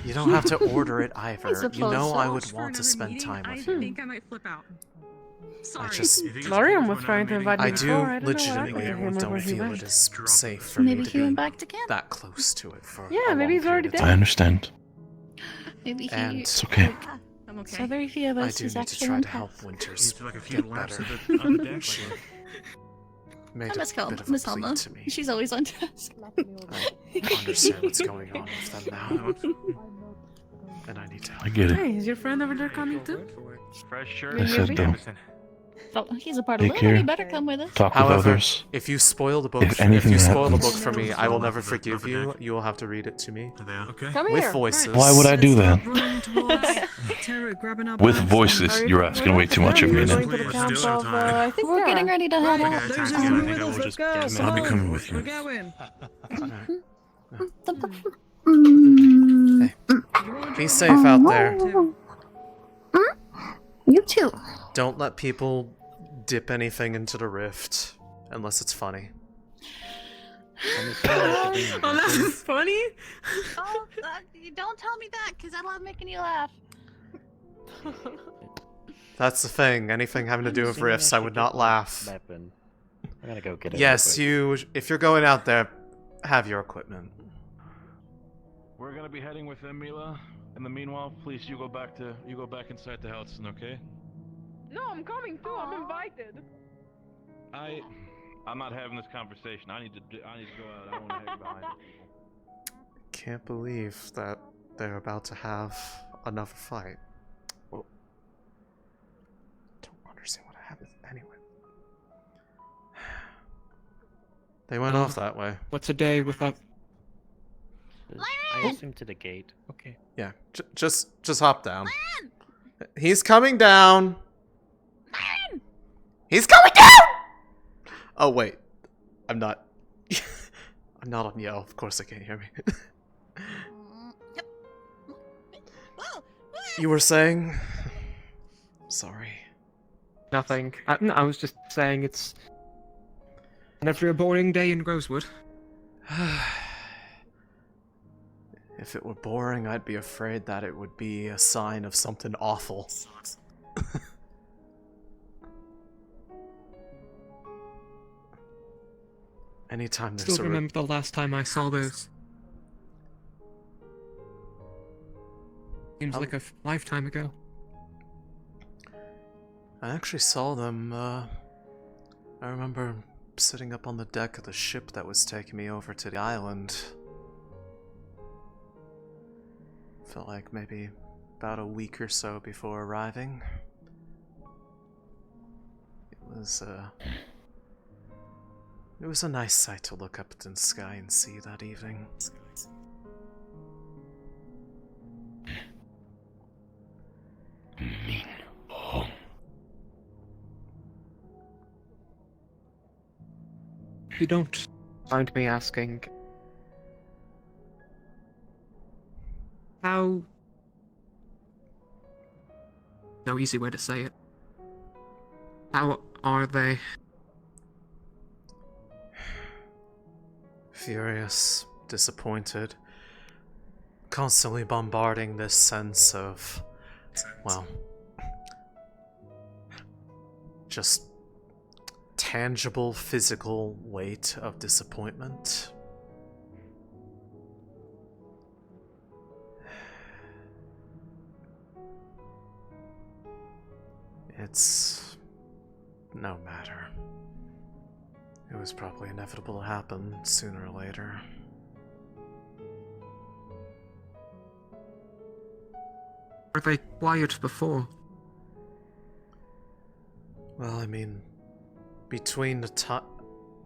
You don't have to order it either. suppose You know so. I would want to spend time with you. I think I might flip out. Sorry. Lorian was trying to invite me I before. do I don't know what legitimately happened to him don't when he feel left. it is safe for Maybe me to he went be back to camp. that close to it for Yeah, a maybe long he's already period of dead. I understand. Maybe he. And It's okay. I'm okay. So very few of I us do is need to actually try on to help path. Winters Like a few get laps better. on the deck. She made I a miss Helma. bit of a Miss plea Helma. to me. She's always on task. I understand what's going on with them now. And I need to help. I get it. Hey, is your friend over there coming too? Fresh shirt. I said don't. Oh, he's a part of Take Luna. care. He better come with us. Talk with However, others. if you spoil the book, If if anything you spoil the happens- book for me, I will never forgive you. You will have to read it to me. Okay. Come With here. voices. Why would I do that? Running towards Terra, grabbing our With bags. voices, you're asking way too much of me We're now. going to the camp of, I think We're getting ready to head Right, out. those of I you think with I us, will let's just go. get Come I'll be on, coming with you. we're going. Be safe out there. You too. Don't let people dip anything into the rift unless it's funny. Unless it's funny? Oh, you don't tell me that, because I love making you laugh. That's the thing. Anything having to do with rifts, I would not laugh. Weapon. I'm gonna go get it. Yes, you. If you're going out there, have your equipment. We're gonna be heading with them, Mila. In the meanwhile, please, you go back inside the house, okay? No, I'm coming too. I'm invited. I'm not having this conversation. I need to go out. I don't want to hang behind. Can't believe that they're about to have another fight. Well, don't understand what happened anyway. They went off that way. What's a day without? I assume to the gate. Okay. Yeah, just hop down. He's coming down. He's coming down. Oh wait, I'm not. I'm not on yell. Of course they can't hear me. You were saying? Sorry. Nothing. I was just saying it's never a boring day in Rosewood. If it were boring, I'd be afraid that it would be a sign of something awful. Anytime there's Still remember the last time I saw those. Seems like a lifetime ago. I actually saw them, I remember sitting up on the deck of the ship that was taking me over to the island. Felt like maybe about a week or so before arriving. It was a nice sight to look up at the sky and see that evening. You don't mind me asking how... No easy way to say it. How are they? Furious, disappointed, constantly bombarding this sense of, well, just tangible physical weight of disappointment. It's no matter. It was probably inevitable to happen sooner or later. Were they quiet before? Well, I mean, between the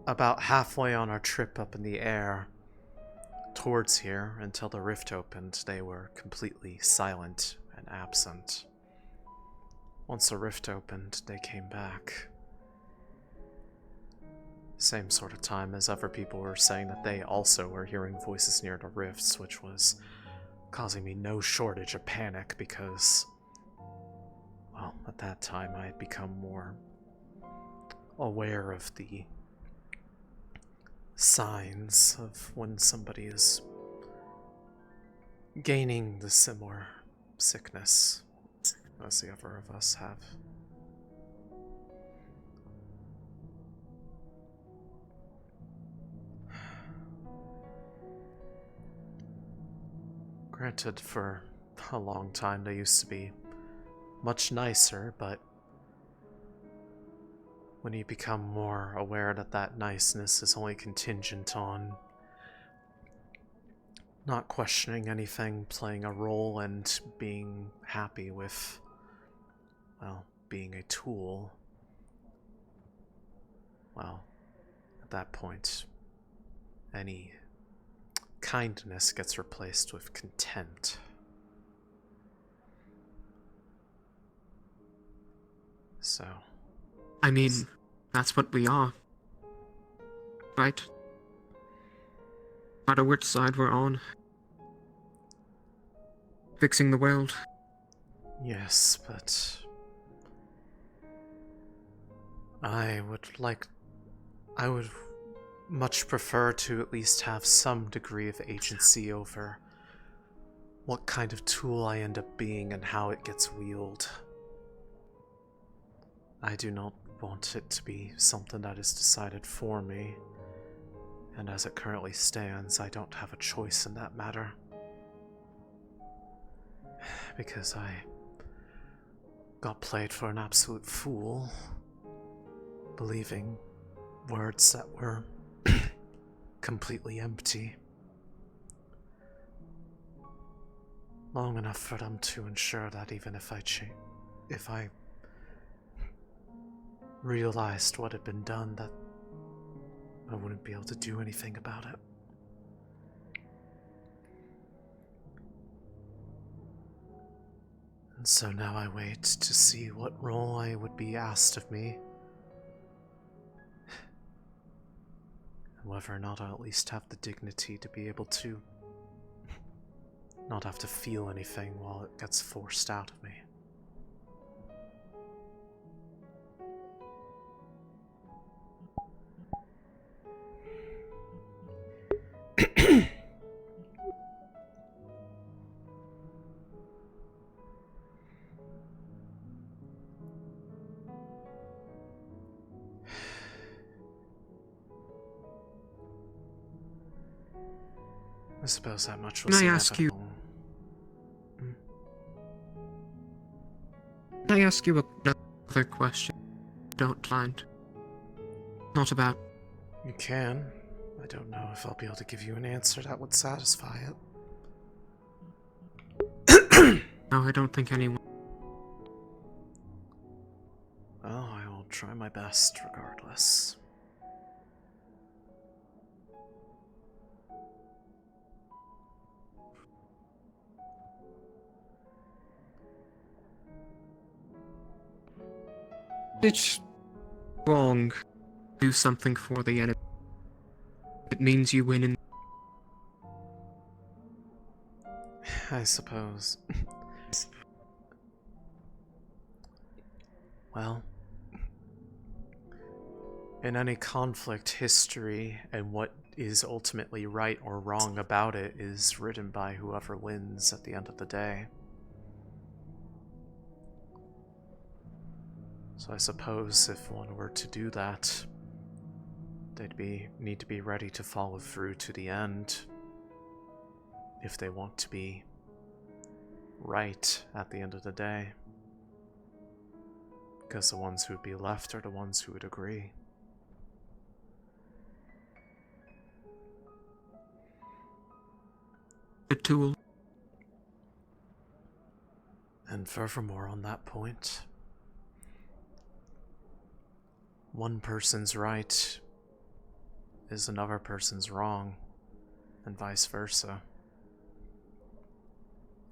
about halfway on our trip up in the air towards here until the rift opened, they were completely silent and absent. Once the rift opened, they came back. Same sort of time as other people were saying that they also were hearing voices near the rifts, which was causing me no shortage of panic because, well, well, at that time I had become more aware of the signs of when somebody is gaining the similar sickness as the other of us have. Granted, for a long time they used to be much nicer, but when you become more aware that that niceness is only contingent on not questioning anything, playing a role, and being happy with, well, being a tool, well, at that point, any kindness gets replaced with contempt. So... I mean, that's what we are. Right? No matter which side we're on. Fixing the world. Yes, but... I would much prefer to at least have some degree of agency over what kind of tool I end up being and how it gets wielded. I do not want it to be something that is decided for me, and as it currently stands, I don't have a choice in that matter. Because I got played for an absolute fool, believing words that were completely empty. Long enough for them to ensure that even if I realized what had been done, that I wouldn't be able to do anything about it. And so now I wait to see what role I would be asked of me, and whether or not I'll at least have the dignity to be able to not have to feel anything while it gets forced out of me. I suppose that much was Can I ask you? Can I ask you another question? Don't mind. Not about... You can. I don't know if I'll be able to give you an answer that would satisfy it. No, I don't think anyone... Well, I will try my best regardless. It's wrong. Do something for the enemy. It means you win in... I suppose. Well, in any conflict, history and what is ultimately right or wrong about it is written by whoever wins at the end of the day. So I suppose if one were to do that, they'd need to be ready to follow through to the end if they want to be right at the end of the day. Because the ones who would be left are the ones who would agree. A tool. And furthermore, on that point, one person's right is another person's wrong, and vice versa.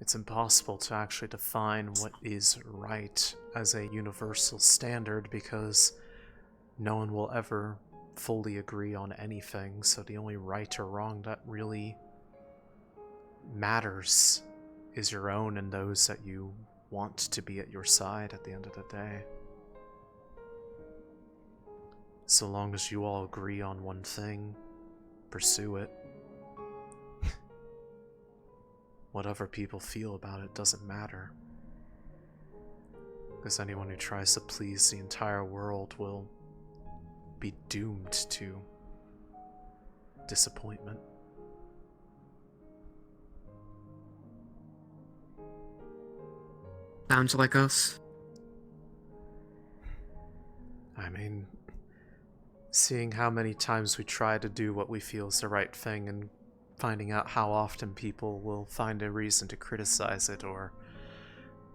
It's impossible to actually define what is right as a universal standard because no one will ever fully agree on anything, so the only right or wrong that really matters is your own and those that you want to be at your side at the end of the day. So long as you all agree on one thing, pursue it. Whatever people feel about it doesn't matter. Because anyone who tries to please the entire world will be doomed to disappointment. Sounds like us. I mean, seeing how many times we try to do what we feel is the right thing and finding out how often people will find a reason to criticize it or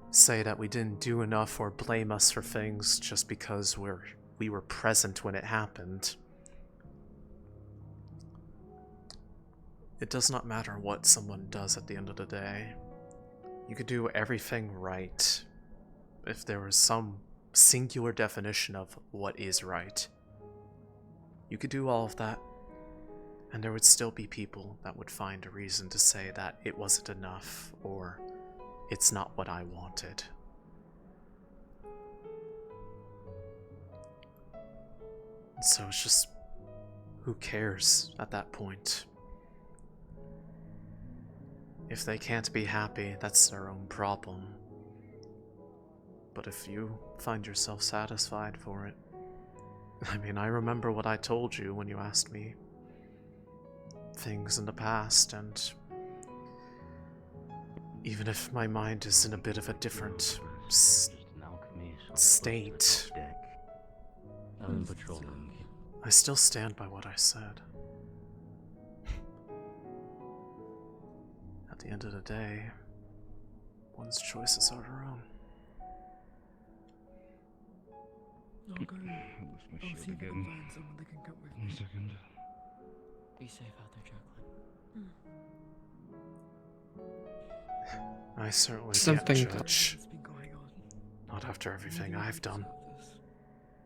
say that we didn't do enough or blame us for things just because we were present when it happened. It does not matter what someone does at the end of the day. You could do everything right if there was some singular definition of what is right. You could do all of that, and there would still be people that would find a reason to say that it wasn't enough, or it's not what I wanted. And so it's just, who cares at that point? If they can't be happy, that's their own problem. But if you find yourself satisfied for it, I mean, I remember what I told you when you asked me things in the past, and even if my mind is in a bit of a different state, I still stand by what I said. At the end of the day, one's choices are their own. I'll see if I can find someone that can come with me. 1 second. Be safe out there, Jacqueline. I certainly Something can't judge. Not after everything I've done.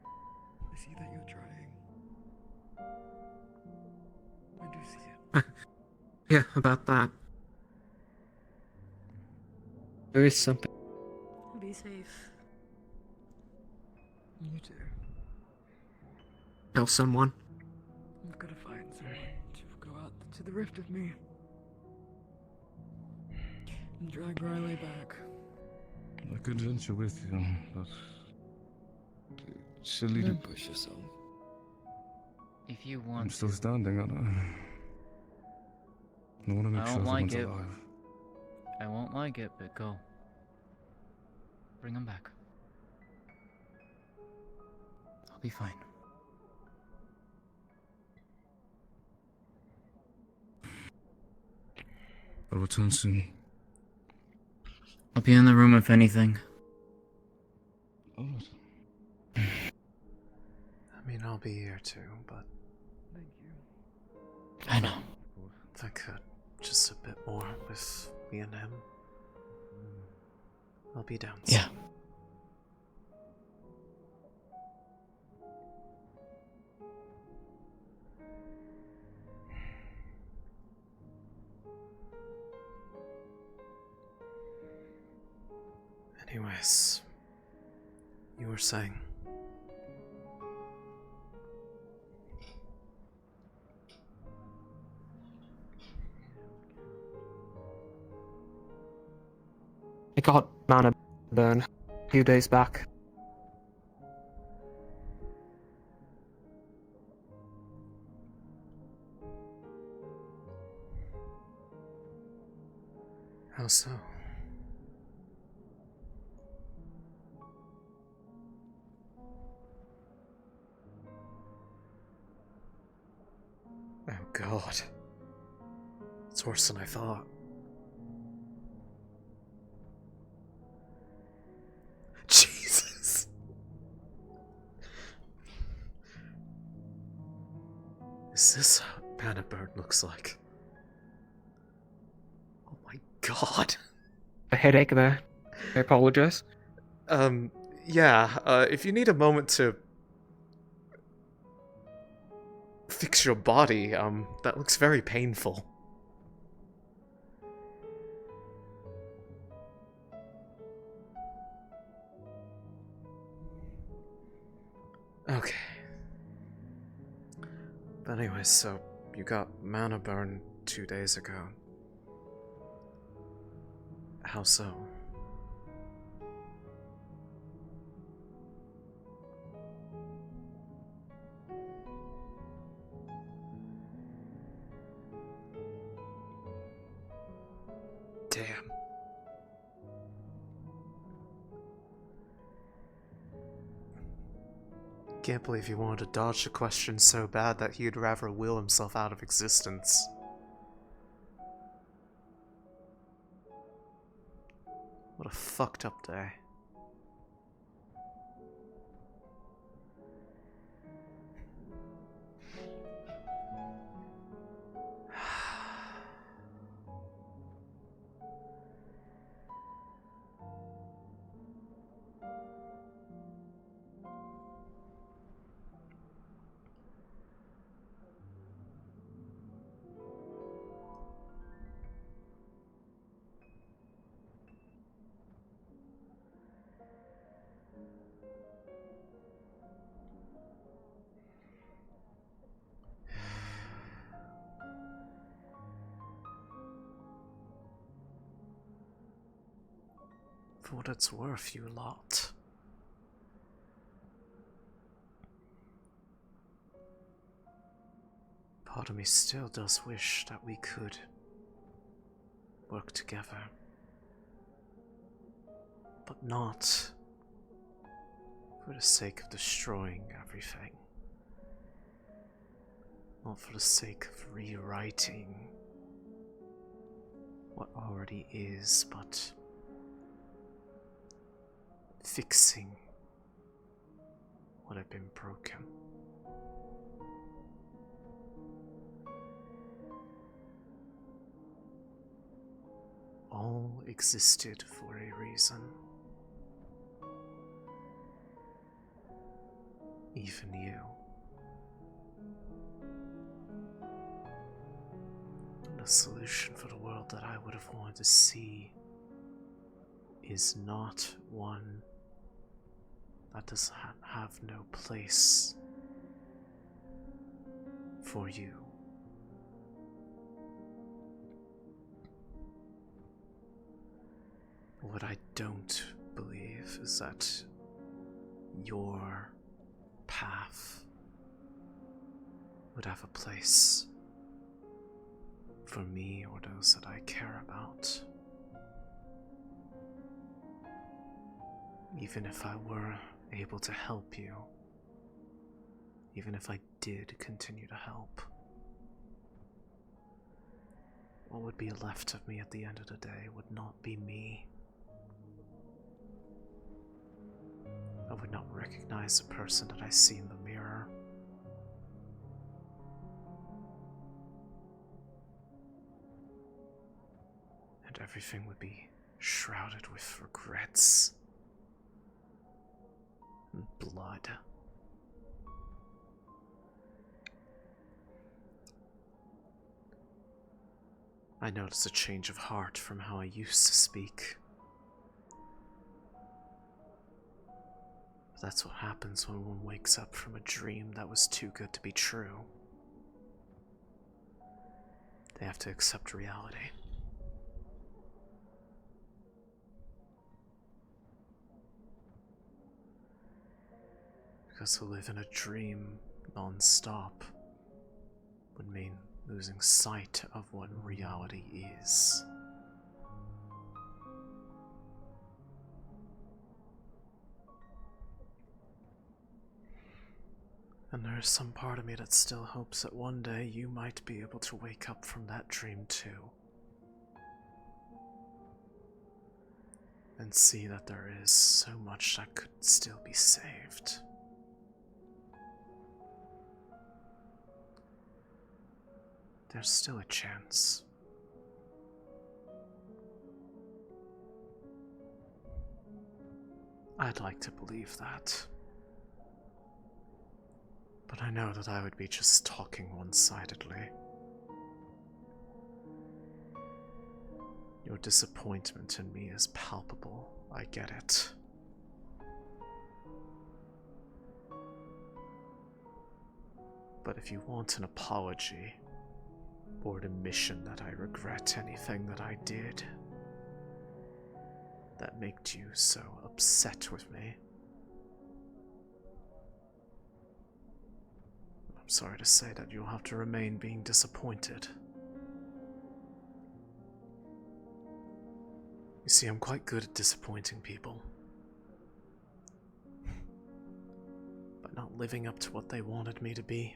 I see that you're trying. I do see it. Yeah, about that. There is something. Be safe. You too. Tell someone. I've got to find someone to go out to the rift with me. And drag Riley back. I could venture with you, but Céline. Don't push yourself. If you want I'm still to. standing, aren't I? I want to make I sure don't like everyone's it. alive. I won't like it, but go. Bring him back. I'll be fine. I'll return soon. I'll be in the room if anything. Alright. I mean, I'll be here too, but Thank you. I know. if I could, just a bit more with me and him. I'll be down soon. Yeah. Anyways, you were saying. I got mana burn a few days back. How so? Oh god. It's worse than I thought. Jesus. Is this what Banner Bird looks like? Oh my god. A headache there. I apologize. Yeah, if you need a moment to fix your body, that looks very painful. Okay. But anyway, so you got mana burn 2 days ago. How so? Damn. Can't believe he wanted to dodge the question so bad that he'd rather will himself out of existence. What a fucked up day. For what it's worth, you lot. Part of me still does wish that we could work together. But not for the sake of destroying everything. Not for the sake of rewriting what already is, but fixing what had been broken. All existed for a reason. Even you. The solution for the world that I would have wanted to see is not one that does have no place for you. What I don't believe is that your path would have a place for me or those that I care about. Even if I were able to help you, even if I did continue to help, what would be left of me at the end of the day would not be me. I would not recognize the person that I see in the mirror. And everything would be shrouded with regrets and blood. I noticed a change of heart from how I used to speak. But that's what happens when one wakes up from a dream that was too good to be true. They have to accept reality. Because to live in a dream non-stop would mean losing sight of what reality is. And there is some part of me that still hopes that one day you might be able to wake up from that dream too. And see that there is so much that could still be saved. There's still a chance. I'd like to believe that. But I know that I would be just talking one-sidedly. Your disappointment in me is palpable. I get it. But if you want an apology, or an admission that I regret anything that I did that made you so upset with me, I'm sorry to say that you'll have to remain being disappointed. You see, I'm quite good at disappointing people. But not living up to what they wanted me to be.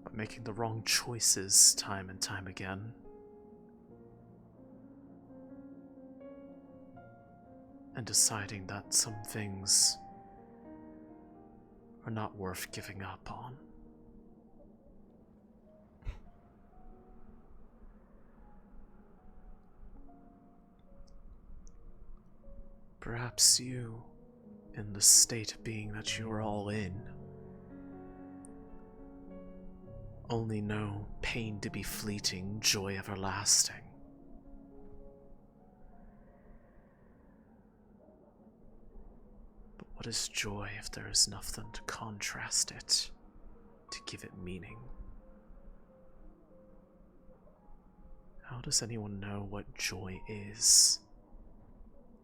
But making the wrong choices time and time again. And deciding that some things are not worth giving up on. Perhaps you, in the state of being that you are all in, only know pain to be fleeting, joy everlasting. But what is joy if there is nothing to contrast it, to give it meaning? How does anyone know what joy is,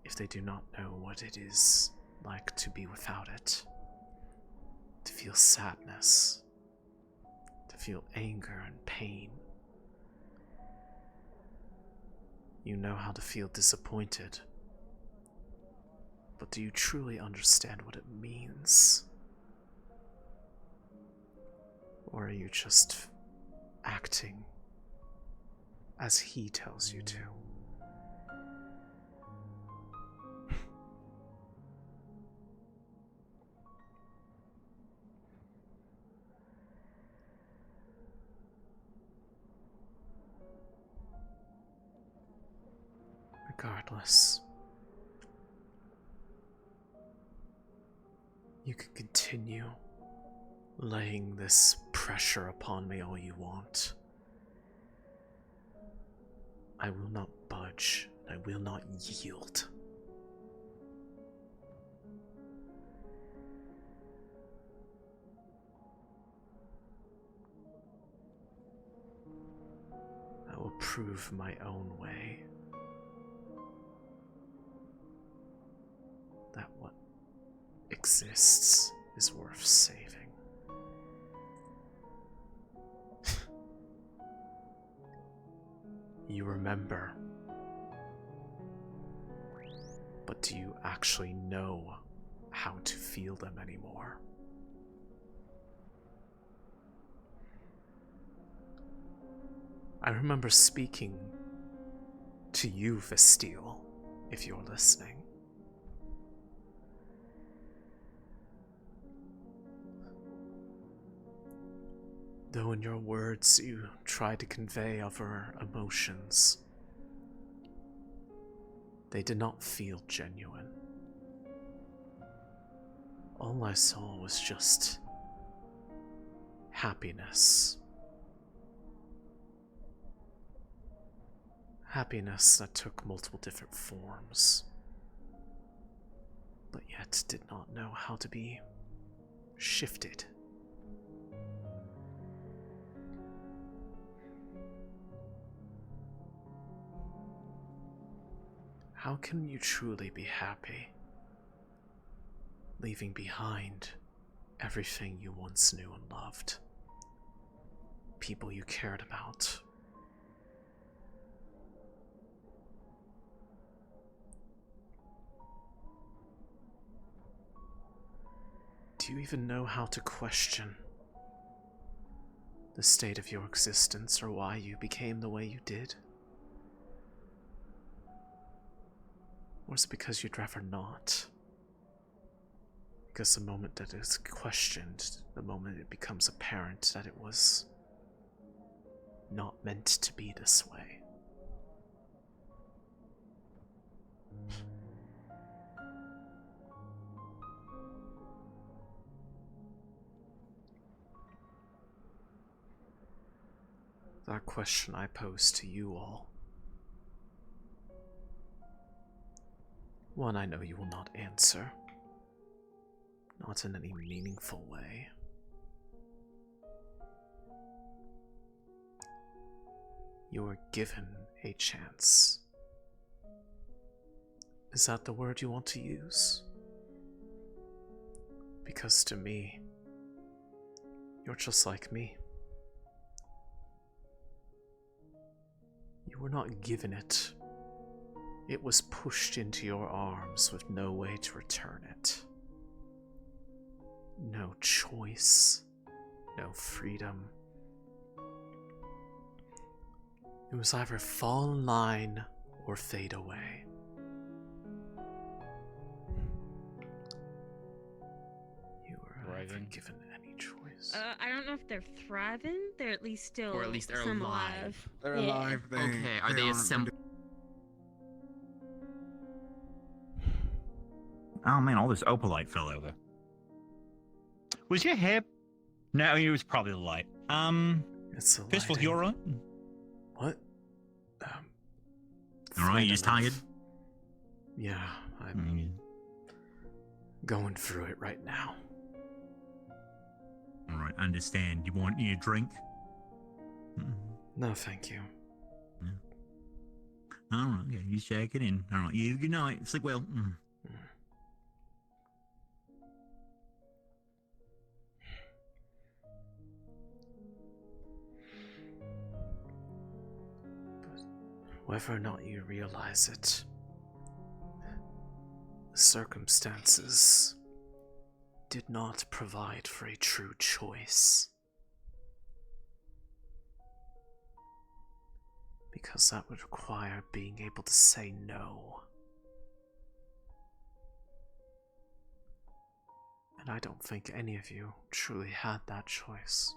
if they do not know what it is like to be without it? To feel sadness, to feel anger and pain. You know how to feel disappointed, but do you truly understand what it means? Or are you just acting as he tells you to? Regardless, you can continue laying this pressure upon me all you want. I will not budge. I will not yield. I will prove my own way. That what exists is worth saving. You remember, but do you actually know how to feel them anymore? I remember speaking to you, Vestiel, if you're listening. Though in your words you try to convey other emotions, they did not feel genuine. All I saw was just happiness. Happiness that took multiple different forms, but yet did not know how to be shifted. How can you truly be happy, leaving behind everything you once knew and loved, people you cared about? Do you even know how to question the state of your existence or why you became the way you did? Or is it because you'd rather not? Because the moment that it's questioned, the moment it becomes apparent that it was not meant to be this way. That question I pose to you all. One I know you will not answer. Not in any meaningful way. You were given a chance. Is that the word you want to use? Because to me, you're just like me. You were not given it. It was pushed into your arms with no way to return it. No choice, no freedom. It was either fall in line or fade away. You were never given any choice. I don't know if they're thriving. They're at least still Or at least they're some alive. They're Yeah. alive. Okay, are they assembled? Oh man, all this opalite fell over. Was your hair? No, it was probably the light. It's the Fistful, lighting. you alright? What? Alright, you just tired? Yeah, I'm going through it right now. Alright, understand. You want your drink? No, thank you. Alright, yeah, you check it in. Alright, you good night. Sleep well. Whether or not you realize it, the circumstances did not provide for a true choice. Because that would require being able to say no. And I don't think any of you truly had that choice.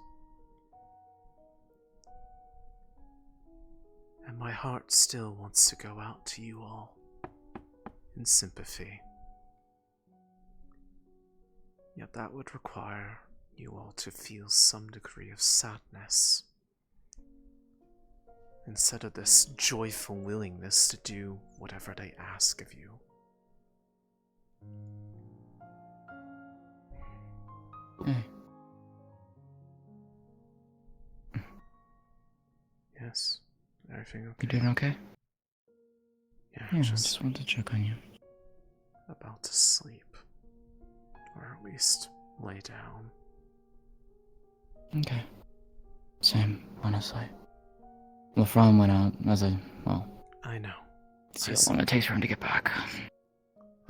And my heart still wants to go out to you all in sympathy. Yet that would require you all to feel some degree of sadness, instead of this joyful willingness to do whatever they ask of you. Yes, everything okay? You doing okay? Yeah, I just wanted to check on you. About to sleep. Or at least lay down. Okay. Same, honestly. LaFron went out as I know. See how long it takes for him to get back.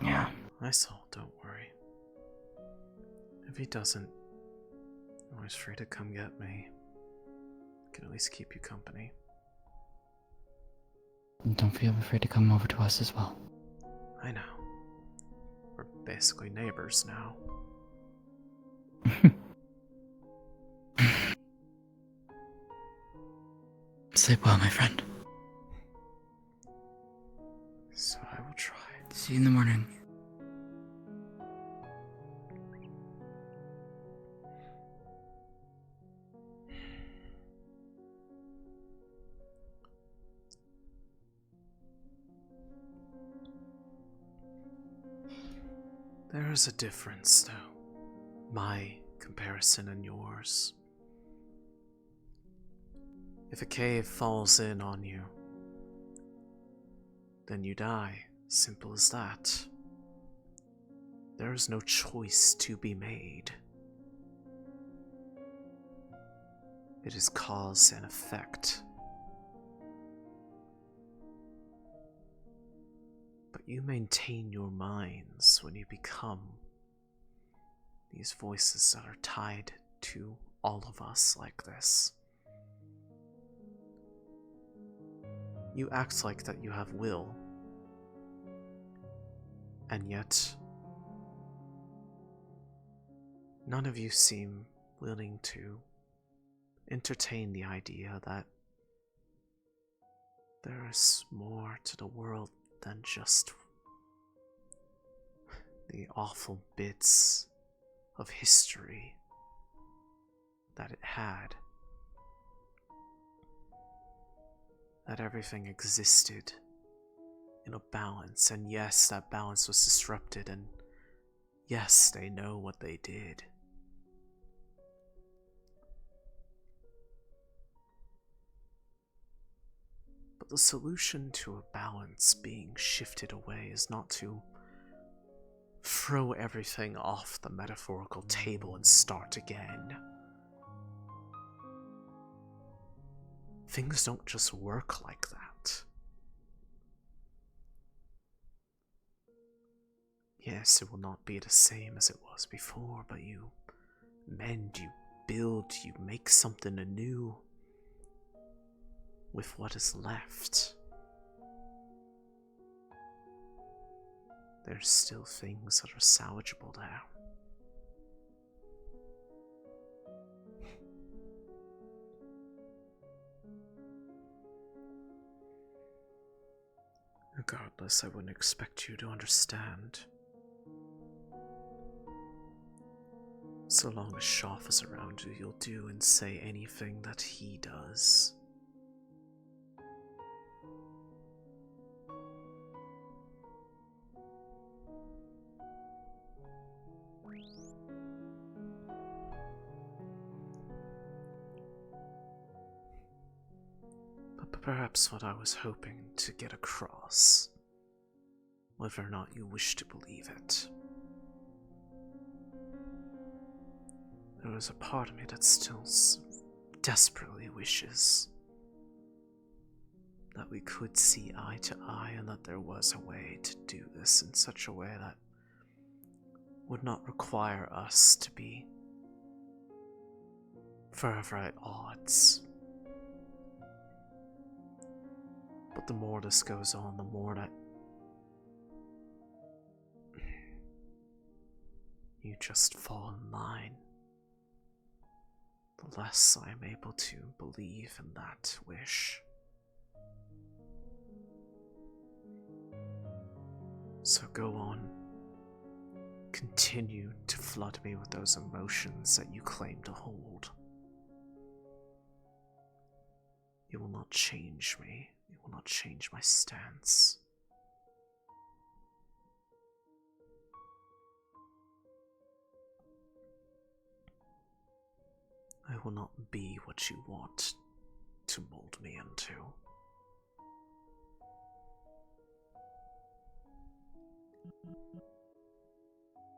Yeah. I saw, don't worry. If he doesn't, you're always free to come get me. I can at least keep you company. And don't feel afraid to come over to us as well. I know. We're basically neighbors now. Sleep well, my friend. So I will try. See you in the morning. There is a difference, though. My comparison and yours. If a cave falls in on you, then you die. Simple as that. There is no choice to be made. It is cause and effect. But you maintain your minds when you become these voices that are tied to all of us like this. You act like that you have will, and yet none of you seem willing to entertain the idea that there is more to the world than just the awful bits of history that it had. That everything existed in a balance, and yes, that balance was disrupted, and yes, they know what they did. But the solution to a balance being shifted away is not to throw everything off the metaphorical table and start again. Things don't just work like that. Yes, it will not be the same as it was before, but you mend, you build, you make something anew with what is left. There's still things that are salvageable there. Regardless, I wouldn't expect you to understand. So long as Shoff is around you, you'll do and say anything that he does. But perhaps what I was hoping to get across, whether or not you wish to believe it, there was a part of me that still desperately wishes that we could see eye to eye and that there was a way to do this in such a way that would not require us to be forever at odds. But the more this goes on, the more that you just fall in line, the less I am able to believe in that wish. So go on. Continue to flood me with those emotions that you claim to hold. You will not change me. You will not change my stance. I will not be what you want to mold me into.